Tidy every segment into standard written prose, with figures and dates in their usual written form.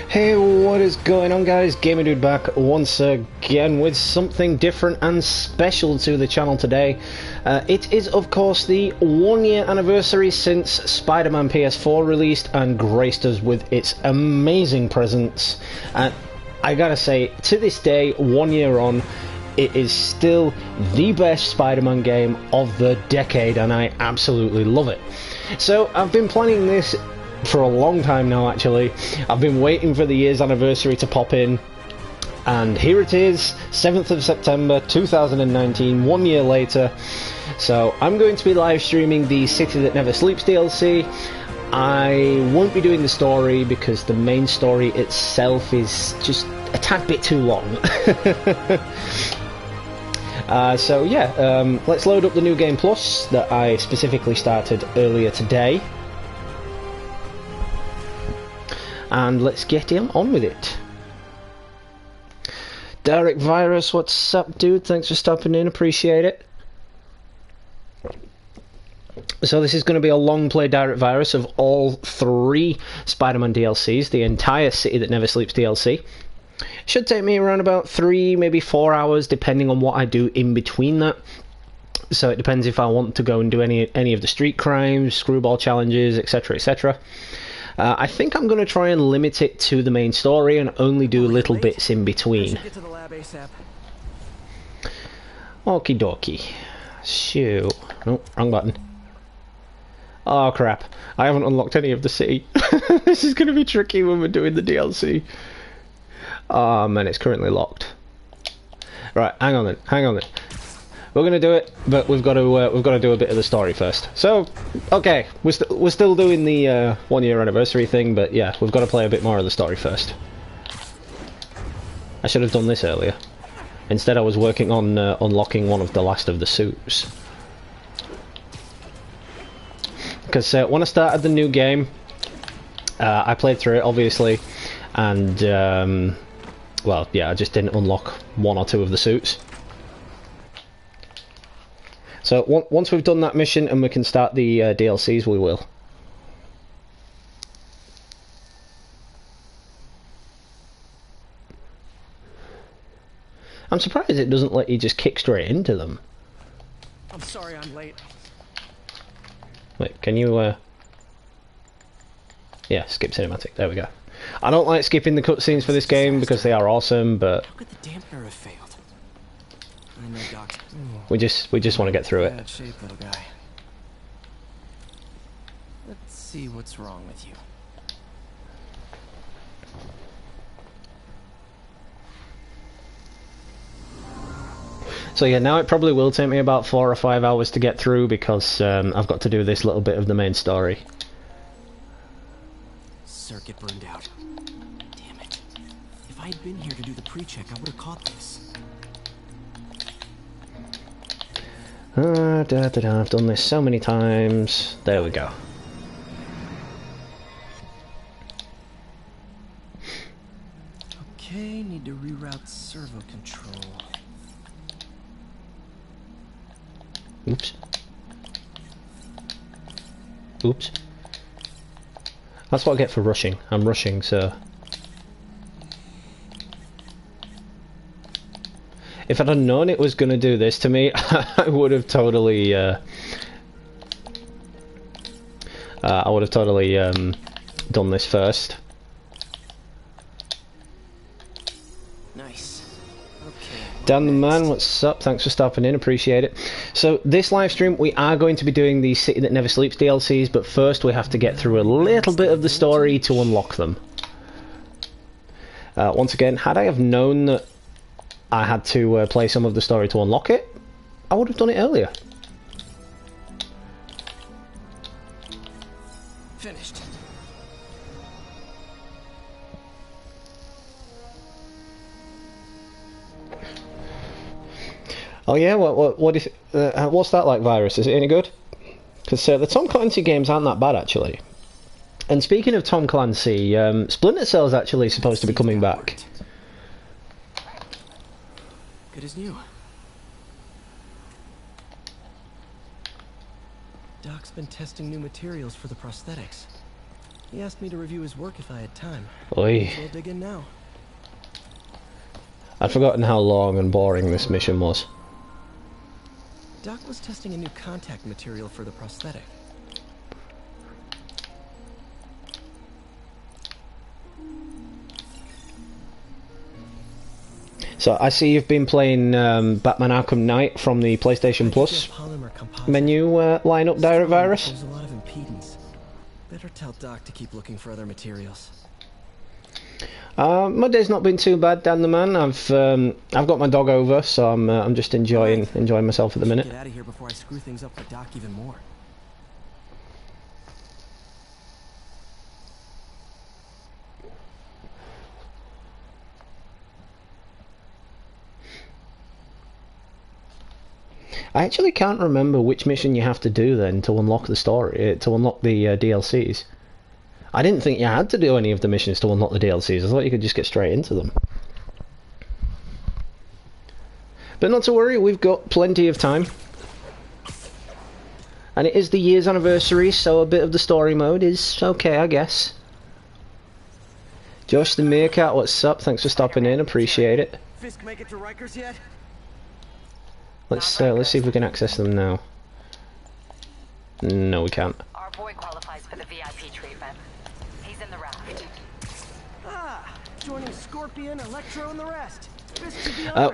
Hey, what is going on, guys? Gamer Dude back once again with something different and special to the channel today. It is, of course, the 1 year anniversary since Spider-Man PS4 released and graced us with its amazing presence. And I gotta say, to this day, 1 year on, it is still the best Spider-Man game of the decade, and I absolutely love it. So I've been planning this for a long time now. Actually, I've been waiting for the year's anniversary to pop in, and here it is, 7th of September 2019, 1 year later. So I'm going to be live streaming the City That Never Sleeps DLC. I won't be doing the story because the main story itself is just a tad bit too long. So yeah, let's load up the New Game Plus that I specifically started earlier today, and let's get on with it. Direct Virus, what's up, dude? Thanks for stopping in, appreciate it. So this is going to be a long play Direct Virus of all 3 Spider-Man DLCs, the entire City That Never Sleeps DLC. Should take me around about 3, maybe 4 hours, depending on what I do in between that. So it depends if I want to go and do any of the street crimes, screwball challenges, etc, etc. I think I'm going to try and limit it to the main story and only do little bits in between. Okie dokie. Shoo. Oh, wrong button. Oh crap. I haven't unlocked any of the city. This is going to be tricky when we're doing the DLC. Oh man, it's currently locked. Right, hang on then. We're gonna do it, but we've got to do a bit of the story first. So, okay, we're still doing the 1 year anniversary thing, but yeah, we've got to play a bit more of the story first. I should have done this earlier. Instead, I was working on unlocking one of the last of the suits. Because when I started the new game, I played through it obviously, and well, yeah, I just didn't unlock 1 or 2 of the suits. So once we've done that mission and we can start the DLCs, we will. I'm surprised it doesn't let you just kick straight into them. I'm sorry I'm late. Wait, can you yeah, skip cinematic, there we go. I don't like skipping the cutscenes for this game because they are awesome, but how could the dampener have failed? I know, Doc. we just want to get through it. Bad shape, little guy. Let's see what's wrong with you. So yeah, now it probably will take me about 4 or 5 hours to get through because I've got to do this little bit of the main story. Circuit burned out. Damn it. If I had been here to do the pre-check, I would have caught this. I've done this so many times. There we go. Okay, need to reroute servo control. Oops. Oops. That's what I get for rushing. I'm rushing, so... If I'd have known it was going to do this to me, I would have totally... done this first. Nice. Okay. Dan the Man, what's up? Thanks for stopping in, appreciate it. So this live stream, we are going to be doing the City That Never Sleeps DLCs, but first we have to get through a little bit of the story to unlock them. Once again, had I have known that I had to play some of the story to unlock it, I would have done it earlier. Finished. Oh yeah, what is what's that like, Virus? Is it any good? Because the Tom Clancy games aren't that bad actually. And speaking of Tom Clancy, Splinter Cell is actually supposed to be coming back. Good as new. Doc's been testing new materials for the prosthetics. He asked me to review his work if I had time. Oi. So I'll dig in now. I'd forgotten how long and boring this mission was. Doc was testing a new contact material for the prosthetic. So I see you've been playing Batman Arkham Knight from the PlayStation Plus menu line up, Direct Virus. There's a lot of impedance. Better tell Doc to keep looking for other materials. My day's not been too bad, Dan the man. I've got my dog over, so I'm just enjoying myself at the minute. Get out of here before I screw things up for Doc even more. I actually can't remember which mission you have to do then to unlock the story, to unlock the DLCs. I didn't think you had to do any of the missions to unlock the DLCs. I thought you could just get straight into them. But not to worry, we've got plenty of time. And it is the year's anniversary, so a bit of the story mode is okay, I guess. Josh the Meerkat, what's up? Thanks for stopping in, appreciate it. Fisk make it to Rikers yet? Let's see if we can access them now. No, we can't. Our boy qualifies for the VIP treatment. He's in the raft. Ah, joining Scorpion, Electro, and the rest.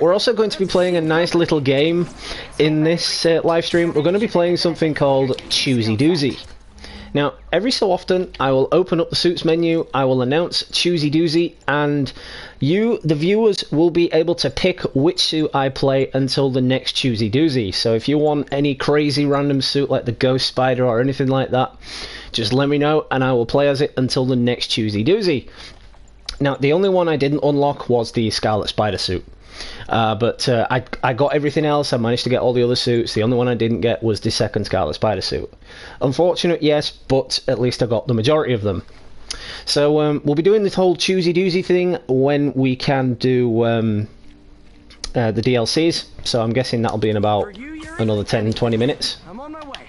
We're also going to be playing a nice little game in this live stream. We're going to be playing something called Choosy Doozy. Now, every so often, I will open up the suits menu, I will announce Choosy Doozy, and you, the viewers, will be able to pick which suit I play until the next Choosy Doozy. So if you want any crazy random suit like the Ghost Spider or anything like that, just let me know and I will play as it until the next Choosy Doozy. Now, the only one I didn't unlock was the Scarlet Spider suit. But I got everything else. I managed to get all the other suits. The only one I didn't get was the second Scarlet Spider suit. Unfortunate, yes, but at least I got the majority of them. So we'll be doing this whole Choosy Doozy thing when we can do the DLCs. So I'm guessing that'll be in about another 10-20 minutes. I'm on my way.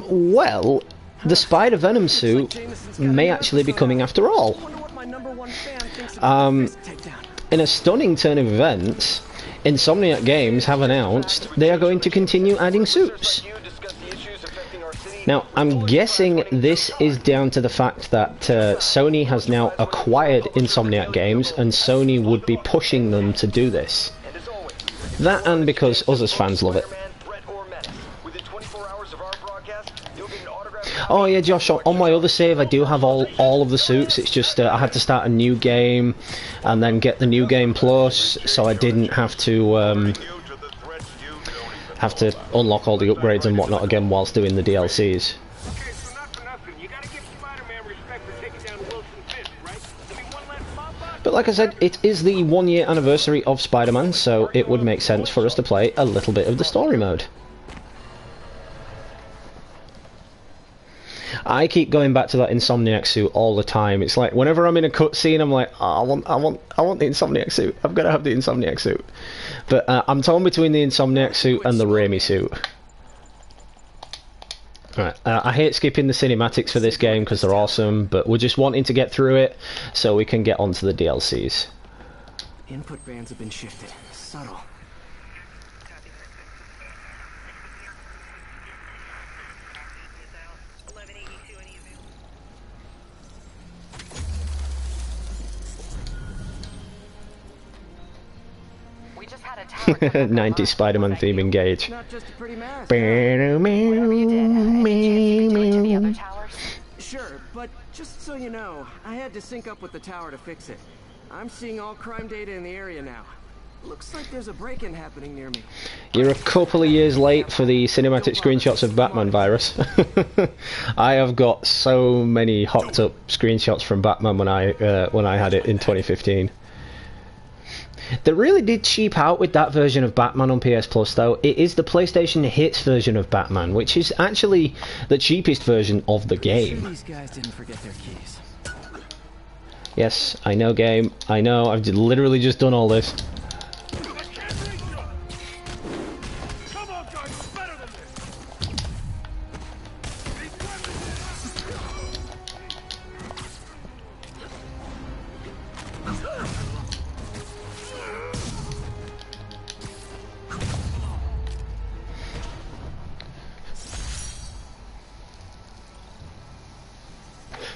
Well, the Spider Venom suit may actually be coming after all. In a stunning turn of events, Insomniac Games have announced they are going to continue adding suits. Now, I'm guessing this is down to the fact that Sony has now acquired Insomniac Games and Sony would be pushing them to do this. That and because us as fans love it. Oh yeah, Josh, on my other save I do have all of the suits. It's just I had to start a new game and then get the new game plus, so I didn't have to unlock all the upgrades and whatnot again whilst doing the DLCs. But like I said, it is the 1-year anniversary of Spider-Man, so it would make sense for us to play a little bit of the story mode. I keep going back to that Insomniac suit all the time. It's like whenever I'm in a cutscene, I'm like, oh, I want the Insomniac suit. I've got to have the Insomniac suit. But I'm torn between the Insomniac suit and the Raimi suit. Right, I hate skipping the cinematics for this game because they're awesome, but we're just wanting to get through it so we can get onto the DLCs. Input bands have been shifted. Subtle. 90s Spider-Man theme engage. Not just a pretty mess. Sure, but just so you know, I had to sync up with the tower to fix it. I'm seeing all crime data in the area now. Looks like there's a break-in happening near me. You're a couple of years late for the cinematic screenshots of Batman virus. I have got so many hopped up screenshots from Batman when I had it in 2015. They really did cheap out with that version of Batman on PS Plus though. It is the PlayStation Hits version of Batman, which is actually the cheapest version of the game. Sure these guys didn't forget their keys. Yes, I know game. I know, I've literally just done all this.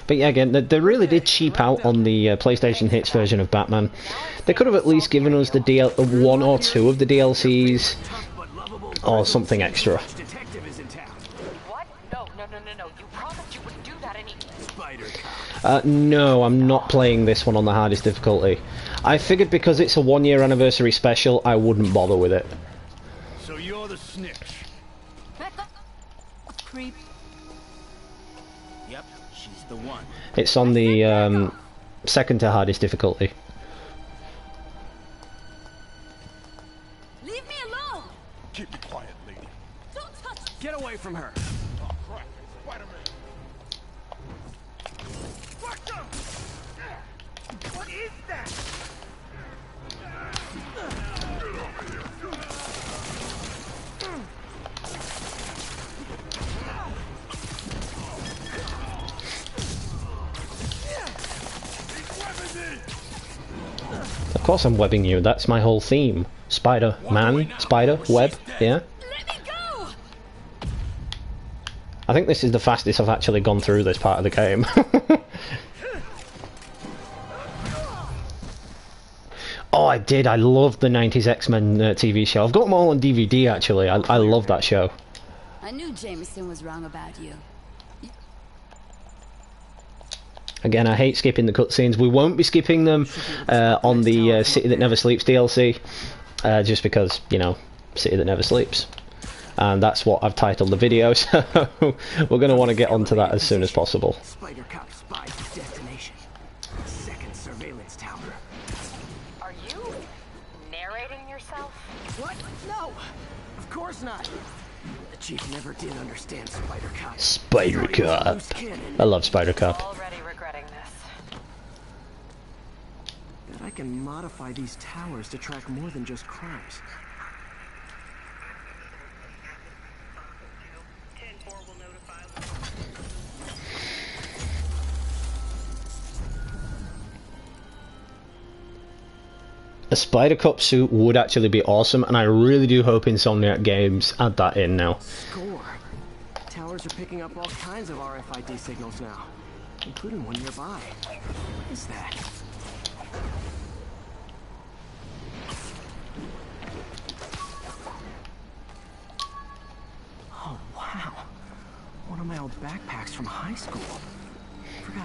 But yeah, again, they really did cheap out on the PlayStation Hits version of Batman. They could have at least given us the one or two of the DLCs, or something extra. What? No. You promised you wouldn't do that any... No, I'm not playing this one on the hardest difficulty. I figured because it's a 1-year anniversary special, I wouldn't bother with it. So you're the snitch. Creep. Yep, she's the one. It's on the second to hardest difficulty. Leave me alone! Keep it quiet, lady. Don't touch me! Get away from her. Oh crap, Spider-Man. What is that? Of course I'm webbing you, that's my whole theme. Spider-Man, spider, web, yeah? Let me go! I think this is the fastest I've actually gone through this part of the game. Oh, I did. I loved the 90s X-Men TV show. I've got them all on DVD, actually. I love that show. I knew Jameson was wrong about you. Again, I hate skipping the cutscenes. We won't be skipping them on the City That Never Sleeps DLC, just because, you know, City That Never Sleeps. And that's what I've titled the video, so we're going to want to get onto that as soon as possible. Spider Cop spies his destination. Second surveillance tower. Are you narrating yourself? What? No! Of course not! The chief never did understand Spider Cop. Spider Cop. I love Spider Cop. Already regretting this. Bet I can modify these towers to track more than just crimes. A Spider Cop suit would actually be awesome, and I really do hope Insomniac Games add that in now. Score. Towers are picking up all kinds of RFID signals now, including one nearby. What is that? Oh wow! One of my old backpacks from high school.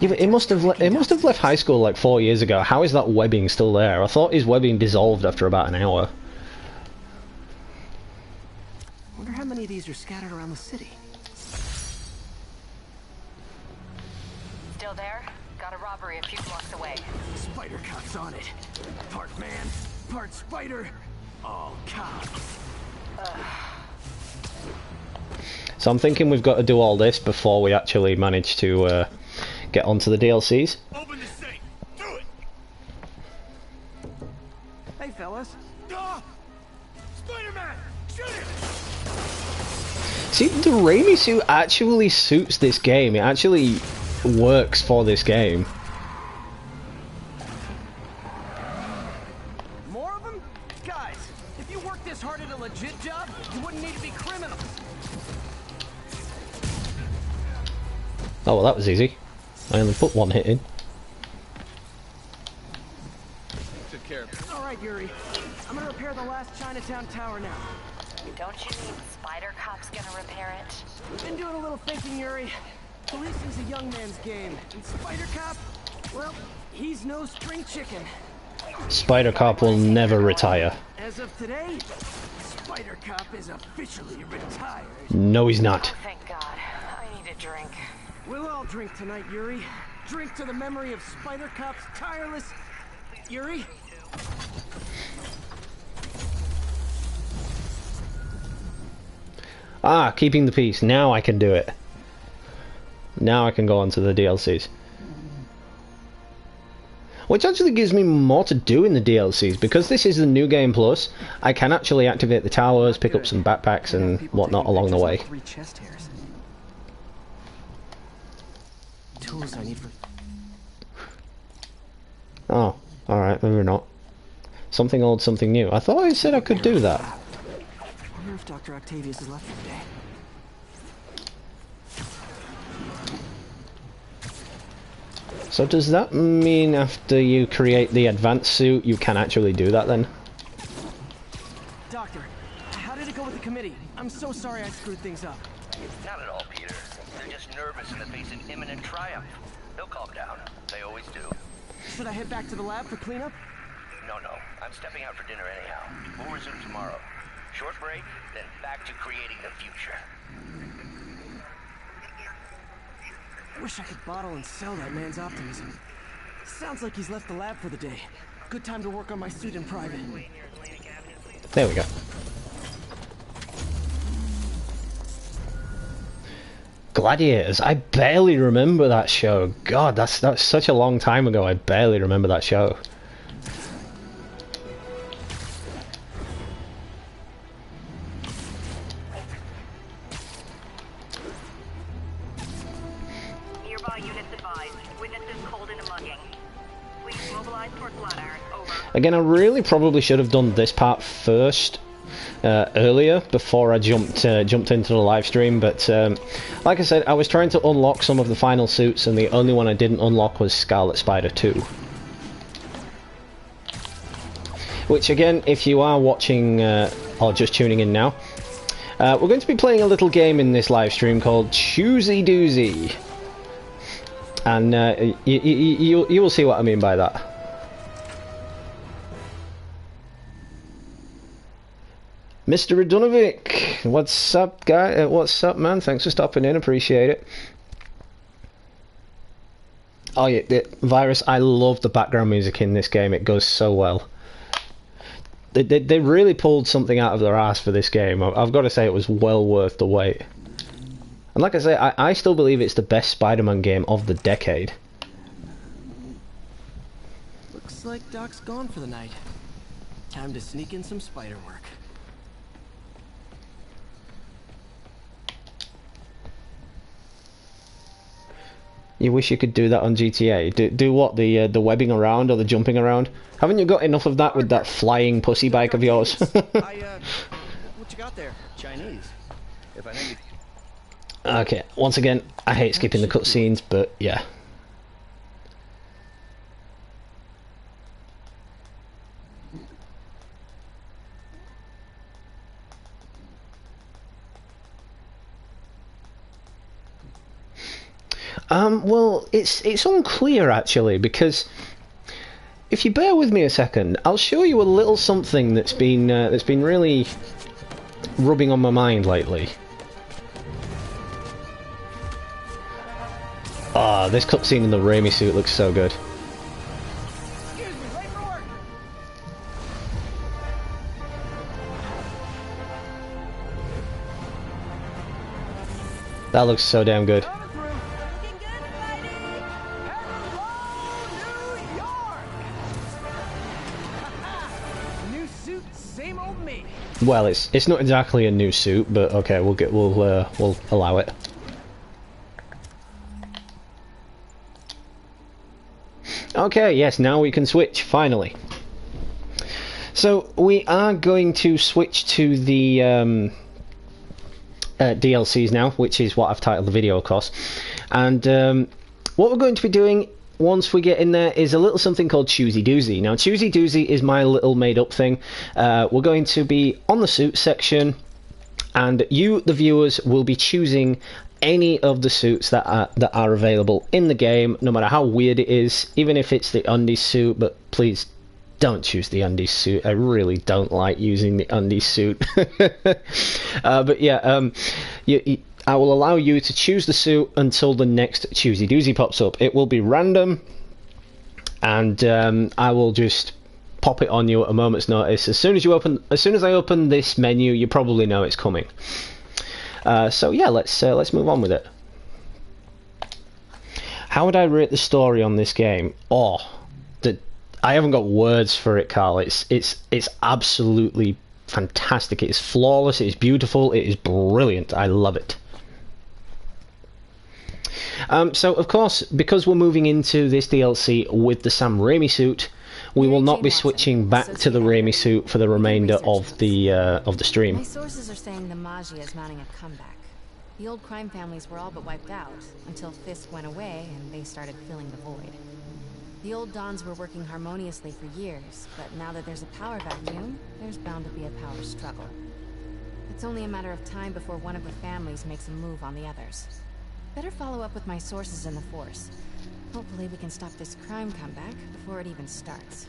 Yeah, but it must have left high school like 4 years ago. How is that webbing still there? I thought his webbing dissolved after about an hour. Wonder how many of these are scattered around the city. Still there? Got a robbery a few blocks away. Spider Cop's on it. Part man, part spider, all cops. So I'm thinking we've got to do all this before we actually manage to get onto the DLCs. Open the safe. Do it. Hey fellas. Ah! Spider-Man, shoot it. See, the Raimi suit actually suits this game. It actually works for this game. More of them? Guys, if you worked this hard at a legit job, you wouldn't need to be criminals. Oh, well, that was easy. I only put one hit in. Took care of it. All right, Yuri. I'm gonna repair the last Chinatown tower now. Don't you mean Spider Cop's gonna repair it? Been doing a little thinking, Yuri. Policing's a young man's game, and Spider Cop, well, he's no spring chicken. Spider Cop will never retire. As of today, Spider Cop is officially retired. No, he's not. Thank God. I need a drink. We'll all drink tonight, Yuri. Drink to the memory of Spider Cop's tireless... Yuri? Ah, keeping the peace. Now I can do it. Now I can go on to the DLCs. Which actually gives me more to do in the DLCs, because this is the New Game Plus. I can actually activate the towers, pick up some backpacks and whatnot along the way. 3 chest hairs. Tools I need for... Oh, alright, maybe not. Something old, something new. I thought I said I could do that. Wonder if Dr. Octavius has left for the day. So does that mean after you create the advanced suit, you can actually do that then? Doctor, how did it go with the committee? I'm so sorry I screwed things up. Not at all, Peter. They're just nervous in the face of imminent triumph. They'll calm down. They always do. Should I head back to the lab for cleanup? No. I'm stepping out for dinner anyhow. We'll resume tomorrow. Short break, then back to creating the future. Wish I could bottle and sell that man's optimism. Sounds like he's left the lab for the day. Good time to work on my suit in private. There we go. Gladiators. I barely remember that show. God, that's such a long time ago. I barely remember that show. Nearby units advised. Witnesses called in a mugging. Please mobilize toward Flatiron. Over. Again, I really probably should have done this part first. Earlier before I jumped into the live stream, but like I said, I was trying to unlock some of the final suits, and the only one I didn't unlock was Scarlet Spider 2. Which again, if you are watching or just tuning in now, we're going to be playing a little game in this live stream called Choosy Doozy, and you will see what I mean by that. Mr. Radunovic, what's up, guy? What's up, man? Thanks for stopping in. Appreciate it. Oh yeah, Virus. I love the background music in this game. It goes so well. They really pulled something out of their ass for this game. I've got to say, it was well worth the wait. And like I say, I still believe it's the best Spider-Man game of the decade. Looks like Doc's gone for the night. Time to sneak in some spider work. You wish you could do that on GTA. Do what? The webbing around or the jumping around? Haven't you got enough of that with that flying pussy bike of yours? What you got there? Chinese. If I know you... Okay, once again, I hate skipping the cutscenes, but yeah. Well, it's unclear actually, because if you bear with me a second, I'll show you a little something that's been really rubbing on my mind lately. Ah, this cutscene in the Raimi suit looks so good. Excuse me, late for work. That looks so damn good. Coming through. Looking good, Spidey. Hello, New York. New suit, same old me. Well, it's not exactly a new suit, but okay, we'll allow it. Okay, yes, now we can switch, finally. So, we are going to switch to the DLCs now, which is what I've titled the video, of course. And what we're going to be doing once we get in there is a little something called Choosy Doozy. Now, Choosy Doozy is my little made-up thing. We're going to be on the suit section, and you, the viewers, will be choosing any of the suits that are available in the game, no matter how weird it is, even if it's the undies suit. But please don't choose the undies suit. I really don't like using the undies suit. But yeah, I will allow you to choose the suit until the next Choosy Doozy pops up. It will be random, and I will just pop it on you at a moment's notice. As soon as I open this menu, you probably know it's coming. So yeah, let's move on with it. How would I rate the story on this game? Oh, I haven't got words for it, Carl. It's absolutely fantastic. It is flawless. It is beautiful. It is brilliant. I love it. So of course, because we're moving into this DLC with the Sam Raimi suit, we will not be switching back to the Raimi suit for the remainder of the stream. My sources are saying the Magi is mounting a comeback. The old crime families were all but wiped out, until Fisk went away and they started filling the void. The old Dons were working harmoniously for years, but now that there's a power vacuum, there's bound to be a power struggle. It's only a matter of time before one of the families makes a move on the others. Better follow up with my sources in the Force. Hopefully we can stop this crime comeback before it even starts.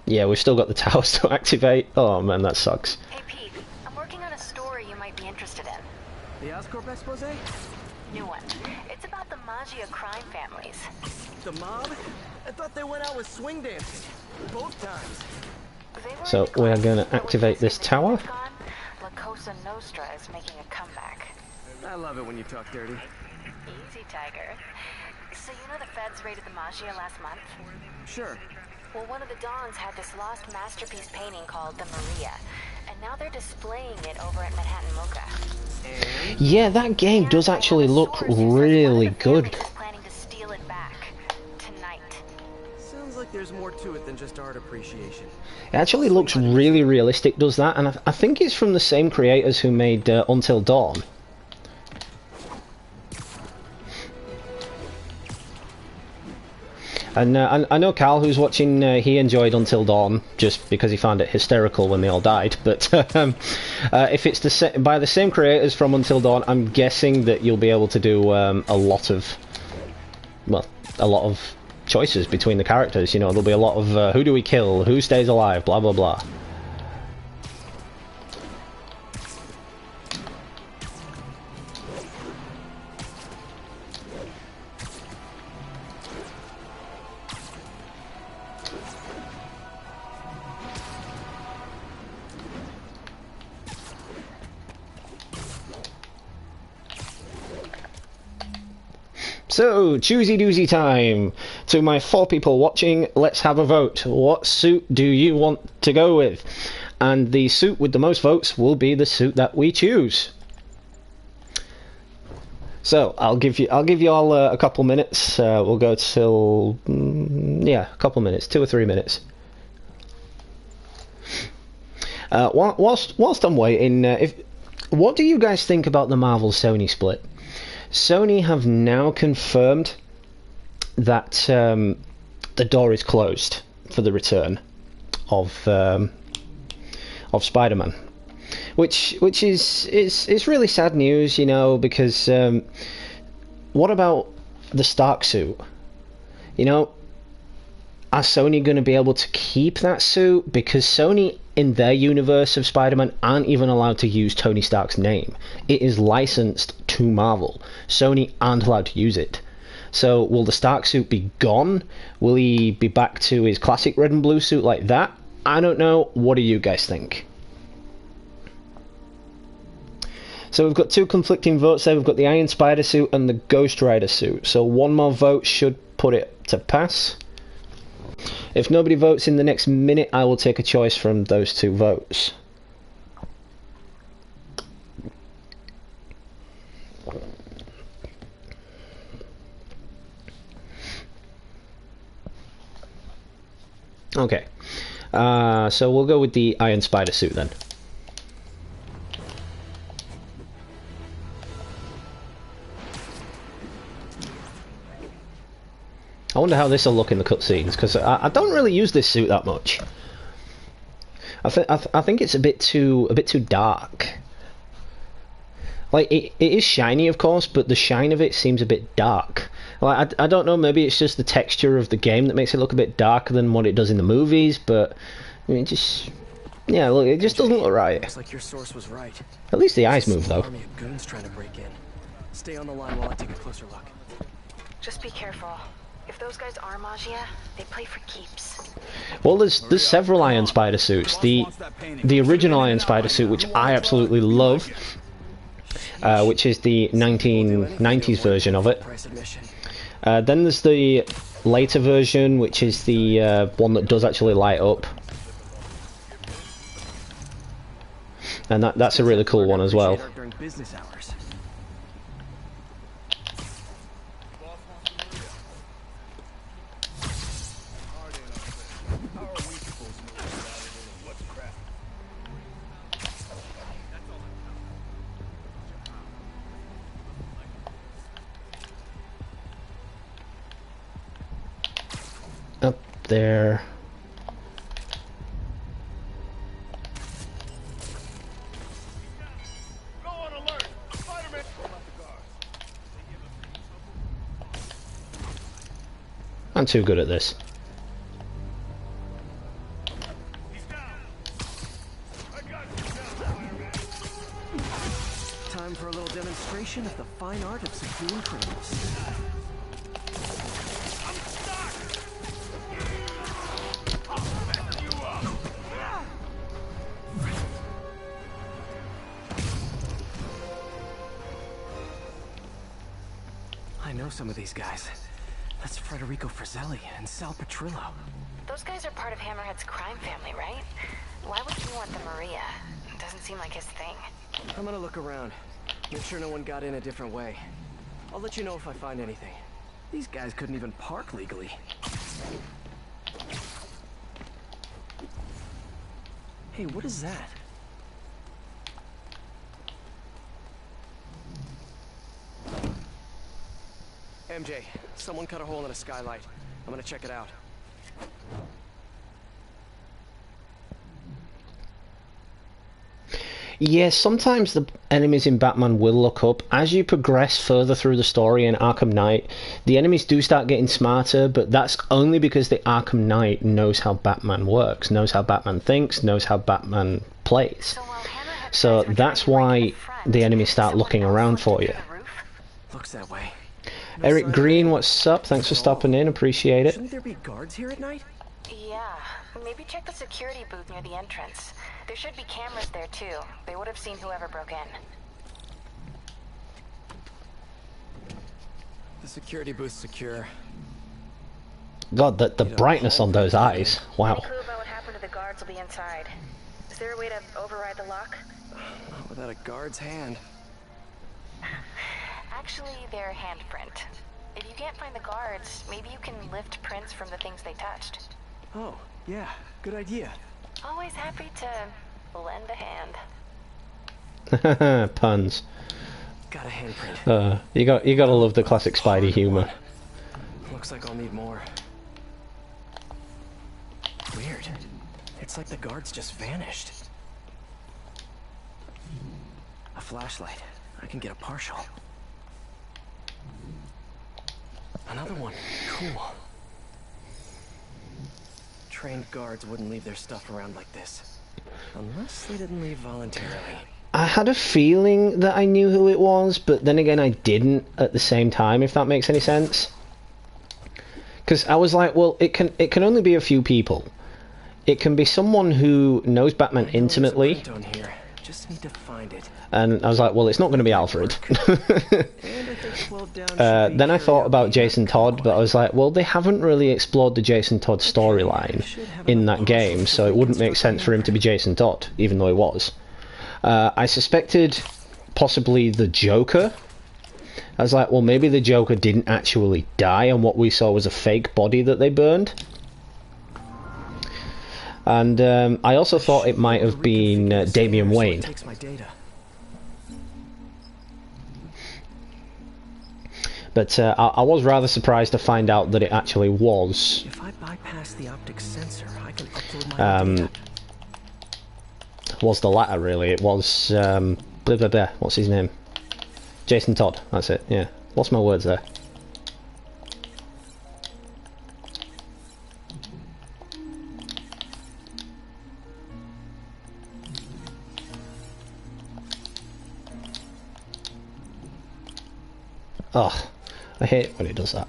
Yeah, we've still got the towers to activate. Oh man, that sucks. Hey Pete, I'm working on a story you might be interested in. The Oscorp expose? New one. It's about the Maggia crime families. The mob? I thought they went out with swing dancing. Both times. So we are going to activate this tower. La Cosa Nostra is making a comeback. I love it when you talk dirty. Easy, Tiger. So you know the feds raided the Maggia last month? Sure. Well, one of the Dons had this lost masterpiece painting called the Maria, and now they're displaying it over at Manhattan Mocha. Yeah, that game does actually look really good. Planning to steal it back tonight. Sounds like there's more to it than just art appreciation. It actually looks really realistic, does that? And I think it's from the same creators who made Until Dawn. And I know Carl, who's watching, he enjoyed Until Dawn just because he found it hysterical when they all died. But if it's by the same creators from Until Dawn, I'm guessing that you'll be able to do a lot of choices between the characters. You know, there'll be a lot of who do we kill, who stays alive, blah blah blah. So, choosy doozy time. To my 4 people watching, let's have a vote. What suit do you want to go with? And the suit with the most votes will be the suit that we choose. So, I'll give you all a couple minutes. We'll go till yeah, a couple minutes, 2 or 3 minutes. Whilst I'm waiting, what do you guys think about the Marvel-Sony split? Sony have now confirmed that the door is closed for the return of Spider-Man, which is really sad news, you know, because what about the Stark suit? You know, are Sony going to be able to keep that suit? Because Sony, in their universe of Spider-Man, aren't even allowed to use Tony Stark's name. It is licensed to Marvel. Sony aren't allowed to use it. So will the Stark suit be gone? Will he be back to his classic red and blue suit like that? I don't know. What do you guys think? So we've got 2 conflicting votes there. We've got the Iron Spider suit and the Ghost Rider suit. So 1 more vote should put it to pass. If nobody votes in the next minute, I will take a choice from those 2 votes. Okay, so we'll go with the Iron Spider suit then. I wonder how this will look in the cutscenes, because I don't really use this suit that much. I think it's a bit too dark. Like it is shiny, of course, but the shine of it seems a bit dark. Like I don't know, maybe it's just the texture of the game that makes it look a bit darker than what it does in the movies. But I mean, yeah, look, it just doesn't look right. Looks like your source was right. At least the eyes move though. Army of goons trying to break in. Stay on the line while I take a closer look. Just be careful. If those guys are Maggia, they play for keeps. Well, there's several Iron Spider suits. The original Iron Spider suit, which I absolutely love, which is the 1990s version of it. Then there's the later version, which is the one that does actually light up, and that's a really cool one as well. there. Go on alert. Spider-Man. I'm too good at this. He's down. I got you down, Spider-Man. Time for a little demonstration of the fine art of subduing criminals. I'm stuck. I'm messing you up. I know some of these guys. That's Federico Fratelli and Sal Petrillo. Those guys are part of Hammerhead's crime family, right? Why would he want the Maria? Doesn't seem like his thing. I'm gonna look around. Make sure no one got in a different way. I'll let you know if I find anything. These guys couldn't even park legally. Hey, what is that? MJ, someone cut a hole in a skylight. I'm gonna check it out. Yeah, sometimes the enemies in Batman will look up. As you progress further through the story in Arkham Knight, the enemies do start getting smarter, but that's only because the Arkham Knight knows how Batman works, knows how Batman thinks, knows how Batman plays. So that's why the enemies start looking around for you. Looks that way. Eric Green, what's up? Thanks for stopping in, appreciate it. Shouldn't there be guards here at night? Yeah, maybe check the security booth near the entrance. There should be cameras there too. They would have seen whoever broke in. The security booth's secure. God, the brightness on those eyes. Wow. Any clue about what happened to the guards will be inside. Is there a way to override the lock? Not without a guard's hand. Actually, they're handprint. If you can't find the guards, maybe you can lift prints from the things they touched. Oh, yeah, good idea. Always happy to lend a hand. Puns. Got a handprint. You gotta love the classic Spidey humor. Looks like I'll need more. Weird. It's like the guards just vanished. A flashlight. I can get a partial. Another one. Cool. Trained guards wouldn't leave their stuff around like this. Unless they didn't leave voluntarily. I had a feeling that I knew who it was, but then again I didn't at the same time, if that makes any sense. Because I was like, well, it can only be a few people. It can be someone who knows Batman intimately. Just need to find it. And I was like, well, it's not going to be Alfred. Then I thought about Jason Todd, but I was like, well, they haven't really explored the Jason Todd storyline in that game, so it wouldn't make sense for him to be Jason Todd, even though he was. I suspected possibly the Joker. I was like, well, maybe the Joker didn't actually die, and what we saw was a fake body that they burned. And I also thought it might have been Damian Wayne. But I was rather surprised to find out that it actually was. If I bypass the optic sensor, I can upload my data. Was the latter, really. It was blah blah blah. What's his name? Jason Todd. That's it. Yeah. Lost my words there. Oh, I hate when it does that.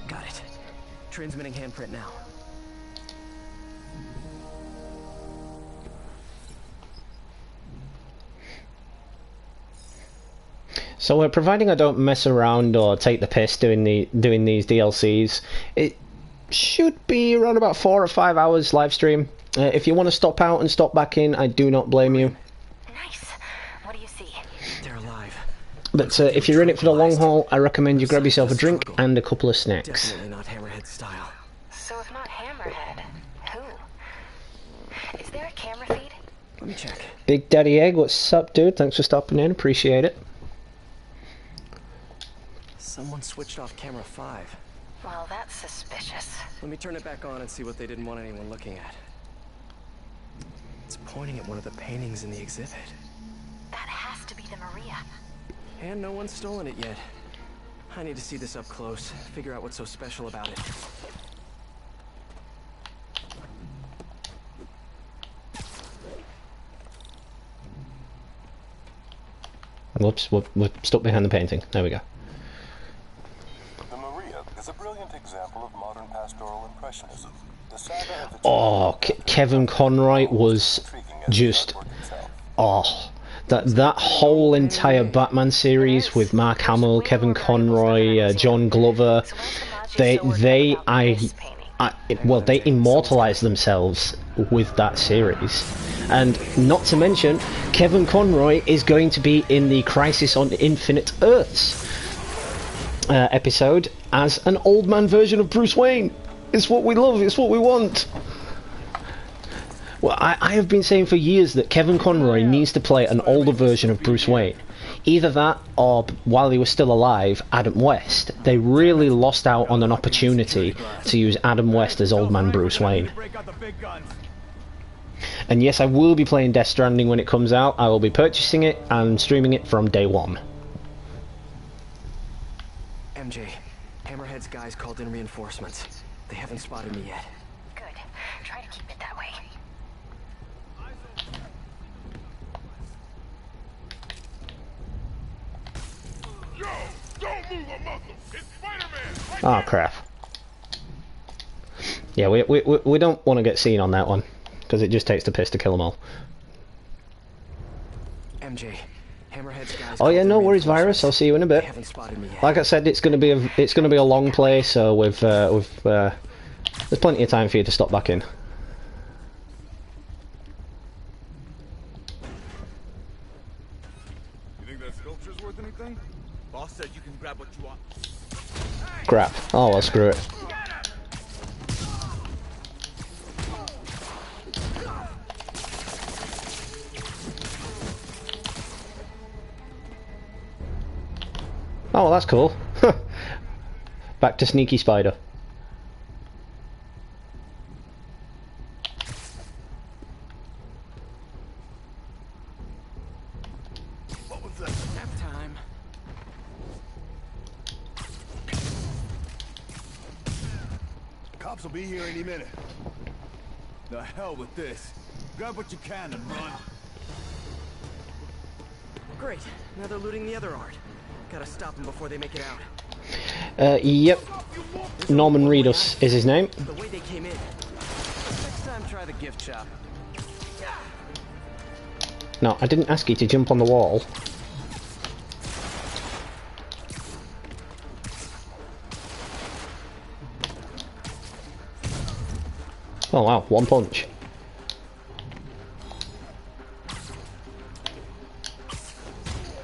Got it. Transmitting handprint now. So providing I don't mess around or take the piss doing these DLCs, it should be around about 4 or 5 hours live stream. If you want to stop out and stop back in, I do not blame you. Nice. What do you see? They're alive. But if you're in it for the long haul, I recommend you grab yourself a drink and a couple of snacks. Definitely not Hammerhead style. So if not Hammerhead, who? Is Is there a camera feed? Let me check. Big Daddy Egg, what's up, dude? Thanks for stopping in, appreciate it. Someone switched off camera 5. Well, that's suspicious. Let me turn it back on and see what they didn't want anyone looking at. It's pointing at one of the paintings in the exhibit. That has to be the Maria. And no one's stolen it yet. I need to see this up close, figure out what's so special about it. Whoops, we're stuck behind the painting. There we go. The Maria is a brilliant example of modern pastoral impressionism. The saga of its Oh, Kevin Conroy was just... Oh, that whole entire Batman series with Mark Hamill, Kevin Conroy, John Glover, they immortalized themselves with that series. And not to mention, Kevin Conroy is going to be in the Crisis on Infinite Earths episode as an old man version of Bruce Wayne. It's what we love, it's what we want. Well, I have been saying for years that Kevin Conroy needs to play an older version of Bruce Wayne. Either that, or while he was still alive, Adam West. They really lost out on an opportunity to use Adam West as Old Man Bruce Wayne. And yes, I will be playing Death Stranding when it comes out. I will be purchasing it and streaming it from day one. MJ, Hammerhead's guys called in reinforcements. They haven't spotted me yet. Good. Try to keep it that way. Yo, don't move a muscle. It's Spider-Man. Oh crap. Yeah, we don't want to get seen on that one, because it just takes the piss to kill them all. MJ, Hammerhead's guys. Oh yeah, no worries, Virus. I'll see you in a bit. They haven't spotted me yet. Like I said, it's gonna be a long play, so there's plenty of time for you to stop back in. You think that sculpture's worth anything? Boss said you can grab what you want. Crap. Oh well, screw it. Oh well, that's cool. Back to Sneaky Spider. What was that? Nap time. Cops will be here any minute. The hell with this. Grab what you can and run. Great. Now they're looting the other art. Gotta stop them before they make it out. Yep. Norman Reedus is his name. The way they came in. Next time, try the gift shop. No, I didn't ask you to jump on the wall. Oh wow, one punch.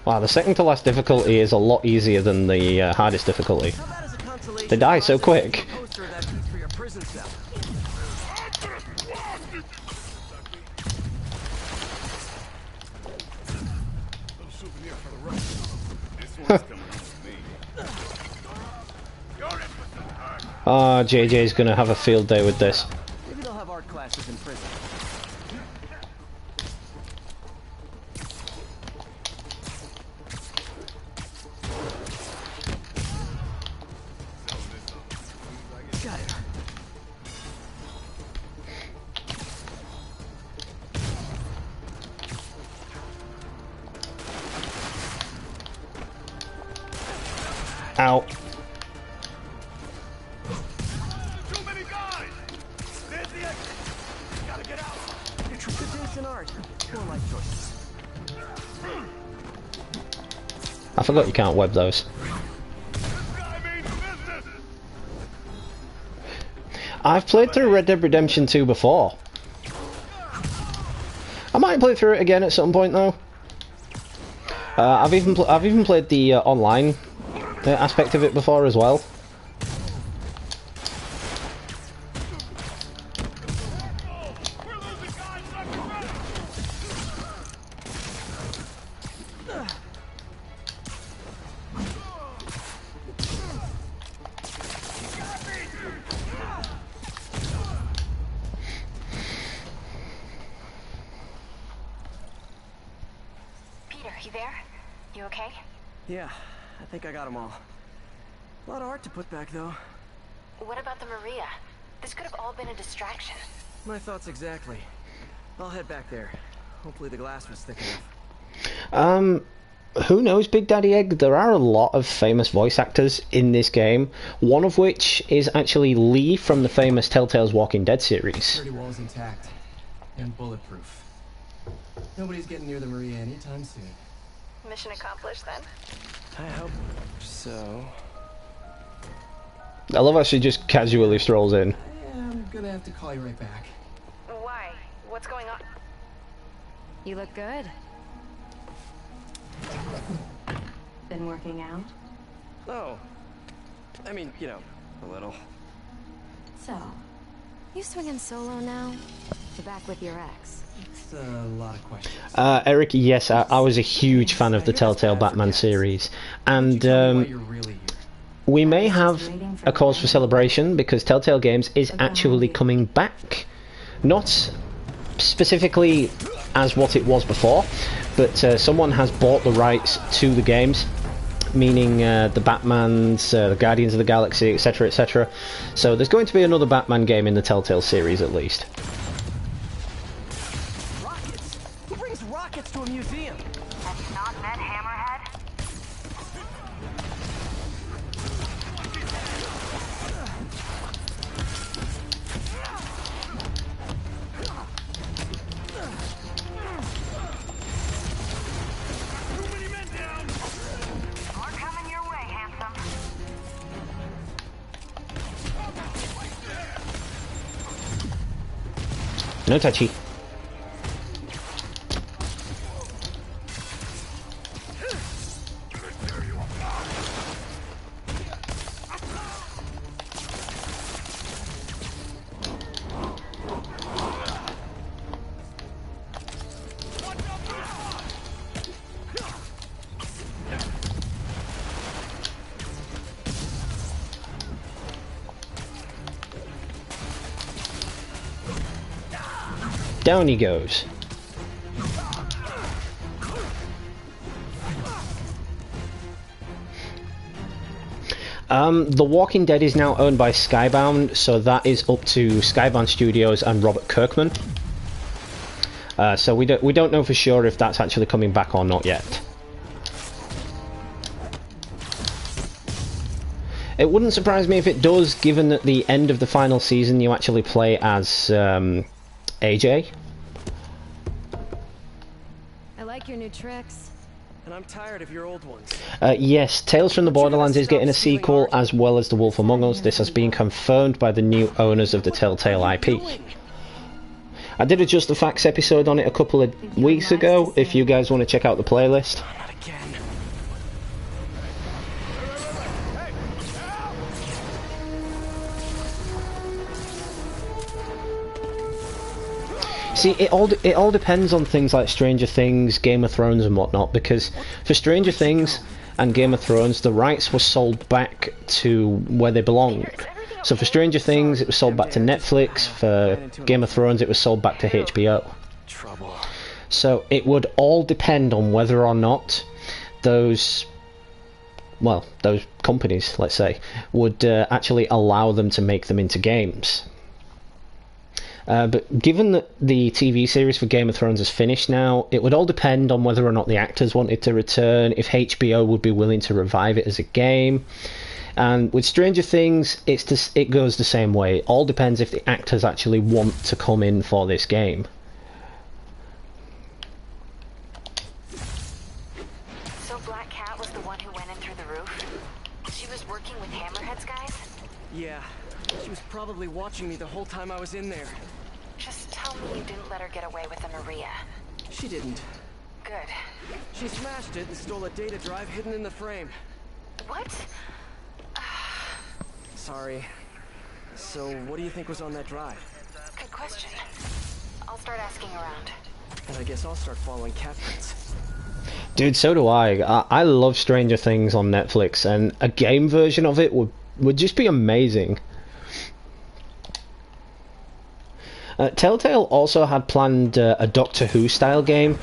Wow, the second to last difficulty is a lot easier than the hardest difficulty. How about as a consolation They die so prize, quick. a poster of that piece for your prison cell. Little souvenir for the road. This one's coming from me. Go ahead, put some hard. Ah, JJ's gonna have a field day with this. Maybe they'll have art classes in prison. Got it. Ow. Too many guys! There's the exit! Gotta get out! It's a decent art. More life choices. I forgot you can't web those. This guy means business! I've played through Red Dead Redemption 2 before. I might play through it again at some point though. I've even played the online aspect of it before as well. We're losing guys left You okay? Yeah, I think I got them all. A lot of art to put back, though. What about the Maria? This could have all been a distraction. My thoughts exactly. I'll head back there. Hopefully the glass was thick enough. Who knows, Big Daddy Egg? There are a lot of famous voice actors in this game, one of which is actually Lee from the famous Telltale's Walking Dead series. Security wall's intact. And bulletproof. Nobody's getting near the Maria anytime soon. Mission accomplished then? I hope so. I love how she just casually strolls in. I'm gonna have to call you right back. Why? What's going on? You look good. Been working out? Oh. I mean, you know, a little. So, you swinging solo now? Or back with your ex? It's a lot of questions. Eric, yes, I was a huge fan of the Telltale Batman series, and we may have a cause for celebration because Telltale Games is actually coming back. Not specifically as what it was before, but someone has bought the rights to the games, meaning the Batmans, the Guardians of the Galaxy, etc, etc. So there's going to be another Batman game in the Telltale series at least. Rockets? Who brings rockets to a museum? That's not Ned Hammerhead? More coming your way, handsome. No touchy. Down he goes. The Walking Dead is now owned by Skybound, so that is up to Skybound Studios and Robert Kirkman. So we don't know for sure if that's actually coming back or not yet. It wouldn't surprise me if it does, given that the end of the final season you actually play as AJ. I like your new tricks. And I'm tired of your old ones. Yes, Tales from the Borderlands is getting a sequel, as well as The Wolf Among Us. This has been confirmed by the new owners of the Telltale IP. I did a Just the Facts episode on it a couple of weeks ago, if you guys want to check out the playlist. Not again. See, it all depends on things like Stranger Things, Game of Thrones and whatnot, because for Stranger Things and Game of Thrones, the rights were sold back to where they belonged. So for Stranger Things, it was sold back to Netflix. For Game of Thrones, it was sold back to HBO. Trouble. So it would all depend on whether or not those companies, let's say, would actually allow them to make them into games. But given that the TV series for Game of Thrones is finished now, it would all depend on whether or not the actors wanted to return, if HBO would be willing to revive it as a game. And with Stranger Things, it goes the same way. It all depends if the actors actually want to come in for this game. So Black Cat was the one who went in through the roof? She was working with Hammerhead's guys? Yeah. She was probably watching me the whole time I was in there. Just tell me you didn't let her get away with the Maria. She didn't. Good. She smashed it and stole a data drive hidden in the frame. What? Sorry. So, what do you think was on that drive? Good question. I'll start asking around. And I guess I'll start following cat prints. Dude, so do I. I love Stranger Things on Netflix, and a game version of it would just be amazing. Telltale also had planned a Doctor Who style game,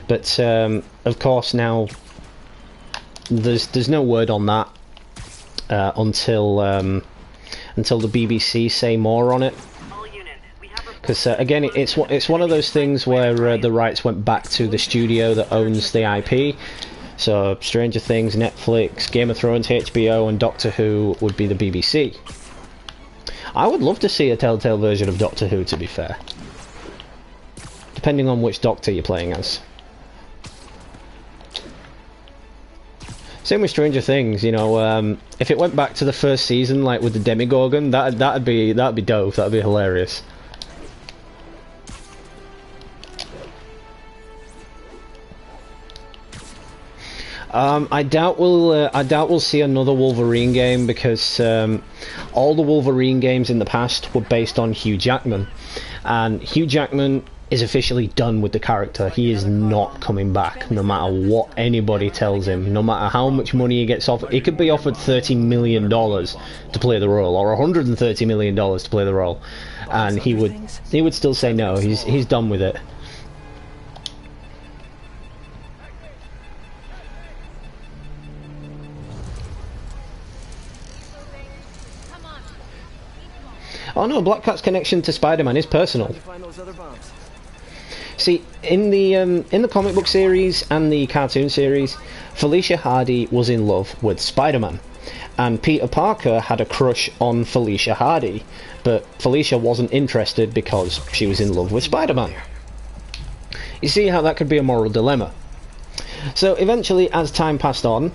but of course now there's no word on that until the BBC say more on it. Because again, it's one of those things where the rights went back to the studio that owns the IP. So Stranger Things, Netflix, Game of Thrones, HBO, and Doctor Who would be the BBC. I would love to see a Telltale version of Doctor Who, to be fair. Depending on which Doctor you're playing as. Same with Stranger Things, you know, if it went back to the first season, like with the Demogorgon, that'd be dope, that'd be hilarious. I doubt we'll see another Wolverine game, because all the Wolverine games in the past were based on Hugh Jackman, and Hugh Jackman is officially done with the character. He is not coming back, no matter what anybody tells him, no matter how much money he gets offered. He could be offered $30 million to play the role, or $130 million to play the role, and he would still say no. He's done with it. Oh no, Black Cat's connection to Spider-Man is personal. See, in the comic book series and the cartoon series, Felicia Hardy was in love with Spider-Man, and Peter Parker had a crush on Felicia Hardy, but Felicia wasn't interested because she was in love with Spider-Man. You see how that could be a moral dilemma. So eventually, as time passed on,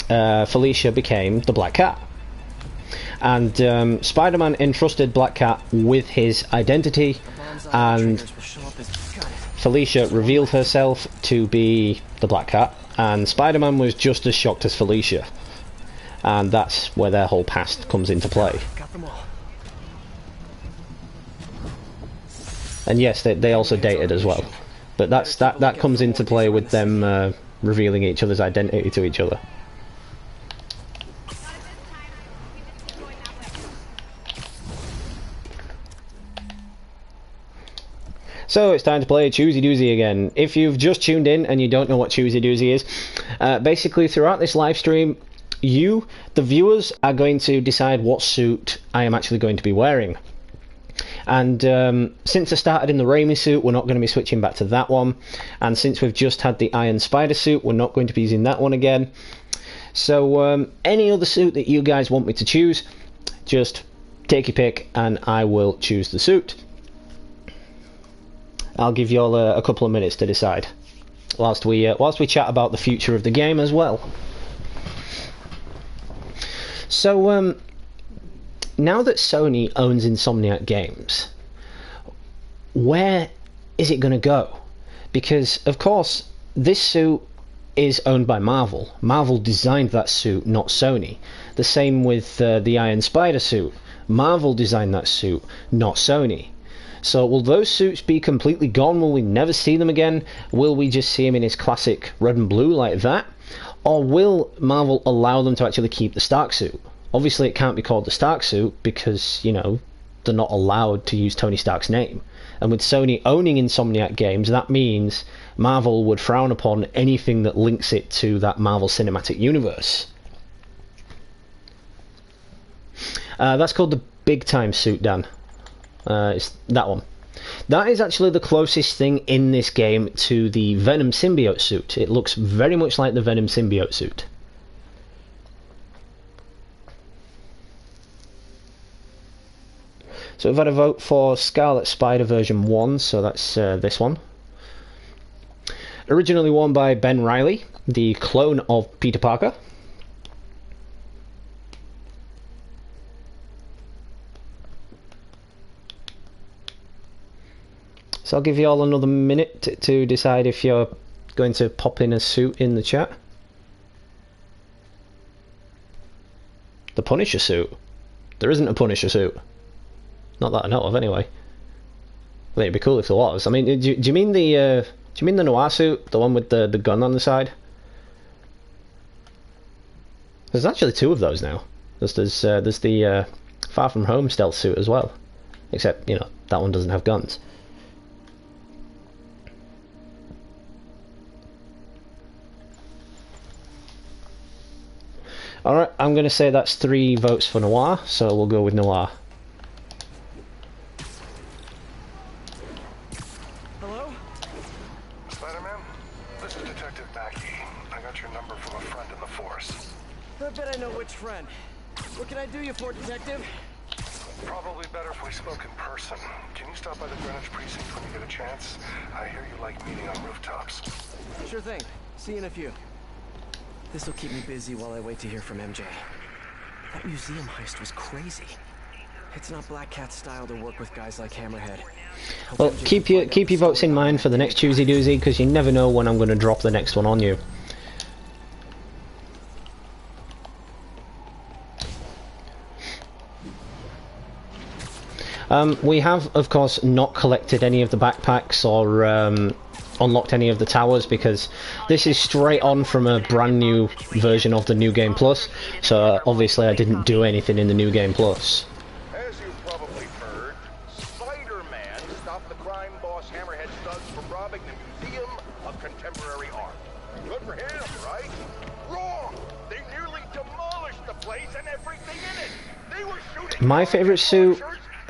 Felicia became the Black Cat. And Spider-Man entrusted Black Cat with his identity, and Felicia revealed herself to be the Black Cat, and Spider-Man was just as shocked as Felicia. And that's where their whole past comes into play. And yes, they also dated as well. But that comes into play with them revealing each other's identity to each other. So it's time to play Choosy Doozy again. If you've just tuned in and you don't know what Choosy Doozy is, basically throughout this live stream, you, the viewers, are going to decide what suit I am actually going to be wearing. And since I started in the Raimi suit, we're not going to be switching back to that one. And since we've just had the Iron Spider suit, we're not going to be using that one again. So any other suit that you guys want me to choose, just take your pick and I will choose the suit. I'll give you all a couple of minutes to decide, whilst we chat about the future of the game as well. So now that Sony owns Insomniac Games, where is it going to go? Because of course this suit is owned by Marvel. Marvel designed that suit, not Sony. The same with the Iron Spider suit. Marvel designed that suit, not Sony. So will those suits be completely gone? Will we never see them again? Will we just see him in his classic red and blue like that? Or will Marvel allow them to actually keep the Stark suit? Obviously it can't be called the Stark suit because, you know, they're not allowed to use Tony Stark's name. And with Sony owning Insomniac Games, that means Marvel would frown upon anything that links it to that Marvel Cinematic Universe. That's called the Big Time suit, Dan. It's that one. That is actually the closest thing in this game to the Venom symbiote suit. It looks very much like the Venom symbiote suit. So we've had a vote for Scarlet Spider version 1, so that's this one. Originally worn by Ben Reilly, the clone of Peter Parker. So I'll give you all another minute to decide if you're going to pop in a suit in the chat. The Punisher suit? There isn't a Punisher suit. Not that I know of, anyway. I think it'd be cool if there was. I mean, do you mean the Noir suit, the one with the gun on the side? There's actually two of those now. There's the Far From Home stealth suit as well, except you know that one doesn't have guns. Alright, I'm going to say that's 3 votes for Noir, so we'll go with Noir. Hello? Spider-Man, this is Detective Mackey. I got your number from a friend in the force. I bet I know which friend. What can I do you for, Detective? Probably better if we spoke in person. Can you stop by the Greenwich precinct when you get a chance? I hear you like meeting on rooftops. Sure thing. See you in a few. This'll keep me busy while I wait to hear from MJ. That museum heist was crazy. It's not Black Cat's style to work with guys like Hammerhead. Well, keep your votes in mind for the next Choosy Doozy, because you never know when I'm going to drop the next one on you. We have, of course, not collected any of the backpacks or unlocked any of the towers, because this is straight on from a brand new version of the New Game Plus, so obviously I didn't do anything in the New Game Plus. As you've probably heard, Spider-Man stopped the crime boss Hammerhead thugs from robbing the Museum of Contemporary Art. Good for him, right? Wrong! They nearly demolished the place and everything in it! They were shooting... My favourite suit,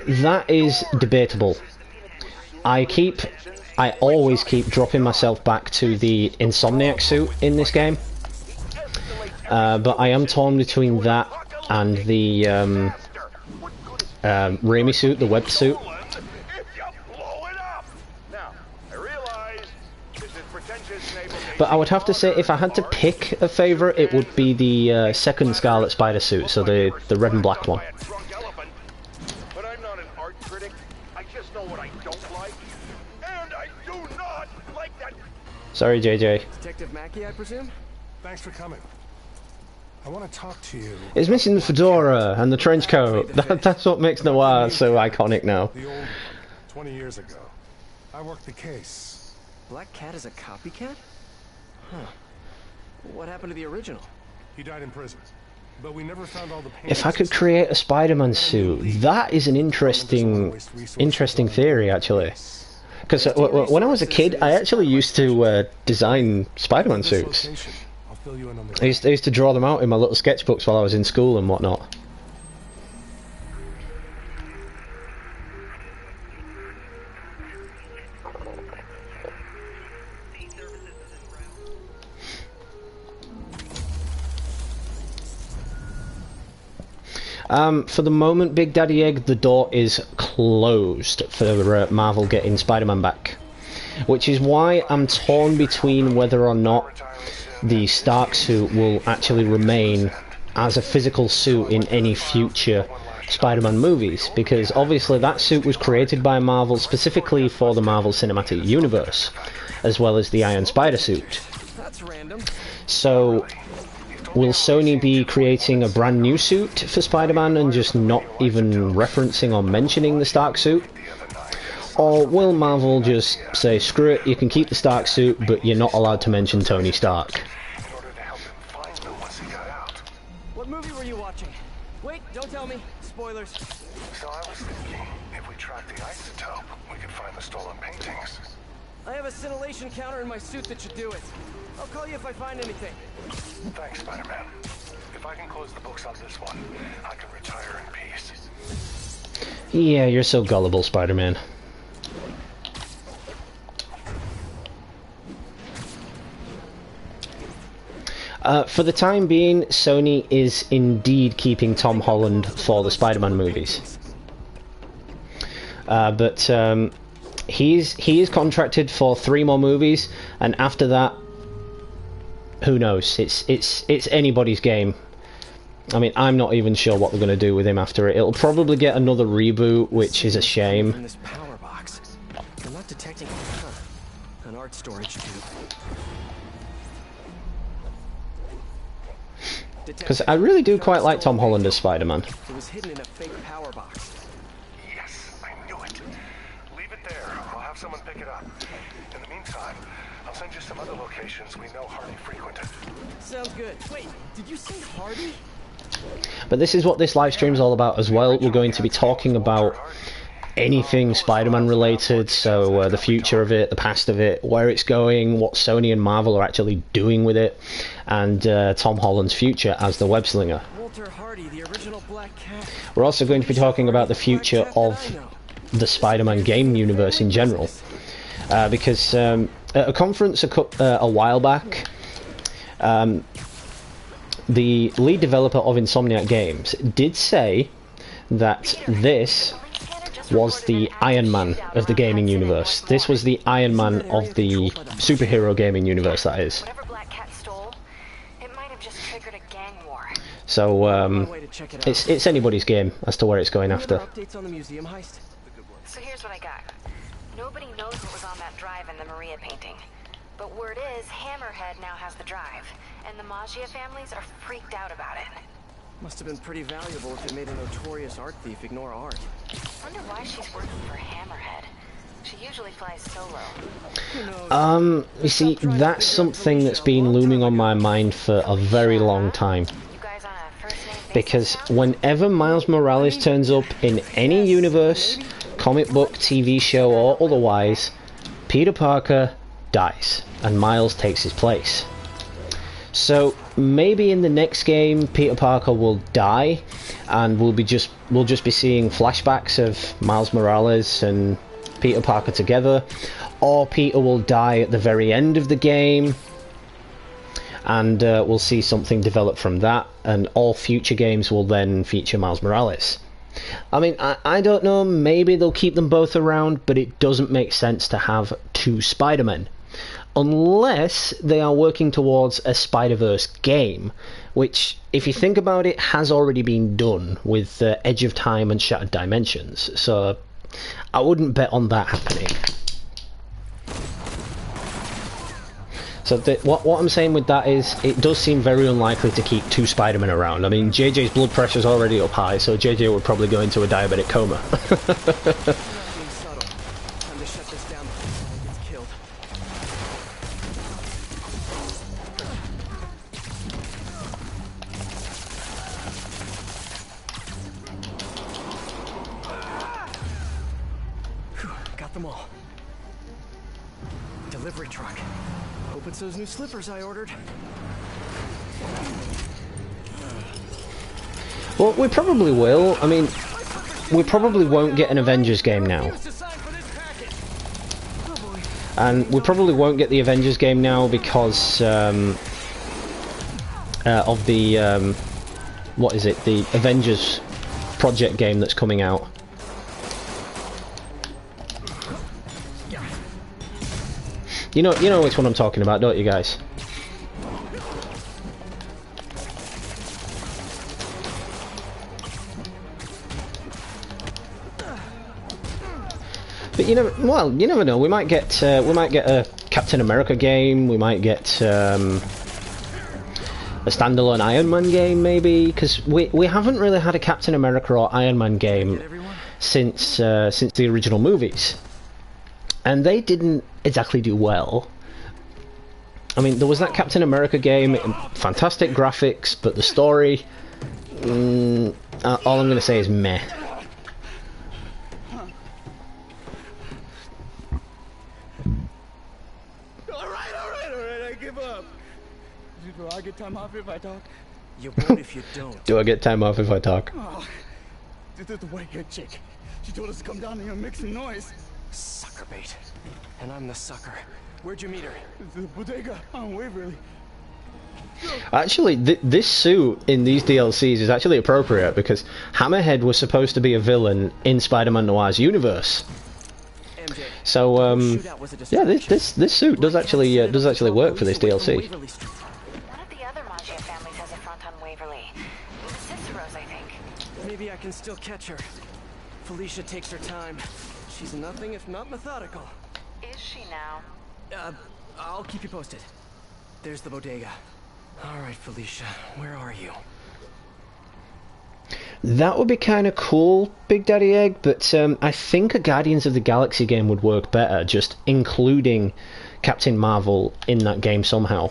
that is debatable. I always keep dropping myself back to the Insomniac suit in this game, but I am torn between that and the Raimi suit, the web suit. But I would have to say, if I had to pick a favourite, it would be the second Scarlet Spider suit, so the red and black one. But I'm not an art critic. I just know what I don't like. And I do not like that. Sorry, JJ. Detective Mackey, I presume? Thanks for coming. I want to talk to you. It's missing the fedora and the trench coat. That's what makes Noir so iconic now. The old 20 years ago. I worked the case. Black Cat is a copycat? Huh. What happened to the original? He died in prison. But we never found all the If I could create a Spider-Man suit, that is an interesting theory, actually. Because when I was a kid, I actually used to design Spider-Man suits. I used to draw them out in my little sketchbooks while I was in school and whatnot. For the moment, Big Daddy Egg, the door is closed for Marvel getting Spider-Man back. Which is why I'm torn between whether or not the Stark suit will actually remain as a physical suit in any future Spider-Man movies. Because obviously that suit was created by Marvel specifically for the Marvel Cinematic Universe, as well as the Iron Spider suit. That's random. So... will Sony be creating a brand new suit for Spider-Man and just not even referencing or mentioning the Stark suit? Or will Marvel just say, screw it, you can keep the Stark suit, but you're not allowed to mention Tony Stark? What movie were you watching? Wait, don't tell me. Spoilers. So I was thinking, if we track the isotope, we could find the stolen paintings. I have a scintillation counter in my suit that should do it. I'll call you if I find anything. Thanks, Spider-Man. If I can close the books on this one, I can retire in peace. Yeah, you're so gullible, Spider-Man. For the time being, Sony is indeed keeping Tom Holland for the Spider-Man movies. But he is contracted for 3 more movies, and after that, who knows? It's anybody's game. I mean, I'm not even sure what we're going to do with him after it. It'll probably get another reboot, which is a shame. In this power box. I'm not detecting an art storage tube. Because I really do quite like Tom Holland as Spider-Man. It was hidden in a fake power box. Yes, I knew it. Leave it there. I'll have someone pick it up. In the meantime, I'll send you some other locations we know Hardy frequented. Sounds good. Wait, did you say Hardy? But this is what this live stream is all about as well. We're going to be talking about anything Spider-Man related, so the future of it, the past of it, where it's going, what Sony and Marvel are actually doing with it, and Tom Holland's future as the web-slinger. Walter Hardy, the original Black Cat. We're also going to be talking about the future of the Spider-Man game universe in general, because at a conference a while back, the lead developer of Insomniac Games did say that this was the Iron Man of the gaming universe. This was the Iron Man of the superhero gaming universe, that is. Whatever Black Cat stole, it might have just triggered a gang war. So it's anybody's game as to where it's going after. Updates on the museum heist? So here's what I got. Nobody knows what was on that drive in the Maria painting. But word is, Hammerhead now has the drive, and the Maggia families are freaked out about it. Must have been pretty valuable if it made a notorious art thief ignore art. Wonder why she's working for Hammerhead. She usually flies solo. You see, that's something that's been looming on my mind for a very long time. You guys on a first name basis Because now? whenever Miles Morales turns up in any universe, comic book, TV show, or otherwise, Peter Parker dies, and Miles takes his place. So maybe in the next game, Peter Parker will die, and we'll just be seeing flashbacks of Miles Morales and Peter Parker together, or Peter will die at the very end of the game, and we'll see something develop from that, and all future games will then feature Miles Morales. I mean, I don't know, maybe they'll keep them both around, but it doesn't make sense to have two Spider-Men. Unless they are working towards a Spider-Verse game, which, if you think about it, has already been done with Edge of Time and Shattered Dimensions, so I wouldn't bet on that happening. So what I'm saying with that is, it does seem very unlikely to keep two Spider-Men around. I mean, JJ's blood pressure's already up high, so JJ would probably go into a diabetic coma. Being subtle. Time to shut this down before someone gets killed. Whew, got them all. Delivery truck. Hope it's those new slippers I ordered. Well, we probably will. I mean, we probably won't get an Avengers game now. And we probably won't get the Avengers game now because of the, what is it, the Avengers project game that's coming out. You know which one I'm talking about, don't you guys? But you never know. We might get a Captain America game. We might get a standalone Iron Man game, maybe, because we haven't really had a Captain America or Iron Man game since the original movies, and they didn't exactly do well. I mean, there was that Captain America game, fantastic graphics, but the story, all I'm going to say is meh. Alright, I give up. Do I get time off if I talk? You won't if you don't. Do I get time off if I talk? Oh, the white-haired chick. She told us to come down here and make some noise. Sucker bait. And I'm the sucker. Where'd you meet her? The bodega on Waverly. Actually, this suit in these DLCs is actually appropriate because Hammerhead was supposed to be a villain in Spider-Man Noir's universe. So yeah, this suit does actually work for this DLC. One of the other Maggia families has a front on Waverly. The Ciceros, I think. Maybe I can still catch her. Felicia takes her time. She's nothing if not methodical. Is she now? I'll keep you posted. There's the bodega. Alright, Felicia, where are you? That would be kind of cool, Big Daddy Egg, but I think a Guardians of the Galaxy game would work better, just including Captain Marvel in that game somehow.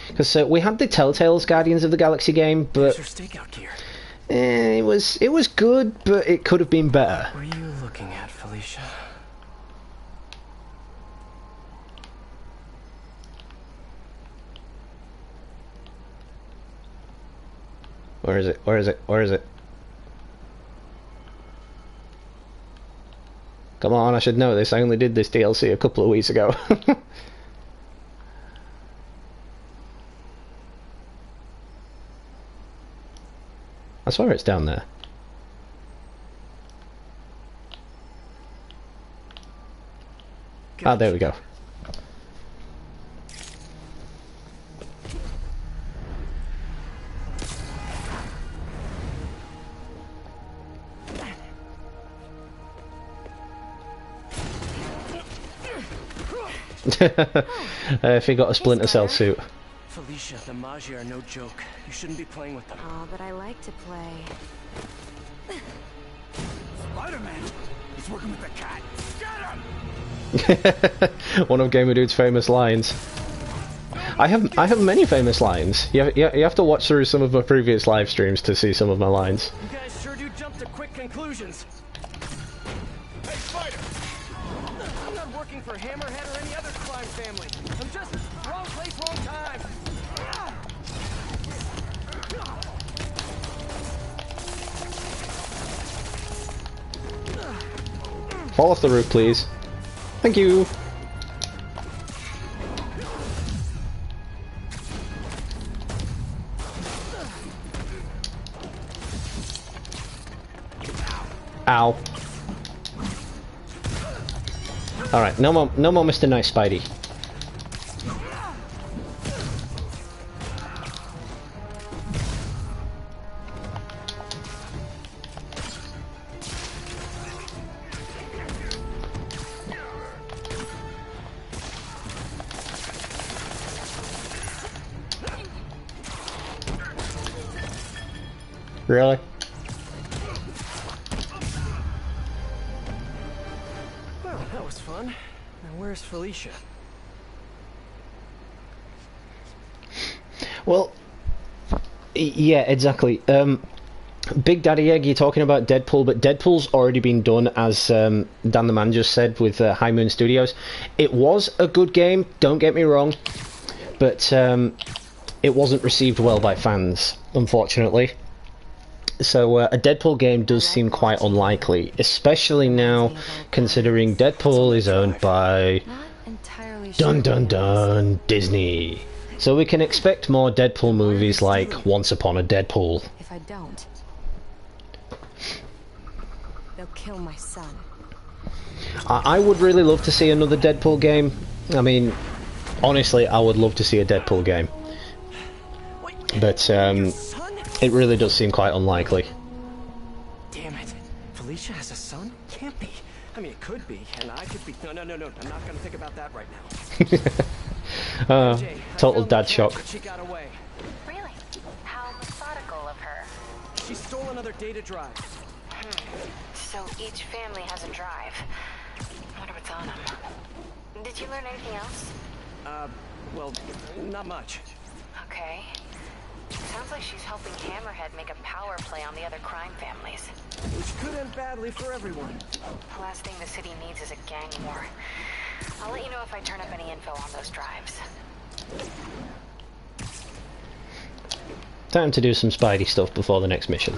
Because we had the Telltale's Guardians of the Galaxy game, but it was good, but it could have been better. What were you looking at, Felicia? Where is it? Where is it? Where is it? Come on, I should know this. I only did this DLC a couple of weeks ago. I swear it's down there. Ah, there we go. If he got a Splinter Cell suit. Felicia, the Magi are no joke. You shouldn't be playing with them. Oh, but I like to play. Spider-Man! He's working with the cat! Get him! One of Gamer Dude's famous lines. I have many famous lines. You have to watch through some of my previous live streams to see some of my lines. You guys sure do jump to quick conclusions. Hey, Spider! I'm not working for Hammerhead or any other crime family. I'm just wrong place, wrong time. Fall off the roof, please. Thank you. Ow. Alright, no more Mr. Nice Spidey. Really? Well, that was fun. Now where's Felicia? Well, yeah, exactly. Big Daddy Egg, you're talking about Deadpool, but Deadpool's already been done, as Dan the Man just said, with High Moon Studios. It was a good game, don't get me wrong, but it wasn't received well by fans, unfortunately. So a Deadpool game does seem quite unlikely, especially now considering Deadpool is owned by dun dun dun Disney. So we can expect more Deadpool movies like Once Upon a Deadpool. If I don't, they'll kill my son. I would really love to see another Deadpool game. I mean, honestly, I would love to see a Deadpool game. But it really does seem quite unlikely. Damn it. Felicia has a son? Can't be. I mean, it could be, and I could be. No. I'm not gonna think about that right now. Total dad shock. She got away. Really? How methodical of her. She stole another data drive. So each family has a drive. Wonder what's on them. Did you learn anything else? Well, not much. Okay. Sounds like she's helping Hammerhead make a power play on the other crime families. Which could end badly for everyone. The last thing the city needs is a gang war. I'll let you know if I turn up any info on those drives. Time to do some Spidey stuff before the next mission.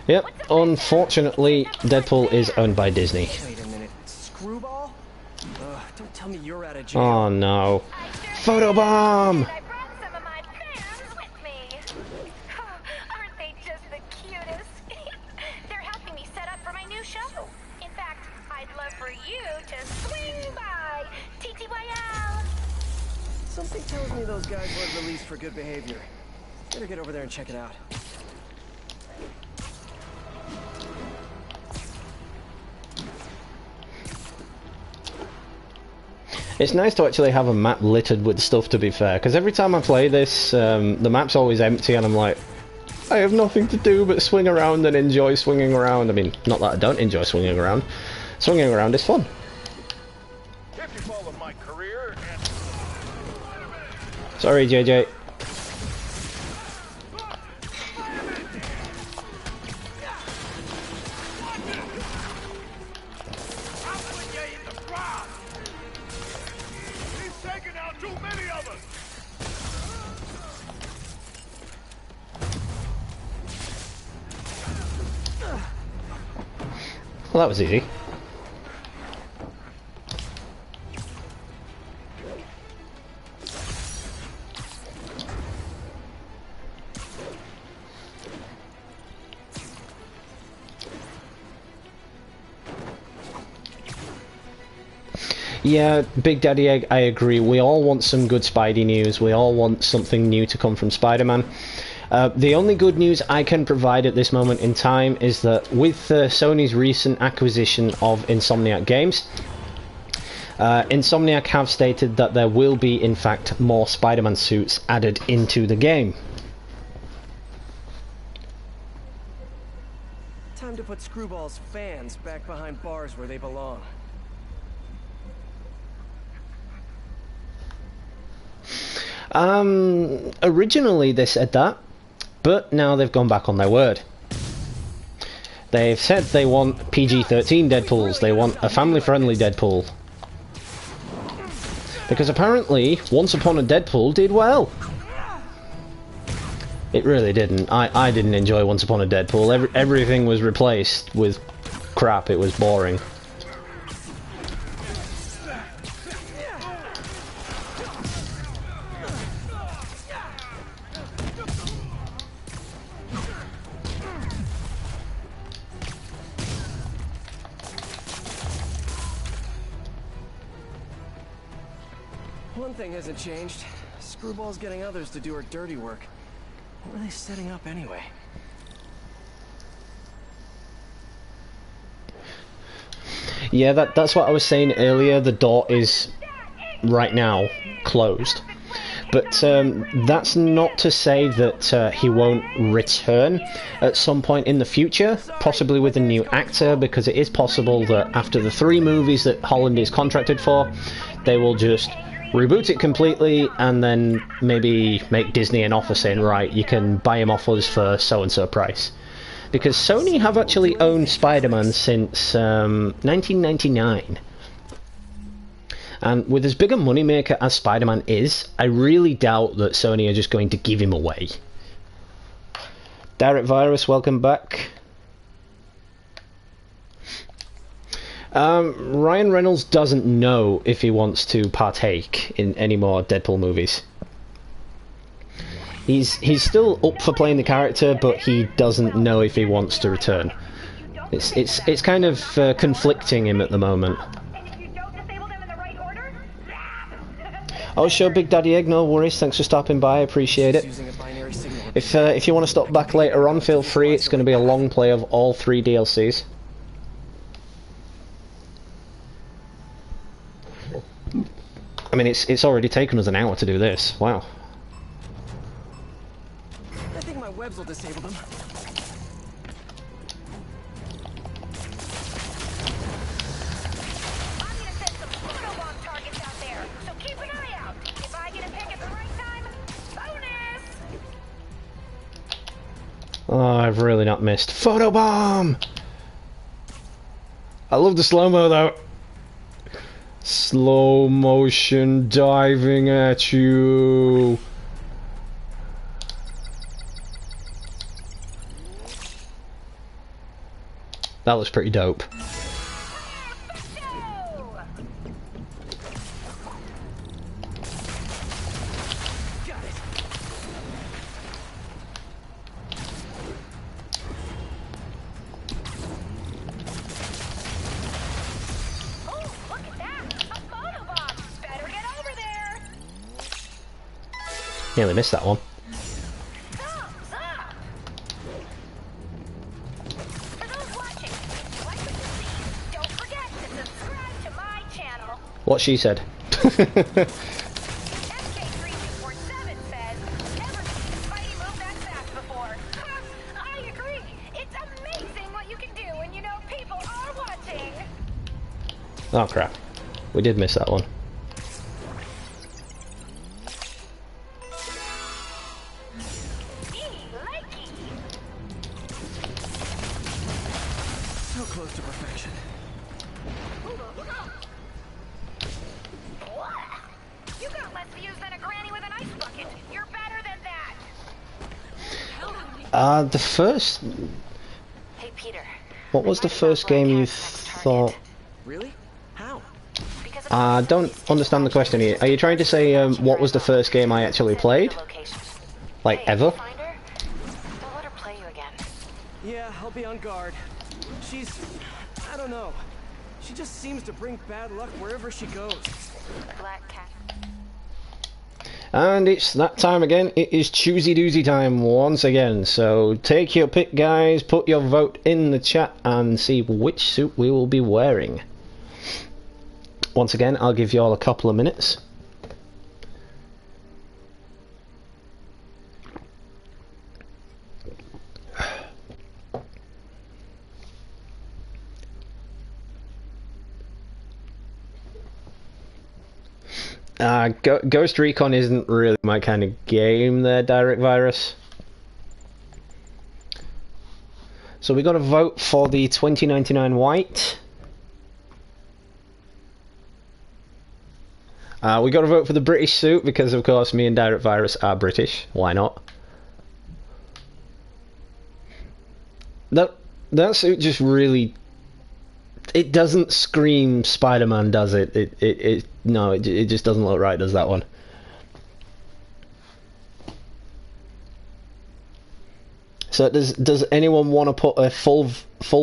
Yep, unfortunately, Deadpool is owned by Disney. Wait a minute. Screwball? Don't tell me you're out of jail. Oh no. Photobomb! I brought some of my fans with me. Aren't they just the cutest? They're helping me set up for my new show. In fact, I'd love for you to swing by. TTYL. Something tells me those guys weren't released for good behavior. Better get over there and check it out. It's nice to actually have a map littered with stuff, to be fair, because every time I play this, the map's always empty and I'm like, I have nothing to do but swing around and enjoy swinging around. I mean, not that I don't enjoy swinging around. Swinging around is fun. If you follow my career and... Sorry, JJ. Well, that was easy. Yeah, Big Daddy Egg, I agree. We all want some good Spidey news. We all want something new to come from Spider-Man. The only good news I can provide at this moment in time is that with Sony's recent acquisition of Insomniac Games, Insomniac have stated that there will be, in fact, more Spider-Man suits added into the game. Time to put Screwball's fans back behind bars where they belong. Originally they said that, but now they've gone back on their word. They've said they want PG-13 Deadpools, they want a family-friendly Deadpool. Because apparently, Once Upon a Deadpool did well. It really didn't. I didn't enjoy Once Upon a Deadpool. Everything was replaced with crap, it was boring. One thing hasn't changed. Screwball's getting others to do her dirty work. What are they setting up anyway? Yeah, that's what I was saying earlier. The door is right now closed. But that's not to say that he won't return at some point in the future, possibly with a new actor, because it is possible that after the 3 movies that Holland is contracted for, they will just reboot it completely and then maybe make Disney an offer saying, right, you can buy him off us for so-and-so price. Because Sony have actually owned Spider-Man since 1999. And with as big a moneymaker as Spider-Man is, I really doubt that Sony are just going to give him away. Direct Virus, welcome back. Ryan Reynolds doesn't know if he wants to partake in any more Deadpool movies. He's still up for playing the character, but he doesn't know if he wants to return. It's kind of conflicting him at the moment. Oh sure, Big Daddy Egg, no worries, thanks for stopping by, I appreciate it. If you want to stop back later on, feel free, it's going to be a long play of all 3 DLCs. I mean, it's already taken us an hour to do this, wow. I think my webs will disable them. Oh, I've really not missed. Photobomb! I love the slow-mo though. Slow motion diving at you. That was pretty dope. Nearly missed that one. What she said. Oh crap. We did miss that one. less views than a granny with an ice bucket. You're better than that. The first... Hey, Peter. What was the first game you thought... Really? How? I don't understand the question here. Are you trying to say what was the first game I actually played? Like, ever? Don't let her play you again. Yeah, I'll be on guard. She's... I don't know. She just seems to bring bad luck wherever she goes. Black cat. And it's that time again. It is choosy doozy time once again. So take your pick, guys. Put your vote in the chat and see which suit we will be wearing. Once again, I'll give you all a couple of minutes. Ghost Recon isn't really my kind of game there, Direct Virus. So we got to vote for the 2099 white. We got to vote for the British suit because, of course, me and Direct Virus are British. Why not? That suit just really... It doesn't scream Spider-Man, does it? No, it just doesn't look right, does that one? So does anyone want to put a full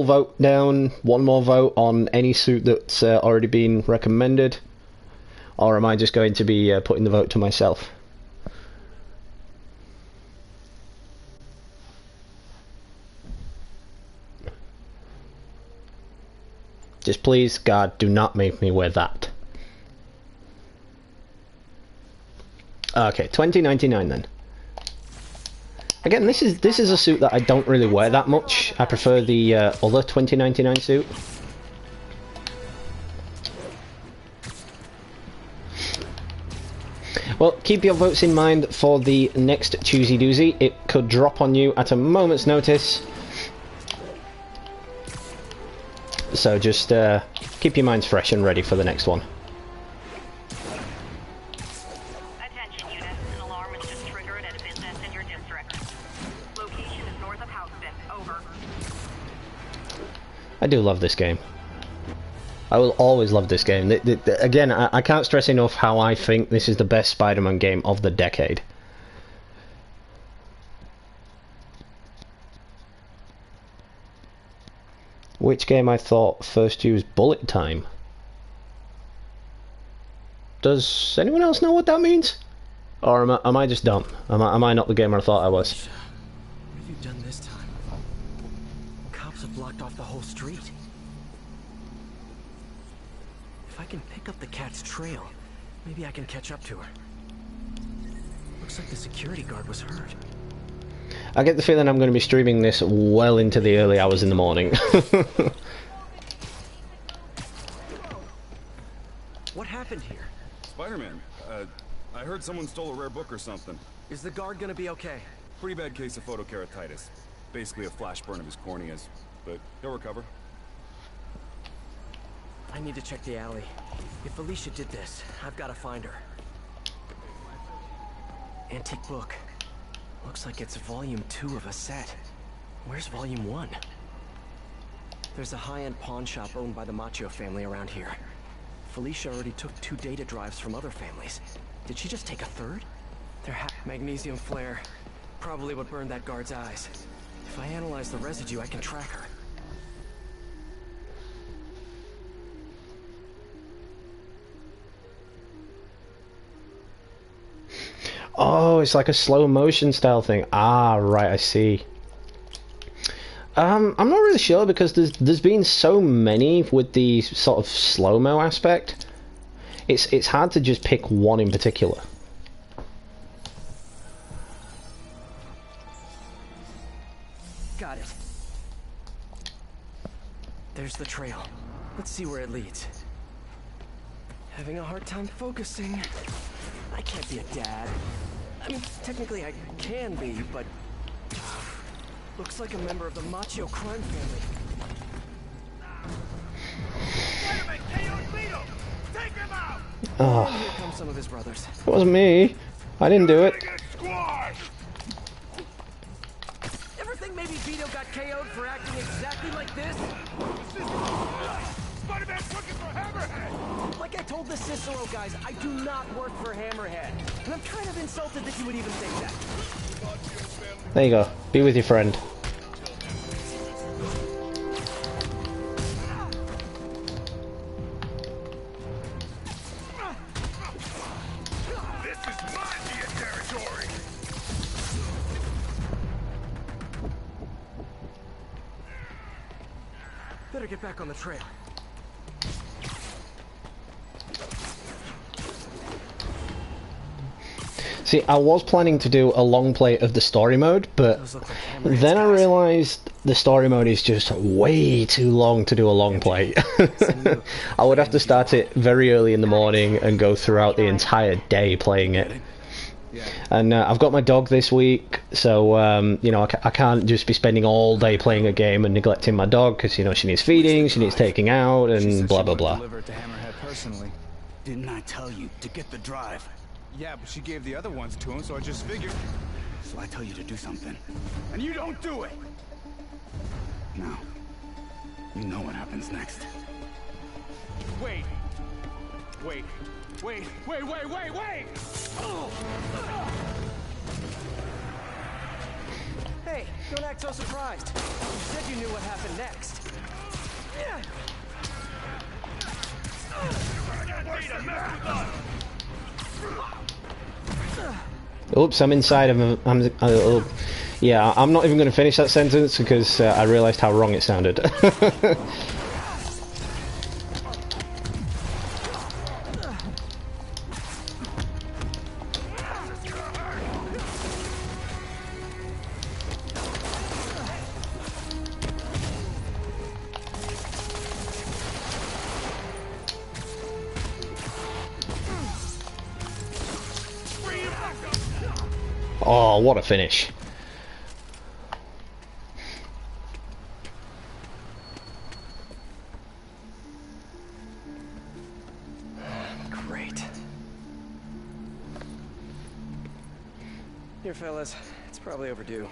vote down, one more vote on any suit that's already been recommended? Or am I just going to be putting the vote to myself? Just please, God, do not make me wear that. Okay, 2099 then. Again, this is a suit that I don't really wear that much. I prefer the other 2099 suit. Well, keep your votes in mind for the next Choosy Doozy. It could drop on you at a moment's notice. So just keep your minds fresh and ready for the next one. Attention units, an alarm is just triggered at a business in your district. Location is north of Houston. Over. I do love this game. I will always love this game. Again, I can't stress enough how I think this is the best Spider-Man game of the decade. Which game I thought first used bullet time? Does anyone else know what that means? Or am I just dumb? Am I not the gamer I thought I was? What have you done this time? Cops have blocked off the whole street. If I can pick up the cat's trail, maybe I can catch up to her. Looks like the security guard was hurt. I get the feeling I'm going to be streaming this well into the early hours in the morning. What happened here? Spider-Man, I heard someone stole a rare book or something. Is the guard gonna be okay? Pretty bad case of photokeratitis. Basically a flash burn of his corneas, but he'll recover. I need to check the alley. If Felicia did this, I've got to find her. Antique book. Looks like it's volume 2 of a set. Where's volume 1? There's a high-end pawn shop owned by the Macho family around here. Felicia already took 2 data drives from other families. Did she just take a third? Magnesium flare. Probably what burned that guard's eyes. If I analyze the residue, I can track her. Oh, it's like a slow motion style thing. Ah, right, I see. I'm not really sure because there's been so many with the sort of slow-mo aspect. It's hard to just pick one in particular. Got it. There's the trail. Let's see where it leads. Having a hard time focusing. I can't be a dad. I mean, technically I can be, but... looks like a member of the Macho crime family. Spider-Man KO'd Vito! Take him out! Oh, And here come some of his brothers. it wasn't me. I didn't do it. Ever think maybe Vito got KO'd for acting exactly like this? Spider-Man's looking for Hammerhead! Like I told the Cicero guys, I do not work for Hammerhead. And I'm kind of insulted that you would even think that. There you go. Be with your friend. This is mafia territory! Better get back on the trail. See, I was planning to do a long play of the story mode, but then I realised the story mode is just way too long to do a long play. I would have to start it very early in the morning and go throughout the entire day playing it. And I've got my dog this week, so you know, I can't just be spending all day playing a game and neglecting my dog, because you know, she needs feeding, she needs taking out, and blah blah blah. Didn't I tell you to get the drive? Yeah, but she gave the other ones to him, so I just figured. So I tell you to do something, and you don't do it. Now, you know what happens next. Wait! Wait! Wait! Wait! Wait! Wait! Wait! Hey, don't act so surprised. You said you knew what happened next. Oops, I'm inside of him. Yeah, I'm not even going to finish that sentence because I realised how wrong it sounded. Oh, what a finish. Great. Here, fellas, it's probably overdue.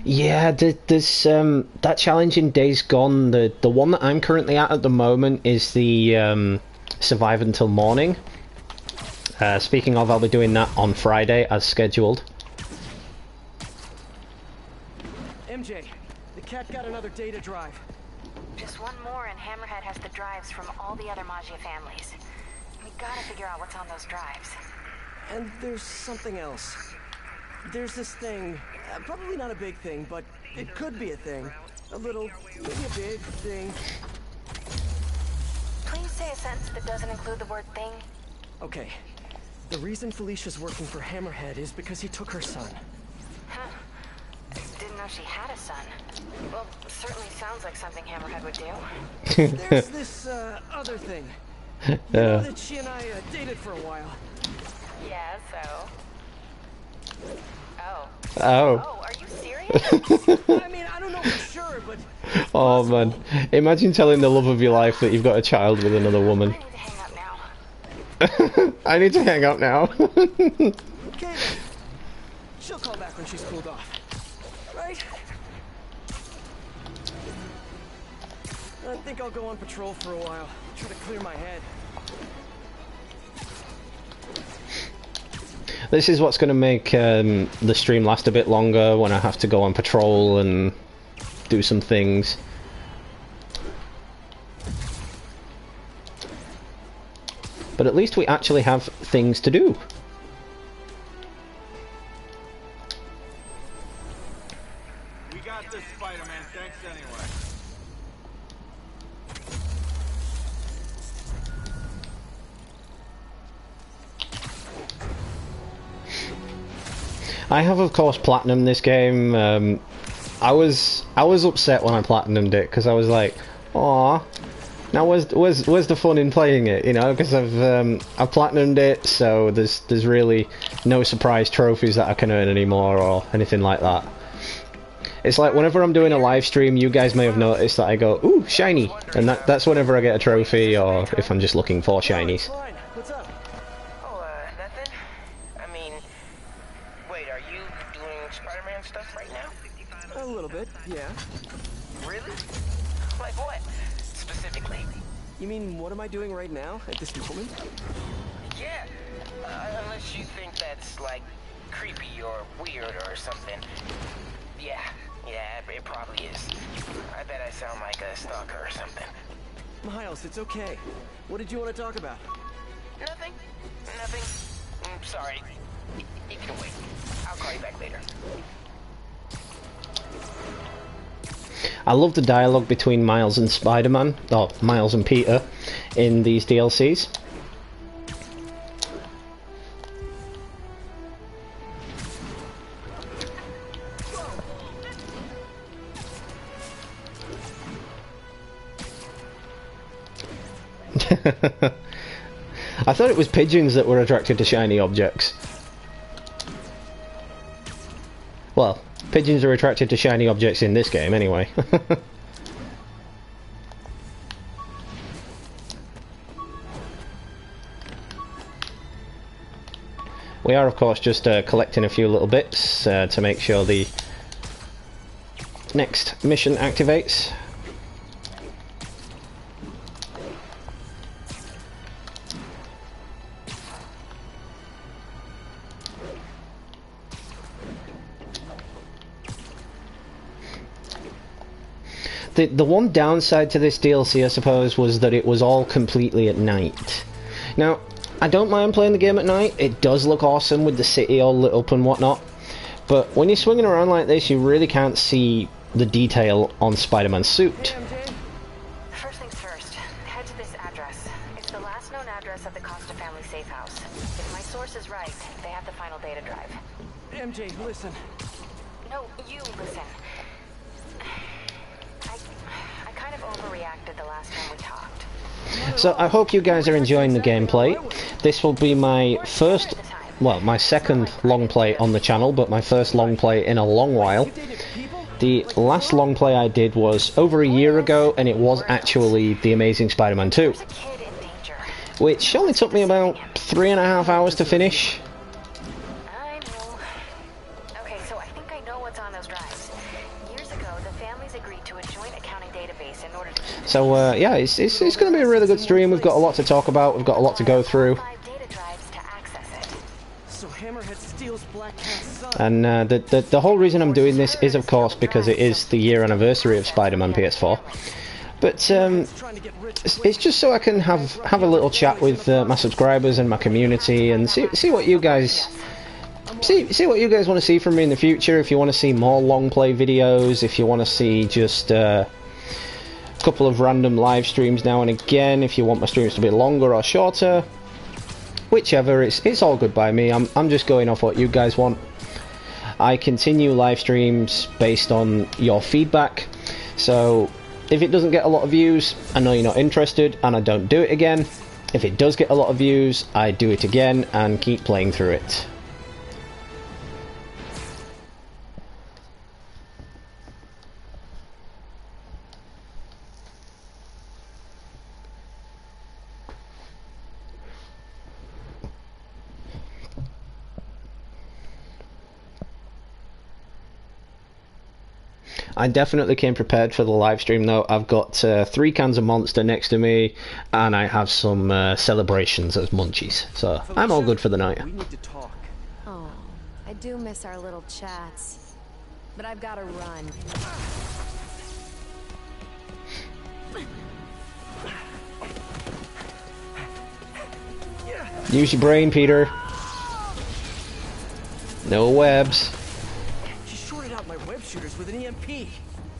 Yeah, there's that challenge in Days Gone. The one that I'm currently at the moment is the Survive Until Morning. Speaking of, I'll be doing that on Friday as scheduled. MJ, the cat got another data drive. Just one more and Hammerhead has the drives from all the other Maggia families. We gotta figure out what's on those drives. And there's something else. There's this thing, probably not a big thing, but it could be a thing. A little, maybe a big thing. Please say a sentence that doesn't include the word thing. Okay. The reason Felicia's working for Hammerhead is because he took her son. Huh. Didn't know she had a son. Well, certainly sounds like something Hammerhead would do. There's this, other thing. You know that she and I, dated for a while. Yeah, so? Oh. Oh. Oh, are you serious? I mean, I don't know for sure, but... Oh man, imagine telling the love of your life that you've got a child with another woman. I need to hang up now. Okay, then. She'll call back when she's cooled off. Right? I think I'll go on patrol for a while. Try to clear my head. This is what's going to make the stream last a bit longer when I have to go on patrol and do some things. But at least we actually have things to do. We got this, Spider-Man. Thanks anyway. I have, of course, platinumed this game. I was upset when I platinumed it because I was like, "Aw, now where's the fun in playing it?" You know, because I've platinumed it, so there's really no surprise trophies that I can earn anymore or anything like that. It's like whenever I'm doing a live stream, you guys may have noticed that I go, ooh, shiny, and that's whenever I get a trophy or if I'm just looking for shinies. What's up? Oh, nothing? I mean, wait, are you doing Spider-Man stuff right now? A little bit, yeah. Really? Like what, specifically? You mean, what am I doing right now, at this moment? Yeah, unless you think that's, like, creepy or weird or something. Yeah, it probably is. I bet I sound like a stalker or something. Miles, it's okay. What did you want to talk about? Nothing. Sorry. You can wait. I'll call you back later. I love the dialogue between Miles and Spider-Man, or Miles and Peter, in these DLCs. I thought it was pigeons that were attracted to shiny objects. Well, pigeons are attracted to shiny objects in this game anyway. We are of course just collecting a few little bits to make sure the next mission activates. The one downside to this DLC, I suppose, was that it was all completely at night. Now, I don't mind playing the game at night. It does look awesome with the city all lit up and whatnot. But when you're swinging around like this, you really can't see the detail on Spider-Man's suit. Hey, MJ. First things first, head to this address. It's the last known address of the Costa family safe house. If my source is right, they have the final data drive. MJ, listen. No, you listen. I kind of overreacted the last time we talked. So I hope you guys are enjoying the gameplay. This will be my first, well, my second long play on the channel, but my first long play in a long while. The last long play I did was over a year ago, and it was actually The Amazing Spider-Man 2, which only took me about 3.5 hours to finish. I know. Okay, so I think I know what's on those drives. Years ago, the families agreed to a joint accounting database in order to... So yeah, it's going to be a really good stream. We've got a lot to talk about. We've got a lot to go through. So Hammerhead steals Black Cat's son. And the whole reason I'm doing this is, of course, because it is the year anniversary of Spider-Man PS4. But it's just so I can have a little chat with my subscribers and my community and see what you guys see what you guys want to see from me in the future. If you want to see more long play videos, if you want to see just couple of random live streams now and again, if you want my streams to be longer or shorter, whichever, it's all good by me. I'm just going off what you guys want. I continue live streams based on your feedback, so if it doesn't get a lot of views, I know you're not interested and I don't do it again. If it does get a lot of views, I do it again and keep playing through it. I definitely came prepared for the live stream though. I've got 3 cans of Monster next to me, and I have some celebrations as munchies. So Felicia, I'm all good for the night. We need to talk. Oh, I do miss our little chats. But I've got to run. Use your brain, Peter. No webs. She shorted out my web shooters with an EMP.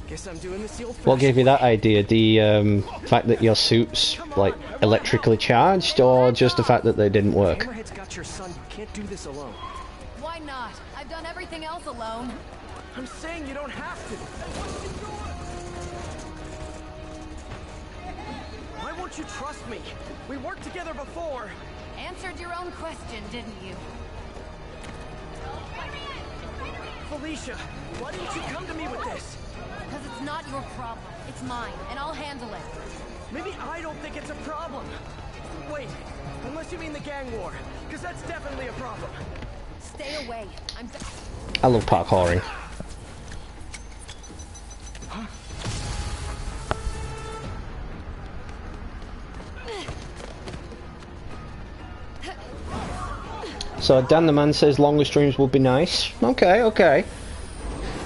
Guess I'm doing this the old-fashioned What gave you that way. idea? The fact that your suit's like electrically charged, or just the fact that they didn't work? Hammerhead's got your son. You can't do this alone. Why not? I've done everything else alone. I'm saying you don't have to. Why won't you trust me? We worked together before. Answered your own question, didn't you? Felicia, why didn't you come to me with this? Because it's not your problem. It's mine, and I'll handle it. Maybe I don't think it's a problem. Wait, unless you mean the gang war, because that's definitely a problem. Stay away. I love parkouring. So Dan the Man says longer streams would be nice. Okay, okay.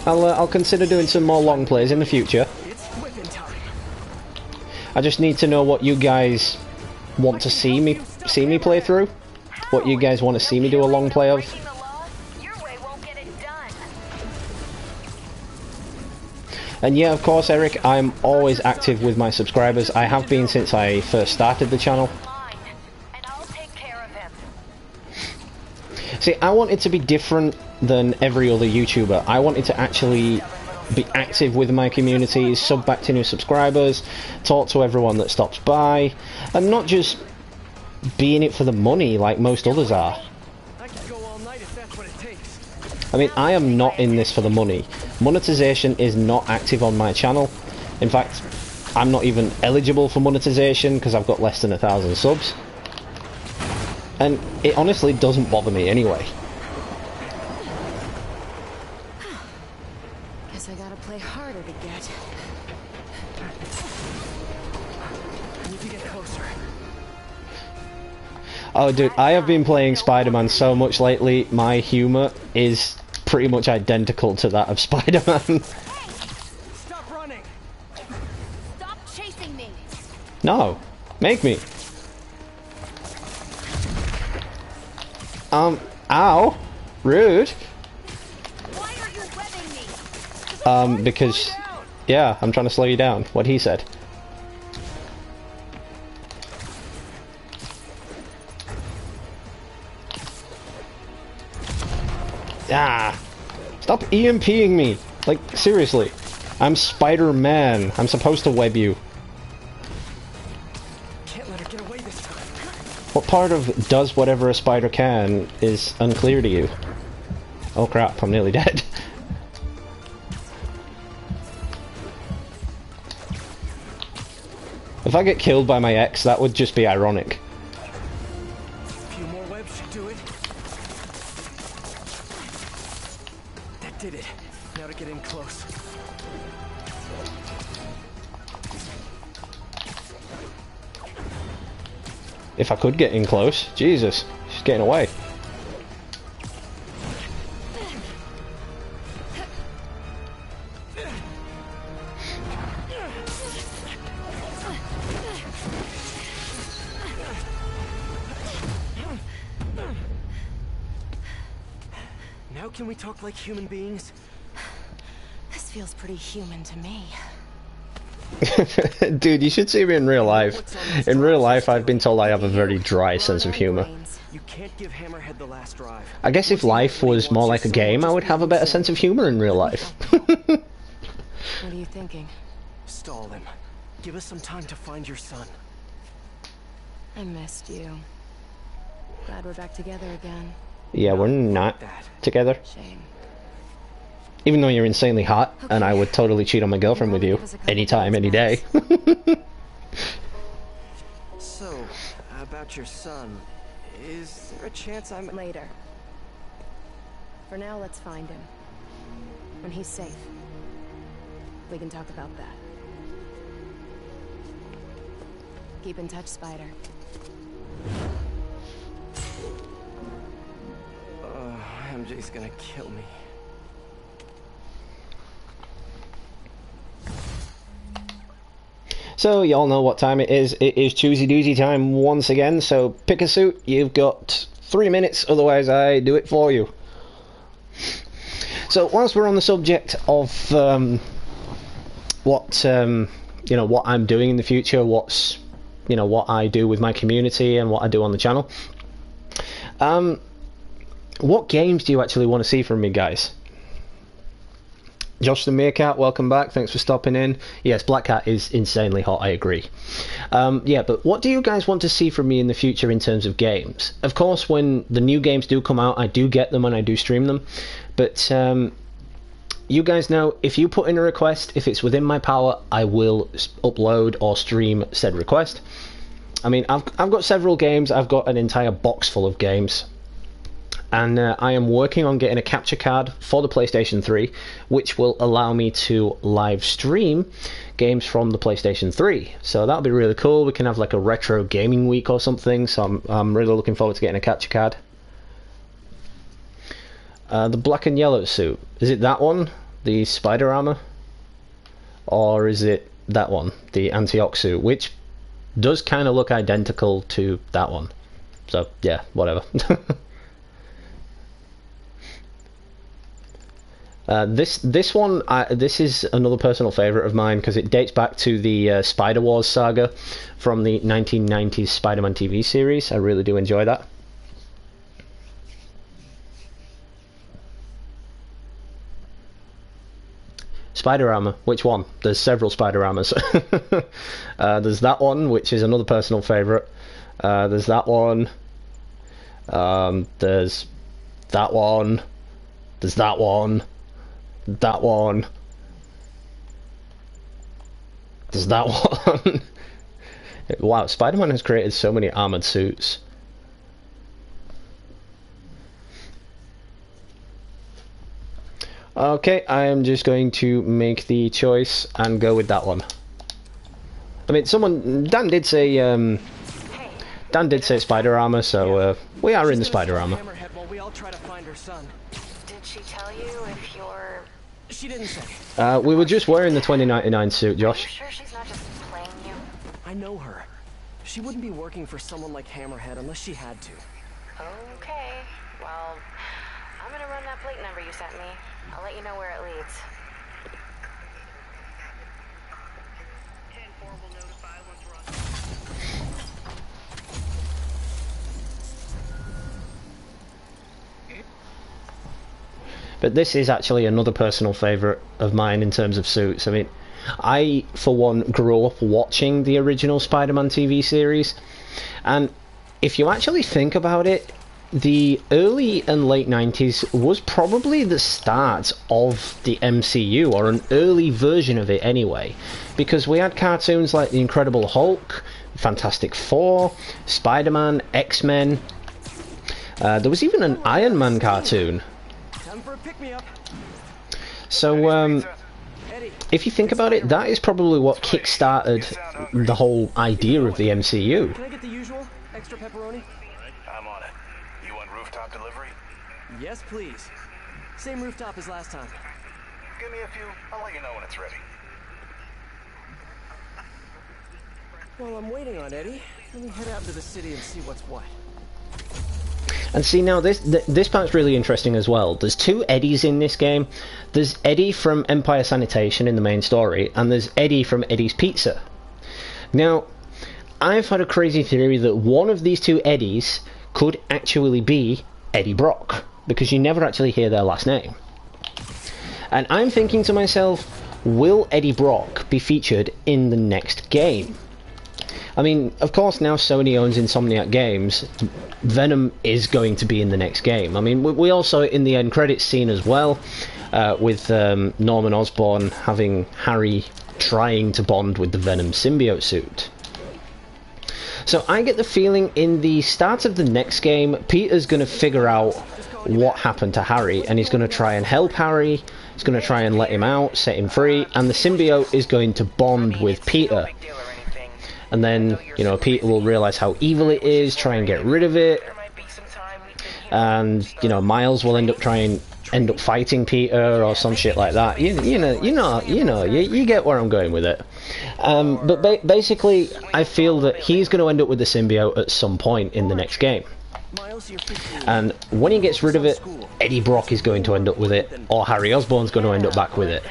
I'll consider doing some more long plays in the future. It's whipping time. I just need to know what you guys want to see me play through. What you guys want to see me do a long play of. And yeah, of course, Eric, I'm always active with my subscribers. I have been since I first started the channel. See, I want it to be different than every other YouTuber. I wanted to actually be active with my community, sub back to new subscribers, talk to everyone that stops by, and not just be in it for the money like most others are. I could go all night if that's what it takes. I mean, I am not in this for the money. Monetization is not active on my channel. In fact, I'm not even eligible for monetization because I've got less than 1,000 subs. And it honestly doesn't bother me anyway. Guess I gotta play harder to get. I need to get closer. Oh dude, I have been playing Spider-Man so much lately, my humour is pretty much identical to that of Spider-Man. Hey! Stop running! Stop chasing me! No, make me. Ow! Rude! Why are you webbing me? Because... Yeah, I'm trying to slow you down. What he said. Ah! Stop EMPing me! Like, seriously. I'm Spider-Man. I'm supposed to web you. Can't let her get away this time. What part of does whatever a spider can is unclear to you? Oh crap, I'm nearly dead. If I get killed by my ex, that would just be ironic. A few more webs should do it. That did it. Now to get in close. If I could get in close. Jesus, she's getting away. Now can we talk like human beings? This feels pretty human to me. Dude, you should see me in real life. In real life, I've been told I have a very dry sense of humor. You can't give Hammerhead the last drive. I guess if life was more like a game, I would have a better sense of humor in real life. What are you thinking? Stall him. Give us some time to find your son. I missed you. Glad we're back together again. Yeah, we're not together. Shame. Even though you're insanely hot, and I would totally cheat on my girlfriend with you. Anytime, any day. So, about your son, is there a chance I'm... Later. For now, let's find him. When he's safe. We can talk about that. Keep in touch, Spider. MJ's gonna kill me. So, y'all know what time it is. It is Choosy Doozy time once again, so pick a suit. You've got 3 minutes, otherwise I do it for you. So, whilst we're on the subject of what I'm doing in the future, what I do with my community and what I do on the channel, what games do you actually want to see from me, guys? Josh the Meerkat, welcome back. Thanks for stopping in. Yes, Black Cat is insanely hot, I agree. Yeah, but what do you guys want to see from me in the future in terms of games? Of course, when the new games do come out, I do get them and I do stream them. But you guys know, if you put in a request, if it's within my power, I will upload or stream said request. I mean, I've got several games. I've got an entire box full of games. And I am working on getting a capture card for the PlayStation 3, which will allow me to live stream games from the PlayStation 3. So that'll be really cool. We can have like a retro gaming week or something. So I'm really looking forward to getting a capture card. The black and yellow suit. Is it that one? The spider armor? Or is it that one? The anti-ox suit? Which does kind of look identical to that one. So yeah, whatever. This one, this is another personal favourite of mine because it dates back to the Spider Wars saga from the 1990s Spider-Man TV series. I really do enjoy that. Spider armor, which one? There's several spider armors. There's that one, which is another personal favourite. There's that one. There's that one. There's that one. That one. There's that one. Wow, Spider-Man has created so many armored suits. Okay, I am just going to make the choice and go with that one. I mean, Dan did say spider armor, so we are in the spider armor. Did she tell you if you're... She didn't say. We were just wearing the 2099 suit, Josh. Are you sure she's not just playing you? I know her. She wouldn't be working for someone like Hammerhead unless she had to. Okay, well, I'm gonna run that plate number you sent me. I'll let you know where it leads. 10-4 will notify once we're on. But this is actually another personal favourite of mine in terms of suits. I mean, I, for one, grew up watching the original Spider-Man TV series, and if you actually think about it, the early and late 90s was probably the start of the MCU, or an early version of it anyway, because we had cartoons like The Incredible Hulk, Fantastic Four, Spider-Man, X-Men. There was even an Iron Man cartoon. So, if you think about it, that is probably what kick-started the whole idea of the MCU. Can I get the usual? Extra pepperoni? I'm on it. You want rooftop delivery? Yes, please. Same rooftop as last time. Give me a few. I'll let you know when it's ready. While I'm waiting on Eddie, let me head out into the city and see what's what. And see, now this part's really interesting as well. There's two Eddies in this game. There's Eddie from Empire Sanitation in the main story, and there's Eddie from Eddie's Pizza. Now, I've had a crazy theory that one of these two Eddies could actually be Eddie Brock, because you never actually hear their last name. And I'm thinking to myself, will Eddie Brock be featured in the next game? I mean, of course, now Sony owns Insomniac Games, Venom is going to be in the next game. I mean, we also, in the end credits scene as well, with Norman Osborn having Harry trying to bond with the Venom symbiote suit. So I get the feeling in the start of the next game, Peter's going to figure out what happened to Harry, and he's going to try and help Harry, he's going to try and let him out, set him free, and the symbiote is going to bond with Peter. And then, you know, Peter will realise how evil it is, try and get rid of it, and, you know, Miles will end up fighting Peter or some shit like that. You get where I'm going with it. But basically, I feel that he's going to end up with the symbiote at some point in the next game. And when he gets rid of it, Eddie Brock is going to end up with it, or Harry Osborn's going to end up back with it.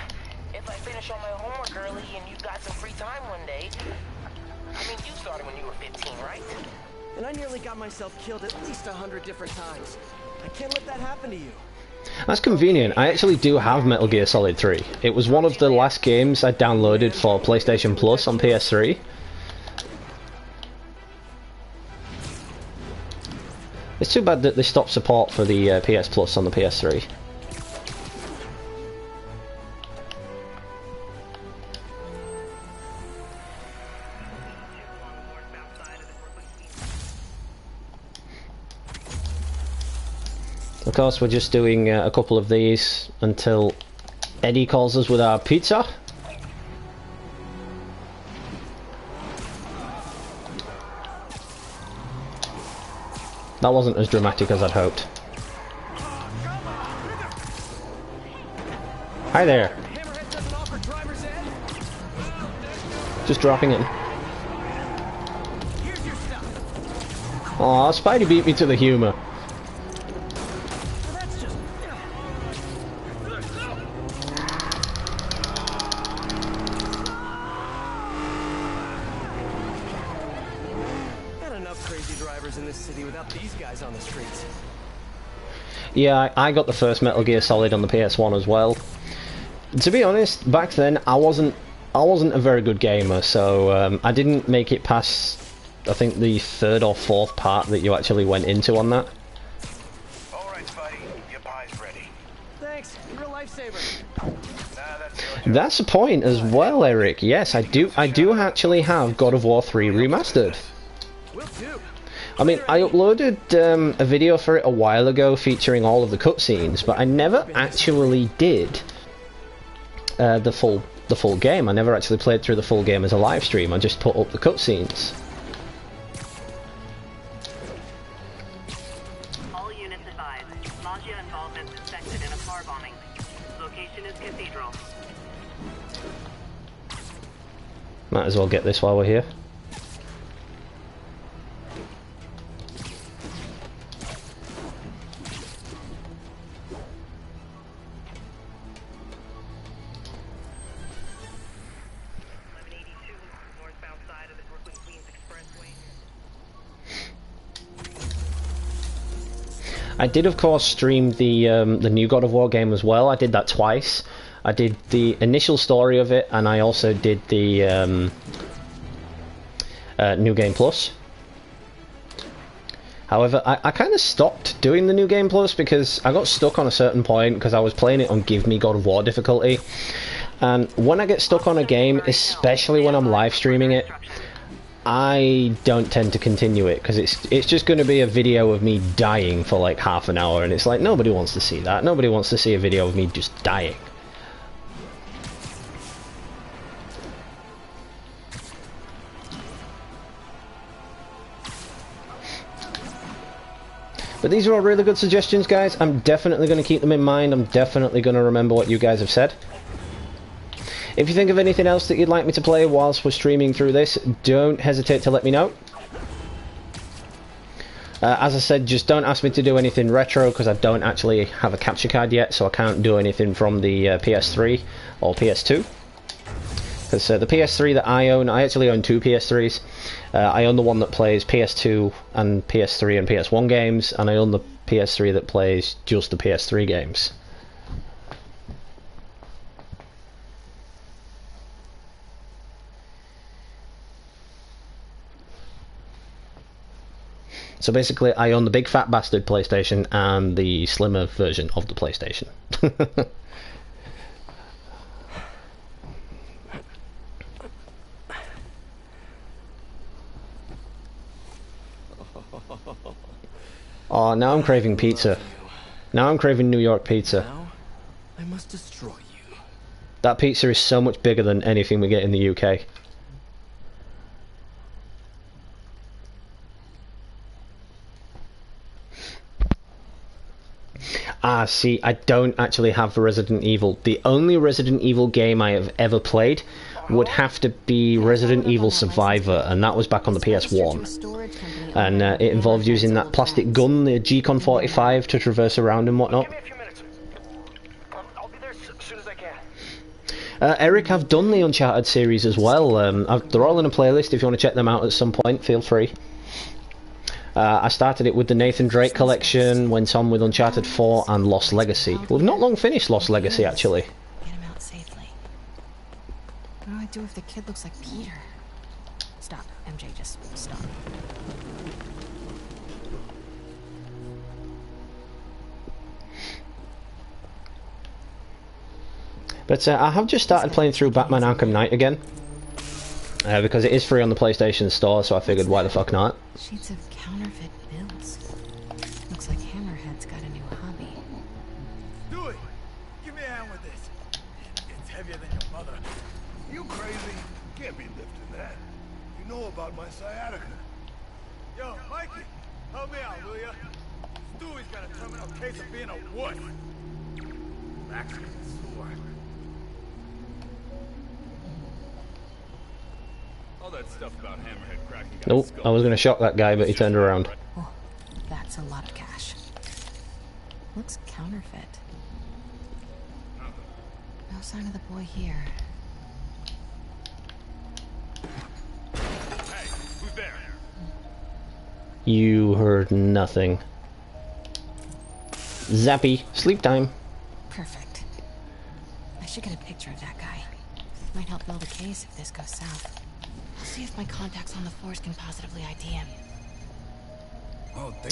If I finish all my homework early and you've got some free time one day, I mean, you started when you were 15, right? And I nearly got myself killed at least 100 different times. I can't let that happen to you. That's convenient. I actually do have Metal Gear Solid 3. It was one of the last games I downloaded for PlayStation Plus on PS3. It's too bad that they stopped support for the PS Plus on the PS3. Of course, we're just doing a couple of these until Eddie calls us with our pizza. That wasn't as dramatic as I'd hoped. Hi there. Just dropping in. Aw, Spidey beat me to the humor. Yeah, I got the first Metal Gear Solid on the PS1 as well. To be honest, back then I wasn't a very good gamer, so I didn't make it past, I think, the third or fourth part that you actually went into on that. Alright, Spidey, your pie's ready. Thanks, real lifesaver. That's a point as well, Eric. Yes, I do actually have God of War 3 Remastered. I mean, I uploaded a video for it a while ago featuring all of the cutscenes, but I never actually did the full game. I never actually played through the full game as a live stream. I just put up the cutscenes. All units advised. Mafia involvement suspected in a car bombing. Location is Cathedral. Might as well get this while we're here. I did, of course, stream the new God of War game as well. I did that twice. I did the initial story of it, and I also did the New Game Plus. However, I kind of stopped doing the New Game Plus because I got stuck on a certain point because I was playing it on Give Me God of War difficulty. And when I get stuck on a game, especially when I'm live streaming it, I don't tend to continue it because it's just going to be a video of me dying for like half an hour, and it's like nobody wants to see that. Nobody wants to see a video of me just dying. But these are all really good suggestions, guys. I'm definitely going to keep them in mind. I'm definitely going to remember what you guys have said. If you think of anything else that you'd like me to play whilst we're streaming through this, don't hesitate to let me know. As I said, just don't ask me to do anything retro because I don't actually have a capture card yet, so I can't do anything from the PS3 or PS2. Because the PS3 that I own, I actually own two PS3s. I own the one that plays PS2 and PS3 and PS1 games, and I own the PS3 that plays just the PS3 games. So basically, I own the big fat bastard PlayStation and the slimmer version of the PlayStation. Oh, now I'm craving pizza. Now I'm craving New York pizza. Now, I must destroy you. That pizza is so much bigger than anything we get in the UK. Ah, see, I don't actually have the Resident Evil. The only Resident Evil game I have ever played would have to be Resident Evil Survivor, and that was back on the PS1. And it involved using that plastic gun, the G-Con 45, to traverse around and whatnot. Eric, I've done the Uncharted series as well. They're all in a playlist. If you want to check them out at some point, feel free. I started it with the Nathan Drake collection, went on with Uncharted 4 and Lost Legacy. We've not long finished Lost Legacy, actually. Get him out safely. What do I do if the kid looks like Peter? Stop, MJ, just stop. But I have just started playing through Batman Arkham Knight again. Because it is free on the PlayStation Store, so I figured why the fuck not. Sheets of counterfeit bills. Looks like Hammerhead's got a new hobby. Do it! Give me a hand with this. It's heavier than your mother. You crazy? Can't be lifting that. You know about my sciatica. Yo, Mikey, help me out, will ya? Stewie's got a terminal case of being a wuss. Back to the sore. All that stuff about Hammerhead cracking guys' Nope, I was going to shock that guy, but he turned around. Oh, that's a lot of cash. Looks counterfeit. No sign of the boy here. Hey, who's there? You heard nothing. Zappy, sleep time. Perfect. I should get a picture of that guy. Might help build a case if this goes south. I'll see if my contacts on the force can positively ID him. Oh, they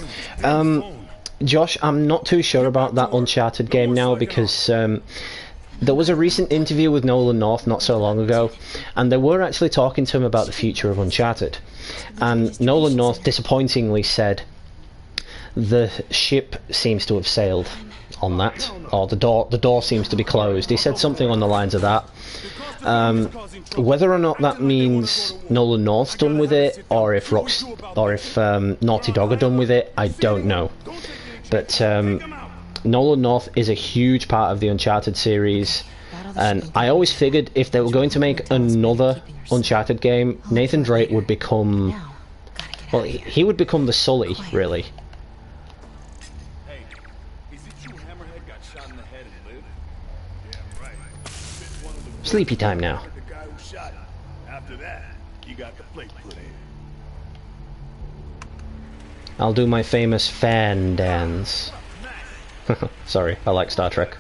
Josh, I'm not too sure about that Uncharted game now because there was a recent interview with Nolan North not so long ago, and they were actually talking to him about the future of Uncharted. And Nolan North disappointingly said the ship seems to have sailed on that, or the door seems to be closed. He said something on the lines of that. Whether or not that means Nolan North's done with it, or if Naughty Dog are done with it, I don't know. But Nolan North is a huge part of the Uncharted series, and I always figured if they were going to make another Uncharted game, Nathan Drake would become, well, he would become the Sully, really. Hey, is it you Hammerhead got shot in the head and lived? Yeah, right. Sleepy time now. The guy who shot him. After that, you got the plate put in. I'll do my famous fan dance. Sorry, I like Star Trek.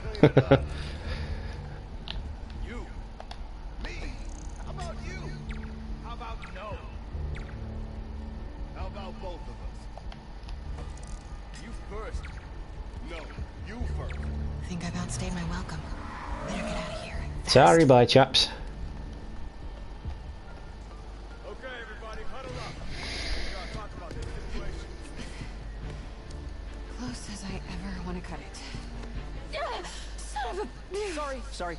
You. Me. How about you? How about no? How about both of us? You first. No, you first. Think I've outstayed my welcome. Better get out of here. Sorry, bye, chaps. Okay, everybody, huddle up. We gotta talk about this situation. Close as I ever want to cut it. Son of a... Sorry.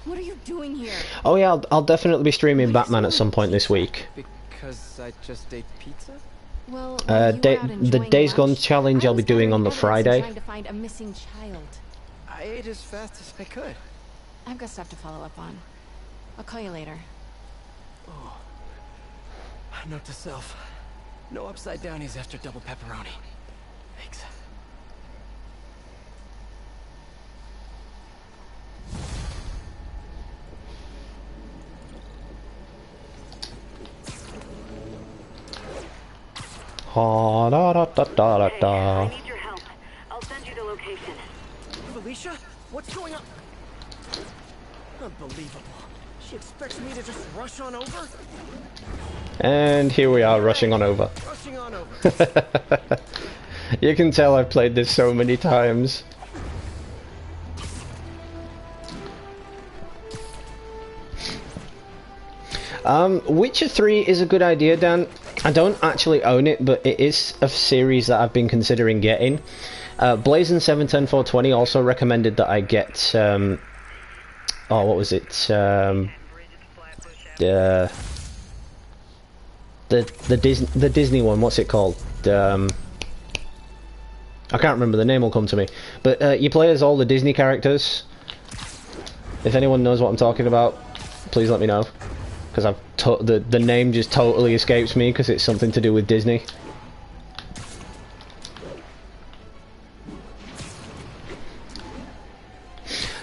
What are you doing here? Oh yeah, I'll definitely be streaming Batman at some point this week. Because I just ate pizza? Well, The Days Gone challenge I'll be doing on the Friday. Trying to find a missing child. I ate as fast as I could. I've got stuff to follow up on. I'll call you later. Oh. Note to self. No upside downies after double pepperoni. Thanks. Ha da da da da da da. I need your help. I'll send you the location. Felicia? What's going on? Unbelievable. She expects me to just rush on over? And here we are, rushing on over. Rushing on over. You can tell I've played this so many times. Witcher 3 is a good idea, Dan. I don't actually own it, but it is a series that I've been considering getting. Blazin710-420 also recommended that I get, oh, what was it? The Disney one, what's it called? I can't remember, the name will come to me. But you play as all the Disney characters. If anyone knows what I'm talking about, please let me know. Because the name just totally escapes me because it's something to do with Disney.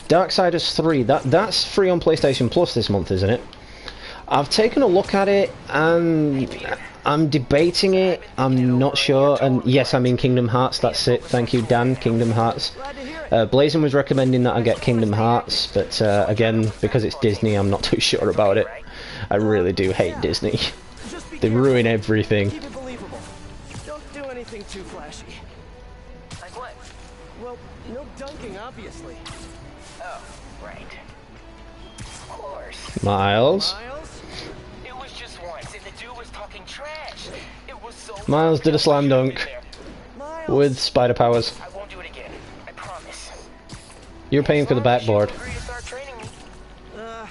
Darksiders 3, that's free on PlayStation Plus this month, isn't it? I've taken a look at it and I'm debating it. I'm not sure. And yes, I'm in Kingdom Hearts. That's it. Thank you, Dan. Kingdom Hearts. Blazin was recommending that I get Kingdom Hearts, but again, because it's Disney, I'm not too sure about it. I really do hate Disney. They ruin everything. Keep it believable. Don't do anything too flashy. Like what? Well, no dunking, obviously. Oh, right. Of course. Miles. It was just once, and the dude was talking trash. It was so Miles did a slam dunk with spider powers. I won't do it again. I promise. You're paying for the backboard. Let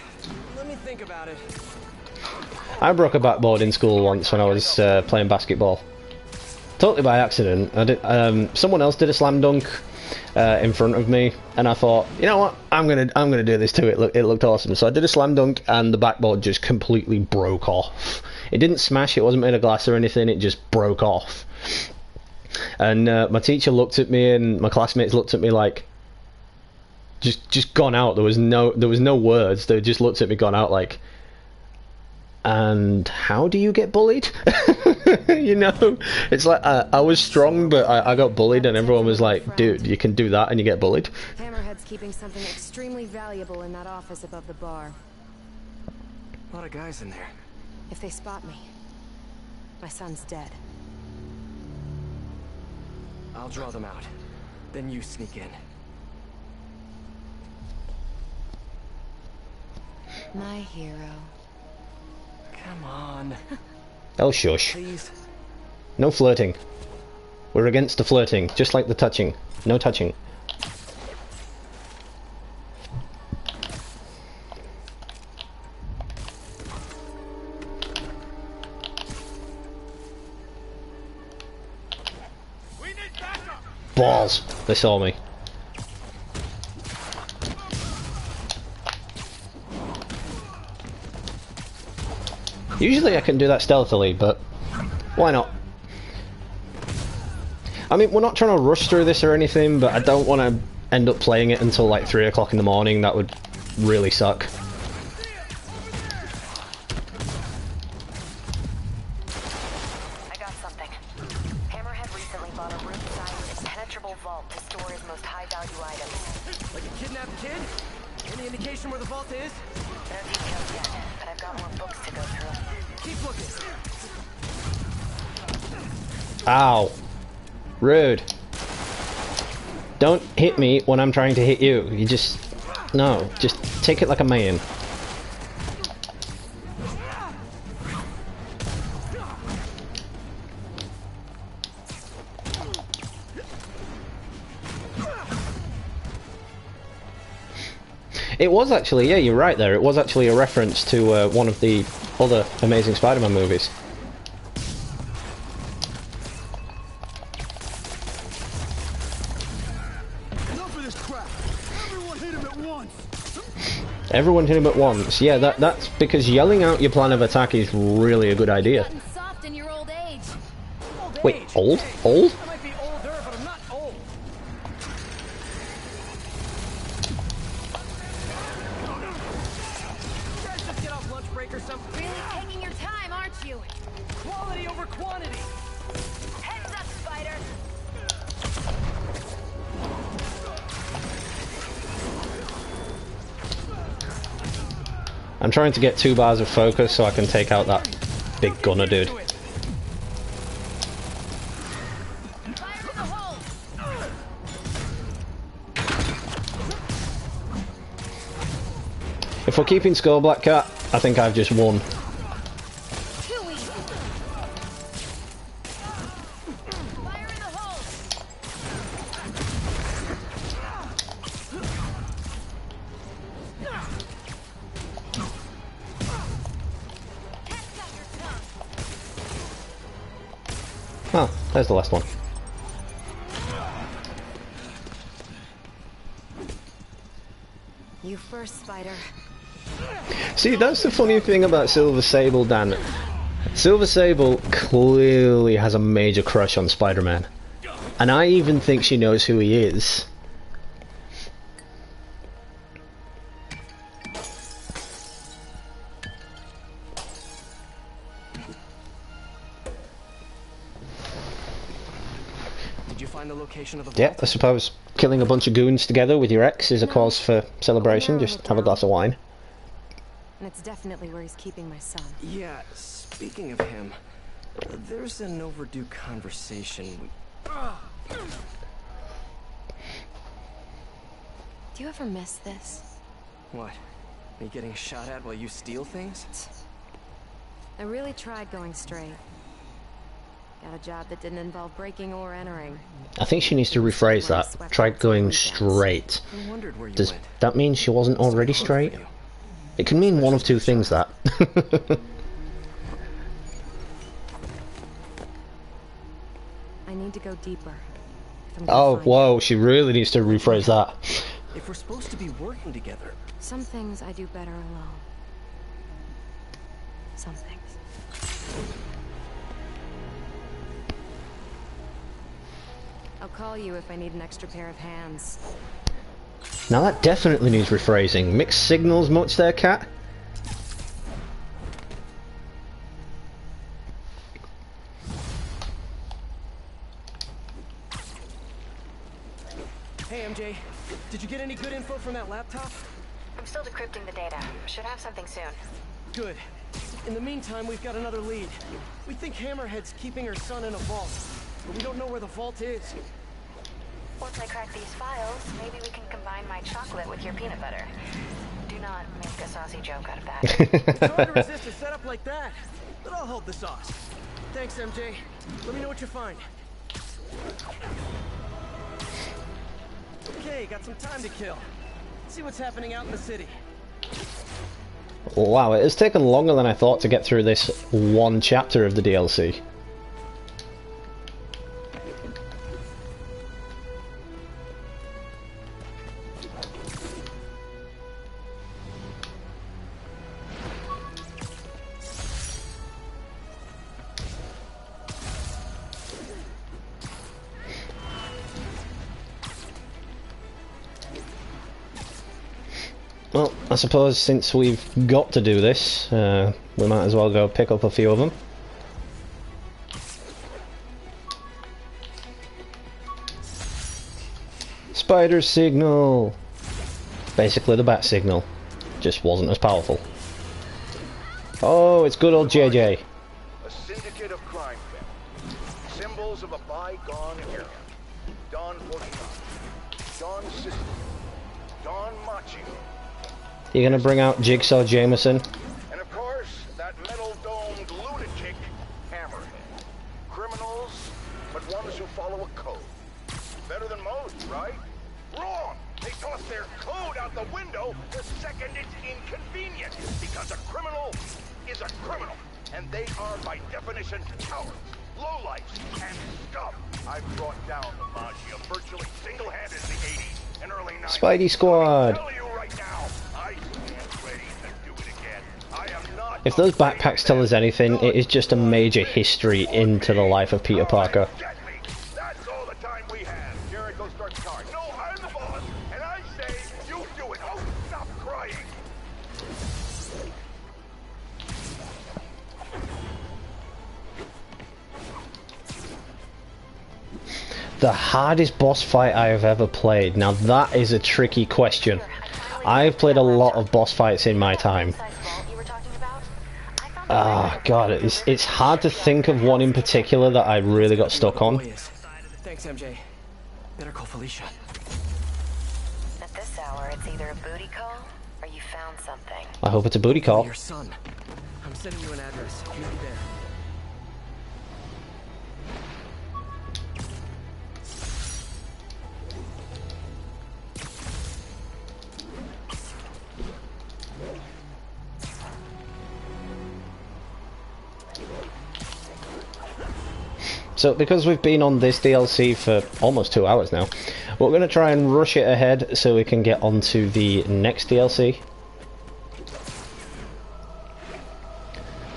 me think about it. I broke a backboard in school once when I was playing basketball. Totally by accident. I did, someone else did a slam dunk in front of me, and I thought, you know what, I'm gonna do this too. It looked awesome. So I did a slam dunk, and the backboard just completely broke off. It didn't smash. It wasn't made of glass or anything. It just broke off. And my teacher looked at me, and my classmates looked at me like, just gone out. There was no words. They just looked at me, gone out like. And how do you get bullied? You know, it's like I was strong, but I got bullied, and everyone was like, "Dude, you can do that, and you get bullied." Hammerhead's keeping something extremely valuable in that office above the bar. A lot of guys in there. If they spot me, my son's dead. I'll draw them out. Then you sneak in. My hero. Come on. Oh, shush. Please. No flirting. We're against the flirting, just like the touching. No touching. Balls. They saw me. Usually I can do that stealthily, but why not? I mean, we're not trying to rush through this or anything, but I don't want to end up playing it until like 3 o'clock in the morning. That would really suck. I got something. Hammerhead recently bought a room-sized, impenetrable vault to store his most high-value items. Like a kidnapped kid? Any indication where the vault is? No details yet, but I've got more books to go through. Keep looking. Ow. Rude. Don't hit me when I'm trying to hit you. You just... No, just take it like a man. It was actually, yeah, you're right there. It was actually a reference to one of the other Amazing Spider-Man movies. Enough of this crap. Everyone hit him at once. Everyone hit him at once. Yeah, that's because yelling out your plan of attack is really a good idea. Soft in your old age. Wait, old? Old? I might be older, but I'm not old. You guys just get off lunch break or something. Really taking your time, aren't you? Quality over quantity. Heads up, Spider. I'm trying to get 2 bars of focus so I can take out that big gunner dude. Fire in the hole. If we're keeping score, Black Cat, I think I've just won. Too easy. Fire in the hole. Cat's got your tongue. Oh, there's the last one. You first, Spider. See, that's the funny thing about Silver Sable, Dan. Silver Sable clearly has a major crush on Spider-Man. And I even think she knows who he is. Did you find the location of the vault? Yeah, I suppose killing a bunch of goons together with your ex is a cause for celebration. Just have a glass of wine. And it's definitely where he's keeping my son. Yeah, speaking of him, there's an overdue conversation. Do you ever miss this? What? Me getting shot at while you steal things? I really tried going straight. Got a job that didn't involve breaking or entering. I think she needs to rephrase that. Try going straight. I wondered where you Does went. that mean she wasn't already straight? It can mean one of two things, that. I need to go deeper. Oh, whoa, she really needs to rephrase that. If we're supposed to be working together. Some things I do better alone. Some things. I'll call you if I need an extra pair of hands. Now that definitely needs rephrasing. Mixed signals much there, cat? Hey, MJ. Did you get any good info from that laptop? I'm still decrypting the data. Should have something soon. Good. In the meantime, we've got another lead. We think Hammerhead's keeping her son in a vault, but we don't know where the vault is. Once I crack these files, maybe we can combine my chocolate with your peanut butter. Do not make a saucy joke out of that. It's hard to resist a setup like that, but I'll hold the sauce. Thanks, MJ. Let me know what you find. Okay, got some time to kill. Let's see what's happening out in the city. Wow, it has taken longer than I thought to get through this one chapter of the DLC. Well, I suppose since we've got to do this, we might as well go pick up a few of them. Spider signal! Basically the bat signal, just wasn't as powerful. Oh, it's good old JJ. A syndicate of crime families. Symbols of a bygone era. Don 49. Don System. Don Machi. You gonna bring out Jigsaw Jameson? And of course, that metal-domed lunatic, Hammerhead. Criminals, but ones who follow a code. Better than most, right? Wrong! They toss their code out the window the second it's inconvenient, because a criminal is a criminal, and they are, by definition, cowards, lowlifes, and scum. I brought down the Mafia virtually single-handed in the 80s and early 90s. Spidey Squad! I tell you right now, I stand ready to do it again. I am not. If those backpacks tell us anything, it is just a major history into the life of Peter Parker. That's all the time we have. Jericho starts card. No, I'm the boss, and I say you do it. Oh, stop crying. The hardest boss fight I have ever played. Now that is a tricky question. I've played a lot of boss fights in my time. Ah, God, it's hard to think of one in particular that I really got stuck on. Thanks, MJ. Better call Felicia. At this hour, it's either a booty call or you found something. I hope it's a booty call. Your son. I'm sending you an address. Meet me there. So, because we've been on this DLC for almost 2 hours now, we're going to try and rush it ahead so we can get onto the next DLC.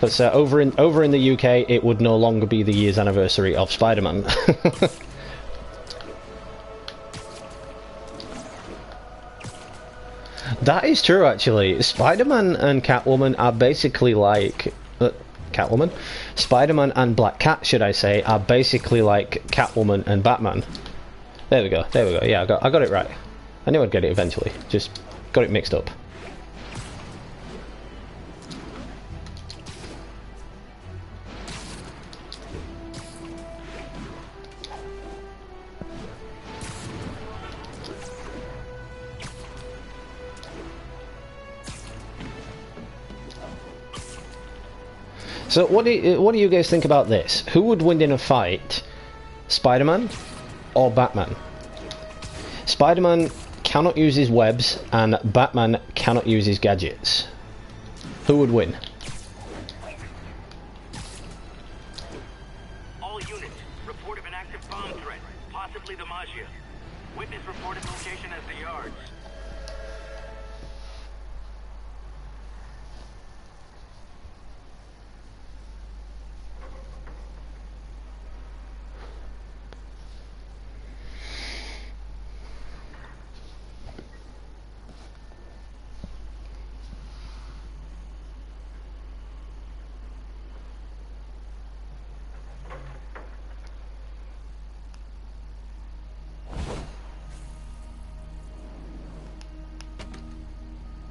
Because over in the UK, it would no longer be the year's anniversary of Spider-Man. That is true, actually. Spider-Man and Catwoman are basically like... Catwoman? Spider-Man and Black Cat, should I say, are basically like Catwoman and Batman. There we go, yeah, I got it right. I knew I'd get it eventually, just got it mixed up. So what do you guys think about this? Who would win in a fight? Spider-Man or Batman? Spider-Man cannot use his webs and Batman cannot use his gadgets. Who would win? All units, report of an active bomb threat, possibly the Maggia. Witness reported location as the yards.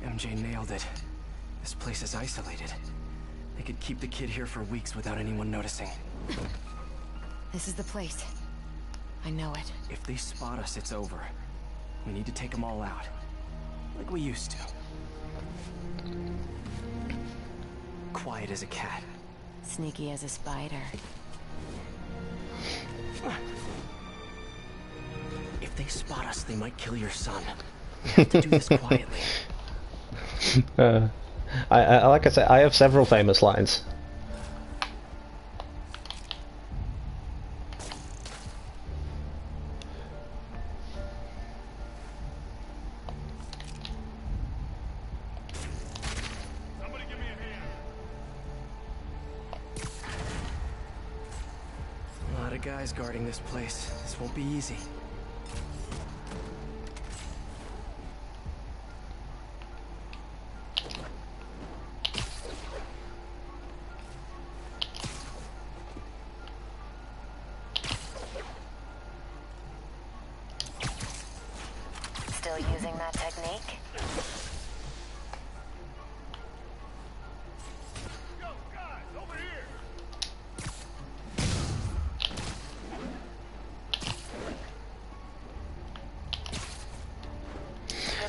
MJ nailed it. This place is isolated. They could keep the kid here for weeks without anyone noticing. This is the place. I know it. If they spot us, it's over. We need to take them all out. Like we used to. Quiet as a cat. Sneaky as a spider. If they spot us, they might kill your son. We have to do this quietly. I like I said, I have several famous lines. Somebody give me a hand. A lot of guys guarding this place. This won't be easy. Still using that technique? Yo, guys, over here.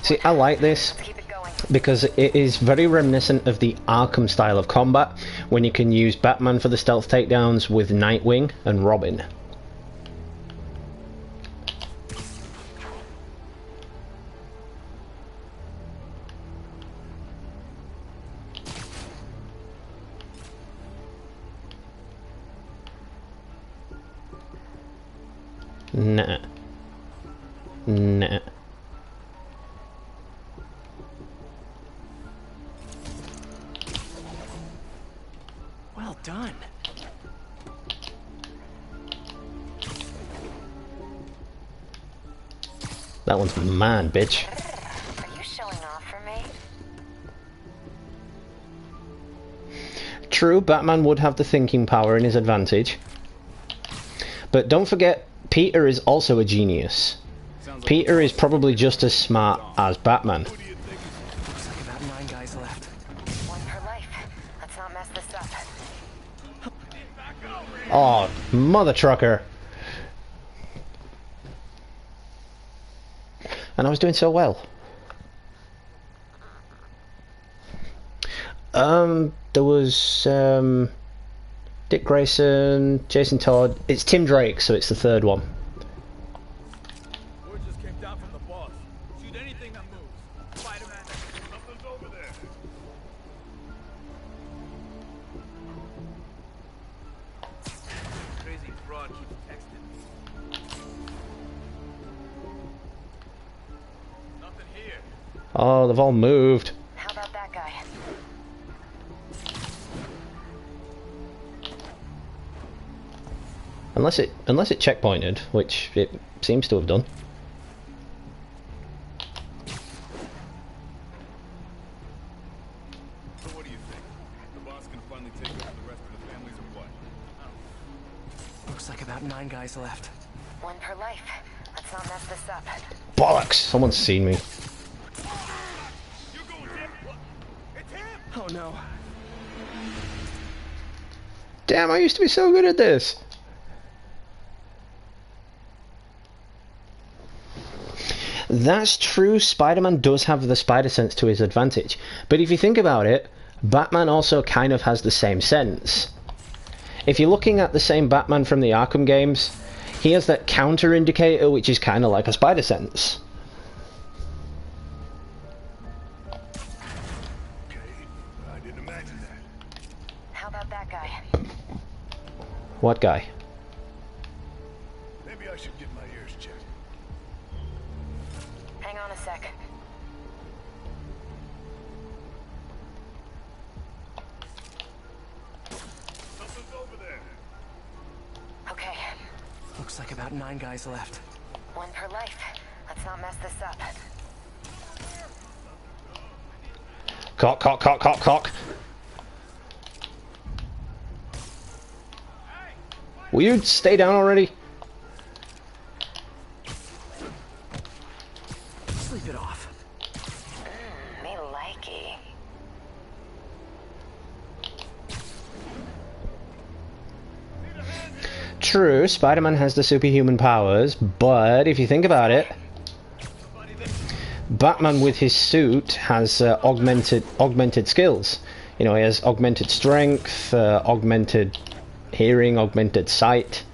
See, I like this Keep it going. because it is very reminiscent of the Arkham style of combat, when you can use Batman for the stealth takedowns with Nightwing and Robin. Nah. Nah. Well done. That one's mine, bitch. Are you showing off for me? True, Batman would have the thinking power in his advantage. But don't forget, Peter is also a genius. Peter is probably just as smart as Batman. Looks like about 9 guys left. One per life. Let's not mess this up. Oh, mother trucker. And I was doing so well. There was Dick Grayson, Jason Todd. It's Tim Drake, so it's the third one. Word just came down from the boss. Shoot anything that moves. Spider-Man, something's over there. Crazy broad keeps texting me. Nothing here. Oh, they've all moved. How about that guy? Unless it checkpointed, which it seems to have done. So what do you think? The boss can finally take over the rest of the families or what? Looks like about 9 guys left. One per life. Let's not mess this up. Bollocks! Someone's seen me. You going, Tim? What? It's him! Oh no. Damn, I used to be so good at this. That's true, Spider-Man does have the spider sense to his advantage. But if you think about it, Batman also kind of has the same sense. If you're looking at the same Batman from the Arkham games, he has that counter indicator which is kind of like a spider sense. Okay, I didn't imagine that. How about that guy? What guy? Maybe I should get my ears checked. Hang on a sec. Something's over there. Okay, Looks like about 9 guys left. one per life. Let's not mess this up. Cock, cock, cock, cock, cock. Will you stay down already? Sleep it off. Me likey. True, Spider-Man has the superhuman powers, but if you think about it, Batman with his suit has augmented skills. You know, he has augmented strength, augmented hearing, augmented sight.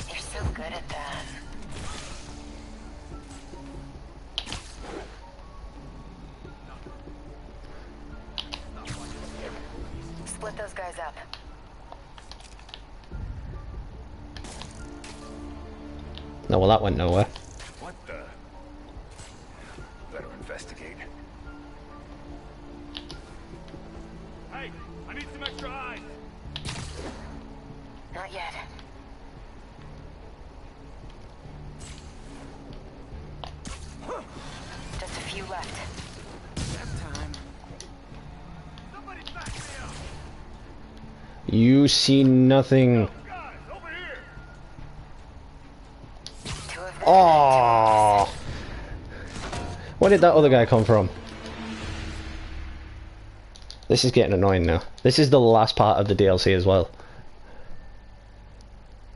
You're so good at that. Split those guys up. No, well, that went nowhere. What the? Better investigate. Hey, I need some extra eyes. Not yet. Just a few left. Nap time. Somebody back me up. You see nothing. Guys, over here. Two of them. Oh! Where did that other guy come from? This is getting annoying now. This is the last part of the DLC as well.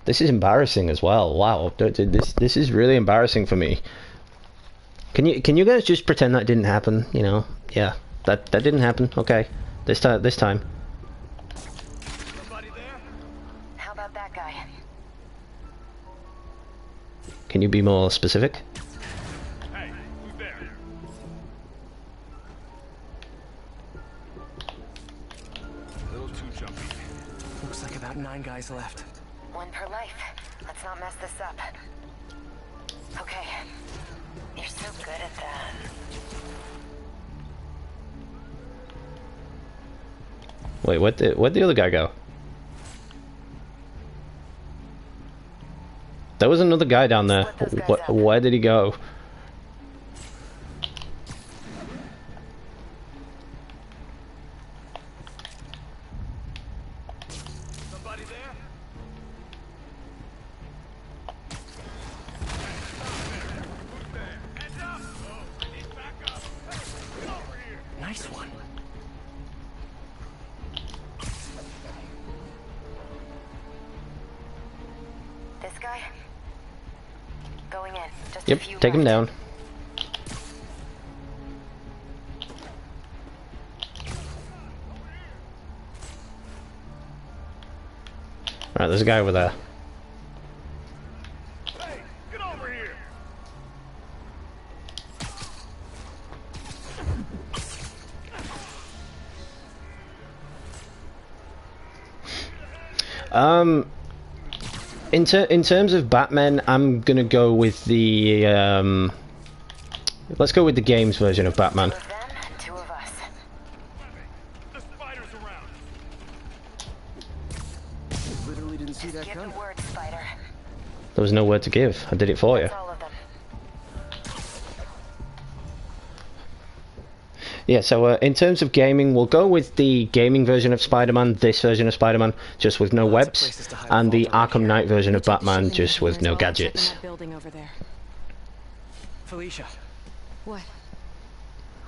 This is embarrassing as well. Wow, this is really embarrassing for me. Can you guys just pretend that didn't happen? You know, yeah, that didn't happen. Okay, this time. Somebody there? How about that guy? Can you be more specific? Hey, who's there? A little too jumpy. Looks like about 9 guys left. One per life. Let's not mess this up. Okay. You're so good at that. Wait, where'd the other guy go? There was another guy down there. Split those guys up. Where did he go? Somebody there? Who's there? Heads up! Oh, I need backup. Hey, get over here. Nice one. This guy? Going in. Just a Yep, few take him left. down. Alright, there's a guy over there. Hey, get over here. In terms of Batman, I'm gonna go with the let's go with the games version of Batman. Two of them, two of us. The spider's around. Literally didn't see that Give coming. the word, Spider. There was no word to give. I did it for you. That's all of them. Yeah, so in terms of gaming, we'll go with the gaming version of Spider-Man, this version of Spider-Man, just with no Lots of webs, places to hide and the vault around Arkham here. Knight version of Check the Batman, shipping just with no containers while I check in gadgets. that building over there. Felicia, What?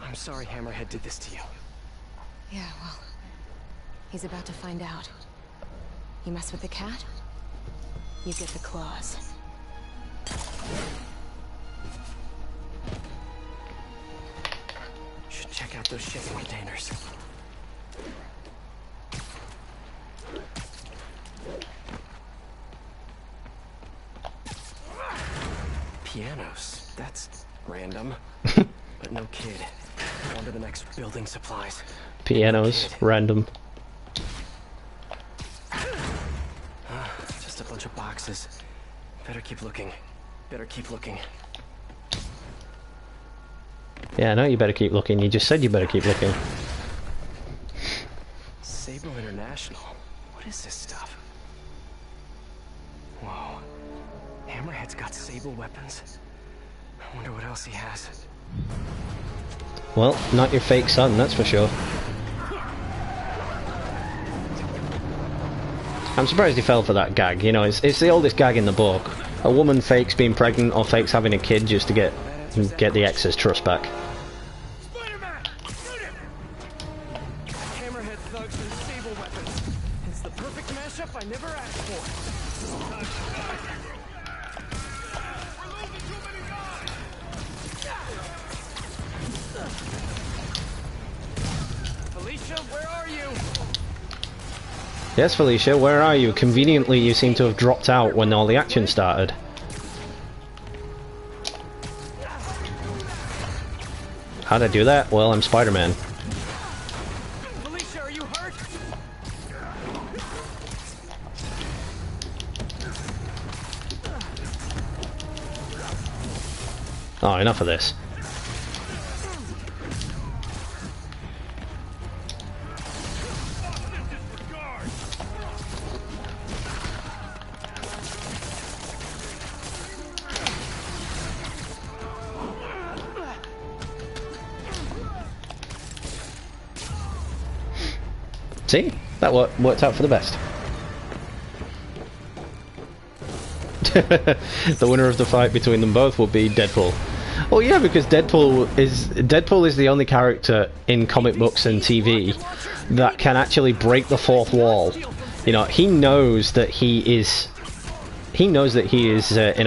I'm sorry Hammerhead did this to you. Yeah, well, he's about to find out. You mess with the cat, you get the claws. check out those shipping containers. Pianos. That's random. But no kid. On to the next building supplies. Pianos, random. Just a bunch of boxes. Better keep looking. Better keep looking. Yeah, I know you better keep looking. You just said you better keep looking. Sable International. What is this stuff? Whoa. Hammerhead's got Sable weapons. I wonder what else he has. Well, not your fake son, that's for sure. I'm surprised he fell for that gag. You know, it's the oldest gag in the book. A woman fakes being pregnant or fakes having a kid just to get the ex's trust back. Spider-Man! Shoot him! Hammerhead thugs and Sable weapons. It's the perfect mashup I never asked for. We're losing too many guys! Felicia, where are you? Yes, Felicia, where are you? Conveniently, you seem to have dropped out when all the action started. How'd I do that? Well, I'm Spider-Man. Felicia, are you hurt? Oh, enough of this. See? That worked out for the best. The winner of the fight between them both will be Deadpool. Well, yeah, because Deadpool is the only character in comic books and TV that can actually break the fourth wall. You know, he knows that he is in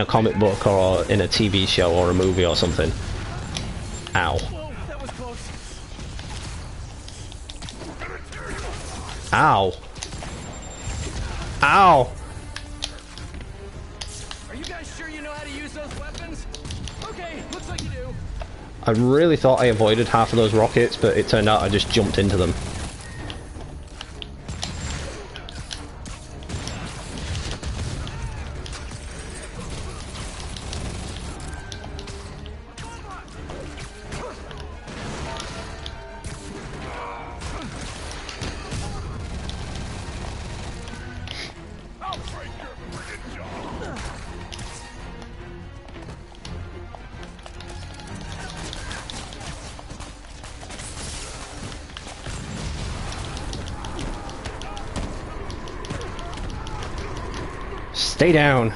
a comic book or in a TV show or a movie or something. Ow. That was close. Ow. Ow. Are you guys sure you know how to use those weapons? Okay, looks like you do. I really thought I avoided half of those rockets, but it turned out I just jumped into them. Stay down.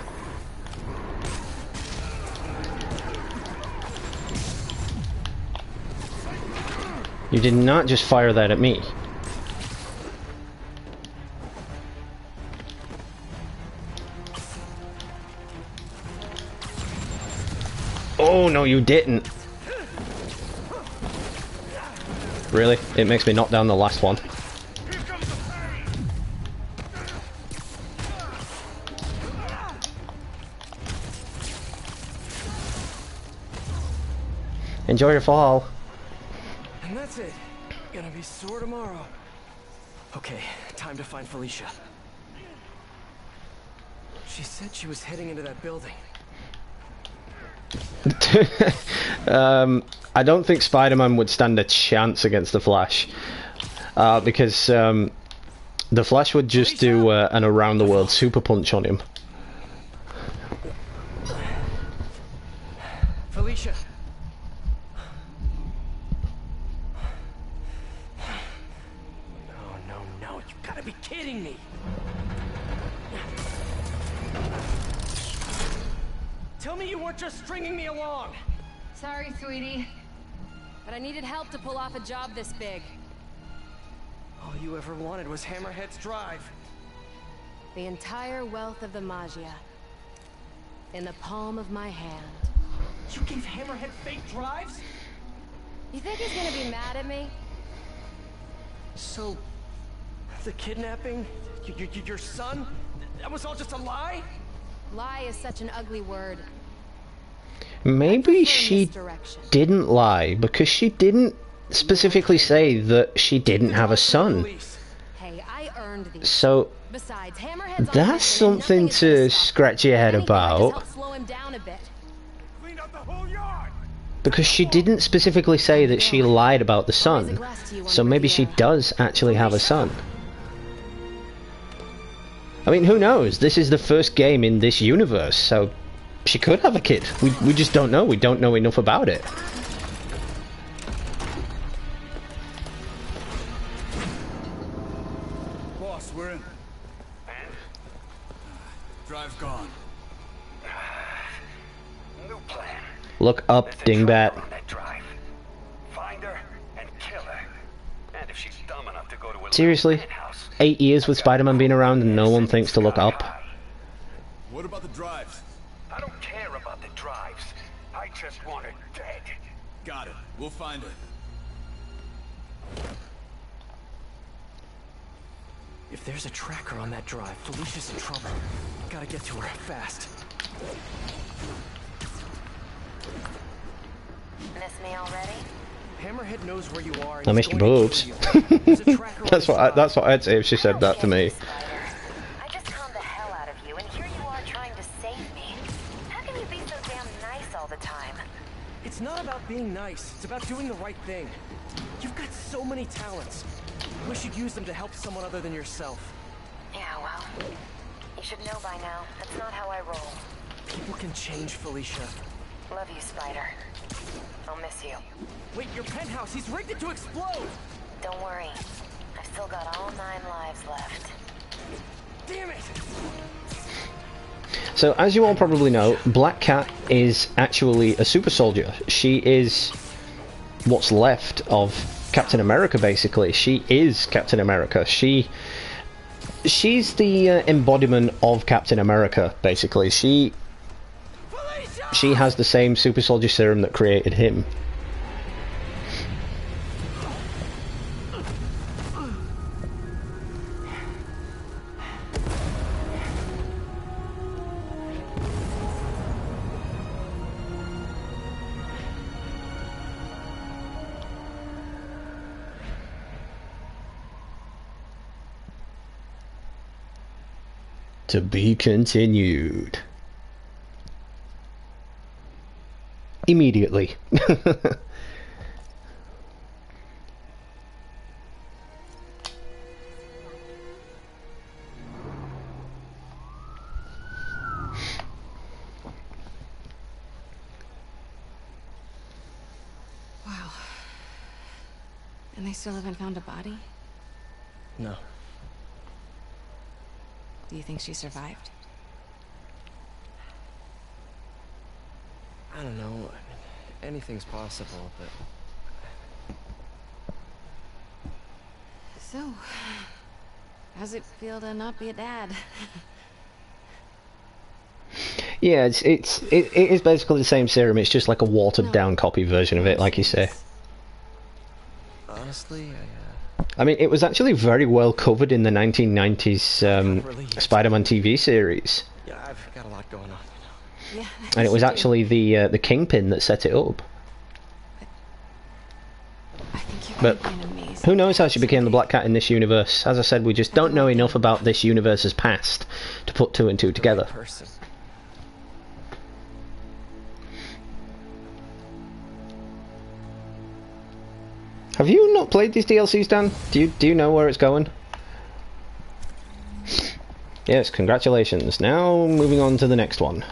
You did not just fire that at me. Oh, no, you didn't. Really? It makes me knock down the last one. Enjoy your fall. And that's it. Gonna be sore tomorrow. Okay, time to find Felicia. She said she was heading into that building. I don't think Spider-Man would stand a chance against the Flash. Because the Flash would just do an around-the-world super punch on him. Felicia. No, you gotta be kidding me. Tell me you weren't just stringing me along. Sorry, sweetie. But I needed help to pull off a job this big. All you ever wanted was Hammerhead's drive. The entire wealth of the Magia. In the palm of my hand. You gave Hammerhead fake drives? You think he's gonna be mad at me? So, the kidnapping? Your son? That was all just a lie? Lie is such an ugly word. Maybe she Misdirection. didn't lie because she didn't specifically say that she didn't have a son. Hey, I earned these. So Besides, Hammerhead's on that's a mission and something nothing is gonna to stop him. scratch your If head anything, I just about, helped slow him down a bit. Cleaned out the whole yard. because she didn't specifically say that she lied about the son. So maybe she does actually have a son. I mean, who knows? This is the first game in this universe, so she could have a kid. We just don't know. We don't know enough about it. Boss, we're in. Drive's gone. New plan. Look up, There's a dingbat. tracker on that drive. Find her and kill her. And if she's dumb enough to go to a Seriously? penthouse, 8 years with Spider-Man being around and no one thinks to look up? What about the drives? I don't care about the drives. I just want her dead. Got it. We'll find her. If there's a tracker on that drive, Felicia's in trouble. Gotta get to her fast. Miss me already? Hammerhead knows where you are. I missed your boobs. That's what I'd say if she said that to me. I just calmed the hell out of you, and here you are trying to save me. How can you be so damn nice all the time? It's not about being nice. It's about doing the right thing. You've got so many talents. Wish you'd use them to help someone other than yourself. Yeah, well, you should know by now. That's not how I roll. People can change, Felicia. Love you, Spider. I'll miss you. Wait, your penthouse, he's rigged it to explode! Don't worry. I've still got all 9 lives left. Damn it! So, as you all probably know, Black Cat is actually a super soldier. She is what's left of Captain America, basically. She is Captain America. She's the embodiment of Captain America, basically. She has the same super soldier serum that created him. To be continued. Immediately. Wow. And they still haven't found a body? No. Do you think she survived? I don't know. I mean, anything's possible, but... So, how's it feel to not be a dad? Yeah, it is basically the same serum. It's just like a watered down copy version of it, like you say. Honestly, I mean, it was actually very well covered in the 1990s Spider-Man TV series. Yeah, I've got a lot going on. Yeah. And it was actually the Kingpin that set it up. I think you're But gonna be an amazing who knows how she became the Black Cat in this universe? As I said, we just don't know enough about this universe's past to put 2 and 2 together. Person. Have you not played these DLCs, Dan? Do you know where it's going? Yes, congratulations. Now moving on to the next one.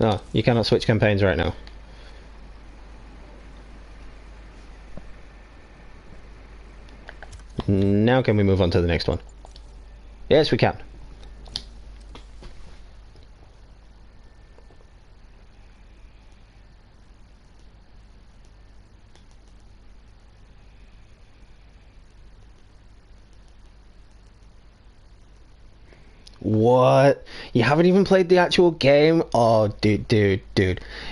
Oh, you cannot switch campaigns right now. Now can we move on to the next one? Yes, we can. What? You haven't even played the actual game? Oh, dude.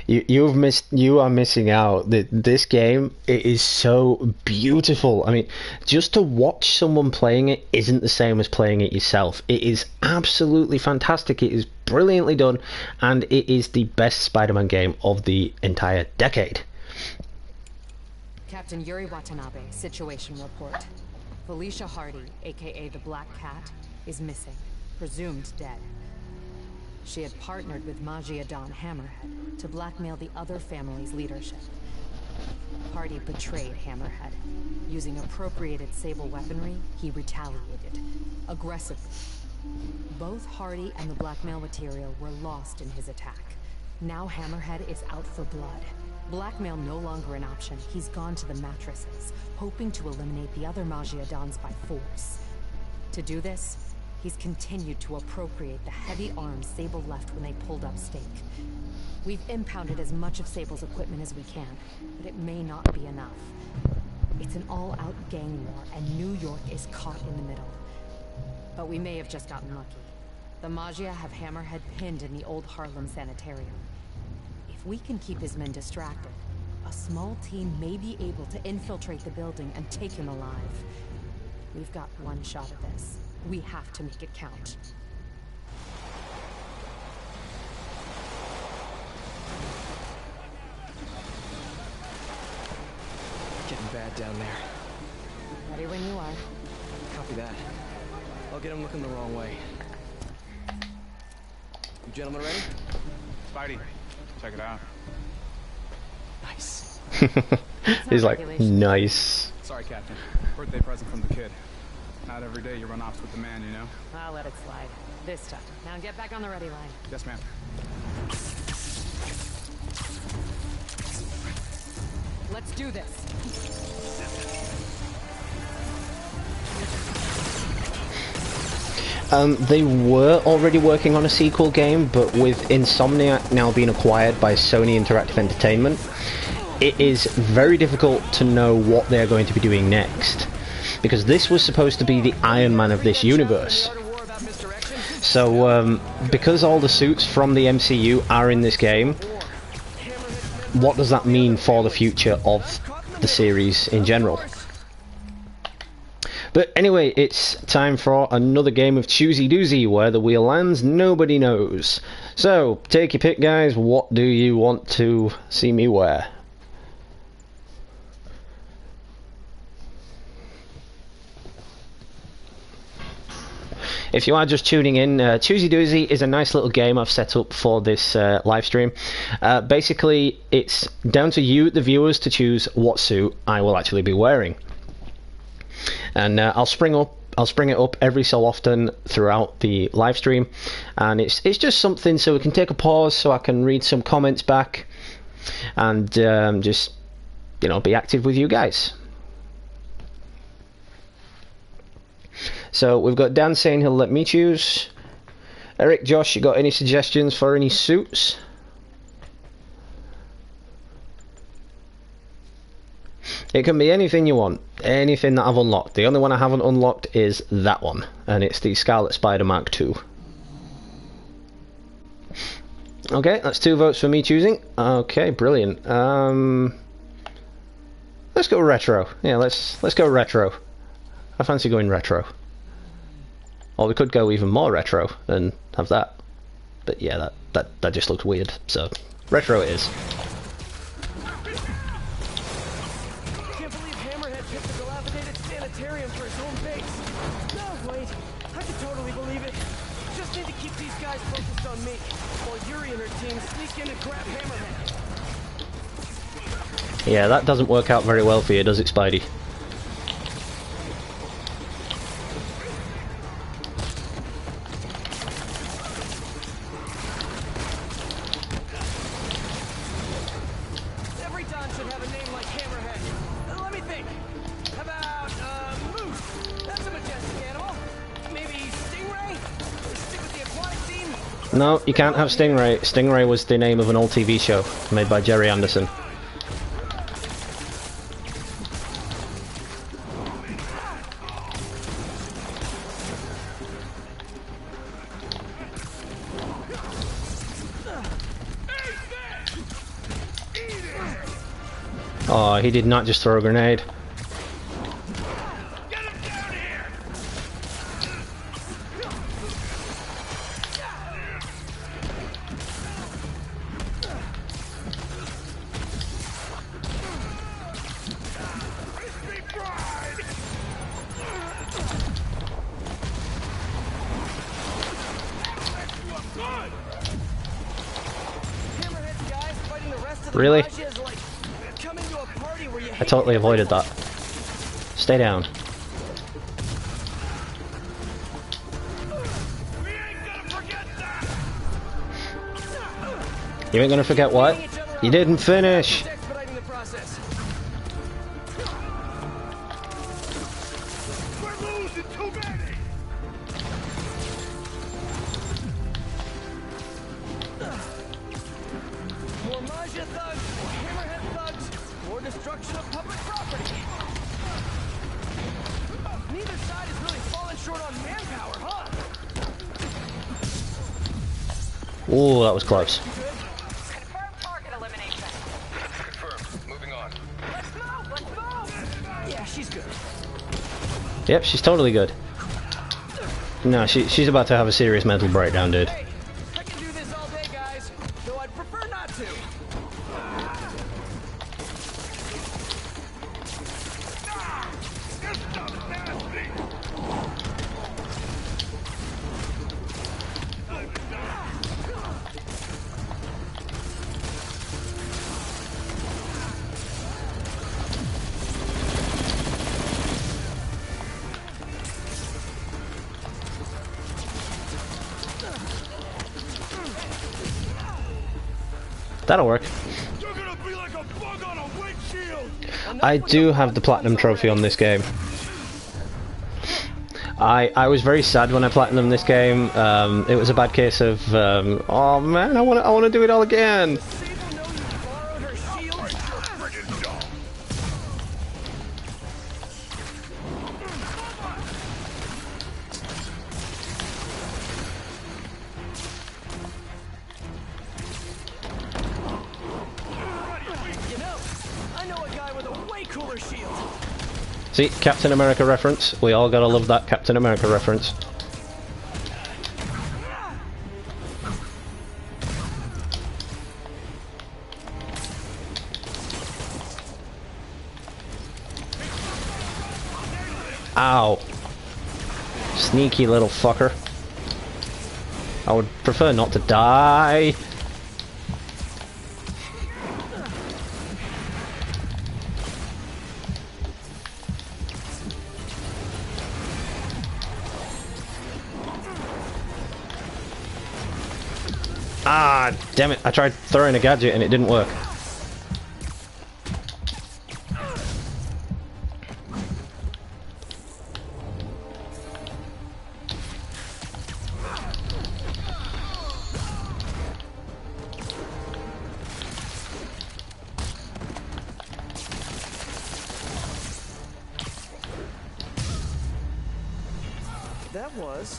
You are missing out. This game, it is so beautiful. I mean, just to watch someone playing it isn't the same as playing it yourself. It is absolutely fantastic. It is brilliantly done, and it is the best Spider-Man game of the entire decade. Captain Yuri Watanabe, situation report. Felicia Hardy, aka the Black Cat, is missing. Presumed dead. She had partnered with Magia Don Hammerhead to blackmail the other family's leadership. Hardy betrayed Hammerhead. Using appropriated Sable weaponry, he retaliated. Aggressively. Both Hardy and the blackmail material were lost in his attack. Now Hammerhead is out for blood. Blackmail no longer an option. He's gone to the mattresses, hoping to eliminate the other Magia Dons by force. To do this, he's continued to appropriate the heavy arms Sable left when they pulled up stake. We've impounded as much of Sable's equipment as we can, but it may not be enough. It's an all-out gang war, and New York is caught in the middle. But we may have just gotten lucky. The Magia have Hammerhead pinned in the old Harlem sanitarium. If we can keep his men distracted, a small team may be able to infiltrate the building and take him alive. We've got one shot at this. We have to make it count. Getting bad down there. Ready when you are. Copy that. I'll get him looking the wrong way. You gentlemen ready? Spidey, check it out. Nice. He's like, nice. Sorry, Captain. Birthday present from the kid. Not every day you run off with the man, you know? I'll let it slide. This time. Now get back on the ready line. Yes, ma'am. Let's do this. They were already working on a sequel game, but with Insomniac now being acquired by Sony Interactive Entertainment, it is very difficult to know what they're going to be doing next. Because this was supposed to be the Iron Man of this universe. So, because all the suits from the MCU are in this game, what does that mean for the future of the series in general? But anyway, it's time for another game of Choosy Doozy, where the wheel lands, nobody knows. So, take your pick, guys. What do you want to see me wear? If you are just tuning in, Choosy Doozy is a nice little game I've set up for this live stream. Basically, it's down to you, the viewers, to choose what suit I will actually be wearing. And I'll spring it up every so often throughout the live stream, and it's just something so we can take a pause, so I can read some comments back, and just, you know, be active with you guys. So we've got Dan saying he'll let me choose. Eric, Josh, you got any suggestions for any suits? It can be anything you want, anything that I've unlocked. The only one I haven't unlocked is that one, and it's the Scarlet Spider Mark II. Okay, that's 2 votes for me choosing. Okay, brilliant. Let's go retro. Yeah, let's go retro. I fancy going retro. Or we could go even more retro and have that. But yeah, that just looks weird. So retro it is. Can't believe Hammerhead picked the dilapidated sanitarium for his own base. No, wait. I could totally believe it. Just need to keep these guys focused on me, while Yuri and her team sneak in and grab Hammerhead. Yeah, that doesn't work out very well for you, does it, Spidey? No, you can't have Stingray. Stingray was the name of an old TV show made by Jerry Anderson. Oh, he did not just throw a grenade. Really? I totally avoided that. Stay down. You ain't gonna forget what? You didn't finish! Ooh, that was close. Confirmed target elimination. Confirmed. Moving on. Let's move! Let's move! Yeah, she's good. Yep, she's totally good. No, she's about to have a serious mental breakdown, dude. Hey, I can do this all day, guys. Though I'd prefer not to. That'll work. I do have the platinum trophy on this game. I was very sad when I platinumed this game. It was a bad case of oh man, I want to do it all again. See, Captain America reference. We all gotta love that Captain America reference. Ow. Sneaky little fucker. I would prefer not to die. Ah, damn it. I tried throwing a gadget and it didn't work.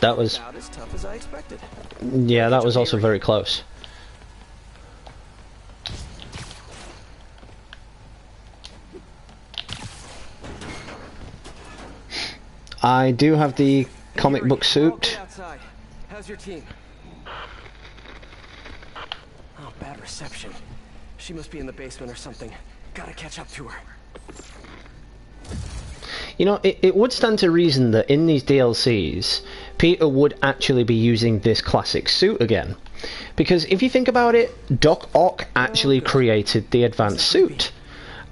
That was about as tough as I expected. Yeah, that was also very close. I do have the comic book suit. How's your team? Oh, bad reception. She must be in the basement or something. Gotta catch up to her. You know, it would stand to reason that in these DLCs, Peter would actually be using this classic suit again. Because if you think about it, Doc Ock actually created the advanced suit.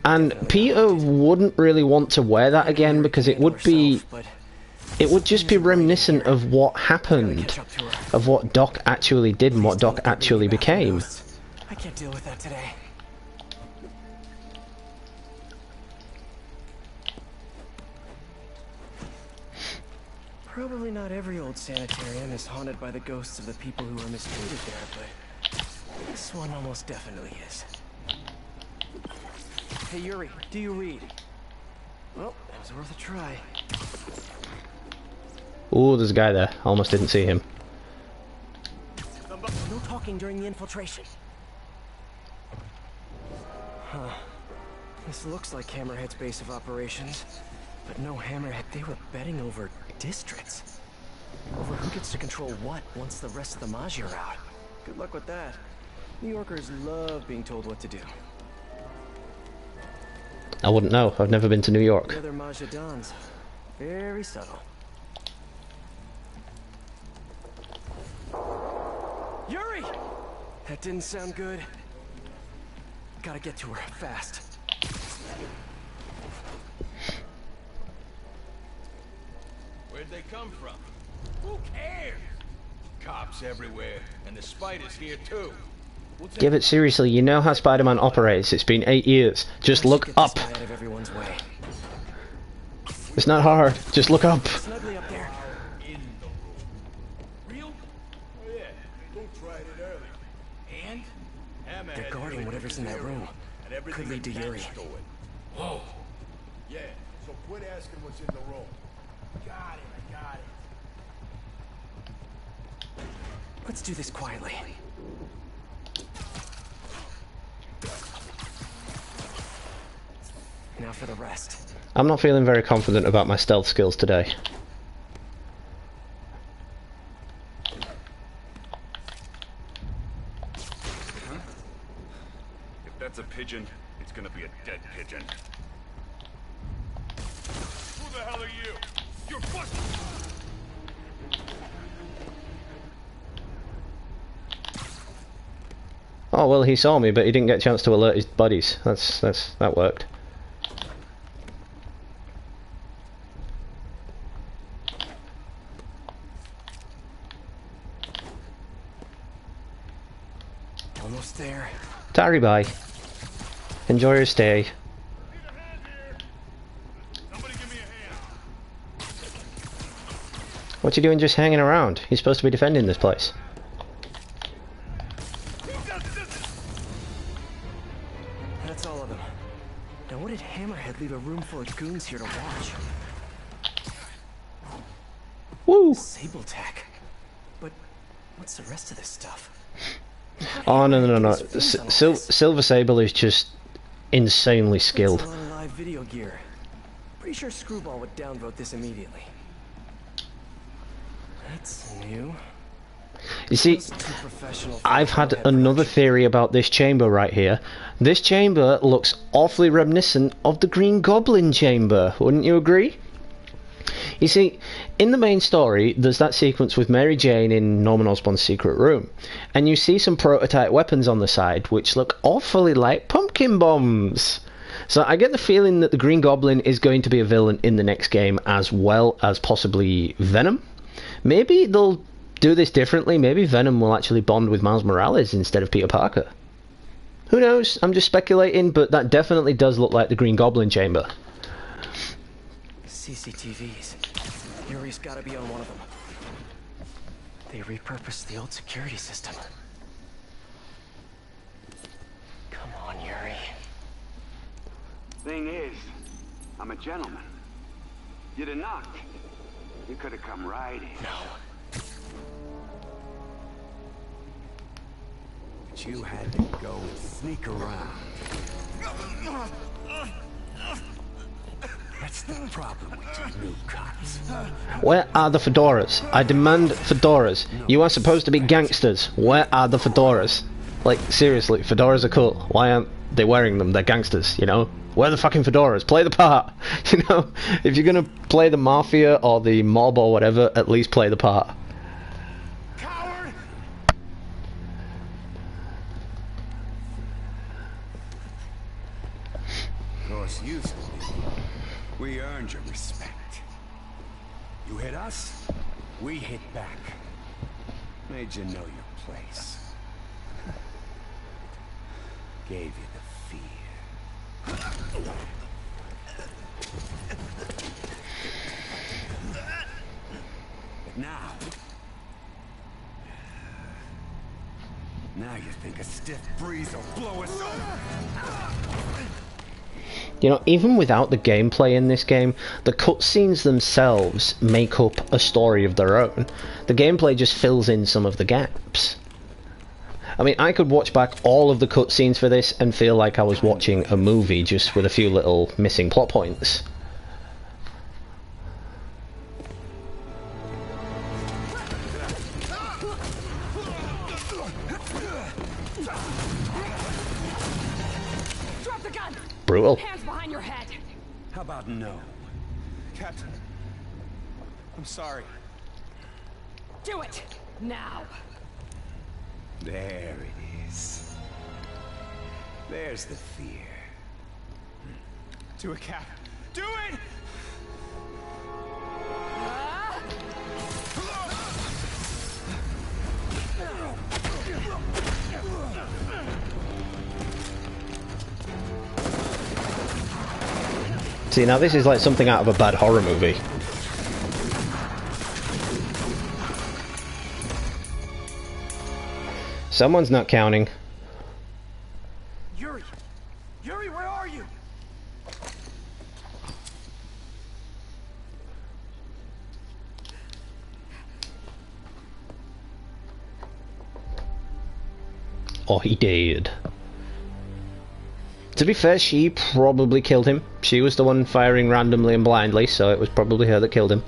And Peter wouldn't really want to wear that again because it would just be reminiscent of what happened, of what Doc actually did and what Doc actually became. I can't deal with that today. Probably not every old sanitarium is haunted by the ghosts of the people who were mistreated there, but this one almost definitely is. Hey Yuri, do you read? Well, it was worth a try. Ooh, there's a guy there. Almost didn't see him. No talking during the infiltration. Huh. This looks like Hammerhead's base of operations, but no Hammerhead. They were betting over districts. Over who gets to control what once the rest of the Magi are out. Good luck with that. New Yorkers love being told what to do. I wouldn't know. I've never been to New York. The other Magi dons. Very subtle. Yuri! That didn't sound good. Gotta get to her fast. Where'd they come from? Who cares? Cops everywhere, and the spider's here too. Yeah, but seriously, you know how Spider-Man operates. It's been 8 years. Just look up. It's not hard. Just look up. Snugly up there. In the room. Real? Oh yeah. Don't try it early. And? They're guarding whatever's in that room. Could lead to Yuri. Whoa. Yeah, so quit asking what's in the room. Got it, I got it. Let's do this quietly. Now for the rest. I'm not feeling very confident about my stealth skills today. If that's a pigeon, it's gonna be a dead pigeon. Who the hell are you? You're busted! Oh well, he saw me, but he didn't get a chance to alert his buddies. That worked. Almost there. Tarry bye. Enjoy your stay. What you doing just hanging around? You're supposed to be defending this place. That's all of them. Now what did Hammerhead leave a room full of goons here to watch? Woo! Sable tech. But what's the rest of this stuff? Oh no. Silver Sable is just insanely skilled. That's a lot of live video gear. Pretty sure Screwball would downvote this immediately. That's new. You see, I've had another theory about this chamber right here. This chamber looks awfully reminiscent of the Green Goblin chamber, wouldn't you agree? You see, in the main story, there's that sequence with Mary Jane in Norman Osborn's secret room, and you see some prototype weapons on the side which look awfully like pumpkin bombs. So I get the feeling that the Green Goblin is going to be a villain in the next game, as well as possibly Venom. Maybe they'll do this differently. Maybe Venom will actually bond with Miles Morales instead of Peter Parker. Who knows? I'm just speculating, but that definitely does look like the Green Goblin chamber. CCTVs. Yuri's gotta be on one of them. They repurposed the old security system. Come on, Yuri. Thing is, I'm a gentleman. You'd have knocked. You could have come right in. No. But you had to go and sneak around. That's the problem with you new cops. Where are the fedoras? I demand fedoras. You are supposed to be gangsters. Where are the fedoras? Like, seriously, fedoras are cool. Why aren't they wearing them? They're gangsters, you know? Wear the fucking fedoras. Play the part. You know? If you're gonna play the mafia or the mob or whatever, at least play the part. Coward! Of course, used to be. We earned your respect. You hit us, we hit back. Made you know your place. Gave you the fear. But now you think a stiff breeze will blow us over? You know, even without the gameplay in this game, the cutscenes themselves make up a story of their own. The gameplay just fills in some of the gaps. I mean, I could watch back all of the cutscenes for this and feel like I was watching a movie, just with a few little missing plot points. Drop the gun. Brutal. Hands behind your head. How about no? Captain, I'm sorry. Do it now. There it is. There's the fear. Do it, Cap. Do it! See, now this is like something out of a bad horror movie. Someone's not counting. Yuri! Yuri, where are you? Oh, he did. To be fair, she probably killed him. She was the one firing randomly and blindly, so it was probably her that killed him.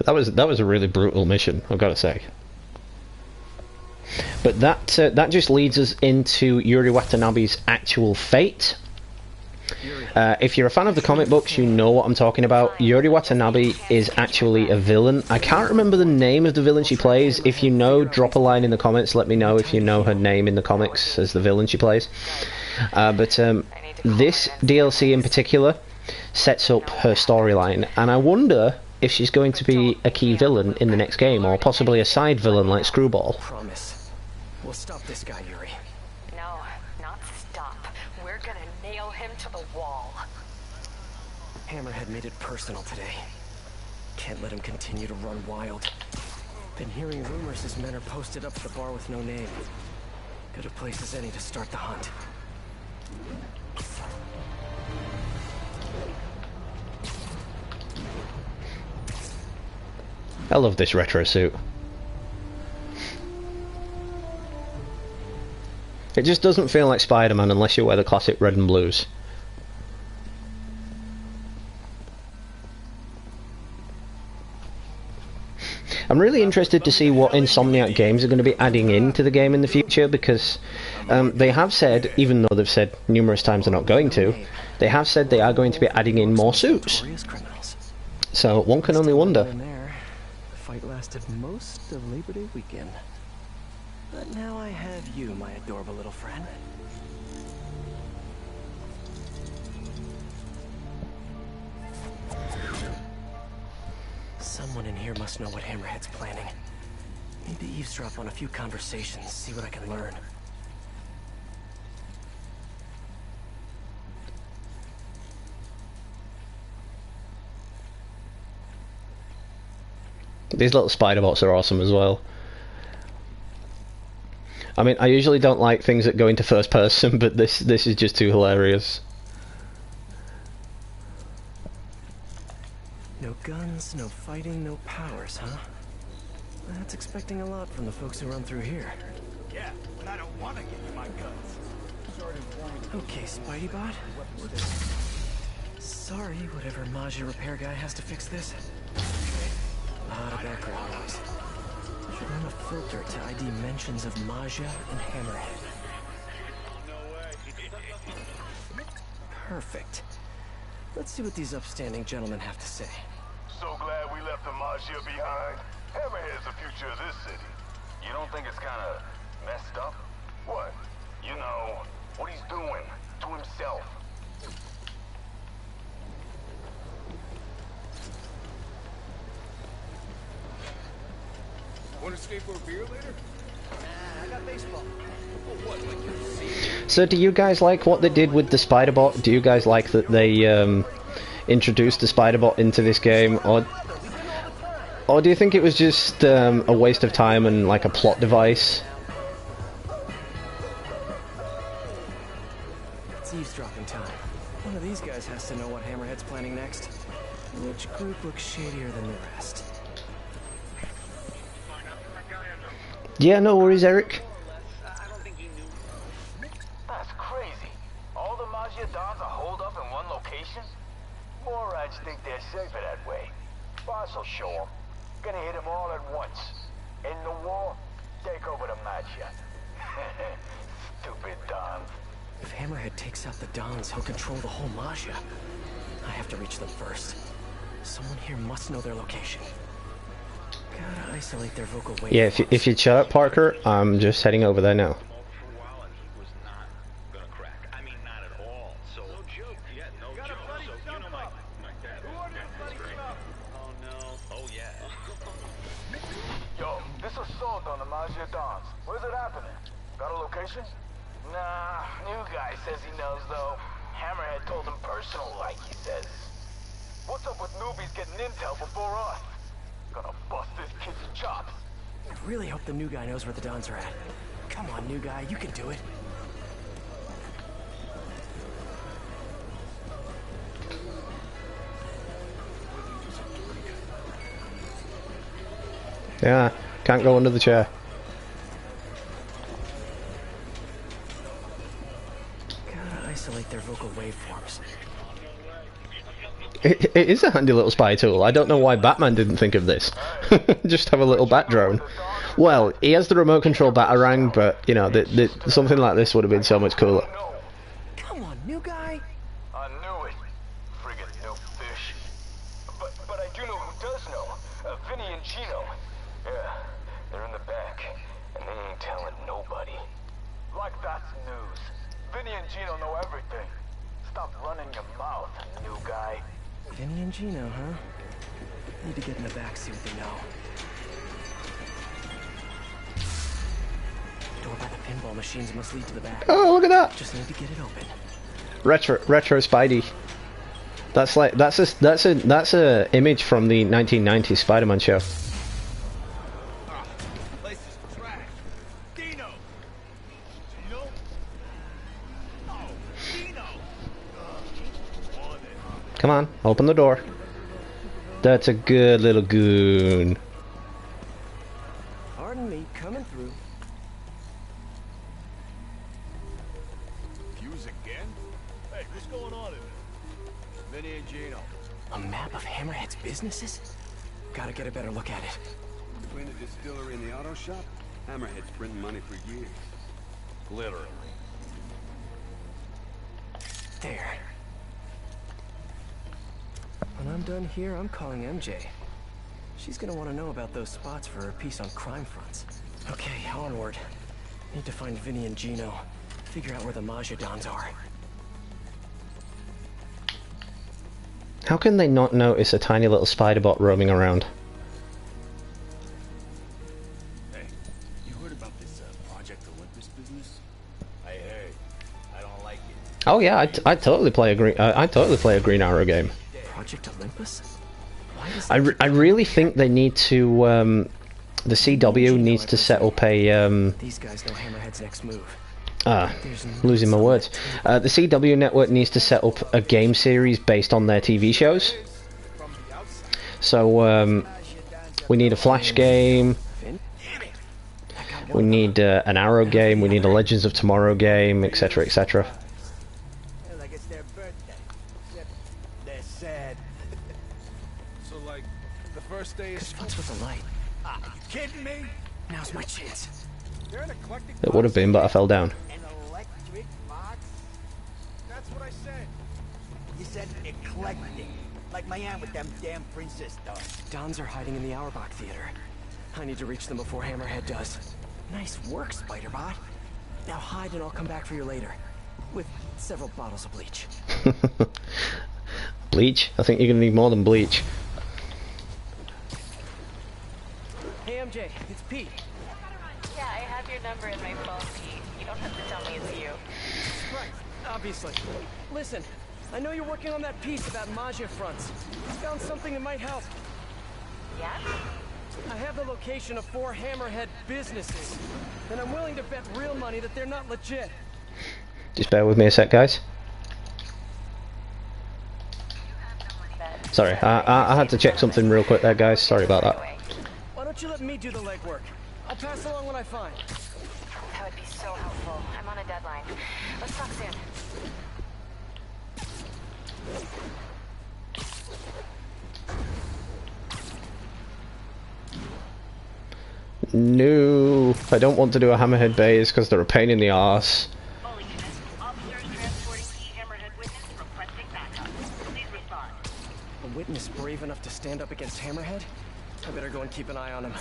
But that was a really brutal mission, I've got to say. But that just leads us into Yuri Watanabe's actual fate. If you're a fan of the comic books, you know what I'm talking about. Yuri Watanabe is actually a villain. I can't remember the name of the villain she plays. If you know, drop a line in the comments. Let me know if you know her name in the comics as the villain she plays. But this DLC in particular sets up her storyline, and I wonder if she's going to be a key villain in the next game, or possibly a side villain like Screwball. Promise. We'll stop this guy, Yuri. No, not stop. We're gonna nail him to the wall. Hammerhead made it personal today. Can't let him continue to run wild. Been hearing rumors his men are posted up at the bar with no name. Good a place as any to start the hunt. I love this retro suit. It just doesn't feel like Spider-Man unless you wear the classic red and blues. I'm really interested to see what Insomniac Games are going to be adding into the game in the future, because they have said, even though they've said numerous times they're not going to, they have said they are going to be adding in more suits. So one can only wonder. The fight lasted most of Labor Day weekend. But now I have you, my adorable little friend. Someone in here must know what Hammerhead's planning. Need to eavesdrop on a few conversations, see what I can learn. These little spider bots are awesome as well. I mean, I usually don't like things that go into first person, but this is just too hilarious. No guns, no fighting, no powers, huh? That's expecting a lot from the folks who run through here. Yeah, but I don't want to give you my guns. Okay, Spidey-Bot. Sorry, whatever Maggia repair guy has to fix this. A lot of background noise. Should run a filter to ID mentions of Maggia and Hammerhead. Perfect. Let's see what these upstanding gentlemen have to say. So glad we left the Maggia behind. Hammerhead's the future of this city. You don't think it's kind of messed up? What? You know, what he's doing to himself. Want to stay for a beer later? Nah, I got baseball. Oh, what, like you're seeing? So do you guys like what they did with the Spider-Bot? Do you guys like that they introduced the Spider-Bot into this game? Or do you think it was just a waste of time and like a plot device? It's eavesdropping time. One of these guys has to know what Hammerhead's planning next. Which group looks shadier than the rest? Yeah, no worries, Eric. That's crazy. All the Maggia Dons are holed up in one location? Morons think they're safer that way. Boss will show them. Gonna hit them all at once. In the war, take over the Maggia. Stupid Dons. If Hammerhead takes out the Dons, he'll control the whole Maggia. I have to reach them first. Someone here must know their location. Gotta isolate their vocal waveforms. Yeah, if you'd shut up, Parker, I'm just heading over there now. Yo, this assault on the Maggia Dons. Where's it happening? Got a location? Nah, new guy says he knows though. Hammerhead told him personal like he says. What's up with newbies getting intel before us? Gonna bust this kid's chops. I really hope the new guy knows where the Dons are at. Come on, new guy, you can do it. Yeah, can't go under the chair. Gotta isolate their vocal waveforms. It is a handy little spy tool. I don't know why Batman didn't think of this. Just have a little bat drone. Well, he has the remote control Batarang, but, you know, something like this would have been so much cooler. Come on, new guy. I knew it. Friggin' new fish. But I do know who does know. Vinny and Gino. Yeah, they're in the back, and they ain't telling nobody. Like that's news. Vinny and Gino know everything. Stop running your mouth, new guy. Vinny and Gino, huh? Need to get in the back, see what they know. Door by the pinball machines must lead to the back. Oh, look at that! Just need to get it open. Retro Spidey. That's a image from the 1990s Spider-Man show. Come on, open the door. That's a good little goon. Pardon me, coming through. Fuse again? Hey, what's going on in there? Vinny and Gino. A map of Hammerhead's businesses? Gotta get a better look at it. Between the distillery and the auto shop, Hammerhead's printing money for years. Literally. There. When I'm done here, I'm calling MJ. She's gonna want to know about those spots for her piece on crime fronts. Okay, onward. Need to find Vinny and Gino. Figure out where the Maggia Dons are. How can they not notice a tiny little spider-bot roaming around? Hey, you heard about this Project Olympus business? I heard. I don't like it. Oh yeah, I totally play a Green Arrow game. Project Olympus? I really think they need to the CW needs to set up a These guys know Hammerhead's next move. losing my words. The CW network needs to set up a game series based on their TV shows. So we need a Flash game. We need an Arrow game. We need a Legends of Tomorrow game, etc., etc. Like it's their birthday. They're sad. So, like, the first day is... What's with the light? Are you kidding me? Now's my chance. They're an eclectic It would have been, but I fell down. An electric box? That's what I said. You said eclectic. Like my aunt with them damn princess does. Dons are hiding in the Auerbach Theater. I need to reach them before Hammerhead does. Nice work, Spider-Bot. Now hide and I'll come back for you later. With several bottles of bleach. Bleach? I think you're gonna need more than bleach. Hey MJ, it's obviously. Listen, I know you're working on that piece about Maggia fronts. I found something that might help. Yeah? I have the location of 4 Hammerhead businesses, and I'm willing to bet real money that they're not legit. Just bear with me a sec, guys. Sorry, I had to check something real quick there, guys. Sorry about that. Why don't you let me do the legwork? I'll pass along what I find. That would be so helpful. I'm on a deadline. Let's talk soon. No, I don't want to do a Hammerhead base because they're a pain in the arse. A witness brave enough to stand up against Hammerhead? I better go and keep an eye on him.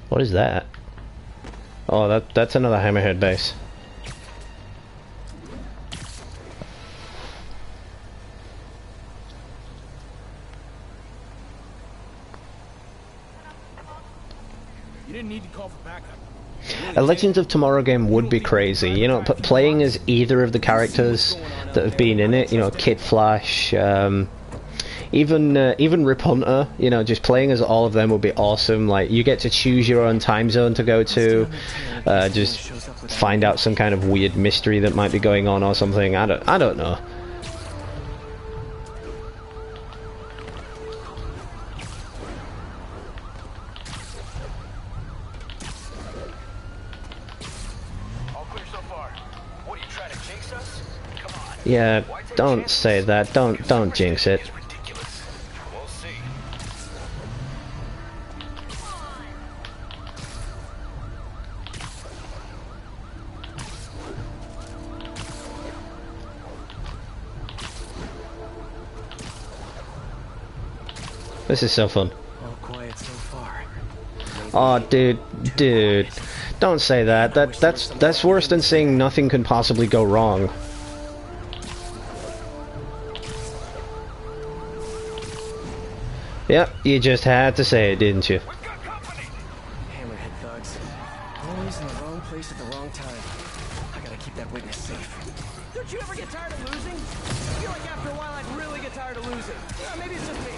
What is that? Oh, that's another Hammerhead base. You didn't need to call for backup. A Legends of Tomorrow game would be crazy, you know, playing as either of the characters that have been in it, you know, Kid Flash, even Rip Hunter, you know, just playing as all of them would be awesome. Like, you get to choose your own time zone to go to, just find out some kind of weird mystery that might be going on or something. I don't know. Yeah, don't say that. Don't jinx it. This is so fun. All quiet so far. Oh, dude, don't say that. That's worse than saying nothing can possibly go wrong. Yep, you just had to say it, didn't you? Hammerhead thugs. Always in the wrong place at the wrong time. I gotta keep that witness safe. Don't you ever get tired of losing? I feel like after a while I'd really get tired of losing. Maybe it's just me.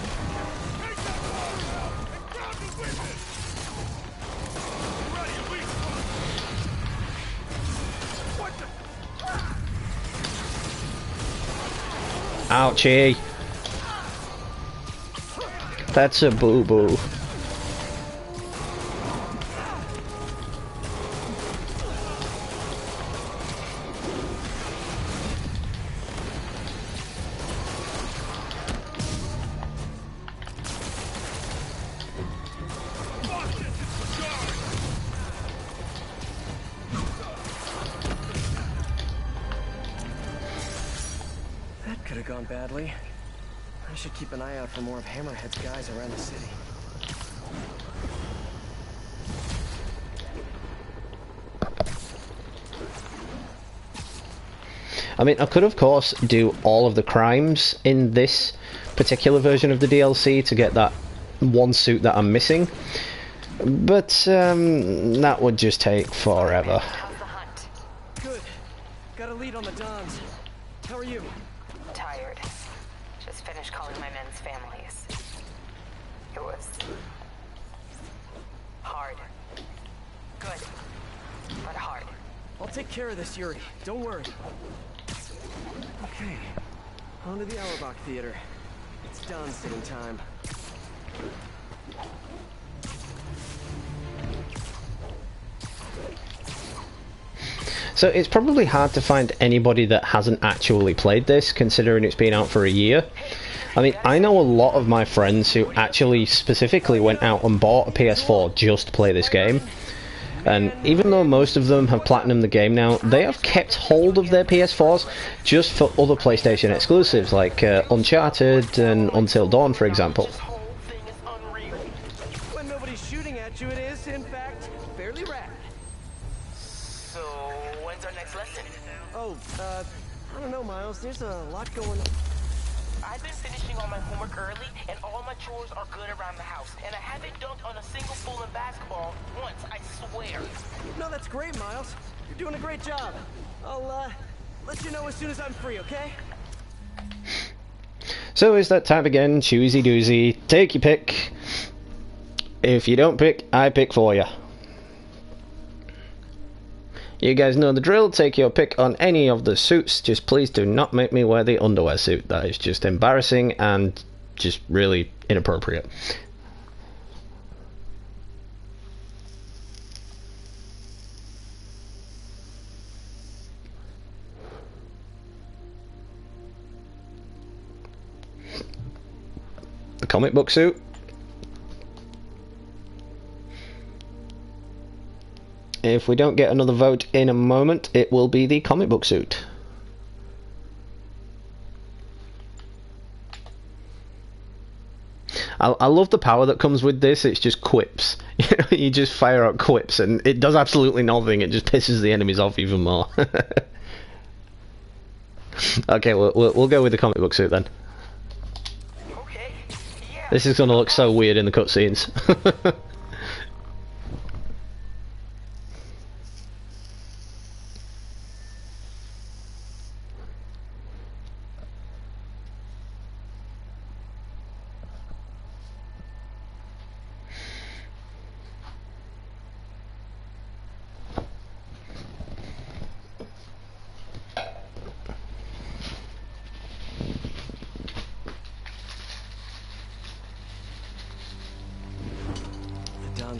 Ouchie. That's a boo-boo. That could have gone badly. I should keep an eye out for more of Hammerhead's guys around the city. I mean, I could of course do all of the crimes in this particular version of the DLC to get that one suit that I'm missing, but that would just take forever. Good. Got a lead on the Dons. How are you? Tired. Just finished calling my men's families. It was hard. Good, but hard. I'll take care of this, Yuri. Don't worry. Okay. On to the Auerbach Theater. It's done sitting time. So it's probably hard to find anybody that hasn't actually played this, considering it's been out for a year. I mean, I know a lot of my friends who actually specifically went out and bought a PS4 just to play this game. And even though most of them have platinumed the game now, they have kept hold of their PS4s just for other PlayStation exclusives, like Uncharted and Until Dawn, for example. When nobody's shooting at you, it is, in fact, fairly rad. So, I don't know, Miles. There's a lot going on. I've been finishing all my homework early, and all my chores are good around the house. And I haven't dunked on a single fool in basketball once, I swear. No, that's great, Miles. You're doing a great job. I'll, let you know as soon as I'm free, okay? So it's that time again, choosy doozy. Take your pick. If you don't pick, I pick for you. You guys know the drill. Take your pick on any of the suits. Just please do not make me wear the underwear suit. That is just embarrassing and just really inappropriate. The comic book suit. If we don't get another vote in a moment, it will be the comic book suit. I love the power that comes with this. It's just quips. You just fire out quips and it does absolutely nothing. It just pisses the enemies off even more. Okay, we'll go with the comic book suit then. Okay, yeah. This is going to look so weird in the cutscenes.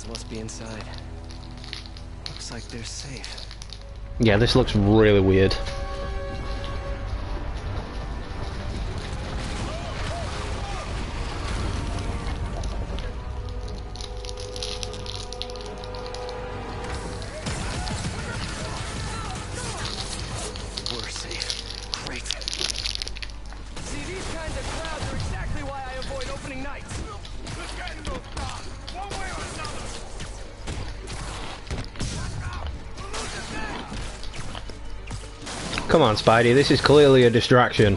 Must be inside. Looks like they're safe. Yeah, this looks really weird. We're safe. Great. See, these kinds of crowds are exactly why I avoid opening nights. Let's get in those crowds, one way or another. Come on, Spidey, this is clearly a distraction.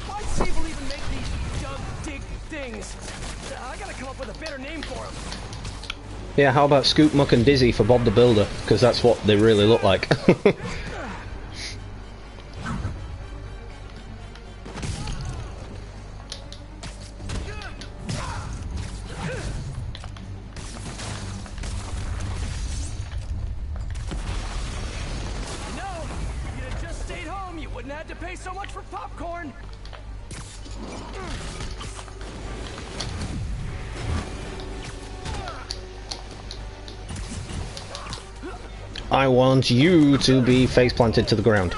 Why does people even make these dig things? I gotta come up with a better name for them. Yeah, how about Scoop, Muck and Dizzy for Bob the Builder? Because that's what they really look like. I want you to be face planted to the ground.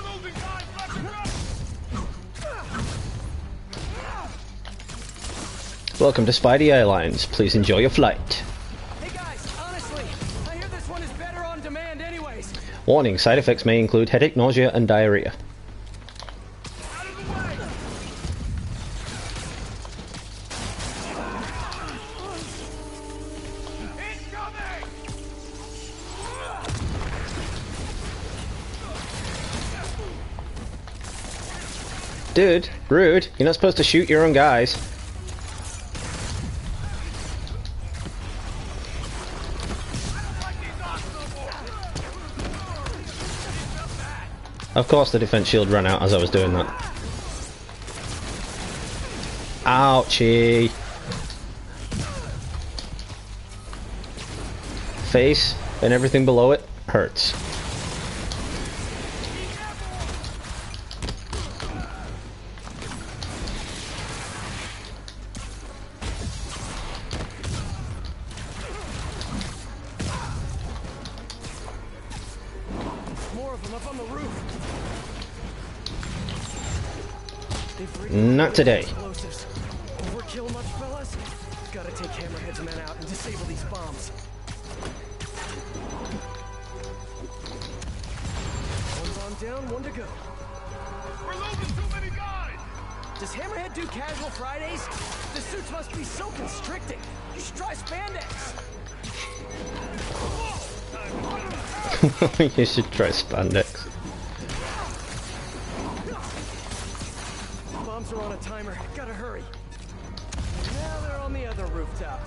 Welcome to Spidey Airlines. Please enjoy your flight. Hey guys, honestly, I hear this one is better on demand anyways. Warning, side effects may include headache, nausea, and diarrhea. Dude, rude. You're not supposed to shoot your own guys. Of course the defense shield ran out as I was doing that. Ouchie. Face and everything below it hurts. Not today. Overkill much, fellas? Gotta take Hammerhead's men out and disable these bombs. One bomb down, one to go. We're losing too many guys! Does Hammerhead do casual Fridays? The suits must be so constricting. You should try spandex. You should try spandex. Bombs are on a timer. Gotta hurry. Now they're on the other rooftop.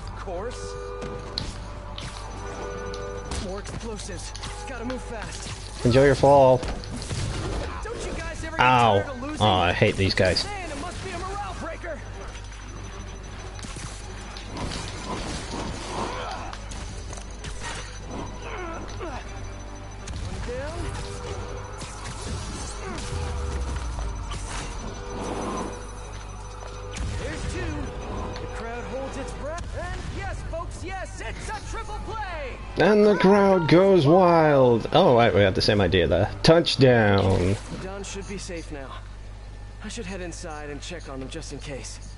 Of course. More explosives. Gotta move fast. Enjoy your fall. Don't you guys ever get Ow. tired of losing? Oh, I hate these guys. Man, it must be a morale breaker. One down. There's two. The crowd holds its breath. And yes, folks, yes, it's a triple play. And the crowd goes wild. Oh, right, we had the same idea there. Touchdown. Don should be safe now. I should head inside and check on them just in case.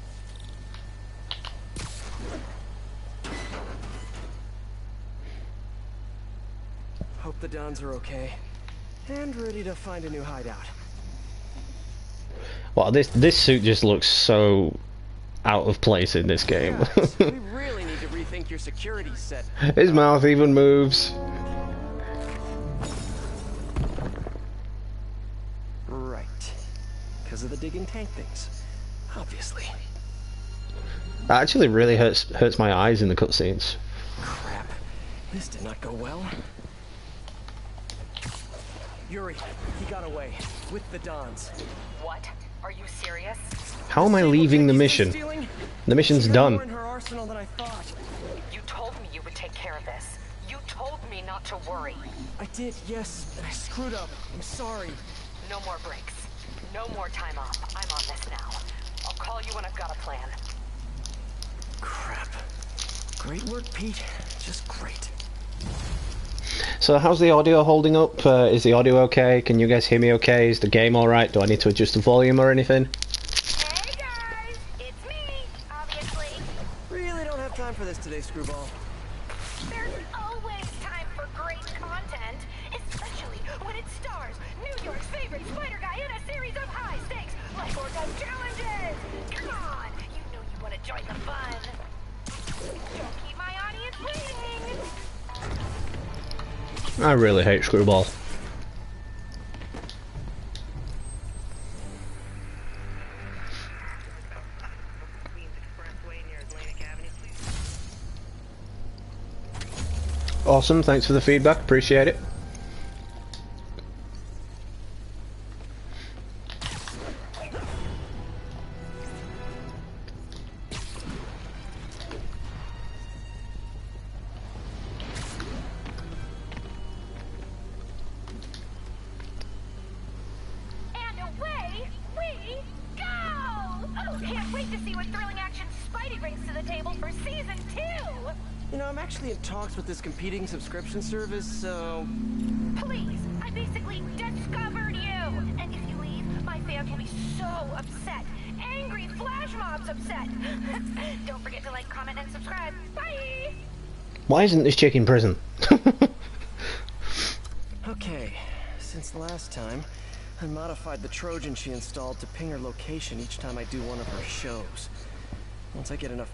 Hope the Dons are okay. And ready to find a new hideout. Wow, this suit just looks so out of place in this game. Guys, we really need to rethink your security set. His mouth even moves. Right. Because of the digging tank things. Obviously. That actually really hurts my eyes in the cutscenes. Crap. This did not go well. Yuri, he got away. With the Dons. What? Are you serious? How am I leaving the mission? The mission's done. More in her arsenal than I thought. You told me you would take care of this. You told me not to worry. I did, yes, and I screwed up. I'm sorry. No more breaks. No more time off. I'm on this now. I'll call you when I've got a plan. Crap. Great work, Pete. Just great. So how's the audio holding up? Is the audio okay? Can you guys hear me okay? Is the game alright? Do I need to adjust the volume or anything? Hey guys, it's me, obviously. Really don't have time for this today, Screwball. There's always time for great content, especially when it stars New York's favorite spider guy in a series of high-stakes life or death challenges. Come on, you know you want to join the fun. Don't keep my audience waiting. I really hate Screwball. Awesome, thanks for the feedback, appreciate it. And away we go! Oh, can't wait to see what thrilling action Spidey brings to the table for season 2! You know, I'm actually in talks with this competing subscription service, so... Please, I basically discovered you! And if you leave, my fans will be so upset. Angry flash mobs upset! Don't forget to like, comment, and subscribe. Bye! Why isn't this chick in prison? Okay, since last time, I modified the Trojan she installed to ping her location each time I do one of her shows. Once I get enough...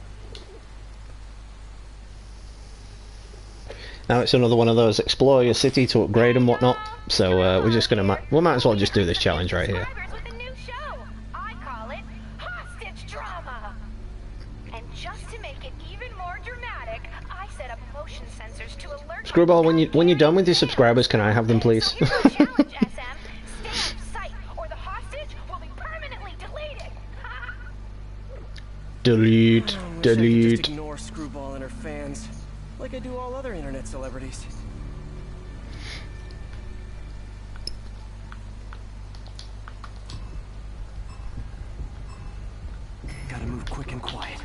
Now it's another one of those explore your city to upgrade and whatnot, so we're just gonna we might as well just do this challenge right here. With a new show. I call it Hostage Drama. And just to make it even more dramatic, I set up motion sensors to alert... Screwball, when you're done with your subscribers, can I have them please? Challenge, SM. Stay out of sight, or the hostage will be permanently deleted. Delete, Wish I could delete. just ignore Screwball and her fans, like I do all other internet celebrities. Gotta move quick and quiet.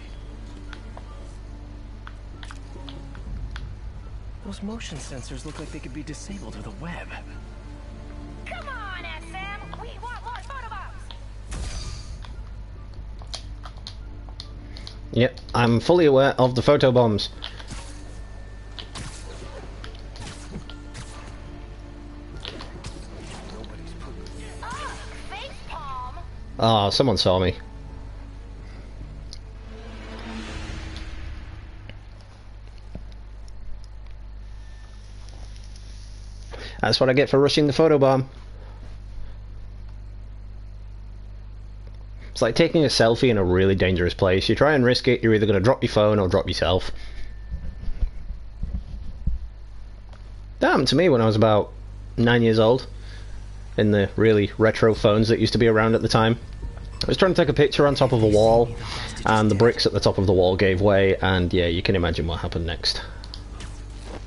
Those motion sensors look like they could be disabled with a web. Come on, SM. We want more photobombs. Yep, I'm fully aware of the photo bombs. Ah, someone saw me. That's what I get for rushing the photobomb. It's like taking a selfie in a really dangerous place. You try and risk it, you're either going to drop your phone or drop yourself. That happened to me when I was about 9 years old, in the really retro phones that used to be around at the time. I was trying to take a picture on top of a wall, and the bricks at the top of the wall gave way, and yeah, you can imagine what happened next.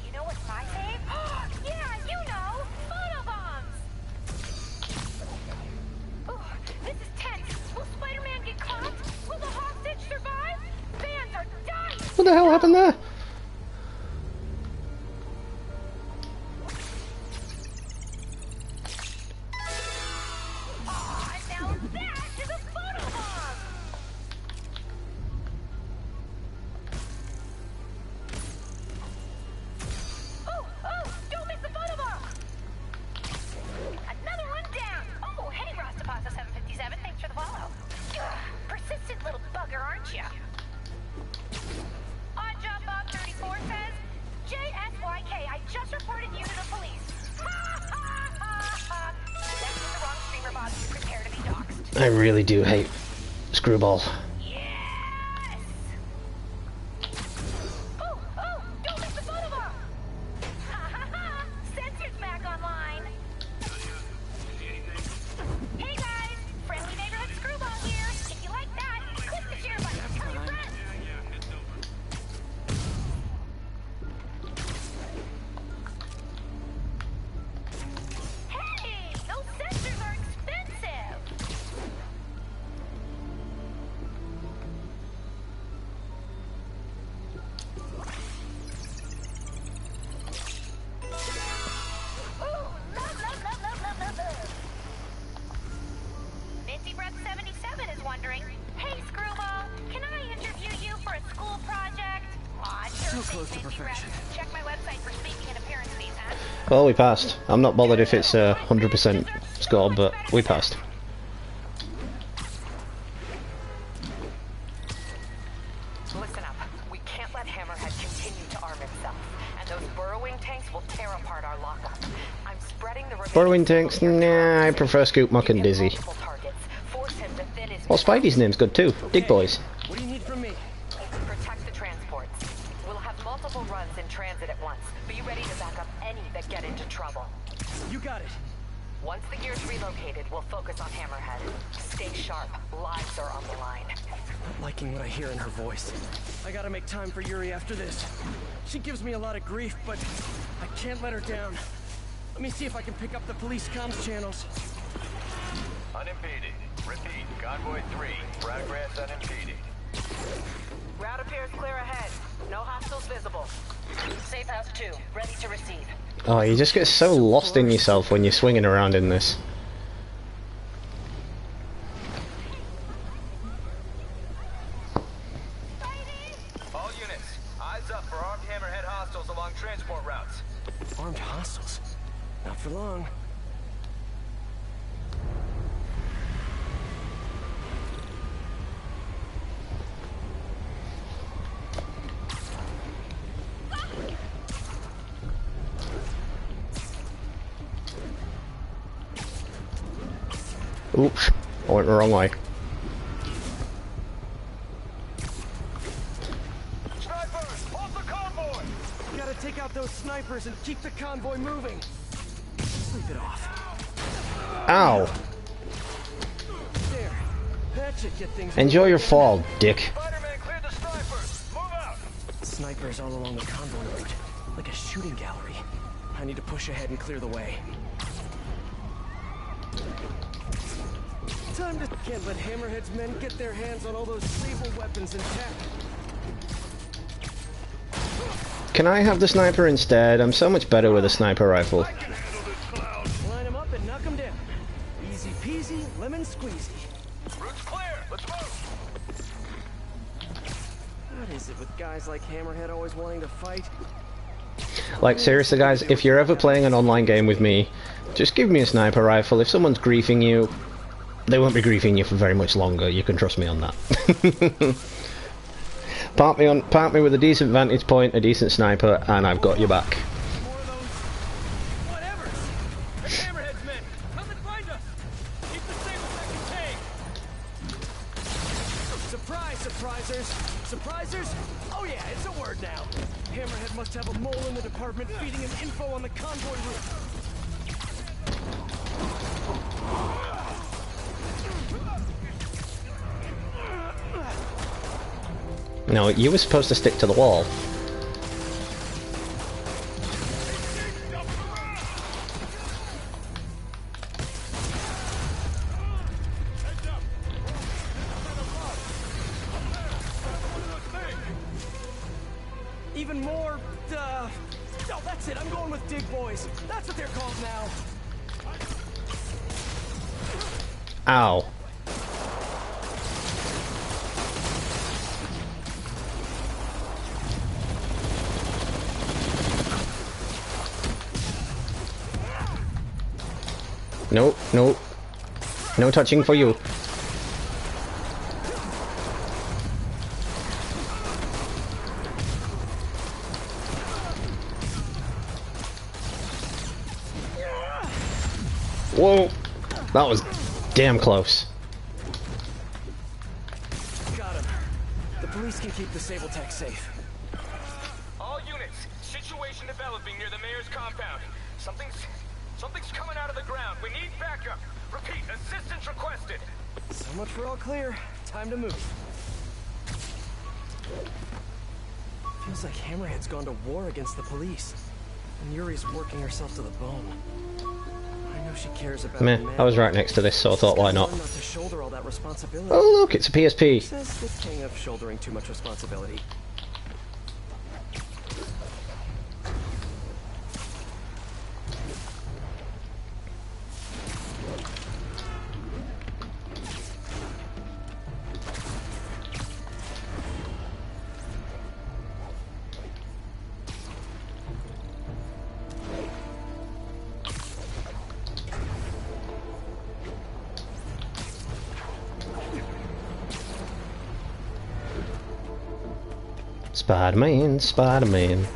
You know what's my fave? Yeah, you know! Photobombs! Oh, this is tense. Will Spider-Man get caught? Will the hostage survive? Fans are dying! What the hell happened there? I really do hate Screwball. Well, we passed. I'm not bothered if it's a 100% score, but we passed. Listen up. We can't let Hammerhead continue to arm itself, and those burrowing tanks will tear apart our lockup. I'm spreading the burrowing tanks? Nah, I prefer Scoop Muck and Dizzy. Well, Spidey's name's good too. Dig Boys. What do you need from me? Protect the transports. We'll have multiple runs in transit at once. Be ready to back up any that get into trouble. You got it. Once the gear's relocated, we'll focus on Hammerhead. Stay sharp. Lives are on the line. Not liking what I hear in her voice. I gotta make time for Yuri after this. She gives me a lot of grief, but I can't let her down. Let me see if I can pick up the police comms channels. Unimpeded. Repeat. Convoy 3. Progress unimpeded. Route appears clear ahead. No hostiles visible. Safe house 2. Ready to receive. Oh, you just get so lost in yourself when you're swinging around in this. All units, eyes up for armed Hammerhead hostiles along transport routes. Armed hostiles? Not for long. Oops, I went the wrong way. Snipers! Hold the convoy! Gotta take out those snipers and keep the convoy moving. Sleep it off. Ow! There. That should get things Enjoy your fall, dick. Spider-Man cleared the snipers! Move out! Snipers all along the convoy route. Like a shooting gallery. I need to push ahead and clear the way. Time to... Can't let Hammerhead's men get their hands on all those Sable weapons intact. Can I have the sniper instead? I'm so much better with a sniper rifle. Line them up and knock them down. Easy peasy, lemon squeezy. Route's clear. Let's move. What is it with guys like Hammerhead always wanting to fight? Like, seriously guys, if you're ever playing an online game with me, just give me a sniper rifle. If someone's griefing you, they won't be griefing you for very much longer. You can trust me on that. Park me with a decent vantage point, a decent sniper, and I've got your back. must have a mole in the department feeding him info on the convoy route. No, you were supposed to stick to the wall. Even more, oh, that's it. I'm going with Dig Boys. That's what they're called now. Ow. Nope, nope. No touching for you. Whoa! That was damn close. Got him. The police can keep the Sabletech safe. All units, situation developing near the mayor's compound. Something's coming out of the ground. We need backup. Repeat, assistance requested. So much for all clear. Time to move. Feels like Hammerhead's gone to war against the police. And Yuri's working herself to the bone. I know she cares about Meh, the I was right next to this, so I thought, why not? to shoulder all that responsibility. Oh look, it's a PSP. Says the king of shouldering too much responsibility. Spider-Man, Spider-Man.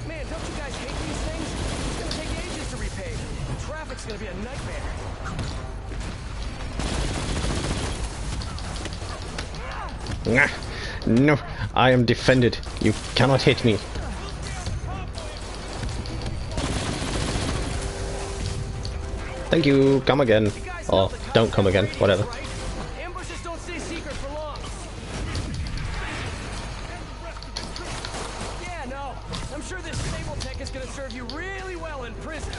Man, don't you guys hate these things? It's gonna take ages to repave. The traffic's gonna be a nightmare. Nah. No, I am defended. You cannot hit me. Thank you. Come again. Or don't come again. Whatever. Ambushes don't stay secret for long. Yeah, no. I'm sure this Sabletech is gonna serve you really well in prison.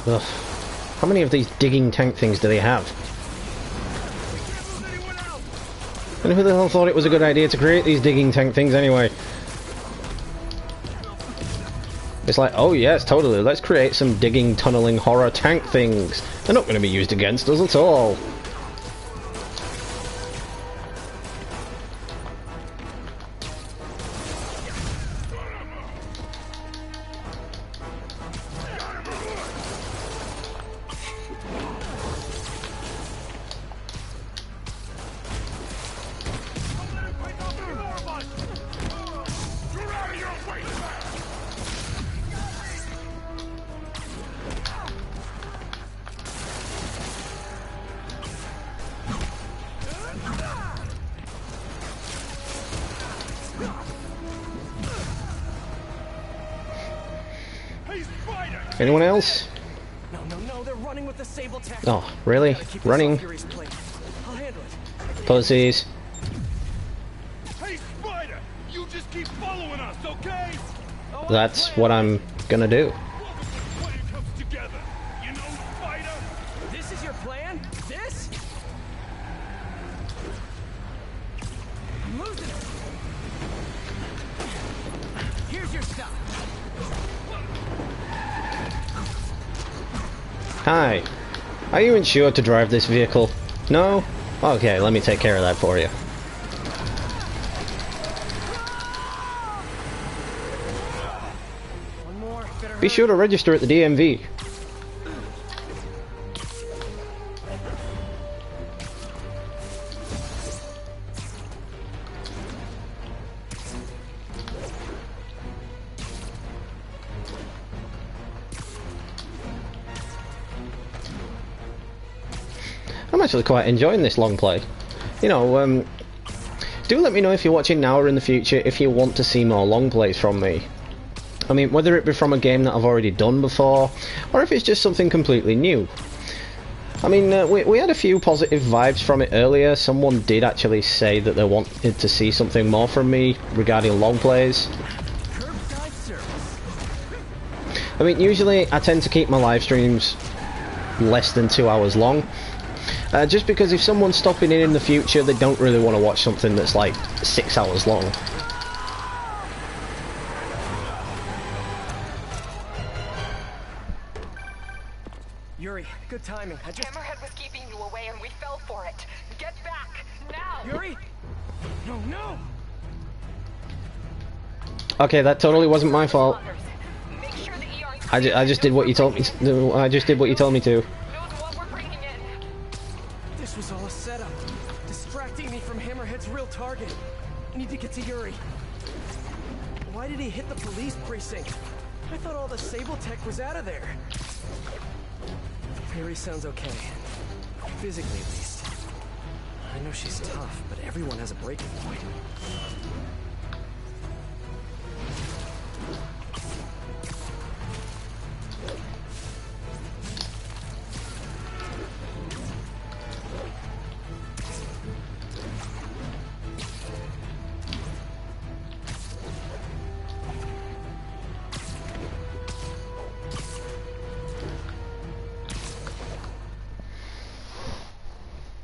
Ugh. How many of these digging tank things do they have? And who the hell thought it was a good idea to create these digging tank things anyway? It's like, oh yes, totally, let's create some digging, tunneling, horror tank things. They're not going to be used against us at all. Anyone else? No, they're running with the Sabletech. Oh, really? Running? I'll handle it. Pussies. Hey, Spider! You just keep following us, okay? That's what I'm gonna do. When it comes together, you know, Spider? This is your plan? This? I'm losing it. Here's your stuff. Hi. Are you insured to drive this vehicle? No? Okay, let me take care of that for you. One more. Be sure to register at the DMV. I'm actually quite enjoying this long play. You know, do let me know if you're watching now or in the future if you want to see more long plays from me. I mean, whether it be from a game that I've already done before, or if it's just something completely new. I mean, we had a few positive vibes from it earlier. Someone did actually say that they wanted to see something more from me regarding long plays. I mean, usually I tend to keep my live streams less than 2 hours long. Just because if someone's stopping in the future, they don't really want to watch something that's like 6 hours long. Yuri, good timing. Hammerhead was keeping you away and we fell for it. Get back, now! Yuri! No, no! Okay, that totally wasn't my fault. I just did what you told me to. I just did what you told me to. This was all a setup. Distracting me from Hammerhead's real target. I need to get to Yuri. Why did he hit the police precinct? I thought all the Sable tech was out of there. Yuri sounds okay. Physically, at least. I know she's tough, but everyone has a breaking point.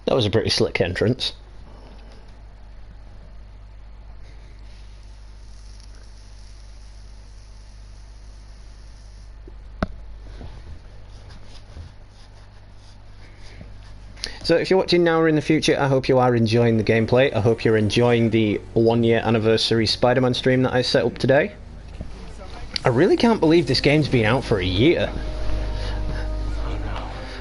That was a pretty slick entrance. So if you're watching now or in the future, I hope you are enjoying the gameplay. I hope you're enjoying the 1-year anniversary Spider-Man stream that I set up today. I really can't believe this game's been out for a year.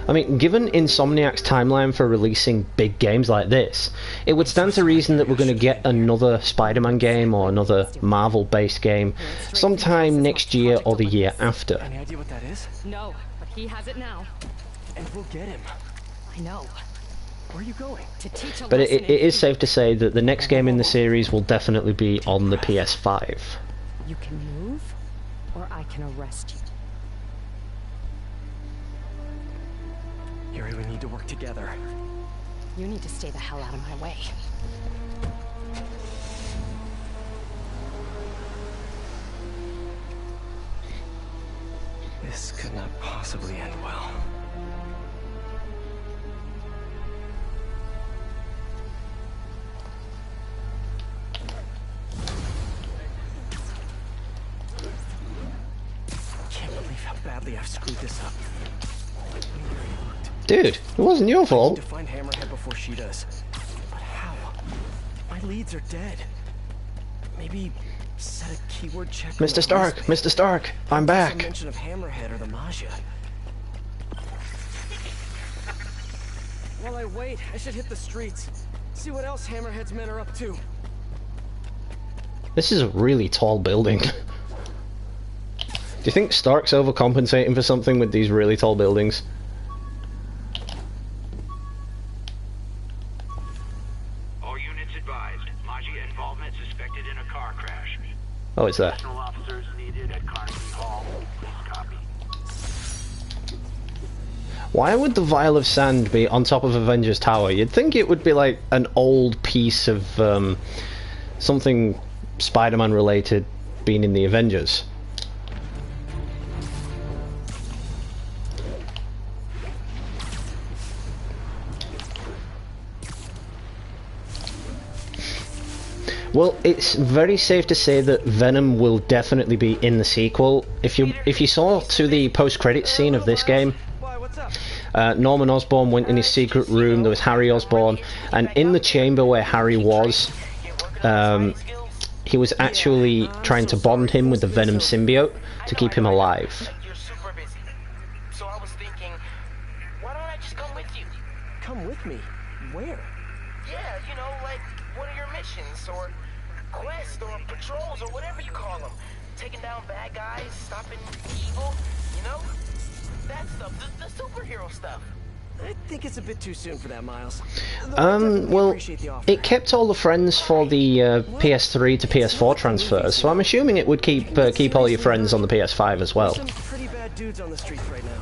I mean, given Insomniac's timeline for releasing big games like this, it would stand to reason that we're going to get another Spider-Man game or another Marvel-based game sometime next year or the year after. Any idea what that is? No, but he has it now. And we'll get him. I know. Where are you going? To teach a But lesson it is safe to say that the next game in the series will definitely be on the PS5. You can move, or I can arrest you. Yuri, we need to work together. You need to stay the hell out of my way. This could not possibly end well. Can't believe how badly I've screwed this up. Dude, it wasn't your fault. I need to find Hammerhead before she does. But how? My leads are dead. Maybe set a keyword check. Mr. Stark, Mr. Stark, I'm back. Some mention of Hammerhead or the Magia. While I wait, I should hit the streets. See what else Hammerhead's men are up to. This is a really tall building. Do you think Stark's overcompensating for something with these really tall buildings? All units advised. Magia involvement suspected in a car crash. Oh, it's there. Additional officers needed at Carnegie Hall. Please copy. Why would the vial of sand be on top of Avengers Tower? You'd think it would be like an old piece of something Spider-Man related being in the Avengers. Well, it's very safe to say that Venom will definitely be in the sequel. If you saw to the post-credits scene of this game, Norman Osborn went in his secret room, there was Harry Osborn, and in the chamber where Harry was, he was actually trying to bond him with the Venom symbiote to keep him alive. You're super busy. So I was thinking, why don't I just come with you? Come with me? Where? Yeah, you know, like one of your missions, or quests, or patrols, or whatever you call them. Taking down bad guys, stopping evil, you know? That stuff, the superhero stuff. I think it's a bit too soon for that, Miles. Well, it kept all the friends for the PS3 to PS4 transfers, so I'm assuming it would keep all your friends on the PS5 as well. Some pretty bad dudes on the streets right now.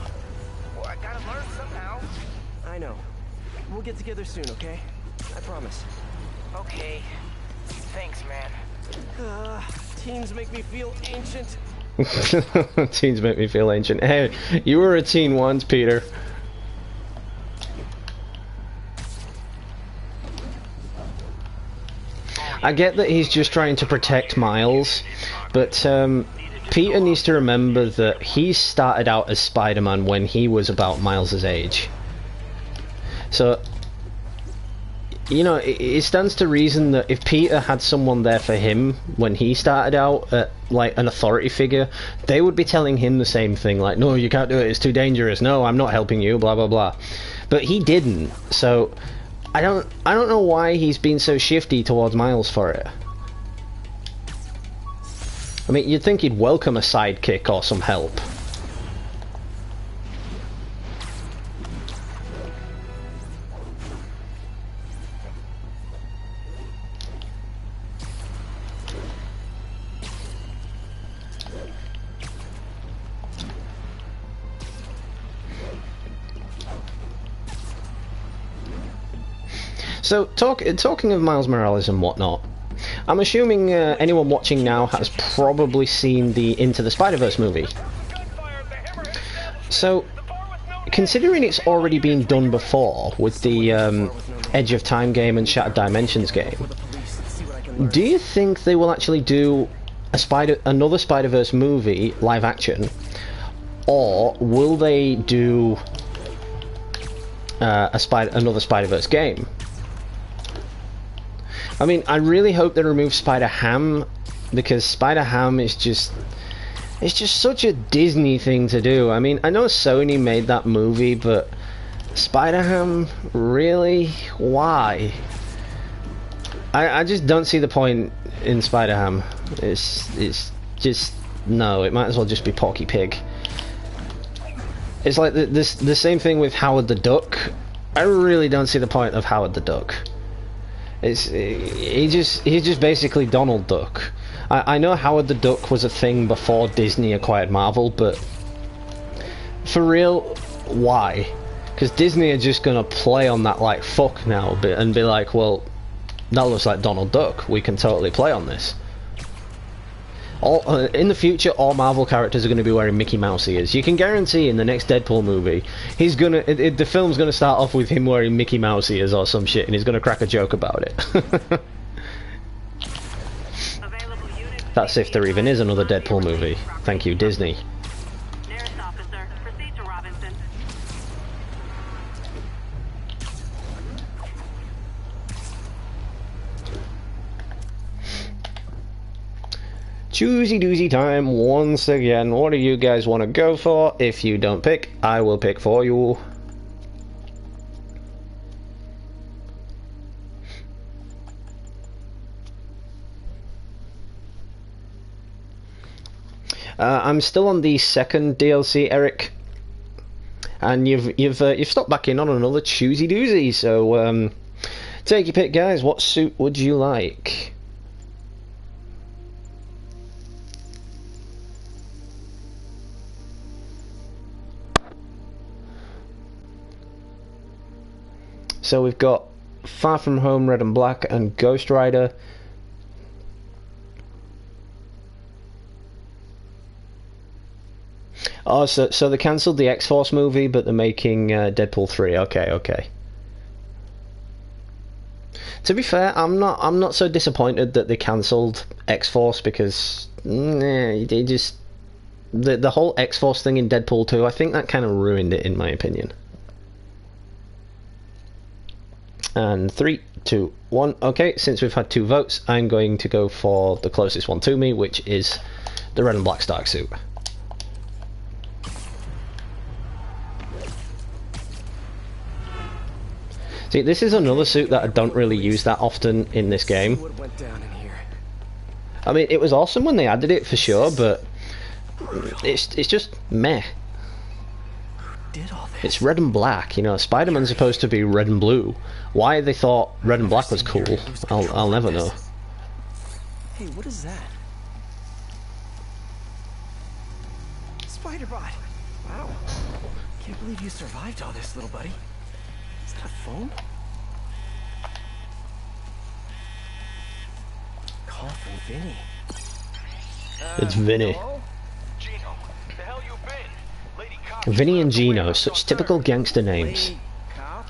Well, I gotta learn somehow. I know. We'll get together soon, okay? I promise. Okay. Thanks, man. Teens make me feel ancient. Teens make me feel ancient. Hey, you were a teen once, Peter. I get that he's just trying to protect Miles, but Peter needs to remember that he started out as Spider-Man when he was about Miles's age. So, you know, it stands to reason that if Peter had someone there for him when he started out, like an authority figure, they would be telling him the same thing, like, no, you can't do it, it's too dangerous, no, I'm not helping you, blah blah blah. But he didn't, so I don't know why he's been so shifty towards Miles for it. I mean, you'd think he'd welcome a sidekick or some help. So, talking of Miles Morales and whatnot, I'm assuming anyone watching now has probably seen the Into the Spider-Verse movie. So, considering it's already been done before with the Edge of Time game and Shattered Dimensions game, do you think they will actually do another Spider-Verse movie live action, or will they do another Spider-Verse game? I mean, I really hope they remove Spider-Ham, because Spider-Ham is just... it's just such a Disney thing to do. I mean, I know Sony made that movie, but Spider-Ham? Really? Why? I just don't see the point in Spider-Ham. It's just... no, it might as well just be Porky Pig. It's like the same thing with Howard the Duck. I really don't see the point of Howard the Duck. He's just basically Donald Duck. I know Howard the Duck was a thing before Disney acquired Marvel, but for real, why? Because Disney are just gonna play on that like fuck now and be like, well, that looks like Donald Duck. We can totally play on this. In the future, all Marvel characters are going to be wearing Mickey Mouse ears. You can guarantee in the next Deadpool movie, he's gonna the film's going to start off with him wearing Mickey Mouse ears or some shit, and he's going to crack a joke about it. That's if there even is another Deadpool movie. Thank you, Disney. Choosy doozy time once again. What do you guys want to go for? If you don't pick, I will pick for you. I'm still on the second DLC, Eric, and you've stopped back in on another choosy doozy. So take your pick, guys. What suit would you like? So we've got Far From Home, Red and Black, and Ghost Rider. Oh, so they cancelled the X-Force movie, but they're making Deadpool 3. Okay. To be fair, I'm not so disappointed that they cancelled X-Force, because they just the whole X-Force thing in Deadpool 2, I think that kind of ruined it, in my opinion. And 3, 2, 1. Okay, since we've had 2 votes, I'm going to go for the closest one to me, which is the Red and Black Stark suit. See, this is another suit that I don't really use that often in this game. I mean, it was awesome when they added it, for sure, but it's just meh. did all this? It's red and black. You know, Spider-Man's supposed to be red and blue. Why they thought red and black was cool, I'll never know. Hey, what is that? Spider-Bot! Wow. Can't believe you survived all this, little buddy. Is that a phone? Call from Vinny. It's Vinny. Gino, the hell you been? Lady cop. Vinny and Gino, such typical gangster names. Cop?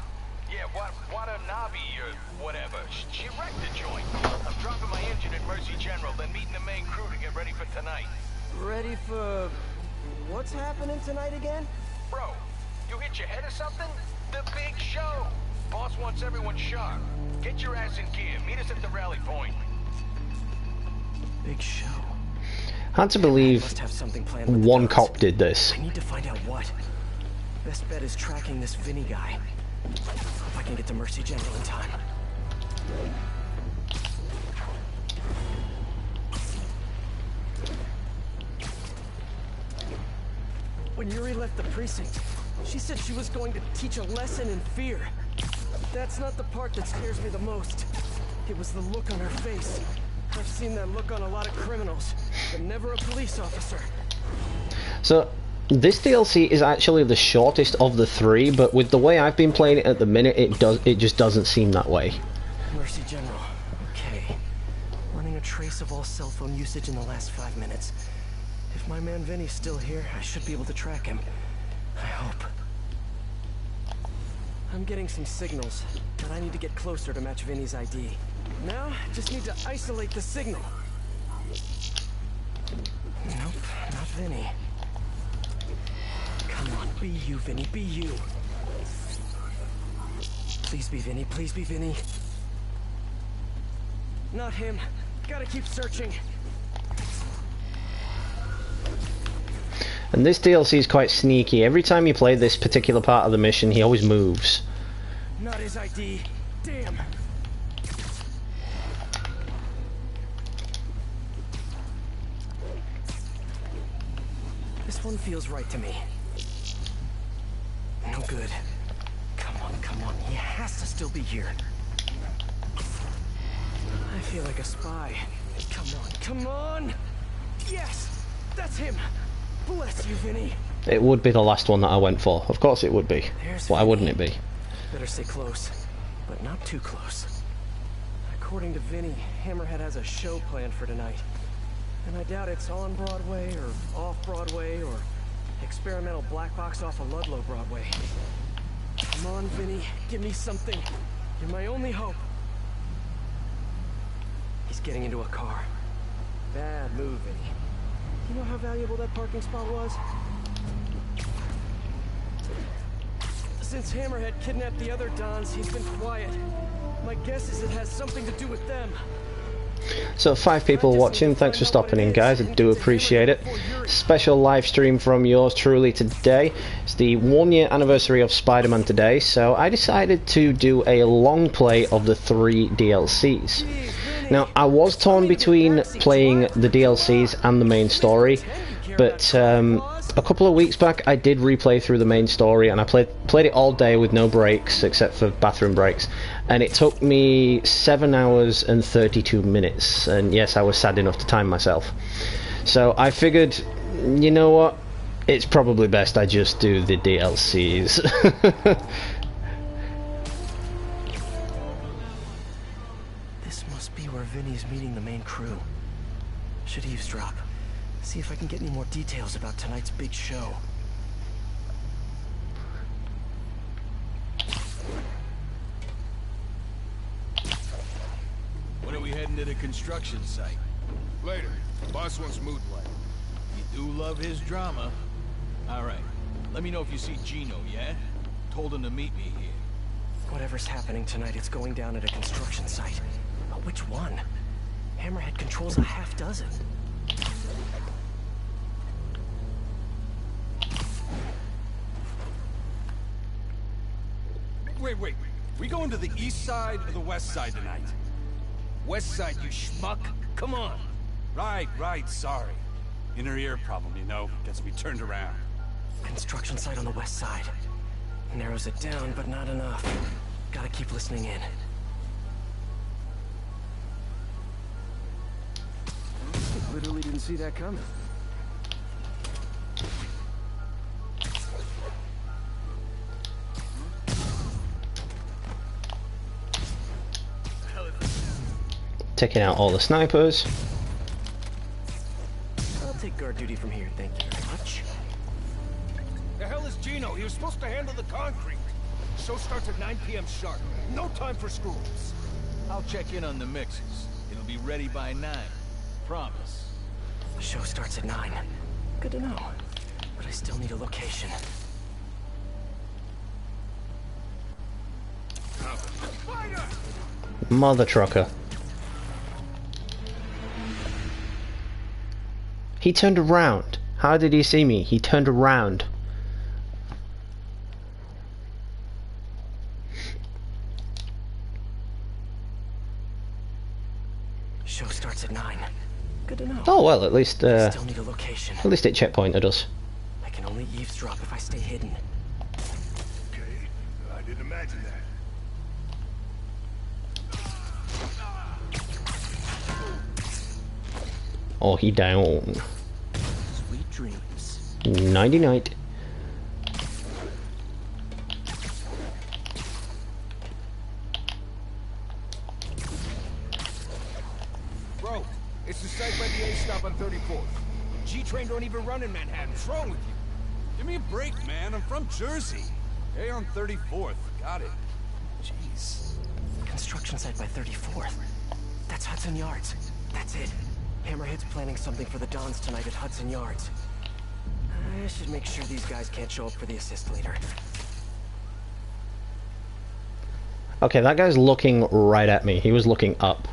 Yeah, Watanabe or whatever. She wrecked the joint. I'm dropping my engine at Mercy General, then meeting the main crew to get ready for tonight. Ready for... what's happening tonight again? Bro, you hit your head or something? The big show. Boss wants everyone sharp. Get your ass in gear. Meet us at the rally point. Big show. Hard to believe one cop did this. I need to find out what. Best bet is tracking this Vinny guy. Hope I can get to Mercy General in time. When Yuri left the precinct, she said she was going to teach a lesson in fear. That's not the part that scares me the most. It was the look on her face. I've seen that look on a lot of criminals, but never a police officer. So, this DLC is actually the shortest of the three, but with the way I've been playing it at the minute, it just doesn't seem that way. Mercy General. Okay. Running a trace of all cell phone usage in the last 5 minutes. If my man Vinny's still here, I should be able to track him. I hope. I'm getting some signals, but I need to get closer to match Vinny's ID. Now, just need to isolate the signal. Nope, not Vinny. Come on, be you, Vinny, be you. Please be Vinny, please be Vinny. Not him. Gotta keep searching. And this DLC is quite sneaky. Every time you play this particular part of the mission, he always moves. Not his ID. Damn. This one feels right to me. No good. Come on, come on. He has to still be here. I feel like a spy. Come on, come on! Yes! That's him! Bless you, Vinny. It would be the last one that I went for. Of course it would be. Why wouldn't it be? Better stay close, but not too close. According to Vinny, Hammerhead has a show planned for tonight. And I doubt it's on Broadway, or off Broadway, or experimental black box off of Ludlow Broadway. Come on, Vinny, give me something. You're my only hope. He's getting into a car. Bad move, Vinny. You know how valuable that parking spot was? Since Hammerhead kidnapped the other Dons, he's been quiet. My guess is it has something to do with them. So 5 people watching, thanks for stopping in, guys, I do appreciate it. Special live stream from yours truly today. It's the 1-year anniversary of Spider-Man today, so I decided to do a long play of the 3 DLCs. Now, I was torn between playing the DLCs and the main story, but a couple of weeks back I did replay through the main story, and I played it all day with no breaks except for bathroom breaks, and it took me 7 hours and 32 minutes, and yes, I was sad enough to time myself. So I figured, you know what, it's probably best I just do the DLCs. Vinny's meeting the main crew. Should eavesdrop. See if I can get any more details about tonight's big show. When are we heading to the construction site? Later. Boss wants mood light. You do love his drama. Alright. Let me know if you see Gino, yeah? Told him to meet me here. Whatever's happening tonight, it's going down at a construction site. But which one? Hammerhead controls a half dozen. Wait. We going to the east side or the west side tonight? West side, you schmuck. Come on. Right, sorry. Inner ear problem, you know, gets me turned around. Construction site on the west side. Narrows it down, but not enough. Gotta keep listening in. Literally didn't see that coming. Taking out all the snipers. I'll take guard duty from here, thank you very much. The hell is Gino? He was supposed to handle the concrete. Show starts at 9 p.m. sharp. No time for screw-ups. I'll check in on the mixes. It'll be ready by 9. Promise. The show starts at 9. Good to know. But I still need a location. Mother trucker. He turned around. How did he see me? He turned around. Show starts at 9. Good to know. Oh well, at least Still need a location. at least it checkpointed us. I can only eavesdrop if I stay hidden. Okay, I didn't imagine that. Oh, he down. Sweet dreams. Nighty night. Bro, it's the site by the A stop on 34th. G-Train don't even run in Manhattan. What's wrong with you? Give me a break, man. I'm from Jersey. A on 34th. Got it. Jeez. Construction site by 34th. That's Hudson Yards. That's it. Hammerhead's planning something for the Dons tonight at Hudson Yards. I should make sure these guys can't show up for the assist later. Okay, that guy's looking right at me. He was looking up.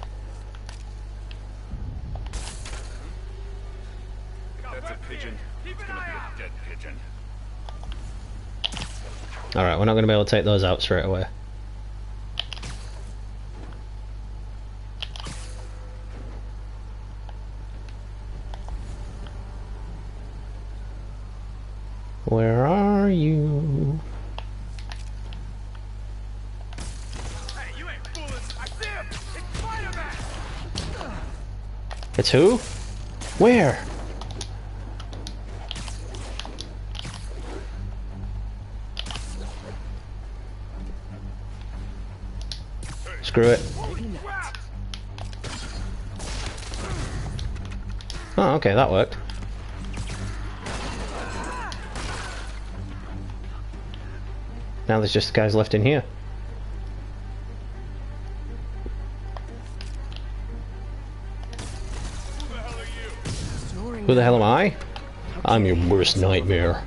That's a pigeon. It's gonna be a dead pigeon. Alright, we're not going to be able to take those out straight away. Where are you? Hey, you ain't fooling. I see him. It's Spider-Man. It's who? Where? Screw it. Oh, okay, that worked. Now there's just guys left in here. Who the hell am I? I'm your worst nightmare.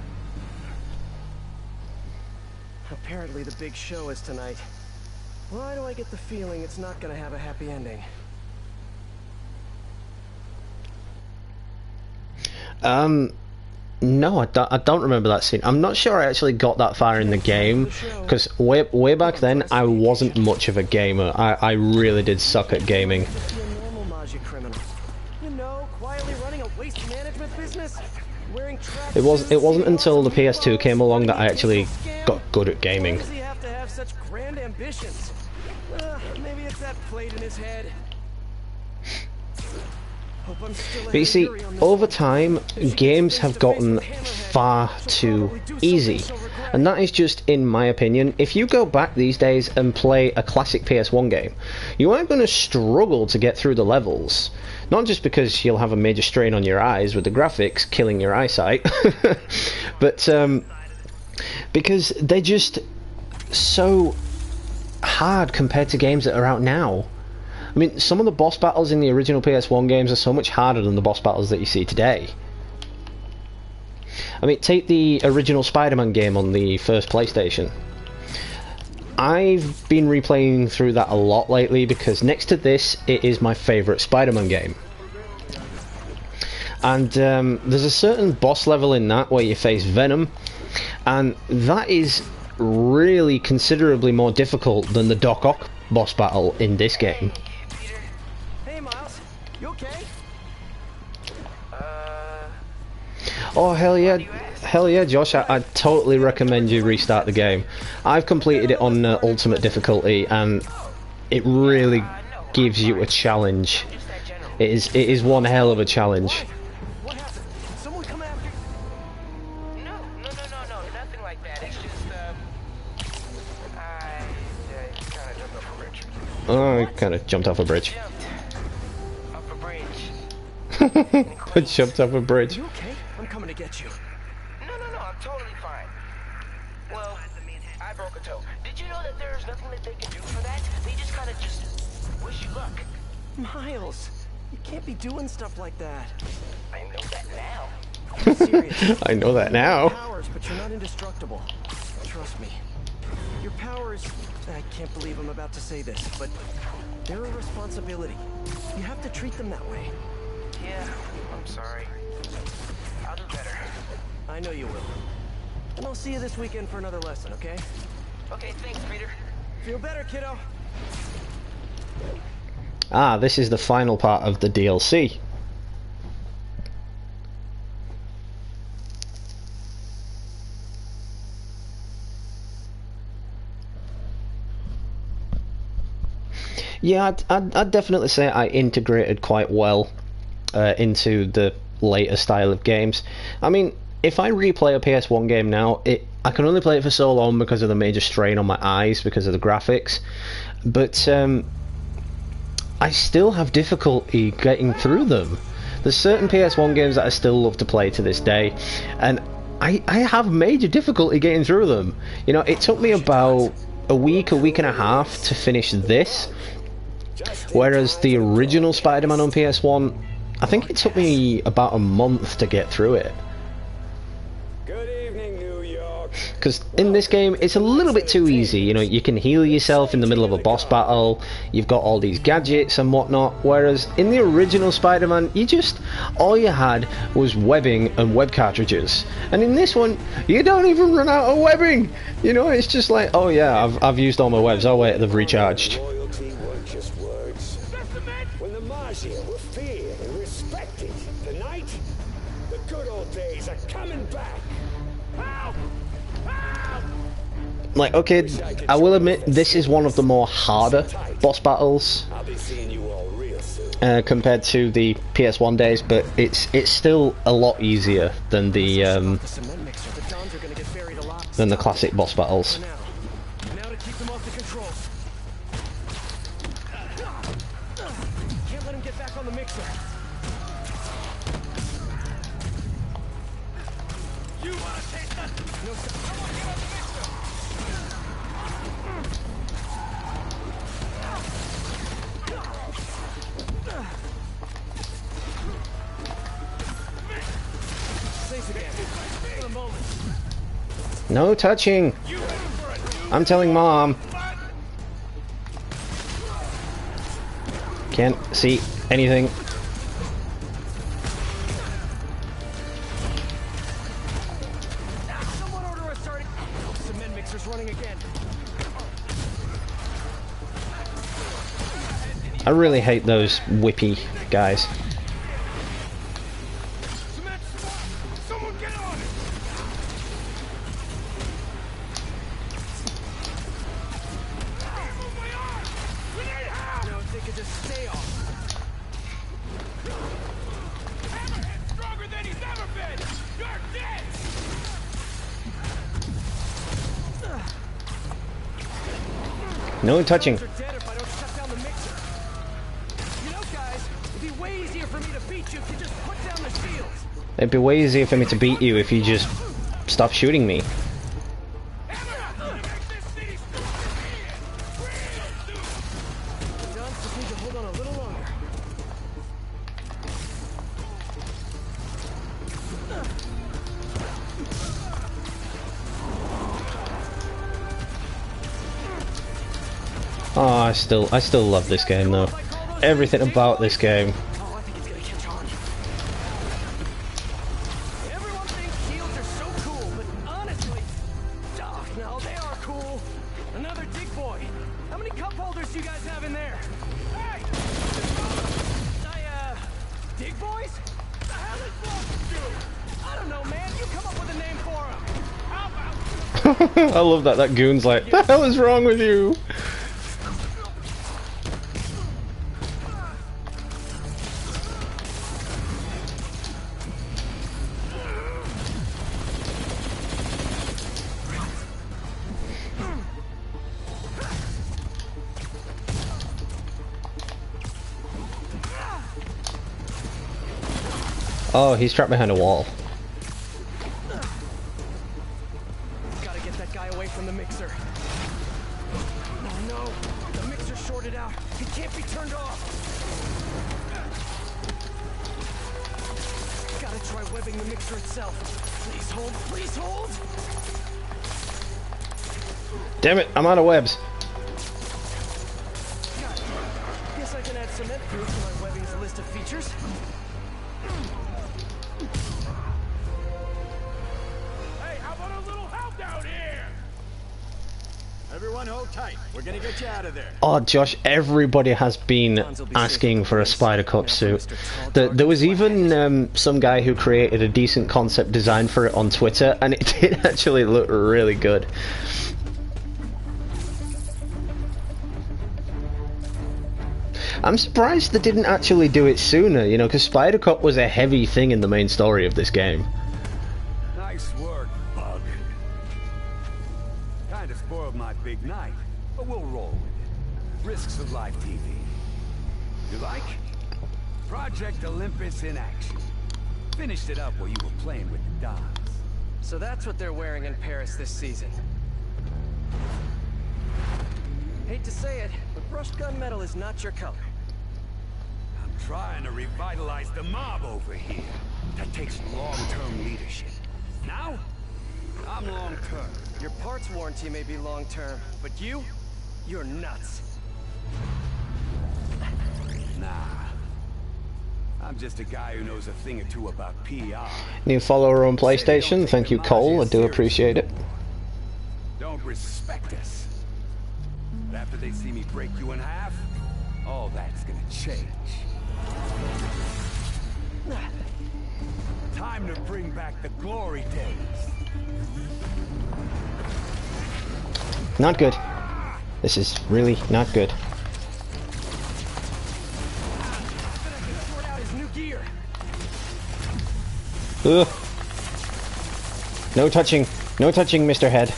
Apparently the big show is tonight. Why do I get the feeling it's not gonna have a happy ending? No, I don't remember that scene. I'm not sure I actually got that far in the game, because way back then I wasn't much of a gamer. I really did suck at gaming. You know, quietly running a waste management business, wearing traps. It wasn't until the PS2 came along that I actually got good at gaming. Why does he have to have such grand ambitions? Maybe it's that plate in his head. But you see, over time, games have gotten far too easy. And that is just, in my opinion, if you go back these days and play a classic PS1 game, you aren't going to struggle to get through the levels. Not just because you'll have a major strain on your eyes with the graphics killing your eyesight, but because they're just so hard compared to games that are out now. I mean, some of the boss battles in the original PS1 games are so much harder than the boss battles that you see today. I mean, take the original Spider-Man game on the first PlayStation. I've been replaying through that a lot lately because next to this, it is my favourite Spider-Man game. And there's a certain boss level in that where you face Venom, and that is really considerably more difficult than the Doc Ock boss battle in this game. Hey, Miles. You okay? Oh hell yeah! Hell yeah, Josh, I totally recommend you restart the game. I've completed it on ultimate difficulty, and it really gives you a challenge. It is one hell of a challenge. What happened? Did someone come after you? No, nothing like that. It's just, I kind of jumped off a bridge. Oh, I kind of jumped off a bridge. Off a bridge. I jumped off a bridge. You okay? I'm coming to get you. No, I'm totally fine. Well, I broke a toe. Did you know that there's nothing that they can do for that? They just kind of just wish you luck. Miles, you can't be doing stuff like that. I know that now. I'm serious. I know that now. Powers, but you're not indestructible. Trust me. Your powers, I can't believe I'm about to say this, but they're a responsibility. You have to treat them that way. Yeah, I'm sorry. I'll do better. I know you will. And I'll see you this weekend for another lesson, okay? Okay, thanks, Peter. Feel better, kiddo. Ah, this is the final part of the DLC. Yeah, I'd definitely say I integrated quite well into the later style of games. I mean, if I replay a PS1 game now, I can only play it for so long because of the major strain on my eyes because of the graphics. But I still have difficulty getting through them. There's certain PS1 games that I still love to play to this day, and I have major difficulty getting through them. You know, it took me about a week and a half to finish this, whereas the original Spider-Man on PS1, I think it took me about a month to get through it. Because in this game, it's a little bit too easy. You know, you can heal yourself in the middle of a boss battle, you've got all these gadgets and whatnot, whereas in the original Spider-Man, all you had was webbing and web cartridges. And in this one, you don't even run out of webbing! You know, it's just like, oh yeah, I've used all my webs, oh wait, they've recharged. Loyalty weren't just words. When the Maggia were feared and respected, tonight, the good old days are coming back. Like, okay, I will admit, this is one of the more harder boss battles compared to the PS1 days, but it's still a lot easier than the classic boss battles. Now to keep them off the controls. Can't let him get back on the mixer. You wanna taste that? No, sir. Someone get on the mixer. No touching! I'm telling Mom. Can't see anything. Someone order a starting. Cement mixer's running again. I really hate those whippy guys. Someone get on it. No, if they could just stay off. Hammerhead's stronger than he's ever been. You're dead. No touching. You're dead if I don't shut down the mixer. You know, guys, it'd be way easier for me to beat you if you just put down the shields. It'd be way easier for me to beat you if you just stop shooting me. Oh, I still love this game though. Everything about this game. Everyone thinks shields are so cool, but honestly, no, they are cool. Another dig boy. How many cup holders do you guys have in there? Hey! Dig boys? What the hell is wrong with you? I don't know, man. You come up with a name for him. How about... I love that. That goon's like, the hell is wrong with you? Oh, he's trapped behind a wall. Gotta get that guy away from the mixer. Oh no, the mixer's shorted out. He can't be turned off. Gotta try webbing the mixer itself. Please hold, please hold. Damn it, I'm out of webs. Guess I can add cement proof to my webbing's list of features. Hey, how about a little help out here? Everyone hold tight. We're gonna get you out of there. Oh, Josh, everybody has been asking for a Spider Cop suit. There was even some guy who created a decent concept design for it on Twitter, and it did actually look really good. I'm surprised they didn't actually do it sooner, you know, because Spider Cop was a heavy thing in the main story of this game. Nice work, Bug. Kinda spoiled my big night, but we'll roll with it. Risks of live TV. You like? Project Olympus in action. Finished it up while you were playing with the Dons. So that's what they're wearing in Paris this season. Hate to say it, but brushed gunmetal is not your color. I'm trying to revitalize the mob over here. That takes long-term leadership. Now, I'm long-term. Your parts warranty may be long-term, but you're nuts. Nah. I'm just a guy who knows a thing or two about PR. New follower on PlayStation, thank you, Cole, I do appreciate it. Don't respect us. But after they see me break you in half, all that's gonna change. Time to bring back the glory days. Not good. This is really not good. Ugh. No touching. No touching, Mr. Head.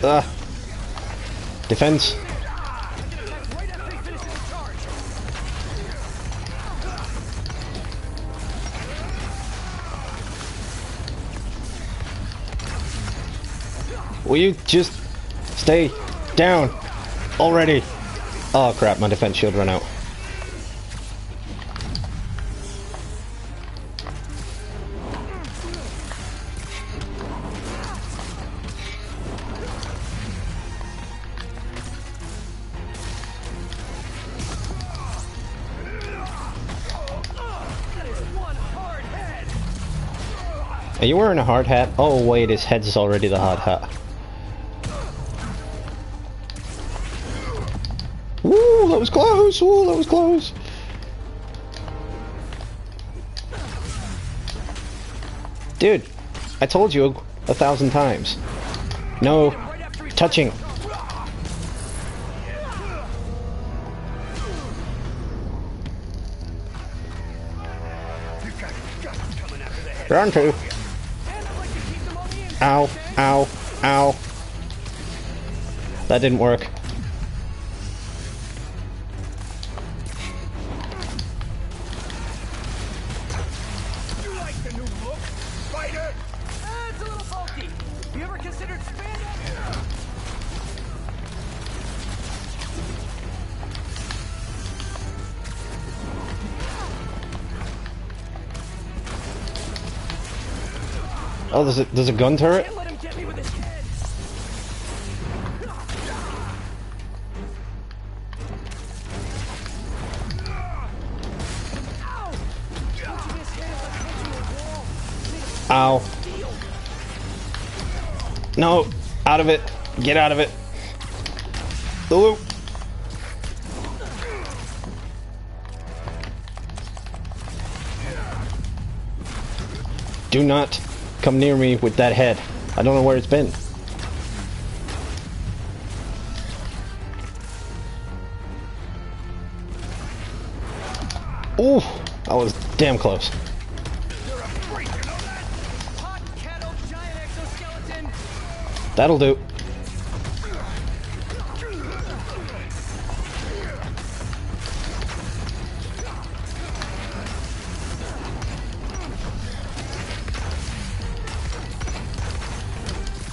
Ugh. Defense. Will you just stay down already? Oh crap, my defense shield ran out. Are you wearing a hard hat? Oh wait, his head's already the hard hat. Woo, that was close! Woo, that was close! Dude, I told you 1,000 times. No touching. Round two. Ow, ow, ow. That didn't work. You like the new look, Spider? It's a little bulky. You ever considered spandex? Oh, there's a gun turret? Can't let him get me with his head. Ow. No, out of it. Get out of it. The loop. Do not come near me with that head. I don't know where it's been. Ooh, that was damn close. That'll do.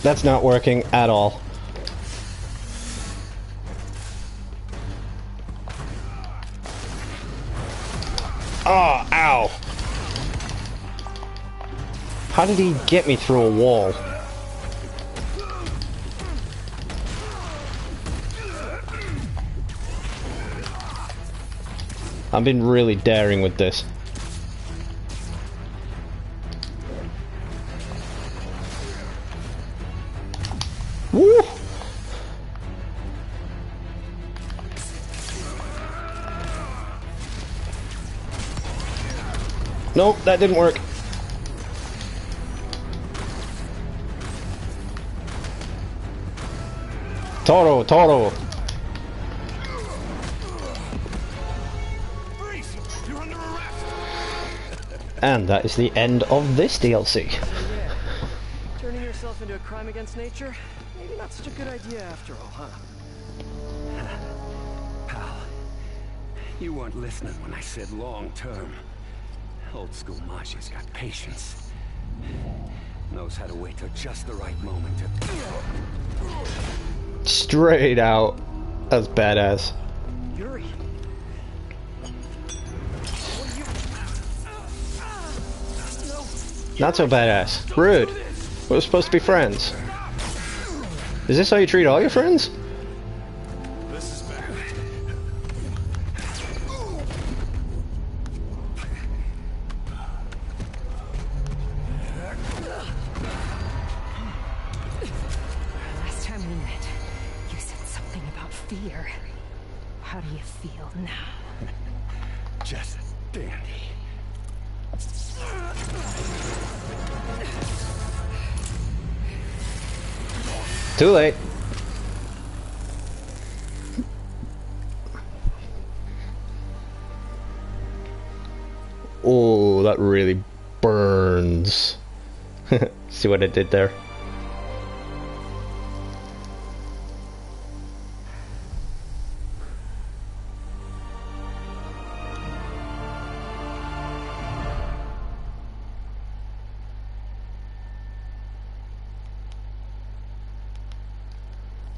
That's not working at all. Oh, ow. How did he get me through a wall? I've been really daring with this. Woo! Nope, that didn't work. Toro, Toro. And that is the end of this DLC. Yeah. Turning yourself into a crime against nature? Maybe not such a good idea after all, huh? Pal, you weren't listening when I said long term. Old school Majia's got patience. Knows how to wait till just the right moment to... Straight out. That's badass. Yuri. Not so badass. Rude. We're supposed to be friends. Is this how you treat all your friends? This is bad. Last time we met, you said something about fear. How do you feel now? Just dandy. Too late. Oh, that really burns. See what I did there?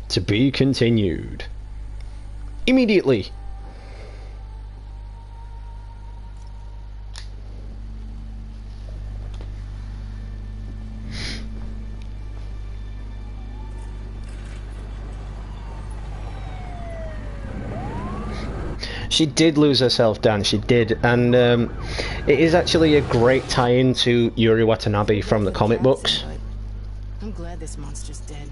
To be continued. Immediately. She did lose herself, Dan, she did, and it is actually a great tie-in to Yuri Watanabe from the comic books. I'm glad this monster's dead.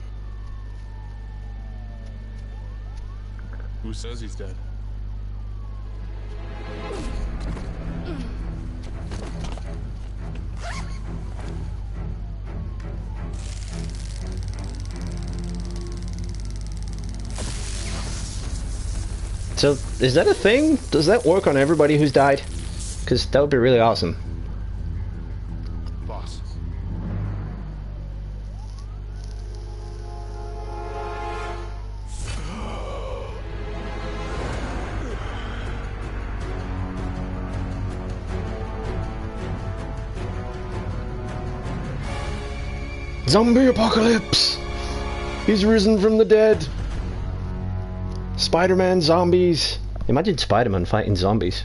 Who says he's dead? So, is that a thing? Does that work on everybody who's died? Because that would be really awesome. Boss. Zombie apocalypse! He's risen from the dead! Spider-Man zombies! Imagine Spider-Man fighting zombies.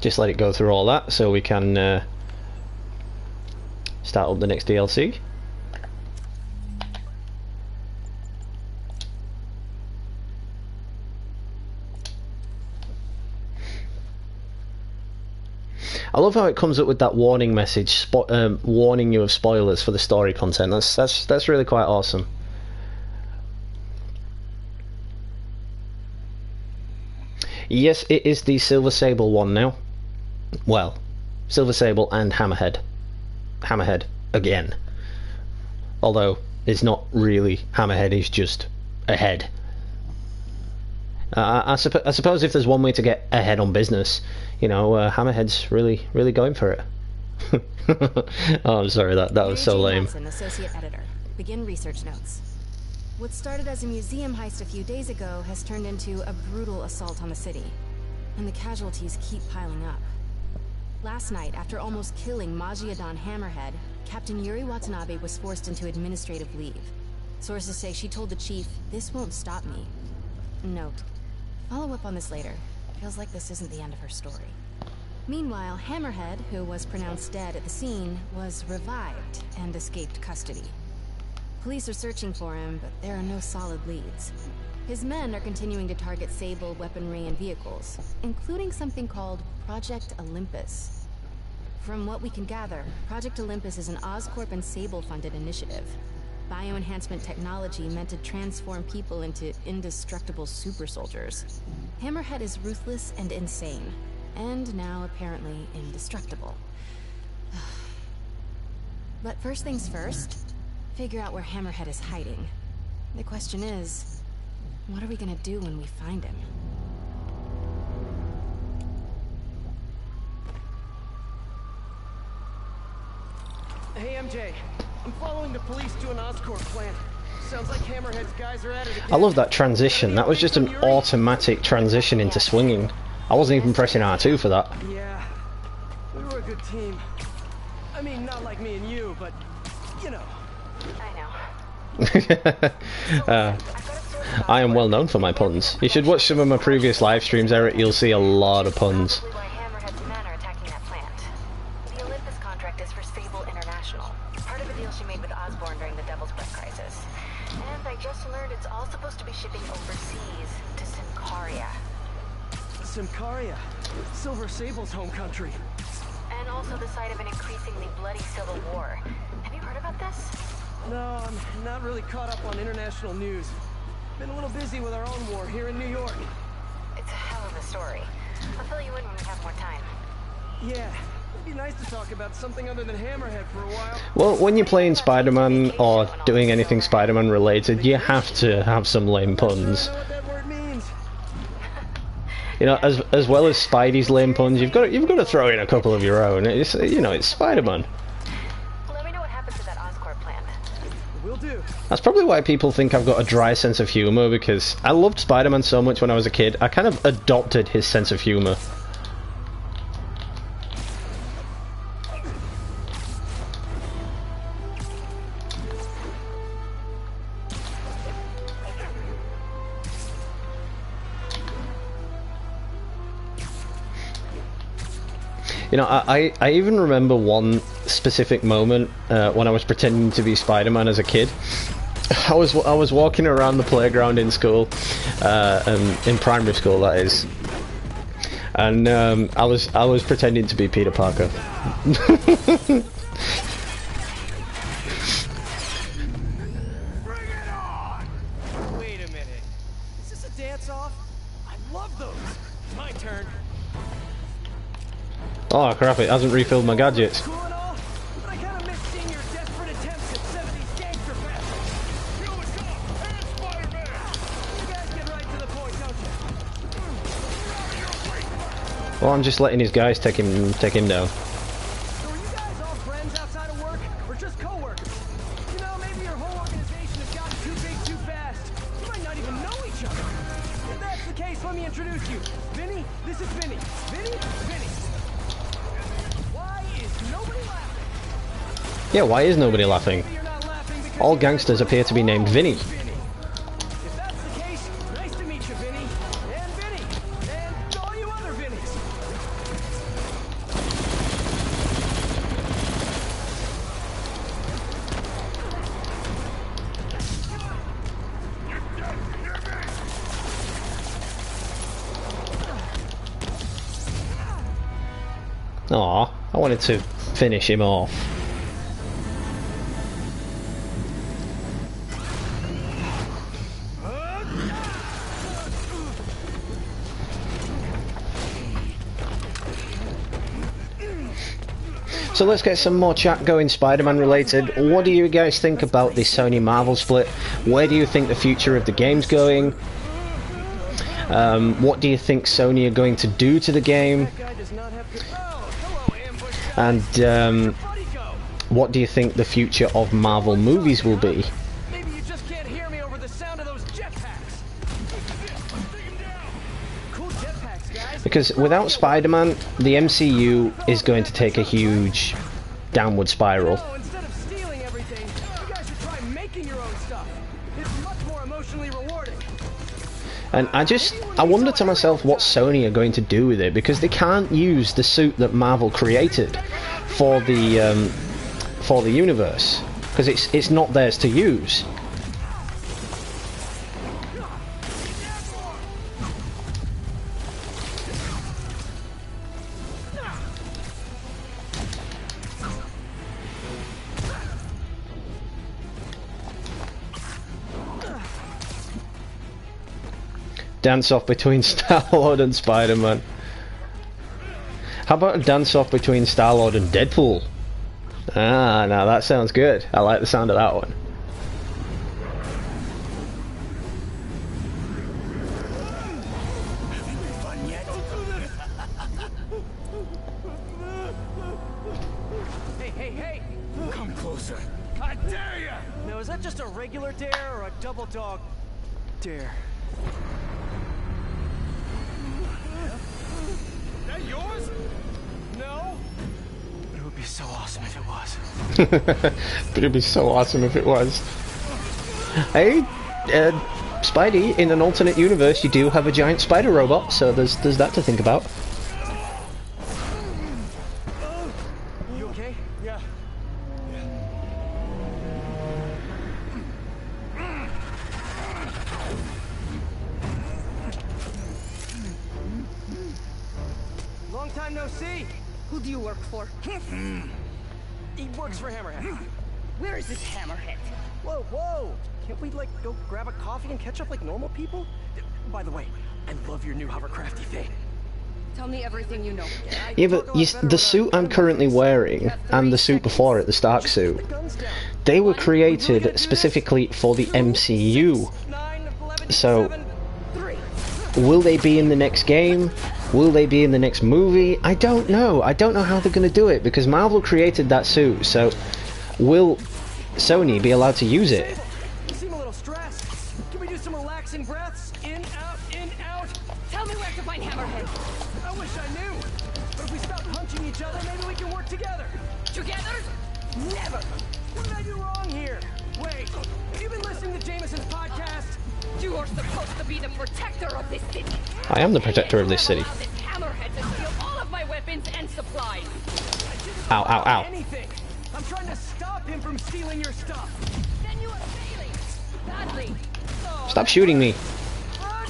Just let it go through all that so we can start up the next DLC. I love how it comes up with that warning message, warning you of spoilers for the story content. That's really quite awesome. Yes, it is the Silver Sable one now. Well, Silver Sable and Hammerhead. Hammerhead again. Although it's not really Hammerhead, he's just a head. I suppose if there's one way to get ahead on business, you know, Hammerhead's really going for it. Oh, I'm sorry, that was so lame. Watson, associate editor. Begin research notes. What started as a museum heist a few days ago has turned into a brutal assault on the city, and the casualties keep piling up. Last night, after almost killing Majidon Hammerhead, Captain Yuri Watanabe was forced into administrative leave. Sources say she told the chief, "This won't stop me." Note: follow up on this later. Feels like this isn't the end of her story. Meanwhile, Hammerhead, who was pronounced dead at the scene, was revived and escaped custody. Police are searching for him, but there are no solid leads. His men are continuing to target Sable weaponry and vehicles, including something called Project Olympus. From what we can gather, Project Olympus is an Oscorp and Sable-funded initiative. Bioenhancement technology meant to transform people into indestructible super soldiers. Hammerhead is ruthless and insane, and now apparently indestructible. But first things first, figure out where Hammerhead is hiding. The question is, what are we gonna do when we find him? Hey, MJ. I'm following the police to an Oscorp plant. Sounds like Hammerhead's guys are at it again. I love that transition. That was just an automatic transition into swinging. I wasn't even pressing R2 for that. Yeah, we were a good team. I mean, not like me and you, but, you know. I am well known for my puns. You should watch some of my previous live streams, Eric. You'll see a lot of puns. Hammerhead's men are attacking that plant. The Olympus contract is for Sable International, part of a deal she made with Osborn during the Devil's Breath crisis. And I just learned it's all supposed to be shipping overseas to Symkaria. Symkaria? Silver Sable's home country. And also the site of an increasingly bloody civil war. Have you heard about this? No, I'm not really caught up on international news. Been a little busy with our own war here in New York. It's a hell of a story. I'll fill you in when we have more time. Yeah, it'd be nice to talk about something other than Hammerhead for a while. Well, when you're playing Spider-Man or doing anything Spider-Man related, you have to have some lame puns. You know, as well as Spidey's lame puns, you've got to throw in a couple of your own. It's, you know, it's Spider-Man. Let me know what happens to that Oscorp plant. Will do. That's probably why people think I've got a dry sense of humor, because I loved Spider-Man so much when I was a kid. I kind of adopted his sense of humor. You know, I even remember one specific moment when I was pretending to be Spider-Man as a kid. I was walking around the playground in school, in primary school that is, and I was pretending to be Peter Parker. Wait a minute. Is this a dance-off? I love those. My turn. Oh crap, it hasn't refilled my gadgets. Cool and all, but I kind of miss seeing your desperate attempts at 70s gangster fashion. Here we go! Hey, Spider-Man! You guys get right to the point, don't you? Well, I'm just letting his guys take him down. So are you guys all friends outside of work, or just co-workers? You know, maybe your whole organization has gotten too big too fast. You might not even know each other. If that's the case, let me introduce you. Vinny, this is Vinny. Vinny, Vinny. Yeah, why is nobody laughing? All gangsters appear to be named Vinny. If that's the case, nice to meet you, Vinny. And Vinny. And all you other Vinnies. Aw, I wanted to finish him off. So let's get some more chat going, Spider-Man related. What do you guys think about this Sony Marvel split? Where do you think the future of the game's going? What do you think Sony are going to do to the game? And what do you think the future of Marvel movies will be? Maybe you just can't hear me over the sound of those jetpacks. Cool jetpacks, guys. Because without Spider-Man, the MCU is going to take a huge downward spiral. No, instead of stealing everything, you guys should try making your own stuff. It's much more emotionally rewarding. And I wonder to myself what Sony are going to do with it, because they can't use the suit that Marvel created for the universe, because it's not theirs to use. Dance off between Star-Lord and Spider-Man. How about a dance off between Star-Lord and Deadpool? Ah, now that sounds good. I like the sound of that one. Hey! Come closer. I dare ya! Now, is that just a regular dare or a double dog dare? That yours? No? It would be so awesome if it was. But it'd be so awesome if it was. Hey, Spidey, in an alternate universe, you do have a giant spider robot, so there's that to think about. You okay? Yeah. Long time no see. Who do you work for? He works for Hammerhead. Where is this Hammerhead? Whoa! Can't we, like, go grab a coffee and catch up like normal people? By the way, I love your new hovercrafty thing. Tell me everything you know. Yeah, but the suit I'm currently wearing, and the suit before it, the Stark suit, they were created specifically for the MCU. So, will they be in the next game? Will they be in the next movie? I don't know. I don't know how they're going to do it, because Marvel created that suit, so will Sony be allowed to use it? You seem a little stressed. Can we do some relaxing breaths? In, out. Tell me where to find Hammerhead. I wish I knew. But if we stop punching each other, maybe we can work together. Together? Never. What did I do wrong here? Wait, have you been listening to Jameson's podcast? You are supposed to be the protector of this city. I am the protector of this city. Hammerhead to steal all of my weapons and supplies. Ow. Anything. I'm trying to stop him from stealing your stuff. Then you are failing. Badly. Stop shooting me.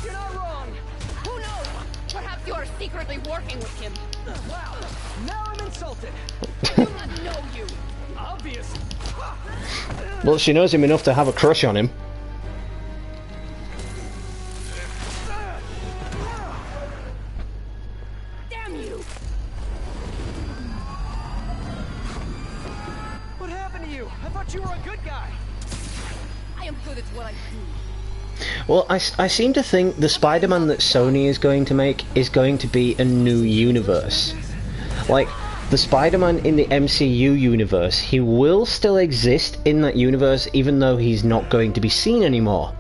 You're not wrong. Who knows? Perhaps you are secretly working with him. Wow. Now I'm insulted. I do not know you. Obvious. Well, she knows him enough to have a crush on him. Damn you! What happened to you? I thought you were a good guy. I am good at what I do. Well, I seem to think the Spider-Man that Sony is going to make is going to be a new universe. Like, the Spider-Man in the MCU universe, he will still exist in that universe, even though he's not going to be seen anymore.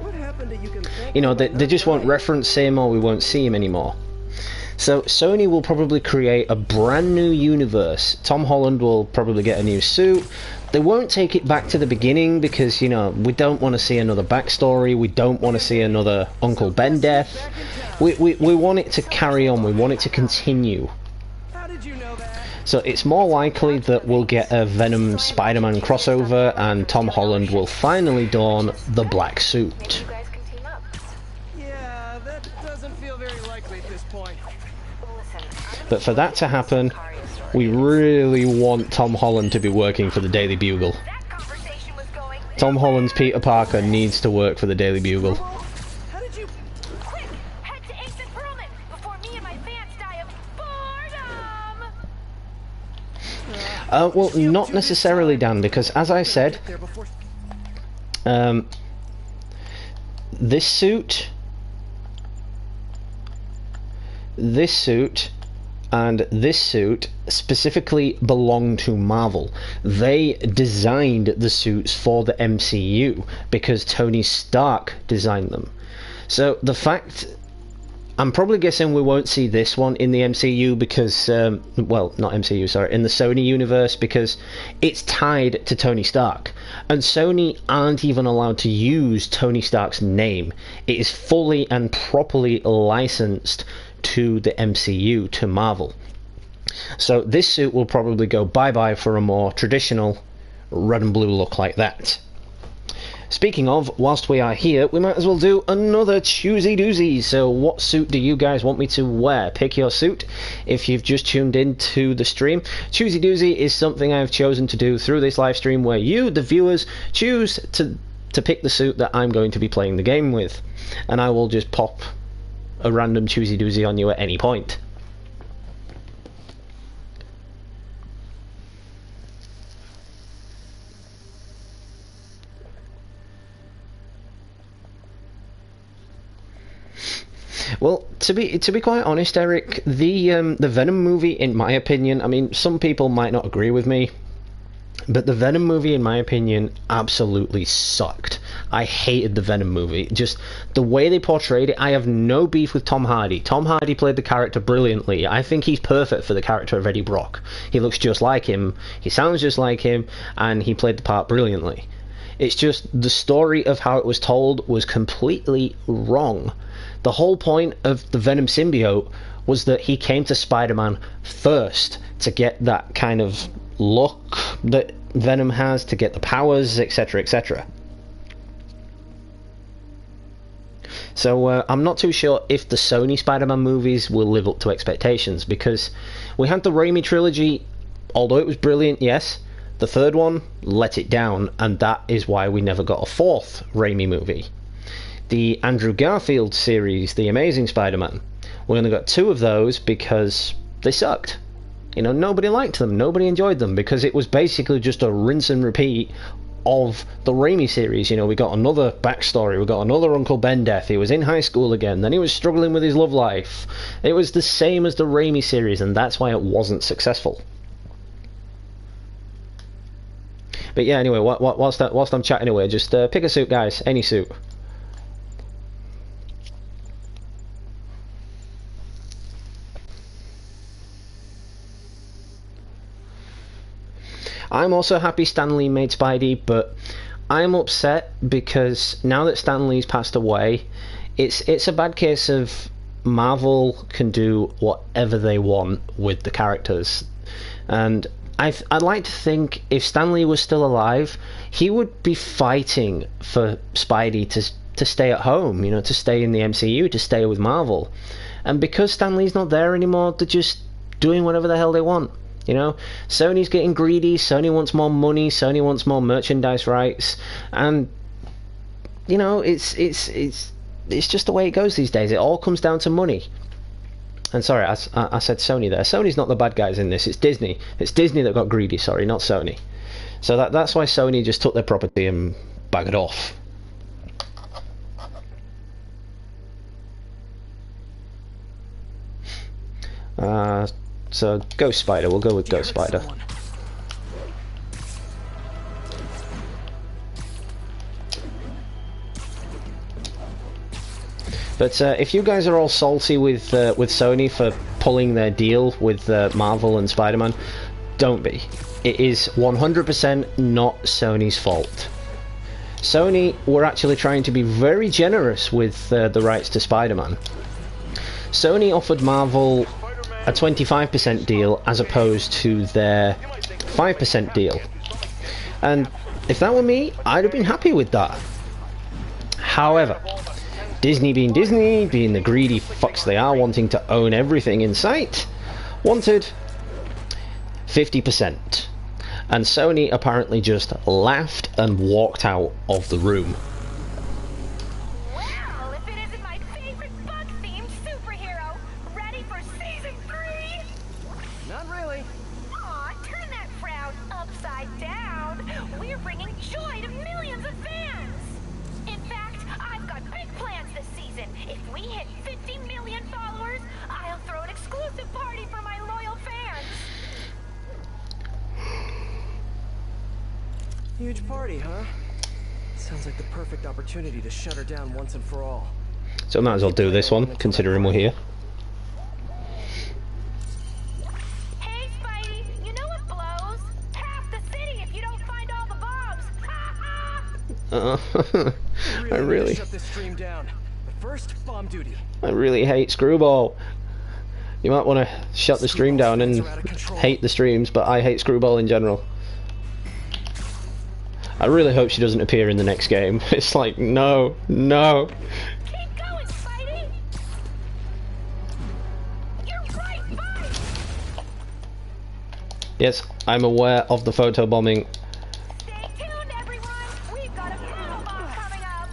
You know, they just won't reference him, or we won't see him anymore. So Sony will probably create a brand new universe. Tom Holland will probably get a new suit. They won't take it back to the beginning, because, you know, we don't want to see another backstory. We don't want to see another Uncle Ben death. We want it to carry on. We want it to continue. So it's more likely that we'll get a Venom Spider-Man crossover, and Tom Holland will finally don the black suit. Yeah, that doesn't feel very likely at this point. But for that to happen, We really want Tom Holland to be working for the Daily Bugle. Tom Holland's Peter Parker needs to work for the Daily Bugle. How did you... Quick! Head to Ace and Perlman before me and my fans die of boredom! Well, not necessarily, Dan, because as I said, this suit, and this suit specifically belong to Marvel. They designed the suits for the MCU because Tony Stark designed them. So the fact... I'm probably guessing we won't see this one in the MCU because, well, not MCU, sorry, in the Sony universe, because it's tied to Tony Stark. And Sony aren't even allowed to use Tony Stark's name. It is fully and properly licensed to the MCU, to Marvel. So this suit will probably go bye-bye for a more traditional red and blue look like that. Speaking of, whilst we are here, we might as well do another choosy doozy. So what suit do you guys want me to wear? Pick your suit if you've just tuned into the stream. Choosy doozy is something I've chosen to do through this live stream where you, the viewers, choose to pick the suit that I'm going to be playing the game with. And I will just pop a random choosy doozy on you at any point. Well, to be quite honest, Eric, the Venom movie, in my opinion, I mean, some people might not agree with me, but the Venom movie, in my opinion, absolutely sucked. I hated the Venom movie. Just the way they portrayed it. I have no beef with Tom Hardy. Tom Hardy played the character brilliantly. I think he's perfect for the character of Eddie Brock. He looks just like him, he sounds just like him, and he played the part brilliantly. It's just the story of how it was told was completely wrong. The whole point of the Venom symbiote was that he came to Spider-Man first to get that kind of look that Venom has, to get the powers, etc., etc. So I'm not too sure if the Sony Spider-Man movies will live up to expectations, because we had the Raimi trilogy, although it was brilliant, yes, the third one let it down, and that is why we never got a fourth Raimi movie. The Andrew Garfield series, The Amazing Spider-Man, we only got 2 of those because they sucked. You know, nobody liked them, nobody enjoyed them, because it was basically just a rinse and repeat of the Raimi series. You know, we got another backstory, we got another Uncle Ben death, he was in high school again, then he was struggling with his love life. It was the same as the Raimi series, and that's why it wasn't successful. But yeah, anyway, whilst I'm chatting away, just pick a suit, guys, any suit. I'm also happy Stan Lee made Spidey, but I'm upset because now that Stan Lee's passed away, it's a bad case of Marvel can do whatever they want with the characters. And I'd like to think if Stan Lee was still alive, he would be fighting for Spidey to stay at home, you know, to stay in the MCU, to stay with Marvel. And because Stan Lee's not there anymore, they're just doing whatever the hell they want. You know, Sony's getting greedy, Sony wants more money, Sony wants more merchandise rights, and you know, it's just the way it goes these days. It all comes down to money. And sorry, I said Sony there. Sony's not the bad guys in this, it's Disney. It's Disney that got greedy, sorry, not Sony. So that's why Sony just took their property and buggered off. So Ghost Spider, we'll go with Ghost Spider. But if you guys are all salty with Sony for pulling their deal with Marvel and Spider-Man, don't be. It is 100% not Sony's fault. Sony were actually trying to be very generous with the rights to Spider-Man. Sony offered Marvel a 25% deal as opposed to their 5% deal. And if that were me, I'd have been happy with that. However, Disney, being the greedy fucks they are, wanting to own everything in sight, wanted 50%. And Sony apparently just laughed and walked out of the room. Well, if it isn't my favorite bug-themed superhero, ready for season 3? Not really. Aw, turn that frown upside down. We're bringing joy to millions of fans. In fact, I've got big plans this season. If we hit 50 million followers, I'll throw an exclusive party for my loyal fans. Huge party, huh? Sounds like the perfect opportunity to shut her down once and for all. So I might as well do this one, considering we're here. Hey, Spidey, you know what blows? Half the city if you don't find all the bombs. I really shut this stream down. But first, bomb duty. I really hate Screwball. You might want to shut the stream down and hate the streams, but I hate Screwball in general. I really hope she doesn't appear in the next game. It's like, no, no. Keep going, Spidey. You're right, Spidey. Yes, I'm aware of the photobombing. Stay tuned, everyone. We've got a photobomb coming up.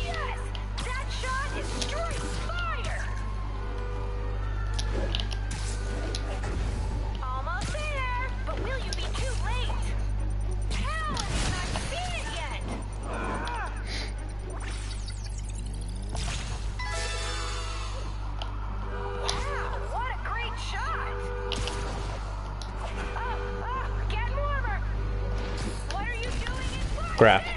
Yes, that shot is straight fire. Almost there, but will you be too late? Hell, you've not seen it yet. Wow, what a great shot. Get warmer. What are you doing in front Crap. there?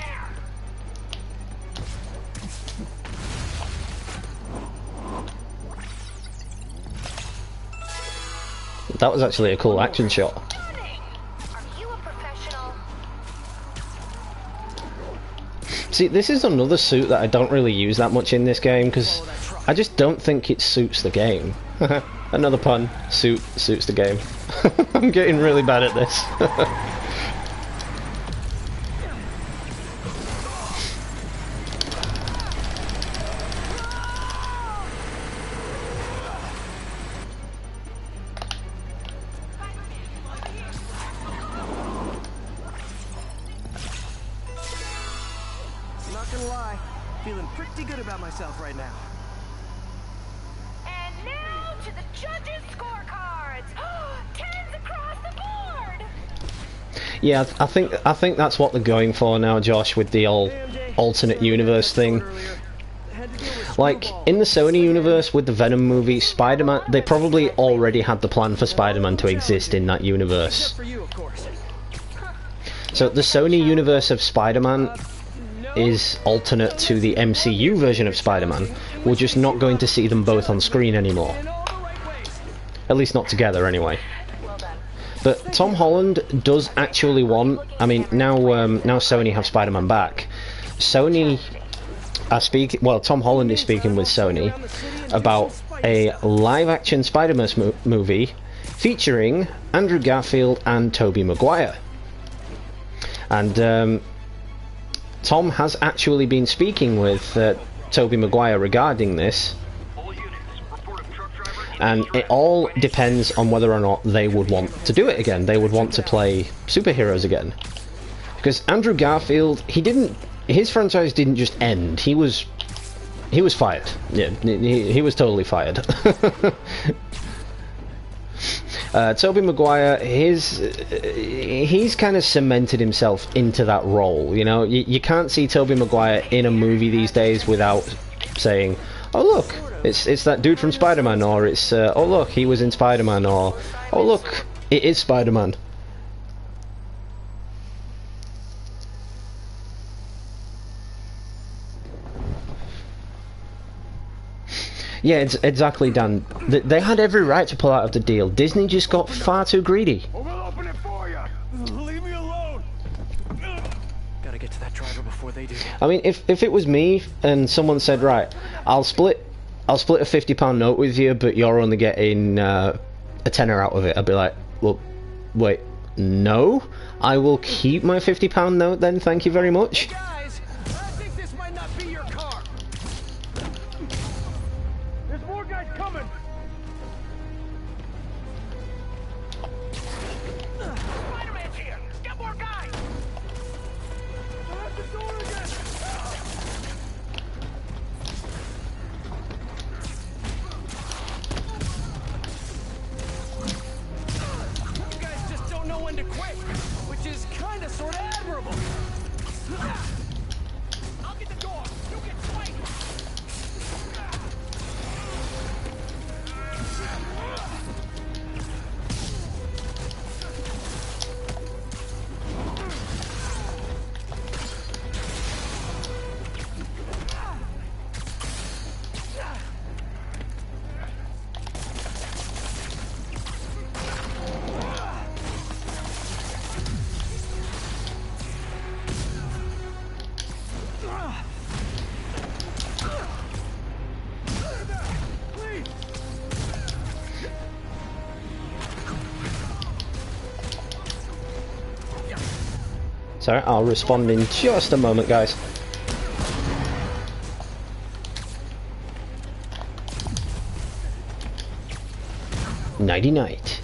That was actually a cool action shot. Are you a professional? See, this is another suit that I don't really use that much in this game, because I just don't think it suits the game. Another pun. Suits the game. I'm getting really bad at this. Not gonna lie, feeling pretty good about myself right now. And now to the judges' scorecards. Tens across the board. Yeah, I think that's what they're going for now, Josh, with the whole alternate universe thing. Like, in the Sony universe with the Venom movie, Spider-Man, they probably already had the plan for Spider-Man to exist in that universe. So the Sony universe of Spider-Man is alternate to the MCU version of Spider-Man. We're just not going to see them both on screen anymore. At least not together, anyway. But Tom Holland does actually want... I mean, now Sony have Spider-Man back. Sony are speaking... Well, Tom Holland is speaking with Sony about a live-action Spider-Man movie featuring Andrew Garfield and Tobey Maguire. And Tom has actually been speaking with Tobey Maguire regarding this, and it all depends on whether or not they would want to do it again. They would want to play superheroes again, because Andrew Garfield, his franchise didn't just end. He was fired. Yeah, he was totally fired. Tobey Maguire, he's kind of cemented himself into that role. You know, you can't see Tobey Maguire in a movie these days without saying, "Oh look, it's that dude from Spider-Man," or it's "Oh look, he was in Spider-Man," or "Oh look, it is Spider-Man." Yeah, it's exactly, Dan. They had every right to pull out of the deal. Disney just got far too greedy. We'll open it for you. Leave me alone. Gotta get to that driver before they do. I mean, if it was me and someone said, right, I'll split a £50 note with you, but you're only getting a tenner out of it, I'd be like, well, wait, no, I will keep my £50 note then. Thank you very much. Guys, I think this might not be your car. There's more guys coming. Sorry, I'll respond in just a moment, guys. Nighty night.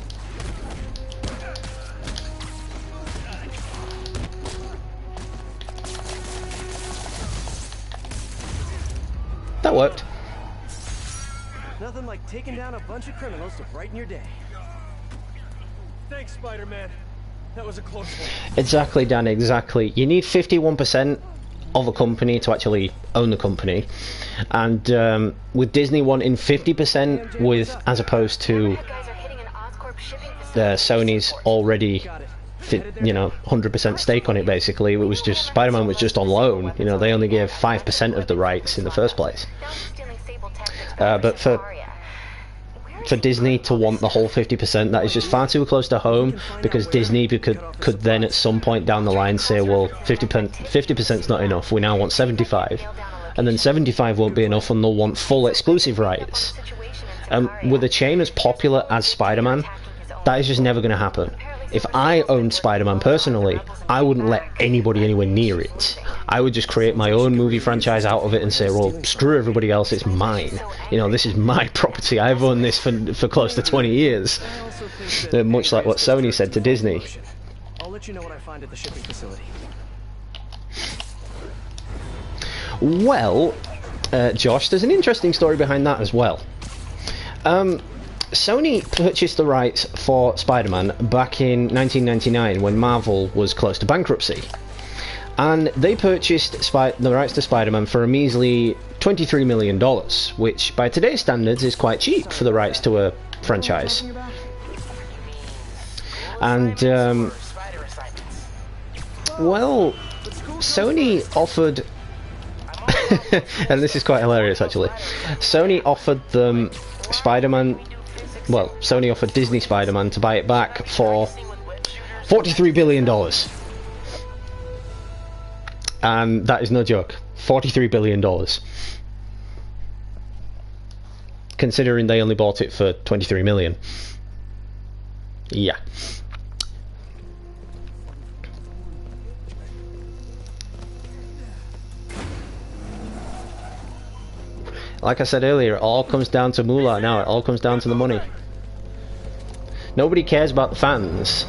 That worked. Nothing like taking down a bunch of criminals to brighten your day. Thanks, Spider-Man. That was a close one. Exactly, Dan, exactly. You need 51% of a company to actually own the company. And with Disney wanting 50% with, as opposed to Sony's already, you know, 100% stake on it basically. It was just, Spider-Man was just on loan. You know, they only gave 5% of the rights in the first place. But for Disney to want the whole 50%, that is just far too close to home, because Disney could then at some point down the line say, well, 50%'s not enough, we now want 75, and then 75 won't be enough and they'll want full exclusive rights. With a chain as popular as Spider-Man, that is just never going to happen. If I owned Spider-Man personally, I wouldn't let anybody anywhere near it. I would just create my own movie franchise out of it and say, well, screw everybody else, it's mine. You know, this is my property. I've owned this for close to 20 years. Much like what Sony said to Disney. I'll let you know what I find at the shipping facility. Well, Josh, there's an interesting story behind that as well. Sony purchased the rights for Spider-Man back in 1999 when Marvel was close to bankruptcy. And they purchased the rights to Spider-Man for a measly $23 million, which by today's standards is quite cheap for the rights to a franchise. And, well, Sony offered... and this is quite hilarious actually. Sony offered them Spider-Man... Well, Sony offered Disney Spider-Man to buy it back for $43 billion. And that is no joke. $43 billion. Considering they only bought it for $23 million. Yeah. Like I said earlier, it all comes down to moolah now. It all comes down to the money. Nobody cares about the fans.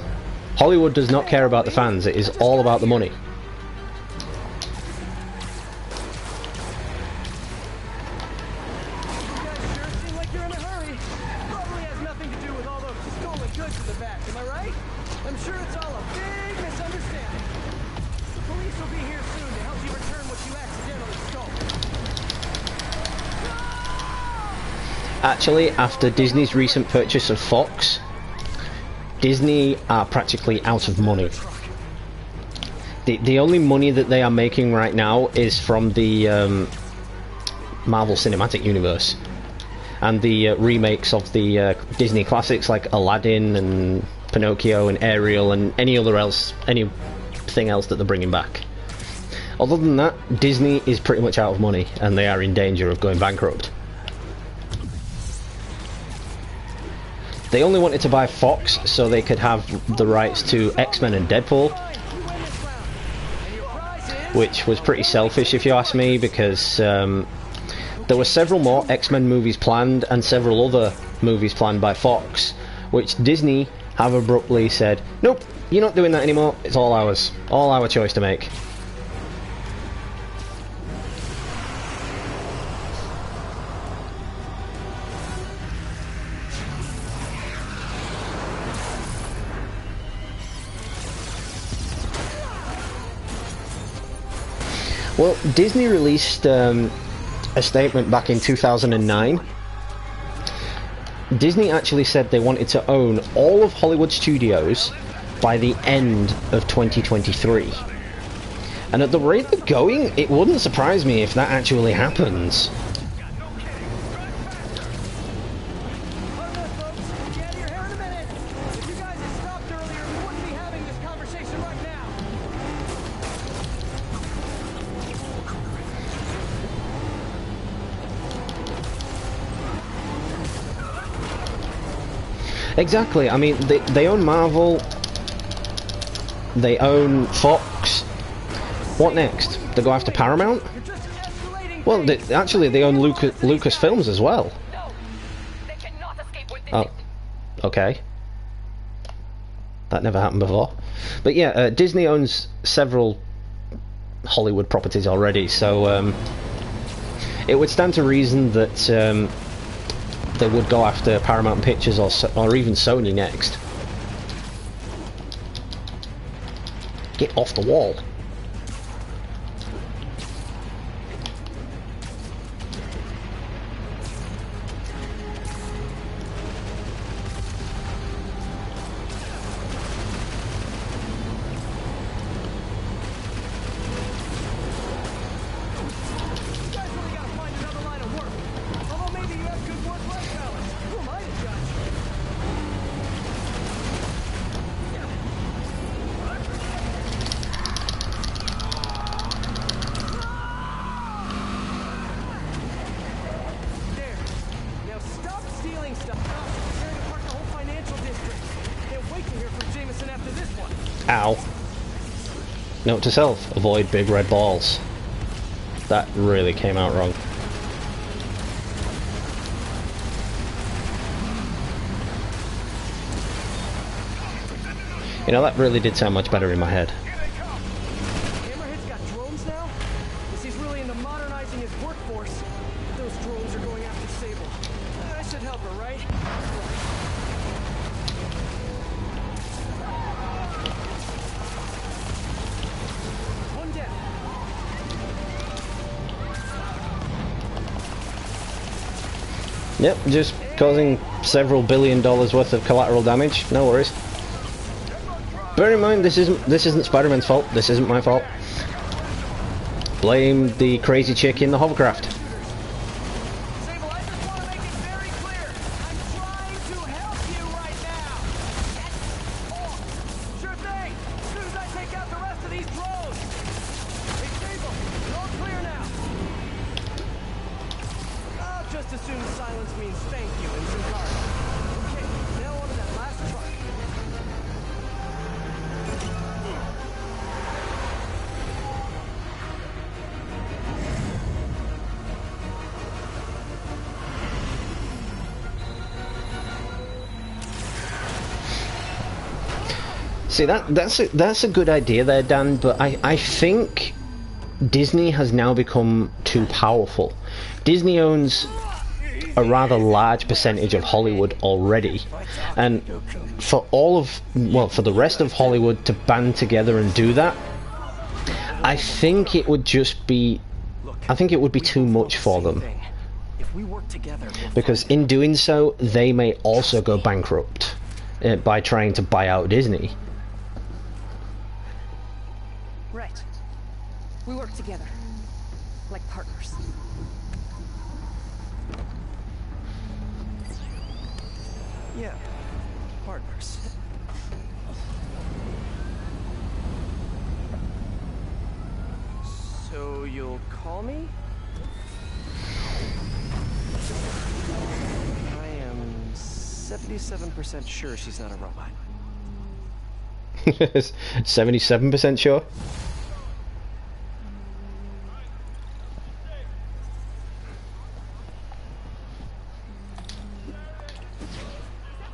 Hollywood does not care about the fans. It is all about the money. Actually, after Disney's recent purchase of Fox, Disney are practically out of money. The only money that they are making right now is from the Marvel Cinematic Universe and the remakes of the Disney classics like Aladdin and Pinocchio and Ariel and anything else that they're bringing back. Other than that, Disney is pretty much out of money and they are in danger of going bankrupt. They only wanted to buy Fox so they could have the rights to X-Men and Deadpool, which was pretty selfish if you ask me, because there were several more X-Men movies planned and several other movies planned by Fox, which Disney have abruptly said, nope, you're not doing that anymore, it's all ours, all our choice to make. Well, Disney released a statement back in 2009. Disney actually said they wanted to own all of Hollywood studios by the end of 2023. And at the rate they're going, it wouldn't surprise me if that actually happens. Exactly, I mean, they own Marvel, they own Fox, What next? They go after Paramount? Well, actually, they own Lucas Films as well. Oh, okay. That never happened before. But yeah, Disney owns several Hollywood properties already, so it would stand to reason that they would go after Paramount Pictures or even Sony next. Get off the wall. Ow. Note to self, avoid big red balls. That really came out wrong. You know, that really did sound much better in my head. Hammerhead's got drones now? Because he's really into modernizing his workforce. Those drones are going after Sable. I should help her, right? One down. Yep, just causing several $1 billion worth of collateral damage. No worries. Bear in mind, this isn't Spider-Man's fault. This isn't my fault. Blame the crazy chick in the hovercraft. Sure thing! As soon as I take out the rest of these drones! Hey, Sable, you're all clear now! Oh, just as soon as silence means thank you and some cards. Okay, now on to that last truck. See, that's a good idea there, Dan, but I think Disney has now become too powerful. Disney owns a rather large percentage of Hollywood already, and for the rest of Hollywood to band together and do that, I think it would be too much for them. If we work together, Because in doing so, they may also go bankrupt by trying to buy out Disney. Right. We work together. Like partners. yeah, partners. So you'll call me? I am 77% sure she's not a robot. 77% sure?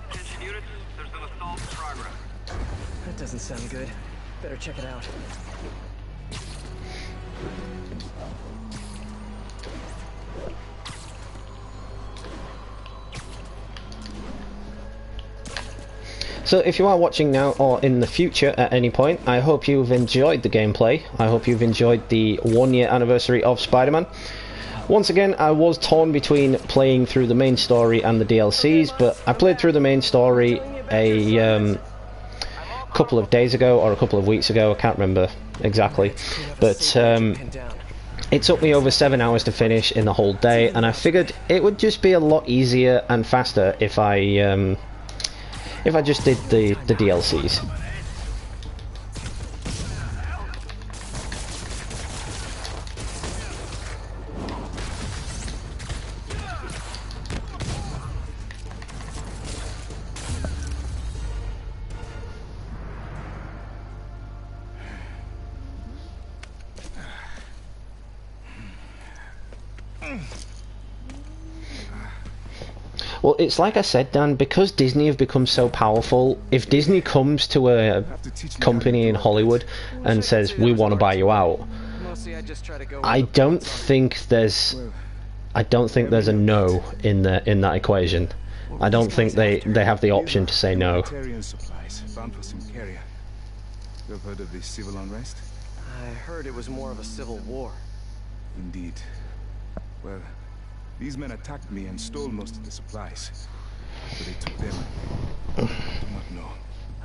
Attention units, there's an assault in progress. That doesn't sound good. Better check it out. So if you are watching now or in the future at any point, I hope you've enjoyed the gameplay. I hope you've enjoyed the 1-year anniversary of Spider-Man. Once again, I was torn between playing through the main story and the DLCs, but I played through the main story a couple of days ago or a couple of weeks ago, I can't remember exactly, but it took me over 7 hours to finish in the whole day, and I figured it would just be a lot easier and faster if I just did the DLCs. Well, it's like I said, Dan, because Disney have become so powerful, if Disney comes to a company in Hollywood and says, we want to buy you out, I don't think there's a no in that equation. I don't think they have the option to say no. Supplies bound for some carrier. You have heard of the civil unrest? I heard it was more of a civil war. Indeed. Well, these men attacked me and stole most of the supplies. But they took them. I do not know.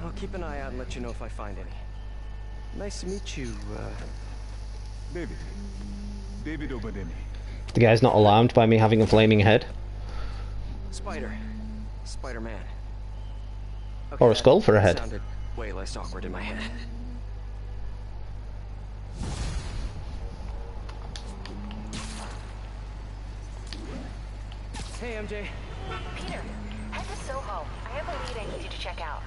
I'll keep an eye out and let you know if I find any. Nice to meet you, David. David Obademi. The guy's not alarmed by me having a flaming head. Spider-Man. Or a skull for a head. Sounded way less awkward in my head. Hey, MJ. Peter, head to Soho. I have a lead I need you to check out.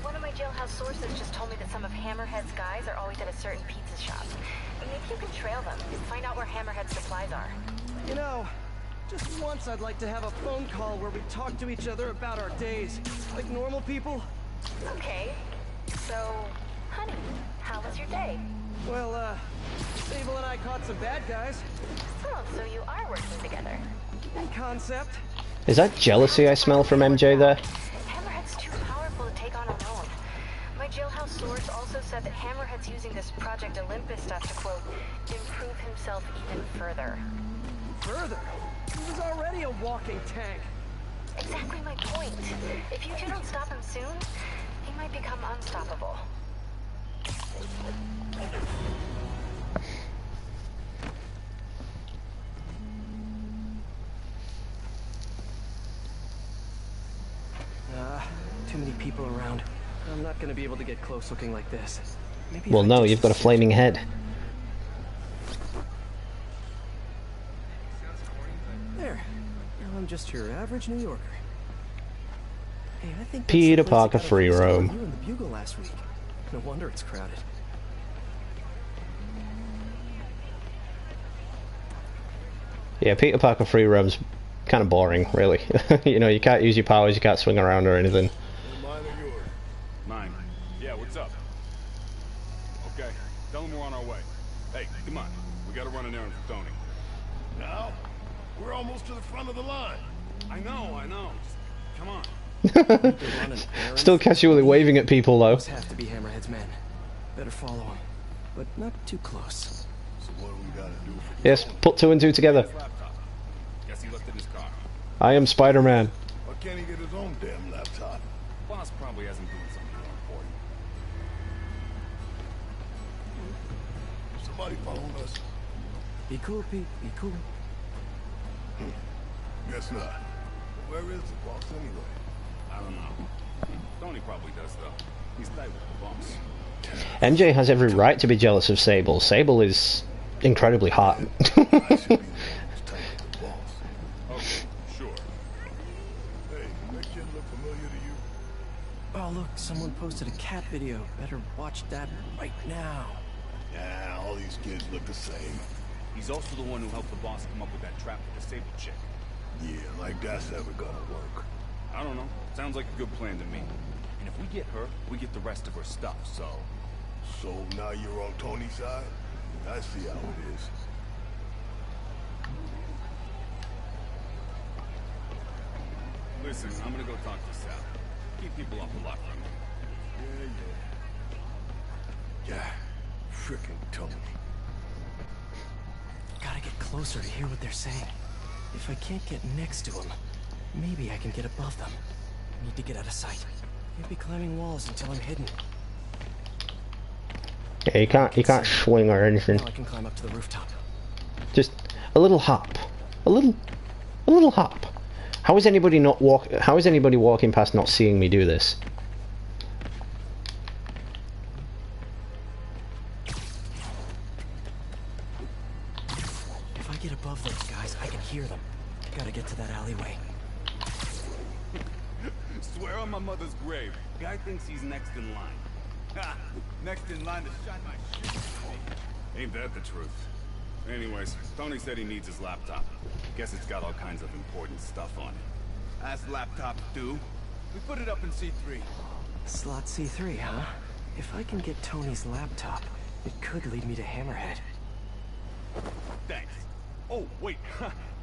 One of my jailhouse sources just told me that some of Hammerhead's guys are always at a certain pizza shop. Maybe you can trail them and find out where Hammerhead's supplies are. You know, just once I'd like to have a phone call where we talk to each other about our days, like normal people. Okay. So, honey, how was your day? Well, Sable and I caught some bad guys. Oh, so you are working together. In concept. Is that jealousy I smell from MJ there? Hammerhead's too powerful to take on alone. My jailhouse source also said that Hammerhead's using this Project Olympus stuff to, quote, improve himself even further. Further? He was already a walking tank. Exactly my point. If you two don't stop him soon, he might become unstoppable. Too many people around. I'm not gonna be able to get close looking like this. Maybe well, no, you've got a flaming head. There. Now I'm just your average New Yorker. Hey, I think Peter Parker free roam. You and the Bugle last week. No wonder it's crowded. Yeah, Peter Parker free roam's kind of boring, really. You know, you can't use your powers, you can't swing around or anything. Mine or yours? Mine. Yeah, what's up? Okay, tell him we're on our way. Hey, come on. We gotta run an errand for Tony. Now? We're almost to the front of the line. I know. Just come on. Still casually waving at people, though. Those have to be Hammerhead's men. Better follow him, but not too close. So what do we gotta do? Yes, put two and two together. Guess he left it in his car. I am Spider-Man. Why can't he get his own damn laptop? Boss probably hasn't doing something more important. Somebody following us? Be cool, Pete. Be cool. Guess not. Where is the boss anyway? I don't know. Tony probably does, though. He's tight with the boss. MJ has every right to be jealous of Sable. Sable is incredibly hot. Okay, sure. Hey, that kid look familiar to you? Oh, look, someone posted a cat video. Better watch that right now. Yeah, all these kids look the same. He's also the one who helped the boss come up with that trap for the Sable chick. Yeah, like that's ever gonna work. I don't know. Sounds like a good plan to me. And if we get her, we get the rest of her stuff, so... So now you're on Tony's side? I see how it is. Listen, I'm gonna go talk to Sal. Keep people off the lot from me. Yeah, frickin' Tony. Gotta get closer to hear what they're saying. If I can't get next to them, maybe I can get above them. Need to get out of sight. Can't be climbing walls until I'm hidden. Yeah, you can't swing or anything. Now I can climb up to the rooftop. Just a little hop. A little hop. How is anybody walking past not seeing me do this? If I get above those guys, I can hear them. Gotta get to that alleyway. Swear on my mother's grave. Guy thinks he's next in line. Ha! Next in line to shine my shit. Ain't that the truth? Anyways, Tony said he needs his laptop. Guess it's got all kinds of important stuff on it. As laptops do. We put it up in C3. Slot C3, huh? If I can get Tony's laptop, it could lead me to Hammerhead. Thanks. Oh, wait.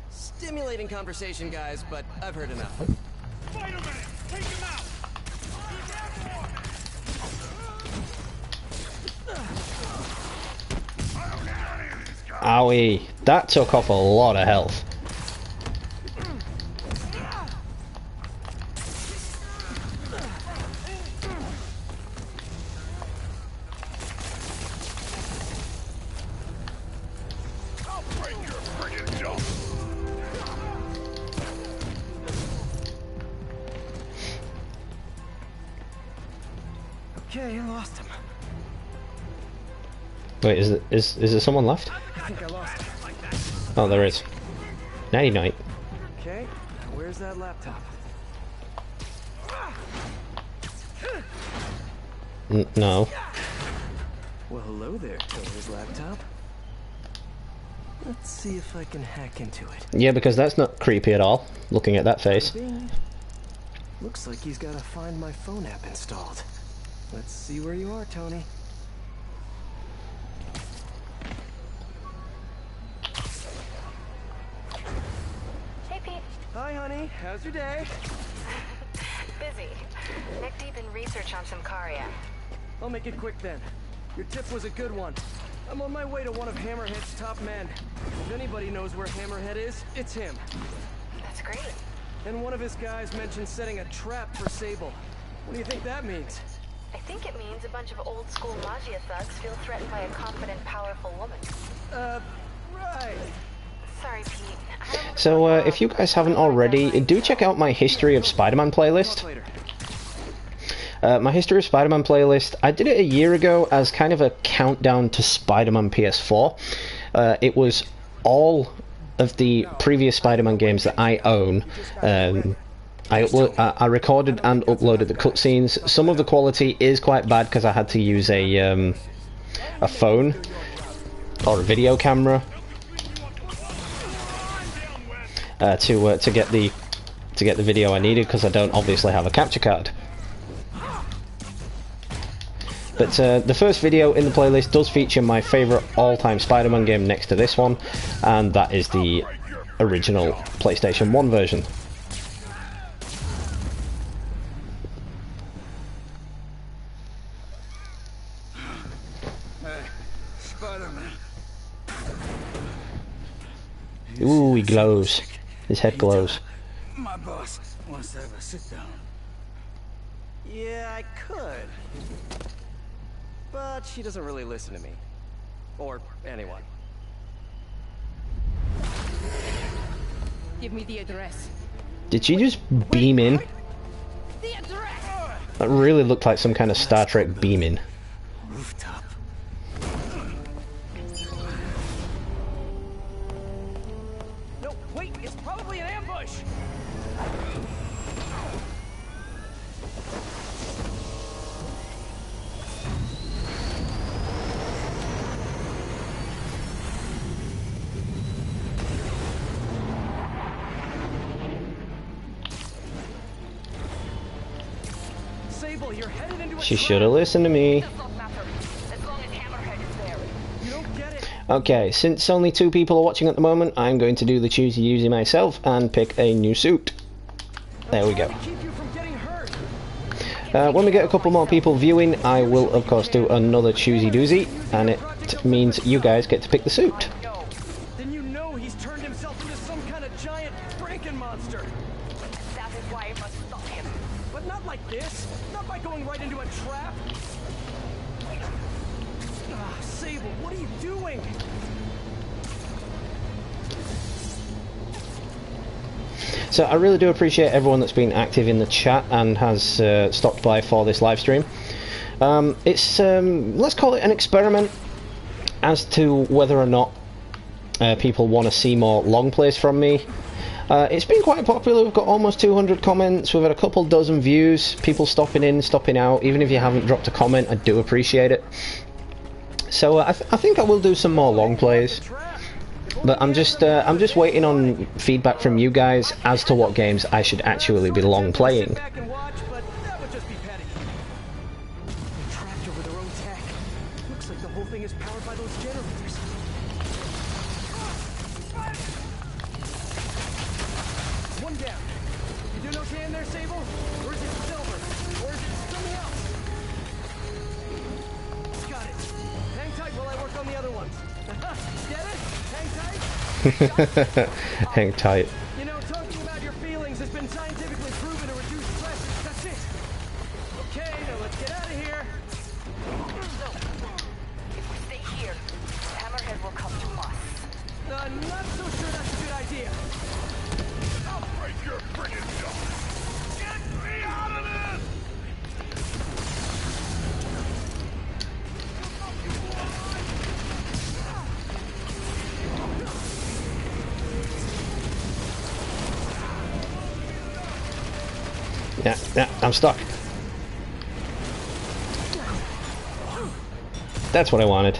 Stimulating conversation, guys, but I've heard enough. Spider-Man! Take him out! Owie, that took off a lot of health. Okay, I lost him. Wait, is there someone left? I think I lost him. Oh, there is. Nighty night. Okay, where's that laptop? No. Well, hello there, Tony's laptop. Let's see if I can hack into it. Yeah, because that's not creepy at all, looking at that face. Bing. Looks like he's got a Find My Phone app installed. Let's see where you are, Tony. Hey, Pete. Hi, honey. How's your day? Busy. Neck deep in research on some Cardia. I'll make it quick then. Your tip was a good one. I'm on my way to one of Hammerhead's top men. If anybody knows where Hammerhead is, it's him. That's great. And one of his guys mentioned setting a trap for Sable. What do you think that means? I think it means a bunch of old-school Magia thugs feel threatened by a confident, powerful woman. Right. Sorry, Pete. So, if you guys haven't already, do check out my History of Spider-Man playlist. My History of Spider-Man playlist, I did it a year ago as kind of a countdown to Spider-Man PS4. It was all of the previous Spider-Man games that I own. I recorded and uploaded the cutscenes. Some of the quality is quite bad because I had to use a phone or a video camera to get the video I needed, because I don't obviously have a capture card. But the first video in the playlist does feature my favourite all-time Spider-Man game next to this one, and that is the original PlayStation 1 version. Spider-Man. Ooh, he glows. His head glows. My boss wants to have a sit down. Yeah, I could. But she doesn't really listen to me. Or anyone. Give me the address. Did she just beam in? The address! That really looked like some kind of Star Trek beaming. Rooftop. No, wait, it's probably an ambush! Sable, you're headed into a She should have listened to me. Okay, since only 2 people are watching at the moment, I'm going to do the choosy Uzi myself and pick a new suit. There we go. When we get a couple more people viewing, I will of course do another choosy doozy, and it means you guys get to pick the suit. Then you know he's turned himself into some kind of giant Franken monster. That is why I must stop him. But not like this. Not by going right into a trap. Ah, Sable, what are you doing? So I really do appreciate everyone that's been active in the chat and has stopped by for this live stream. It's let's call it an experiment as to whether or not people want to see more long plays from me. It's been quite popular. We've got almost 200 comments. We've had a couple dozen views. People stopping in, stopping out. Even if you haven't dropped a comment, I do appreciate it. So I think I will do some more long plays. But I'm just waiting on feedback from you guys as to what games I should actually be long playing. Back and watch, but that would just be petty. They're trapped over their own tech. Looks like the whole thing is powered by those generators. One down. You doing okay in there, Sable? Or is it Silver? Or is it something else? Got it. Hang tight while I work on the other ones. Get it? Hang tight? Hang tight. You know, talking about your feelings has been scientifically proven to reduce stress. That's it. Okay, now let's get out of here. So, if we stay here, Hammerhead will come to us. Not so sure that's a good idea. I'll break your friggin' jaw. Get me out of this! Yeah, I'm stuck. That's what I wanted.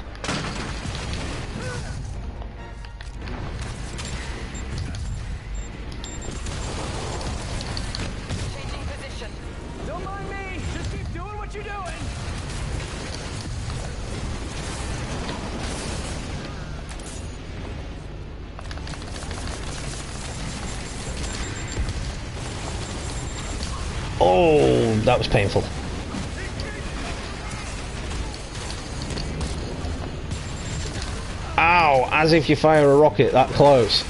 Changing position. Don't mind me. Just keep doing what you're doing. Oh, that was painful. Ow, as if you fire a rocket that close.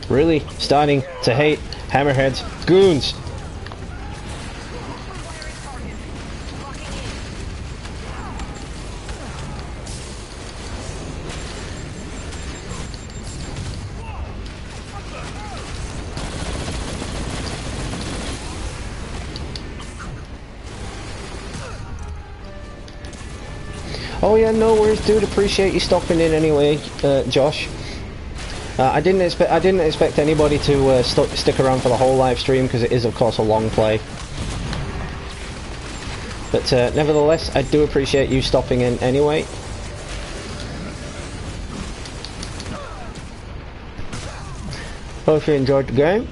Really starting to hate Hammerhead's goons. Oh yeah, no worries, dude. Appreciate you stopping in anyway, Josh. I didn't expect anybody to stick around for the whole live stream because it is, of course, a long play. But nevertheless, I do appreciate you stopping in anyway. Hope you enjoyed the game.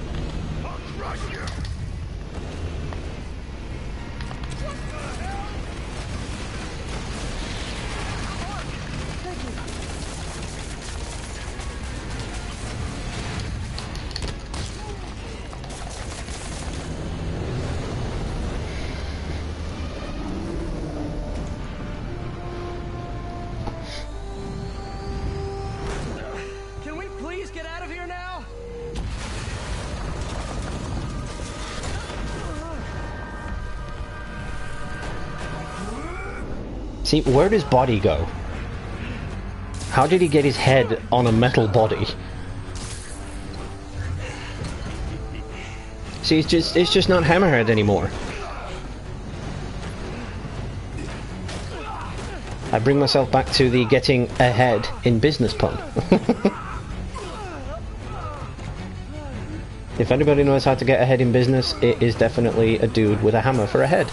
Can we please get out of here now? See, where does body go? How did he get his head on a metal body? See, it's just not Hammerhead anymore. I bring myself back to the getting ahead in business pun. If anybody knows how to get ahead in business, it is definitely a dude with a hammer for a head.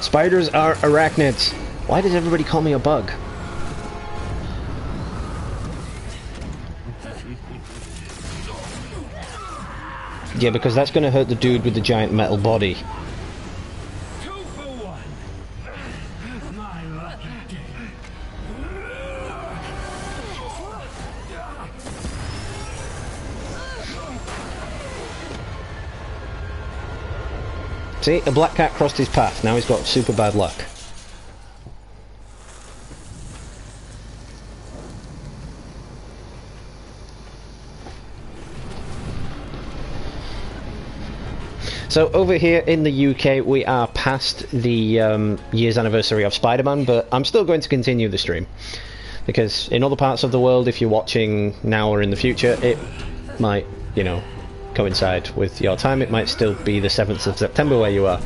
Spiders are arachnids. Why does everybody call me a bug? Yeah, because that's going to hurt the dude with the giant metal body. See, a black cat crossed his path. Now he's got super bad luck. So over here in the UK, we are past the year's anniversary of Spider-Man, but I'm still going to continue the stream. Because in other parts of the world, if you're watching now or in the future, it might, you know, coincide with your time. It might still be the 7th of September where you are.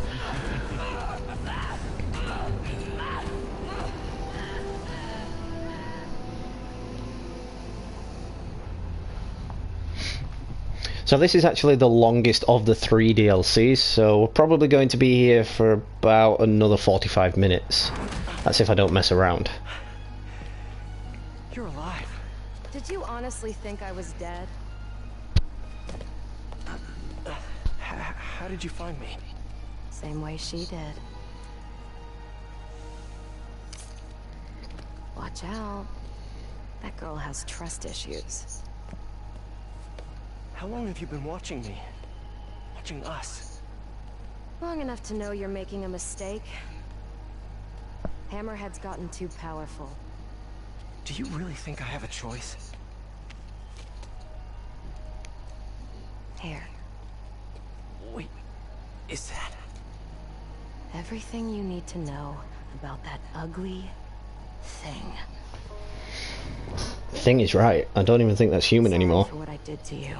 So this is actually the longest of the 3 DLCs, so we're probably going to be here for about another 45 minutes. That's if I don't mess around. You're alive. Did you honestly think I was dead? How did you find me? Same way she did. Watch out. That girl has trust issues. How long have you been watching me? Watching us? Long enough to know you're making a mistake. Hammerhead's gotten too powerful. Do you really think I have a choice? Here. Wait, is that... Everything you need to know about that ugly thing. Thing is right. I don't even think that's human anymore. For what I did to you.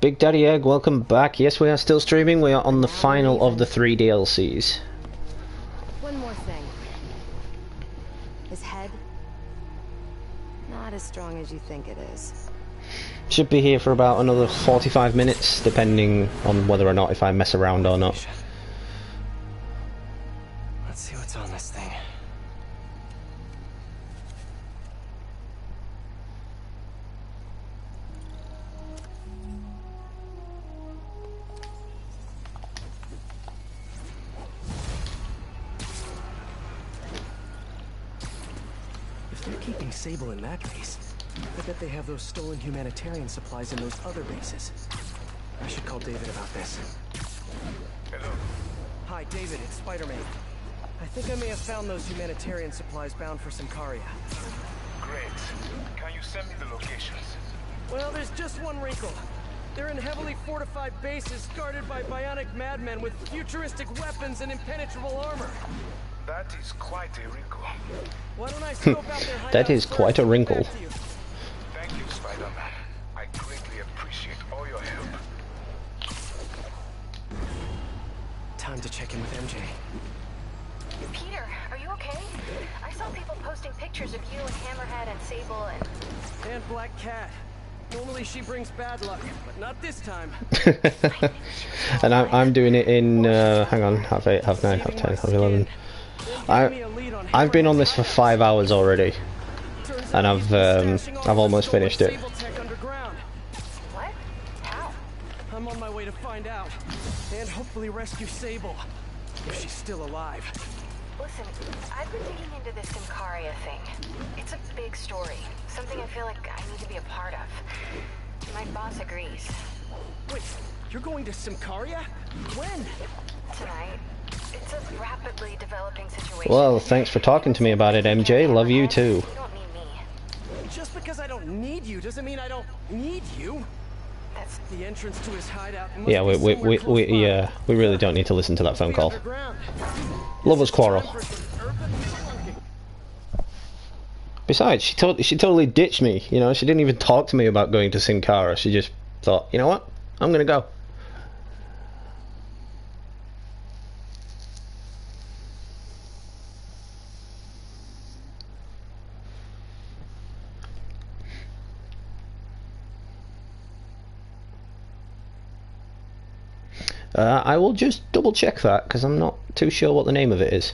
Big Daddy Egg, welcome back. Yes, we are still streaming. We are on the final of the 3 DLCs. One more thing. His head, not as strong as you think it is. Should be here for about another 45 minutes, depending on whether or not if I mess around or not. Let's see what's on this thing. If they're keeping Sable in that base, I bet they have those stolen humanitarian supplies in those other bases. I should call David about this. Hello. Hi, David, it's Spider-Man. I think I may have found those humanitarian supplies bound for Symkaria. Great. Can you send me the locations? Well, there's just one wrinkle. They're in heavily fortified bases guarded by bionic madmen with futuristic weapons and impenetrable armor. That is quite a wrinkle. Why don't I scope out their hideouts That is quite a wrinkle. Thank you, Spider-Man. I greatly appreciate all your help. Time to check in with MJ. Peter, are you okay? I saw people posting pictures of you and Hammerhead and Sable And Black Cat. Normally she brings bad luck, but not this time. And I'm doing it in, hang on, half 8, half 9, half 10, half 11. I've been on this for 5 hours already, and I've almost finished it. What? How? I'm on my way to find out, and hopefully rescue Sable, if she's still alive. Listen, I've been digging into this Symkaria thing. It's a big story, something I feel like I need to be a part of. My boss agrees. Wait, you're going to Symkaria? When? Tonight. It's a rapidly developing situation. Well, thanks for talking to me about it, MJ. Love you too. You don't need me. Just because I don't need you doesn't mean I don't need you. That's the entrance to his hideout. Yeah, we really don't need to listen to that phone call. Lovers quarrel. Besides, she totally ditched me. You know, she didn't even talk to me about going to Symkaria. She just thought, you know what, I'm gonna go. I will just double check that because I'm not too sure what the name of it is.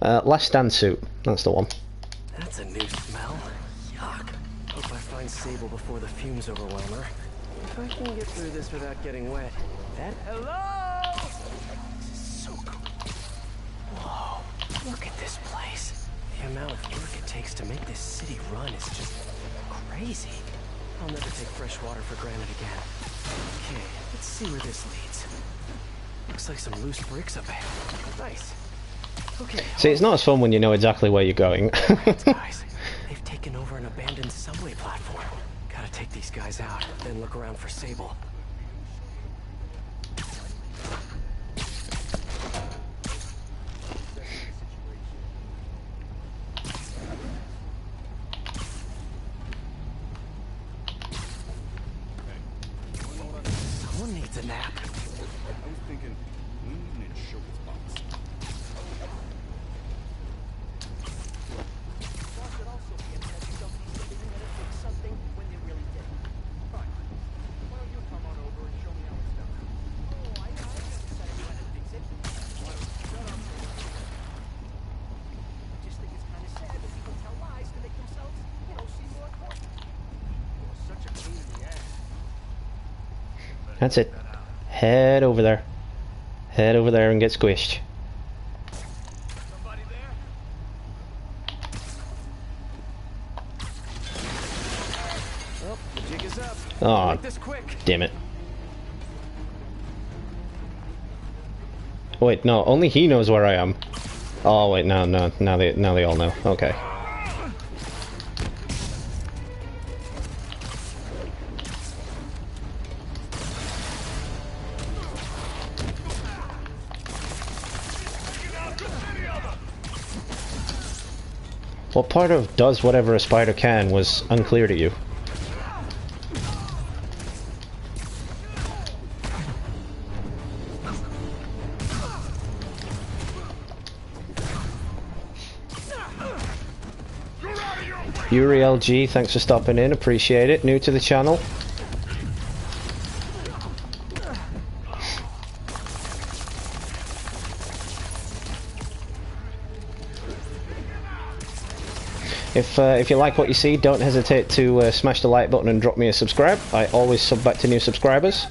Last Stand Suit, that's the one. That's a new smell. Yuck. Hope I find Sable before the fumes overwhelm her. If I can get through this without getting wet. Hello! This is so cool. Whoa, look at this place. The amount of work it takes to make this city run is just crazy. I'll never take fresh water for granted again. Okay, let's see where this leads. Looks like some loose bricks up ahead. Nice. Okay. See, it's not as fun when you know exactly where you're going. Guys, they've taken over an abandoned subway platform. Gotta take these guys out, then look around for Sable. Someone needs a nap. I was thinking, we need to show this box. That's it. Head over there. Head over there and get squished. Well, the jig is up. Oh, Make this quick. damn it. Wait, no, only he knows where I am. Oh wait, no, now they all know. Okay. What part of does whatever a spider can was unclear to you? Yuri LG, thanks for stopping in, appreciate it. New to the channel. If you like what you see, don't hesitate to smash the like button and drop me a subscribe. I always sub back to new subscribers.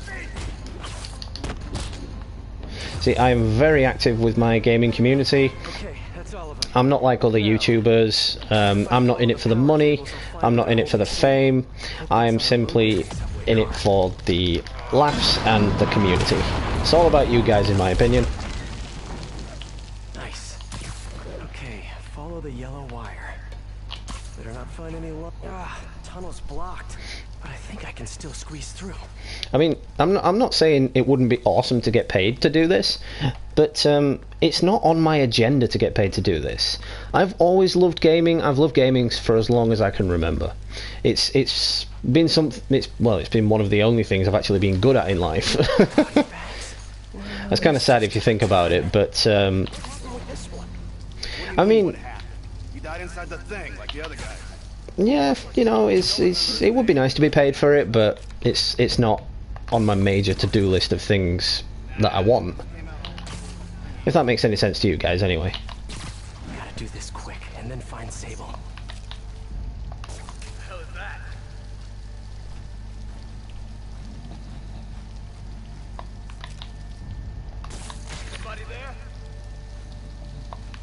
See, I am very active with my gaming community. I'm not like other YouTubers. I'm not in it for the money. I'm not in it for the fame. I am simply in it for the laughs and the community. It's all about you guys, in my opinion. Nice. Okay, follow the yellow wire. Better not find any tunnel's blocked, but I think I can still squeeze through. I mean, I'm not saying it wouldn't be awesome to get paid to do this, but it's not on my agenda to get paid to do this. I've always loved gaming. I've loved gaming for as long as I can remember. It's been it's been one of the only things I've actually been good at in life. That's kind of sad if you think about it, but I mean, He died inside the thing like the other guy. yeah, you know, it would be nice to be paid for it, but it's not on my major to-do list of things that I want. If that makes any sense to you guys, anyway. We gotta do this quick and then find Sable.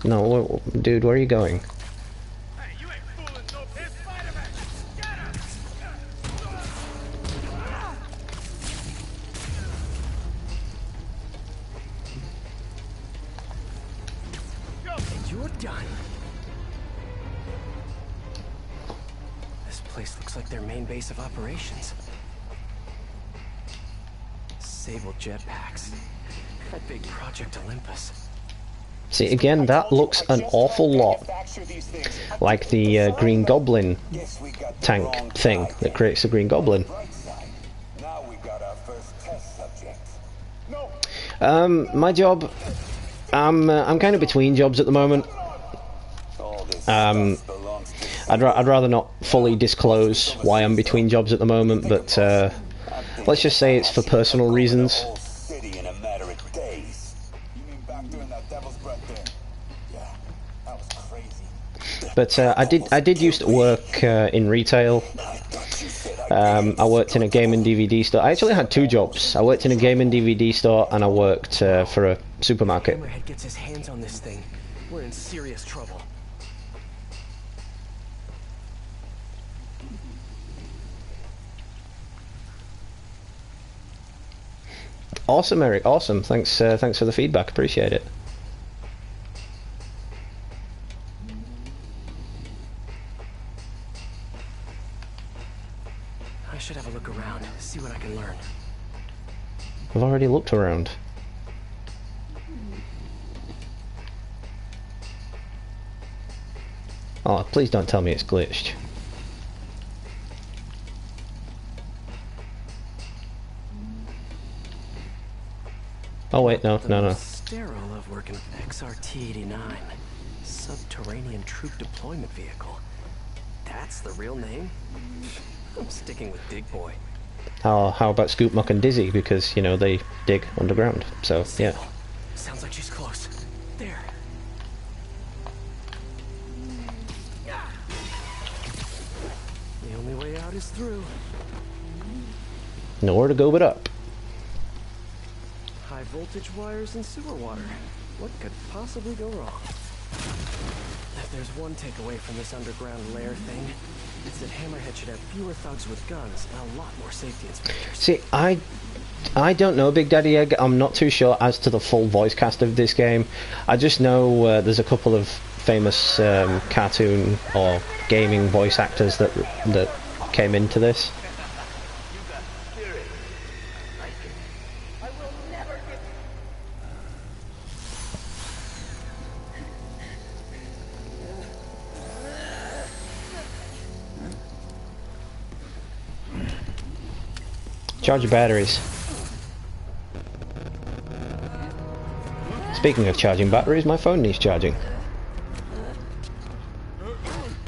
No, dude, where are you going? You're done. This place looks like their main base of operations. Sable jetpacks. That big Project Olympus. See, again, that looks an awful lot like the Green Goblin tank thing that creates the Green Goblin. My job, I'm kind of between jobs at the moment. I'd rather not fully disclose why I'm between jobs at the moment, but let's just say it's for personal reasons. But I did used to work in retail. I worked in a game and DVD store. I actually had two jobs. I worked in a game and DVD store, and I worked for a supermarket. If Hammerhead gets his hands on this thing, we're in serious trouble. Awesome, Eric. Awesome. Thanks for the feedback. Appreciate it. I should have a look around, see what I can learn. I've already looked around. Oh, please don't tell me it's glitched. Oh wait, no. Sterile love working with XRT-89, subterranean troop deployment vehicle. That's the real name? I'm sticking with Dig Boy. How about Scoop, Muck, and Dizzy? Because, you know, they dig underground. So, yeah. Sounds like she's close. There. The only way out is through. Nowhere to go but up. High voltage wires and sewer water. What could possibly go wrong? If there's one takeaway from this underground lair thing, it's that Hammerhead should have fewer thugs with guns and a lot more safety inspectors. See, I don't know, Big Daddy Egg. I'm not too sure as to the full voice cast of this game. I just know there's a couple of famous cartoon or gaming voice actors that came into this. Charge your batteries. Speaking of charging batteries, my phone needs charging.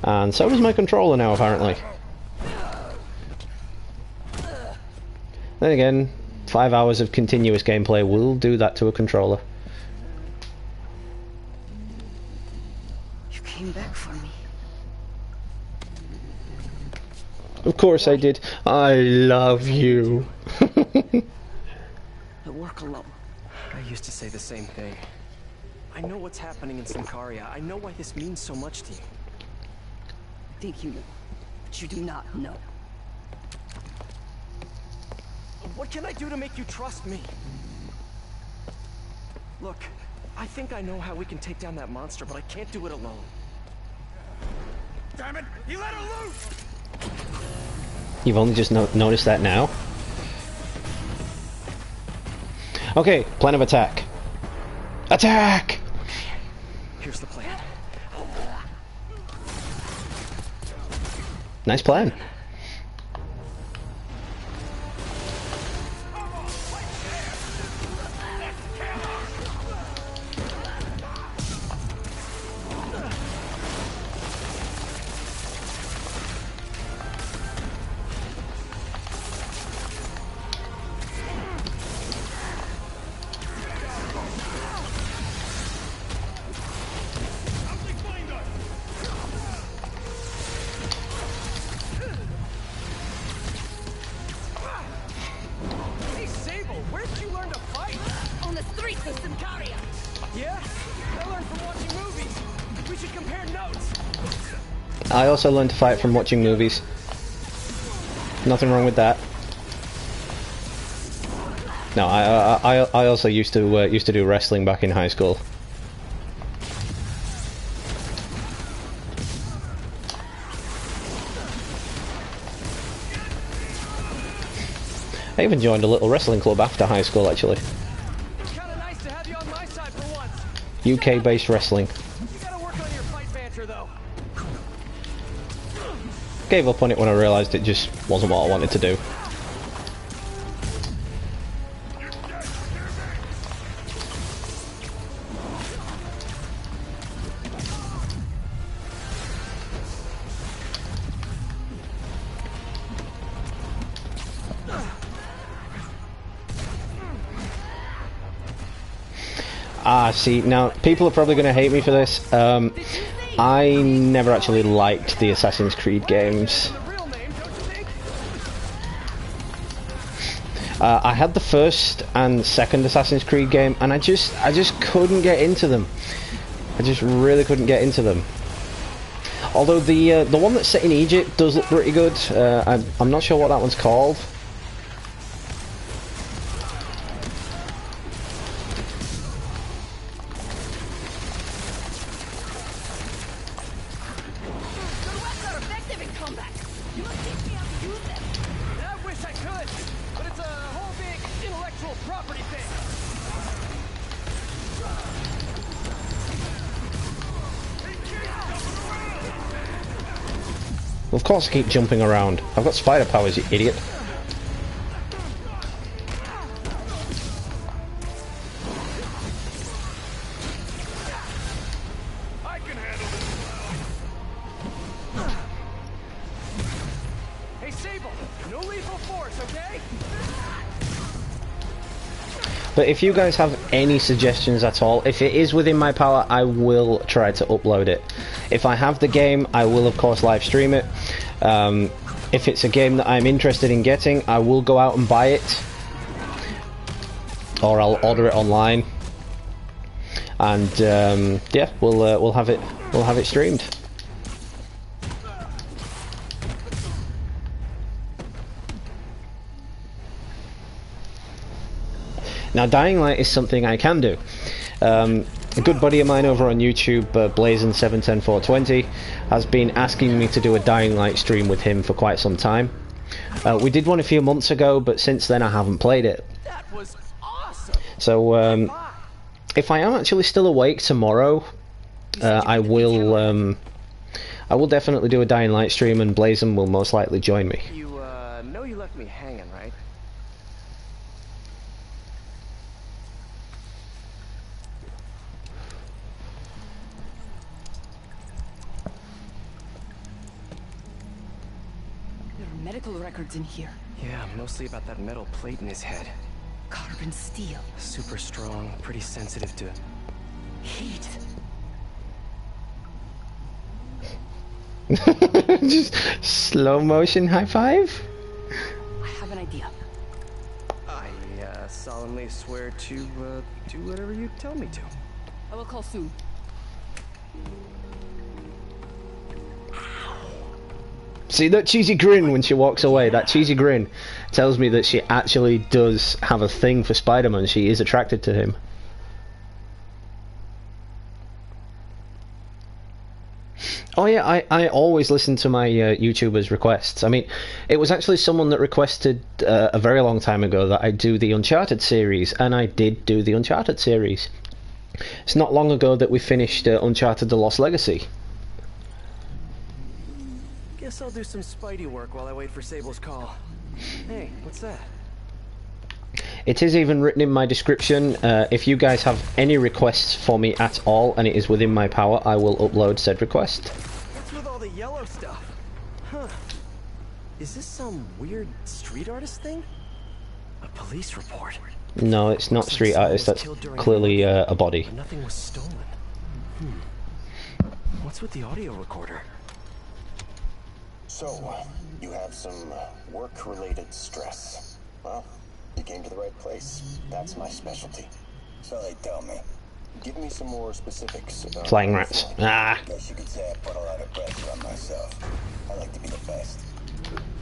And so does my controller now, apparently. Then again, 5 hours of continuous gameplay will do that to a controller. You came back for me. Of course I did. I love you. I work alone. I used to say the same thing. I know what's happening in Sincaria. I know why this means so much to you. I think you know, but you do not know. What can I do to make you trust me? Look, I think I know how we can take down that monster, but I can't do it alone. Damn it! He let her loose! You've only just noticed that now? Okay, plan of attack. Attack! Here's the plan. Nice plan. I also learned to fight from watching movies. Nothing wrong with that. No, I also used to do wrestling back in high school. I even joined a little wrestling club after high school, actually. Kinda nice to have you on my side for once. UK-based wrestling. You gotta work on your fight banter, though. Gave up on it when I realised it just wasn't what I wanted to do. Ah, see, now, people are probably going to hate me for this. I never actually liked the Assassin's Creed games. I had the first and second Assassin's Creed game, and I just couldn't get into them. I just really couldn't get into them. Although the one that's set in Egypt does look pretty good. I'm not sure what that one's called. Of course I keep jumping around. I've got spider powers, you idiot. I can handle this. Hey, Sable, no lethal force, okay? But if you guys have any suggestions at all, if it is within my power, I will try to upload it. If I have the game, I will of course live stream it. If it's a game that I'm interested in getting, I will go out and buy it. or I'll order it online, and yeah, we'll have it streamed. Now, Dying Light is something I can do. A good buddy of mine over on YouTube, Blazin710420, has been asking me to do a Dying Light stream with him for quite some time. We did one a few months ago, but since then I haven't played it. That was awesome. So, if I am actually still awake tomorrow, I will definitely do a Dying Light stream, and Blazin will most likely join me. You know you left me hanging, right? Medical records in here. Yeah, mostly about that metal plate in his head. Carbon steel. Super strong, pretty sensitive to heat. Just slow motion high five? I have an idea. I solemnly swear to do whatever you tell me to. I will call soon. See that cheesy grin when she walks away? That cheesy grin tells me that she actually does have a thing for Spider-Man. She is attracted to him. Oh yeah, I always listen to my YouTubers' requests. I mean, it was actually someone that requested a very long time ago that I do the Uncharted series, and I did do the Uncharted series. It's not long ago that we finished Uncharted: The Lost Legacy. Guess I'll do some Spidey work while I wait for Sable's call. Hey, what's that? It is even written in my description. If you guys have any requests for me at all, and it is within my power, I will upload said request. What's with all the yellow stuff? Huh. Is this some weird street artist thing? A police report? No, it's not street artist. That's clearly a body. Nothing was stolen. What's with the audio recorder? So, you have some work-related stress. Well, you came to the right place. That's my specialty. So they tell me. Give me some more specifics about... Flying rats. Ah! I guess you could say I put a lot of pressure on myself. I like to be the best.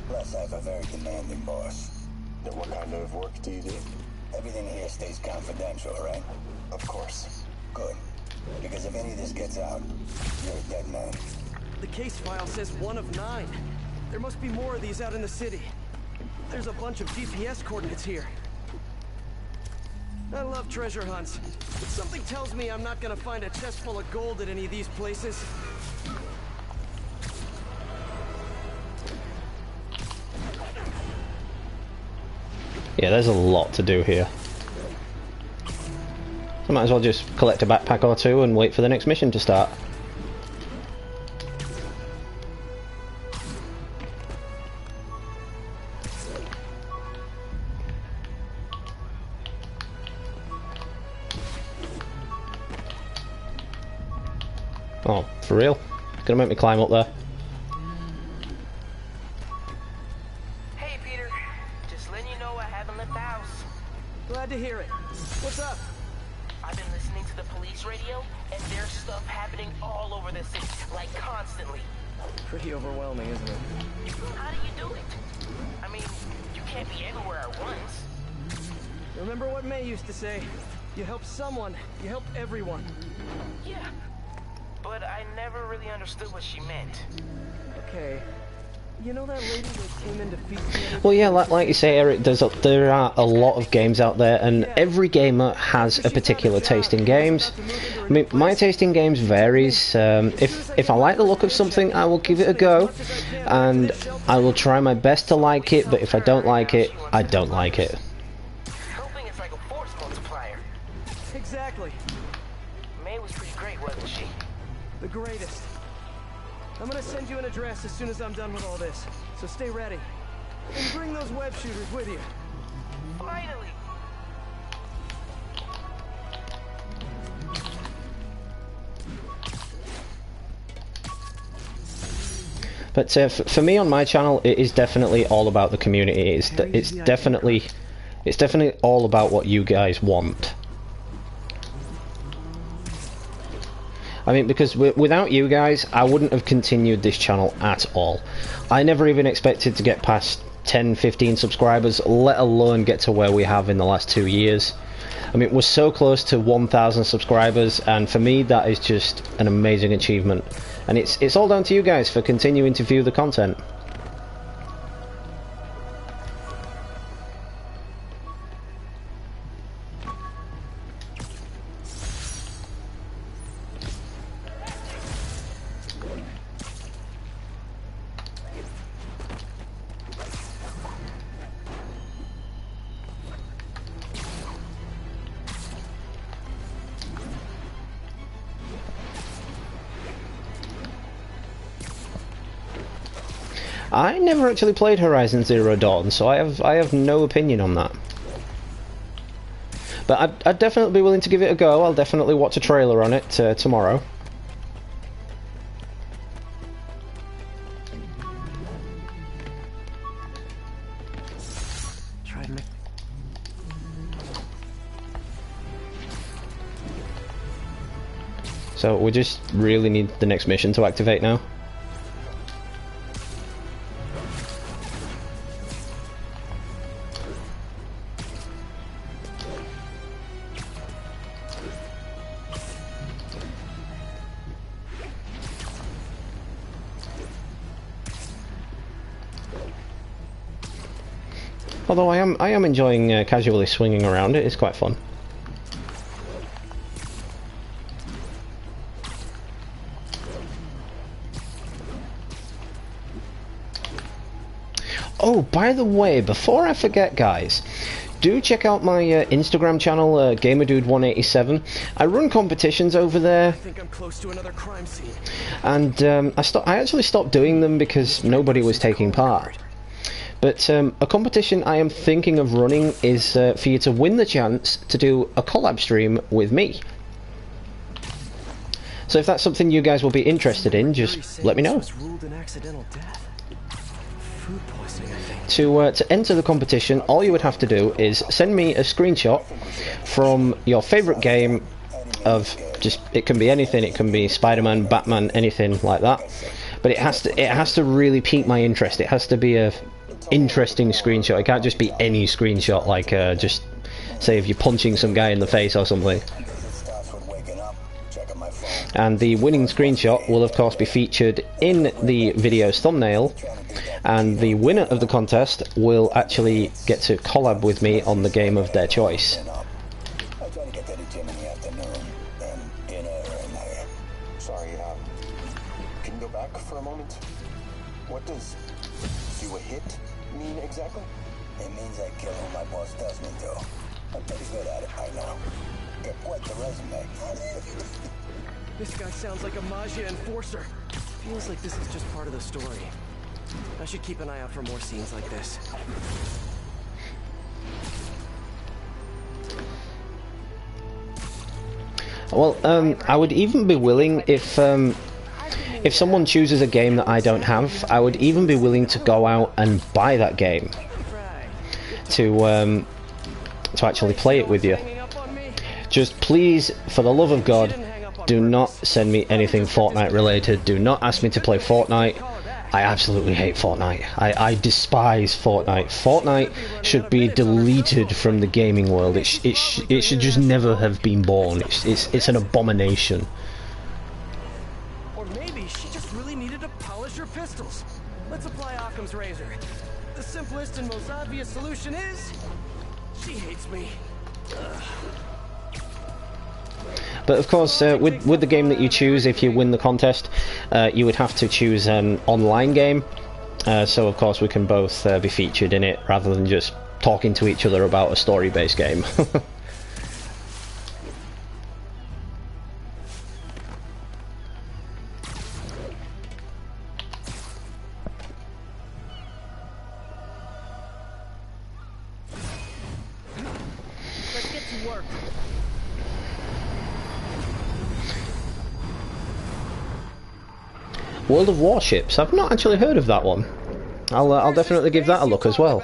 Plus, I have a very demanding boss. Then what kind of work do you do? Everything here stays confidential, right? Of course. Good. Because if any of this gets out, you're a dead man. The case file says 1 of 9. There must be more of these out in the city. There's a bunch of GPS coordinates here. I love treasure hunts, but something tells me I'm not gonna find a chest full of gold at any of these places. Yeah, there's a lot to do here. I might as well just collect a backpack or two and wait for the next mission to start. Oh, for real? Gonna make me climb up there? Hey, Peter. Just letting you know I haven't left the house. Glad to hear it. What's up? I've been listening to the police radio, and there's stuff happening all over the city, like constantly. Pretty overwhelming, isn't it? How do you do it? I mean, you can't be everywhere at once. Remember what May used to say? You help someone, you help everyone. Yeah. But I never really understood what she meant. Okay. You know that lady that came in to feed me? Well, yeah, like you say, Eric, there are a lot of games out there, and every gamer has a particular taste in games. I mean, my taste in games varies. If I like the look of something, I will give it a go, and I will try my best to like it, but if I don't like it, I don't like it. Helping is like a force multiplier. Exactly. May was pretty great, wasn't she? The greatest. I'm gonna send you an address as soon as I'm done with all this, so stay ready. And bring those web shooters with you. Finally! But for me on my channel, it is definitely all about the community. It's definitely It's definitely all about what you guys want. I mean, because without you guys, I wouldn't have continued this channel at all. I never even expected to get past 10, 15 subscribers, let alone get to where we have in the last 2 years. I mean, we're so close to 1,000 subscribers, and for me, that is just an amazing achievement. And it's all down to you guys for continuing to view the content. I never actually played Horizon Zero Dawn, so I have no opinion on that. But I'd definitely be willing to give it a go. I'll definitely watch a trailer on it tomorrow. So we just really need the next mission to activate now. Although I am enjoying casually swinging around it. It's quite fun. Oh, by the way, before I forget, guys, do check out my Instagram channel, GamerDude187. I run competitions over there. I think I'm close to another crime scene. And I actually stopped doing them because nobody was taking part. But a competition I am thinking of running is for you to win the chance to do a collab stream with me. So if that's something you guys will be interested in, just let me know. To enter the competition, all you would have to do is send me a screenshot from your favourite game of it can be anything, it can be Spider-Man, Batman, anything like that. But it has to really pique my interest. It has to be a interesting screenshot. It can't just be any screenshot, like just say if you're punching some guy in the face or something. And the winning screenshot will of course be featured in the video's thumbnail, and the winner of the contest will actually get to collab with me on the game of their choice. Sorry, can you go back for a moment? What does do a hit mean exactly? It means I kill who my boss tells me to. I'm pretty good at it by now. Got quite the resume. This guy sounds like a Maggia enforcer. Feels like this is just part of the story. I should keep an eye out for more scenes like this. Well, I would even be willing if someone chooses a game that I don't have, I would even be willing to go out and buy that game to actually play it with you. Just please, for the love of God, do not send me anything Fortnite related. Do not ask me to play Fortnite. I absolutely hate Fortnite. I despise Fortnite. Fortnite should be deleted from the gaming world. It should just never have been born. It's an abomination. Or maybe she just really needed to polish her pistols. Let's apply Occam's razor. The simplest and most obvious solution is she hates me. Ugh. But of course, with the game that you choose, if you win the contest, you would have to choose an online game. So of course we can both be featured in it, rather than just talking to each other about a story-based game. Let's get to work. World of Warships. I've not actually heard of that one. I'll definitely give that a look as well.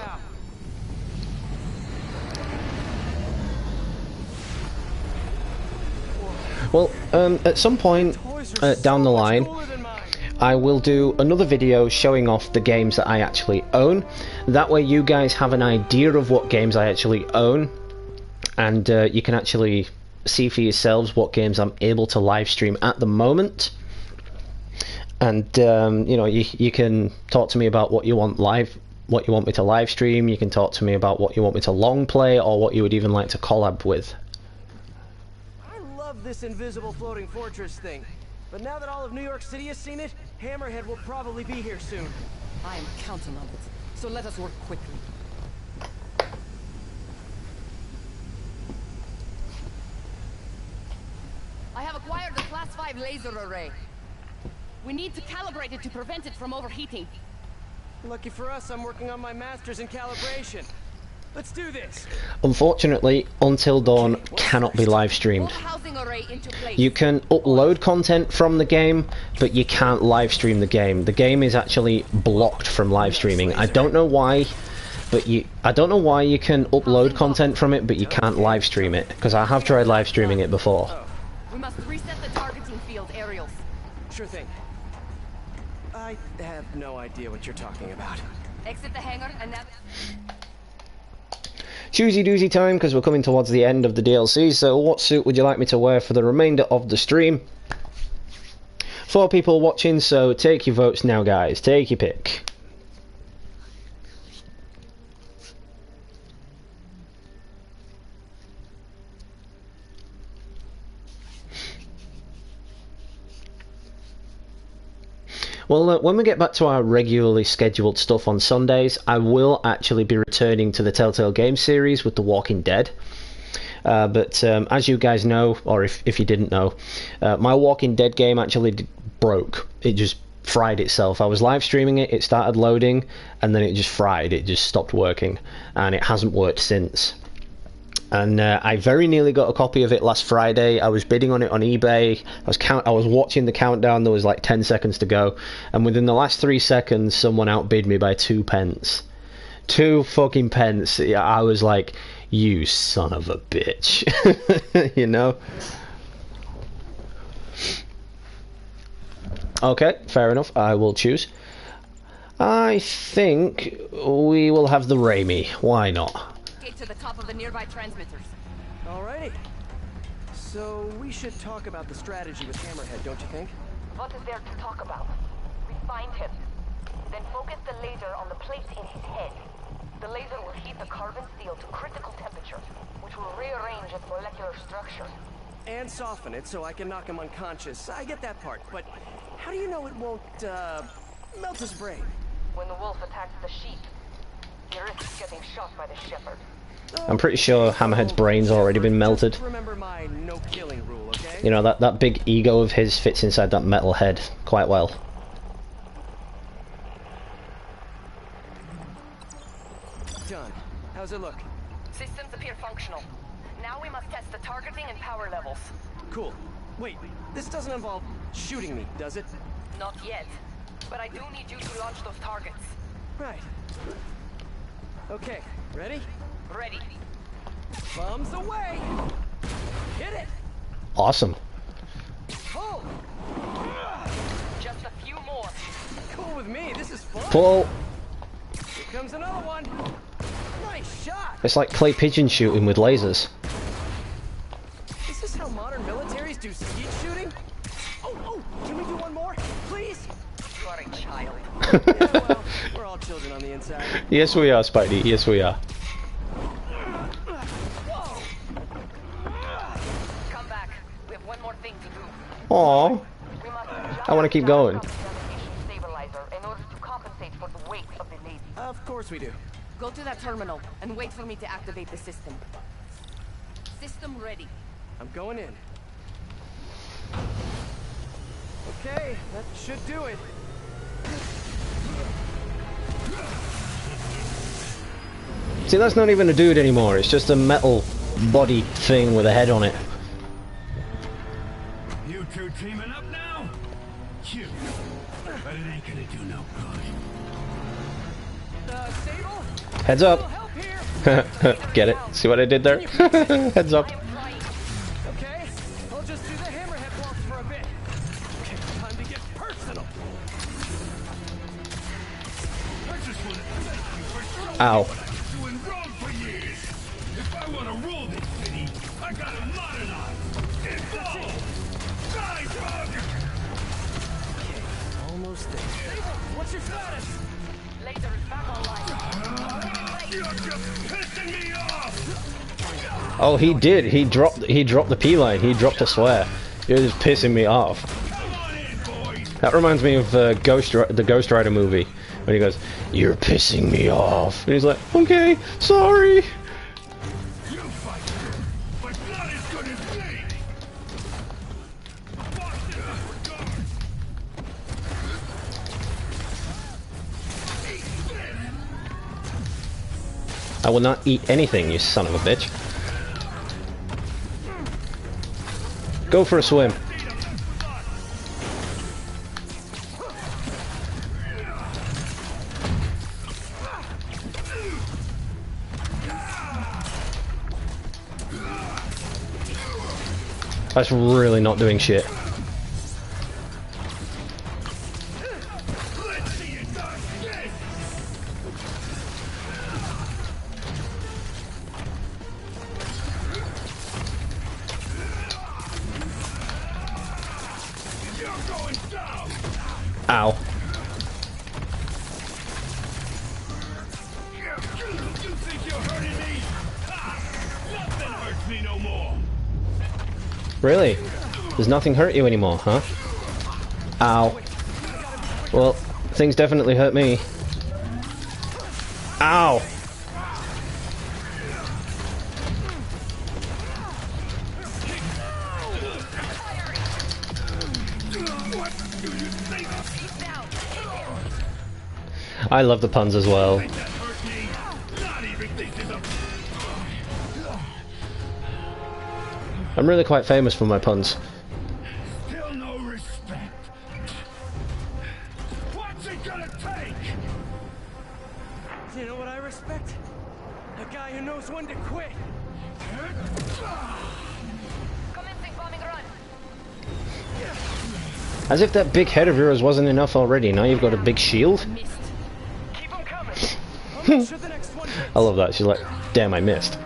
Well, at some point down the line, I will do another video showing off the games that I actually own. That way you guys have an idea of what games I actually own, and you can actually see for yourselves what games I'm able to live stream at the moment. And you know, you can talk to me about what you want me to live stream. You can talk to me about what you want me to long play, or what you would even like to collab with. I love this invisible floating fortress thing, but now that all of New York City has seen it, Hammerhead will probably be here soon. I am counting on it, so let us work quickly. I have acquired the Class 5 laser array. We need to calibrate it to prevent it from overheating. Lucky for us, I'm working on my master's in calibration. Let's do this. Unfortunately, Until Dawn cannot be live streamed. You can upload content from the game, but you can't live stream the game. The game is actually blocked from live streaming. I don't know why, but I don't know why you can upload content from it, but you can't live stream it, because I have tried live streaming it before. We must reset the targeting field, aerials. Sure thing. I have no idea what you're talking about. Exit the hangar and now... Choosy doozy time, because we're coming towards the end of the DLC, so what suit would you like me to wear for the remainder of the stream? 4 people watching, so take your votes now, guys. Take your pick. Well, when we get back to our regularly scheduled stuff on Sundays, I will actually be returning to the Telltale Games series with The Walking Dead. But as you guys know, or if you didn't know, my Walking Dead game actually broke. It just fried itself. I was live streaming it, it started loading, and then it just fried. It just stopped working, and it hasn't worked since. And I very nearly got a copy of it last Friday. I was bidding on it on eBay. I was watching the countdown. There was like 10 seconds to go, and within the last 3 seconds, someone outbid me by 2 pence. 2 fucking pence. I was like, "You son of a bitch," you know. Okay, fair enough. I will choose. I think we will have the Raimi. Why not? To the top of the nearby transmitters. Alrighty. So we should talk about the strategy with Hammerhead, don't you think? What is there to talk about? We find him. Then focus the laser on the plate in his head. The laser will heat the carbon steel to critical temperature, which will rearrange its molecular structure. And soften it so I can knock him unconscious. I get that part, but how do you know it won't, melt his brain? When the wolf attacks the sheep, he risks getting shot by the shepherd. I'm pretty sure Hammerhead's brain's already been melted. Remember my no killing rule, okay? You know, that big ego of his fits inside that metal head quite well. Done. How's it look? Systems appear functional. Now we must test the targeting and power levels. Cool. Wait, this doesn't involve shooting me, does it? Not yet. But I do need you to launch those targets. Right. Okay, ready? Ready. Bombs away! Hit it! Awesome. Pull! Just a few more. Cool with me, this is fun! Pull! Here comes another one! Nice shot! It's like clay pigeon shooting with lasers. Is this how modern militaries do skeet shooting? Oh, can we do one more? Please? You are a child. Yeah, well, we're all children on the inside. Yes we are, Spidey, yes we are. Come back. We have one more thing to do. Aww. I want to keep going. Stabilizer in order to compensate for the weight of the laser. Of course we do. Go to that terminal and wait for me to activate the system. System ready. I'm going in. Okay, that should do it. See, that's not even a dude anymore, it's just a metal body thing with a head on it. You two teaming up now? Cute. But it ain't gonna do no good. Sable? Heads up! Get it? See what I did there? Heads up. Okay, I'll just do the Ow. Doing wrong for years. If I want to rule this city, I gotta modernize, evolve, rise up. Almost there. What's your status? Laser is back online. You're just pissing me off. Oh, he did. He dropped the P line. He dropped a swear. You're just pissing me off. That reminds me of the Ghost Rider movie when he goes, "You're pissing me off," and he's like, "Okay, sorry." I will not eat anything, you son of a bitch. Go for a swim. That's really not doing shit. Ow. You think you're hurting me? Nothing hurts me no more. Really? Does nothing hurt you anymore, huh? Ow. Well, things definitely hurt me. Ow! I love the puns as well. I'm really quite famous for my puns. Still no respect. What's it gonna take? You know what I respect? A guy who knows when to quit. Commencing bombing run. As if that big head of yours wasn't enough already. Now you've got a big shield. I love that. She's like, damn, I missed.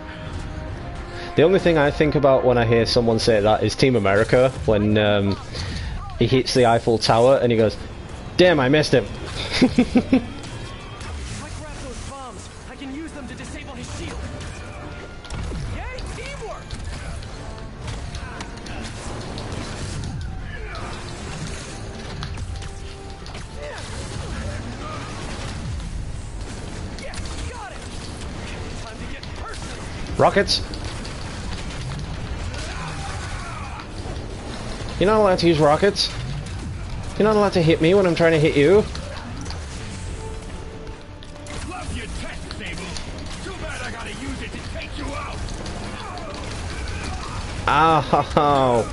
The only thing I think about when I hear someone say that is Team America, when he hits the Eiffel Tower and he goes, damn, I missed him. If I grab those bombs, I can use them to disable his shield. Yay, teamwork! Yeah, got it! Time to get personal! Rockets. You're not allowed to use rockets. You're not allowed to hit me when I'm trying to hit you. Love your tech, Sable. Too bad I gotta use it to take you out. Ow.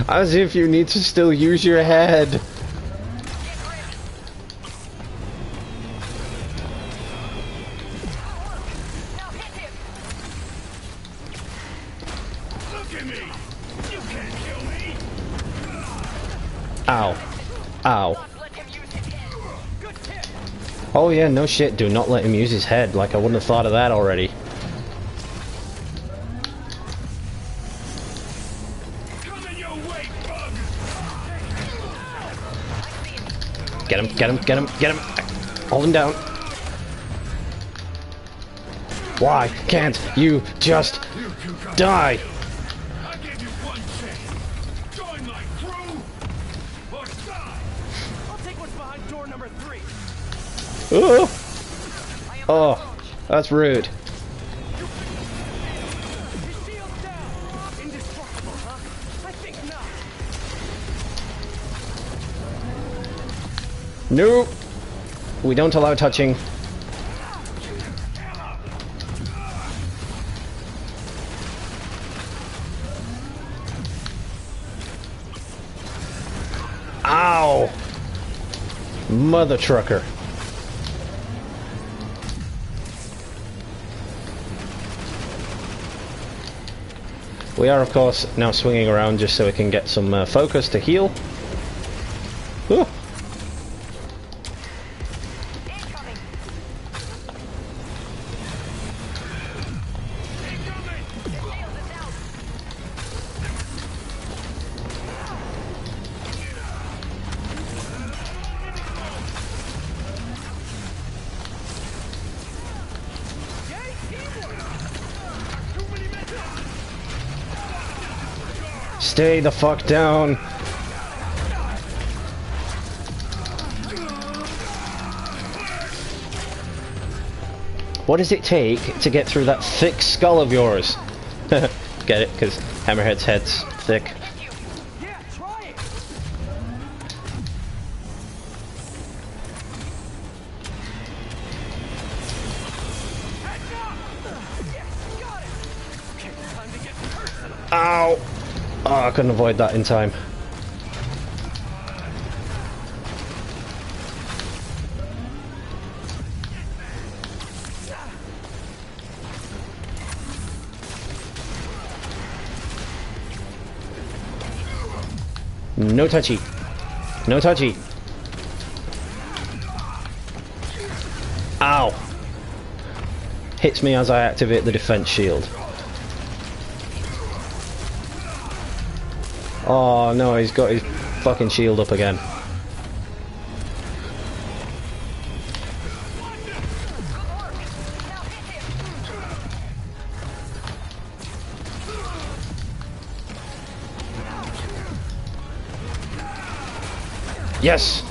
As if you need to still use your head. Look at me. You can't kill me. Ow. Ow. Oh yeah, no shit, do not let him use his head. Like, I wouldn't have thought of that already. Get him, get him, get him, get him! Hold him down. Why can't you just die? Oh, oh, that's rude. Nope. We don't allow touching. Ow! Mother trucker. We are, of course, now swinging around just so we can get some focus to heal. Ooh. Stay the fuck down. What does it take to get through that thick skull of yours? Get it? Because Hammerhead's head's thick. Ow! Oh, I couldn't avoid that in time. No touchy. No touchy. Ow! Hits me as I activate the defense shield. Oh no, he's got his fucking shield up again. Yes!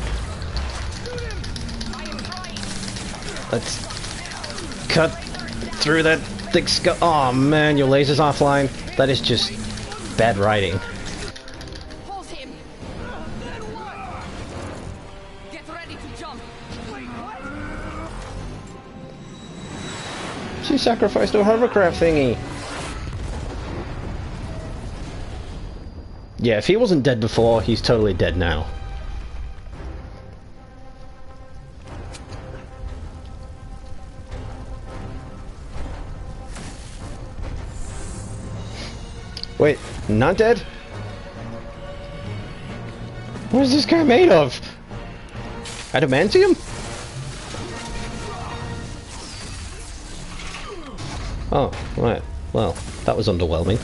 Let's cut through that thick skull. Oh man, your laser's offline. That is just bad writing. Hold him. Then what? Get ready to jump. Wait, what? She sacrificed her hovercraft thingy. Yeah, if he wasn't dead before, he's totally dead now. Wait, not dead? What is this guy made of? Adamantium? Oh, right. Well, that was underwhelming.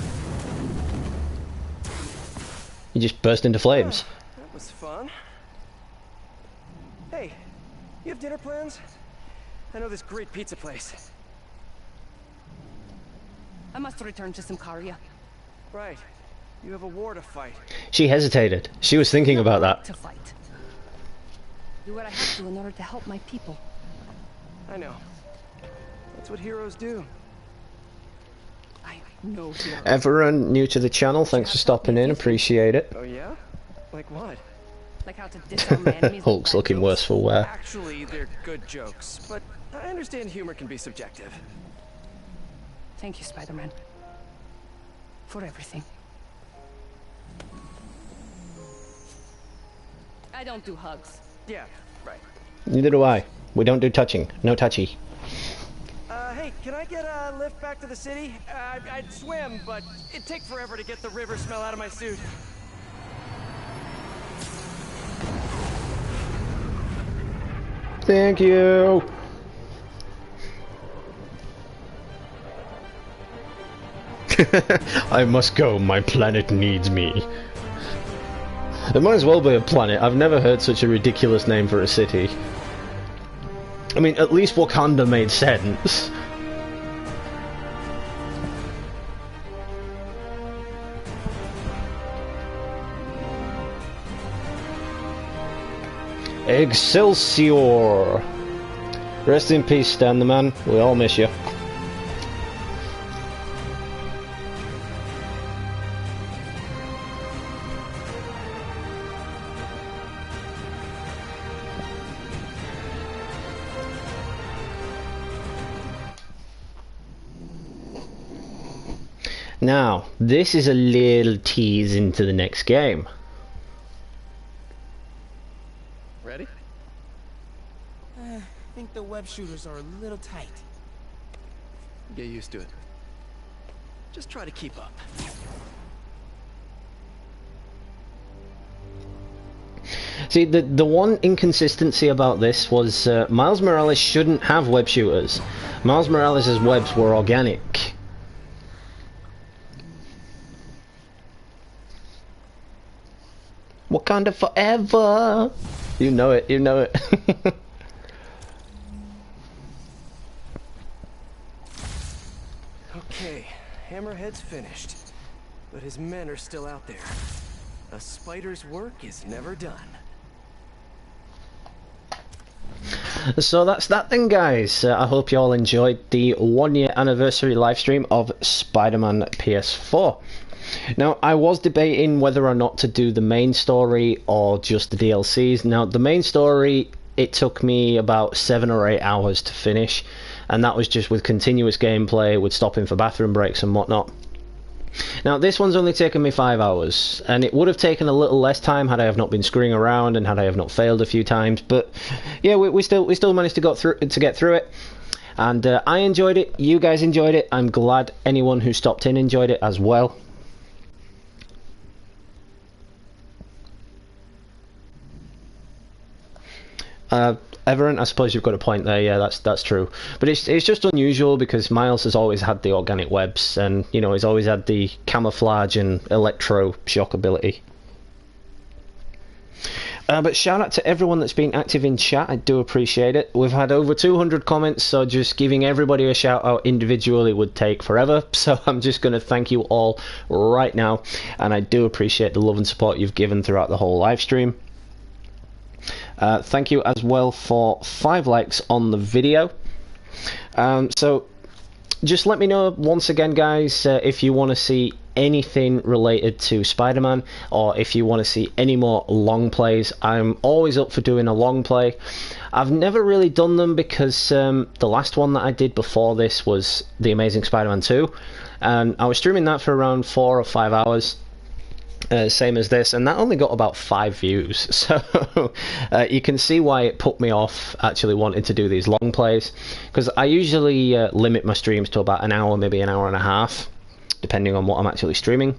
He just burst into flames. That was fun. Hey, you have dinner plans? I know this great pizza place. I must return to Simcaria. Right. You have a war to fight. She hesitated. She was thinking about that. To fight. Do what I have to in order to help my people. I know. That's what heroes do. I know heroes. Everyone new to the channel, thanks for stopping in, appreciate it. Oh yeah? Like what? Like how to disarm my enemies. Hulk's looking worse for wear. Actually, they're good jokes, but I understand humor can be subjective. Thank you, Spider-Man. For everything. I don't do hugs. Yeah, right. Neither do I. We don't do touching. No touchy. Hey, can I get a lift back to the city? I'd swim, but it'd take forever to get the river smell out of my suit. Thank you. I must go, my planet needs me. It might as well be a planet. I've never heard such a ridiculous name for a city. I mean, at least Wakanda made sense. Excelsior! Rest in peace, Stan the Man. We all miss you. Now, this is a little tease into the next game. Ready? I think the web shooters are a little tight. Get used to it. Just try to keep up. See, the one inconsistency about this was Miles Morales shouldn't have web shooters. Miles Morales' webs were organic. Wakanda forever! You know it, you know it. Okay, Hammerhead's finished. but his men are still out there. A spider's work is never done. So that's that then, guys. I hope you all enjoyed the 1-year anniversary livestream of Spider-Man PS4. Now, I was debating whether or not to do the main story or just the DLCs. Now, the main story, it took me about 7 or 8 hours to finish, and that was just with continuous gameplay, with stopping for bathroom breaks and whatnot. Now, this one's only taken me 5 hours, and it would have taken a little less time had I have not been screwing around and had I have not failed a few times. But yeah, we still managed to get through it, and I enjoyed it. You guys enjoyed it. I'm glad anyone who stopped in enjoyed it as well. Everett, I suppose you've got a point there. Yeah, that's true. But it's just unusual because Miles has always had the organic webs, and you know he's always had the camouflage and electro shock ability. But shout out to everyone that's been active in chat. I do appreciate it. We've had over 200 comments, so just giving everybody a shout out individually would take forever. So I'm just going to thank you all right now, and I do appreciate the love and support you've given throughout the whole live stream. Thank you as well for 5 likes on the video. So just let me know once again, guys, if you want to see anything related to Spider-Man, or if you want to see any more long plays. I'm always up for doing a long play. I've never really done them because the last one that I did before this was The Amazing Spider-Man 2, and I was streaming that for around 4 or 5 hours. Same as this, and that only got about 5 views, so you can see why it put me off actually wanting to do these long plays, because I usually limit my streams to about an hour, maybe an hour and a half, depending on what I'm actually streaming.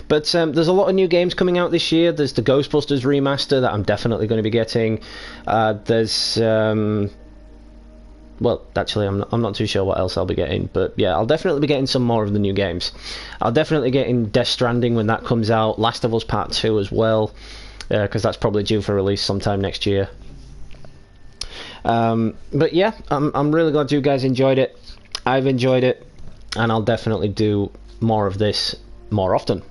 But there's a lot of new games coming out this year. There's the Ghostbusters remaster that I'm definitely going to be getting. There's well, actually, I'm not too sure what else I'll be getting, but yeah, I'll definitely be getting some more of the new games. I'll definitely get in Death Stranding when that comes out, Last of Us Part 2 as well, because that's probably due for release sometime next year. But yeah, I'm really glad you guys enjoyed it. I've enjoyed it, and I'll definitely do more of this more often.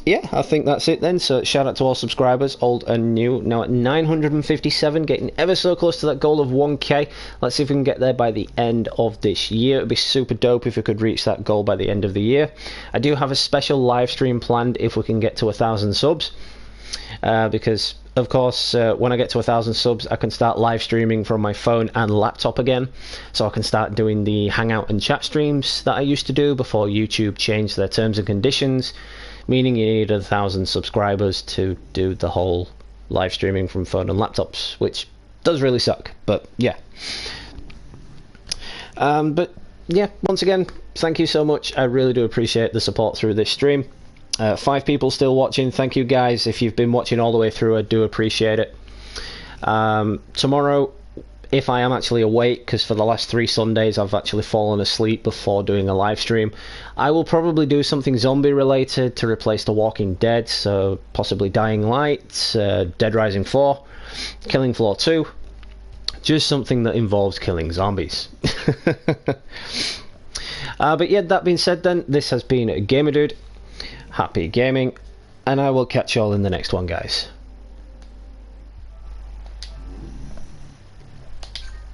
Yeah, I think that's it then. So shout out to all subscribers, old and new. Now at 957, getting ever so close to that goal of 1k. Let's see if we can get there by the end of this year. It'd be super dope if we could reach that goal by the end of the year. I do have a special live stream planned if we can get to 1,000 subs. Because of course when I get to 1,000 subs I can start live streaming from my phone and laptop again, so I can start doing the hangout and chat streams that I used to do before YouTube changed their terms and conditions, meaning you need 1,000 subscribers to do the whole live streaming from phone and laptops, which does really suck, but yeah. But yeah, once again, thank you so much. I really do appreciate the support through this stream. 5 people still watching. Thank you guys. If you've been watching all the way through, I do appreciate it. Tomorrow, if I am actually awake, because for the last 3 Sundays I've actually fallen asleep before doing a live stream, I will probably do something zombie related to replace The Walking Dead, so possibly Dying Light, Dead Rising 4, Killing Floor 2, just something that involves killing zombies. But yeah, that being said then, this has been Gamer Dude. Happy gaming, and I will catch you all in the next one, guys.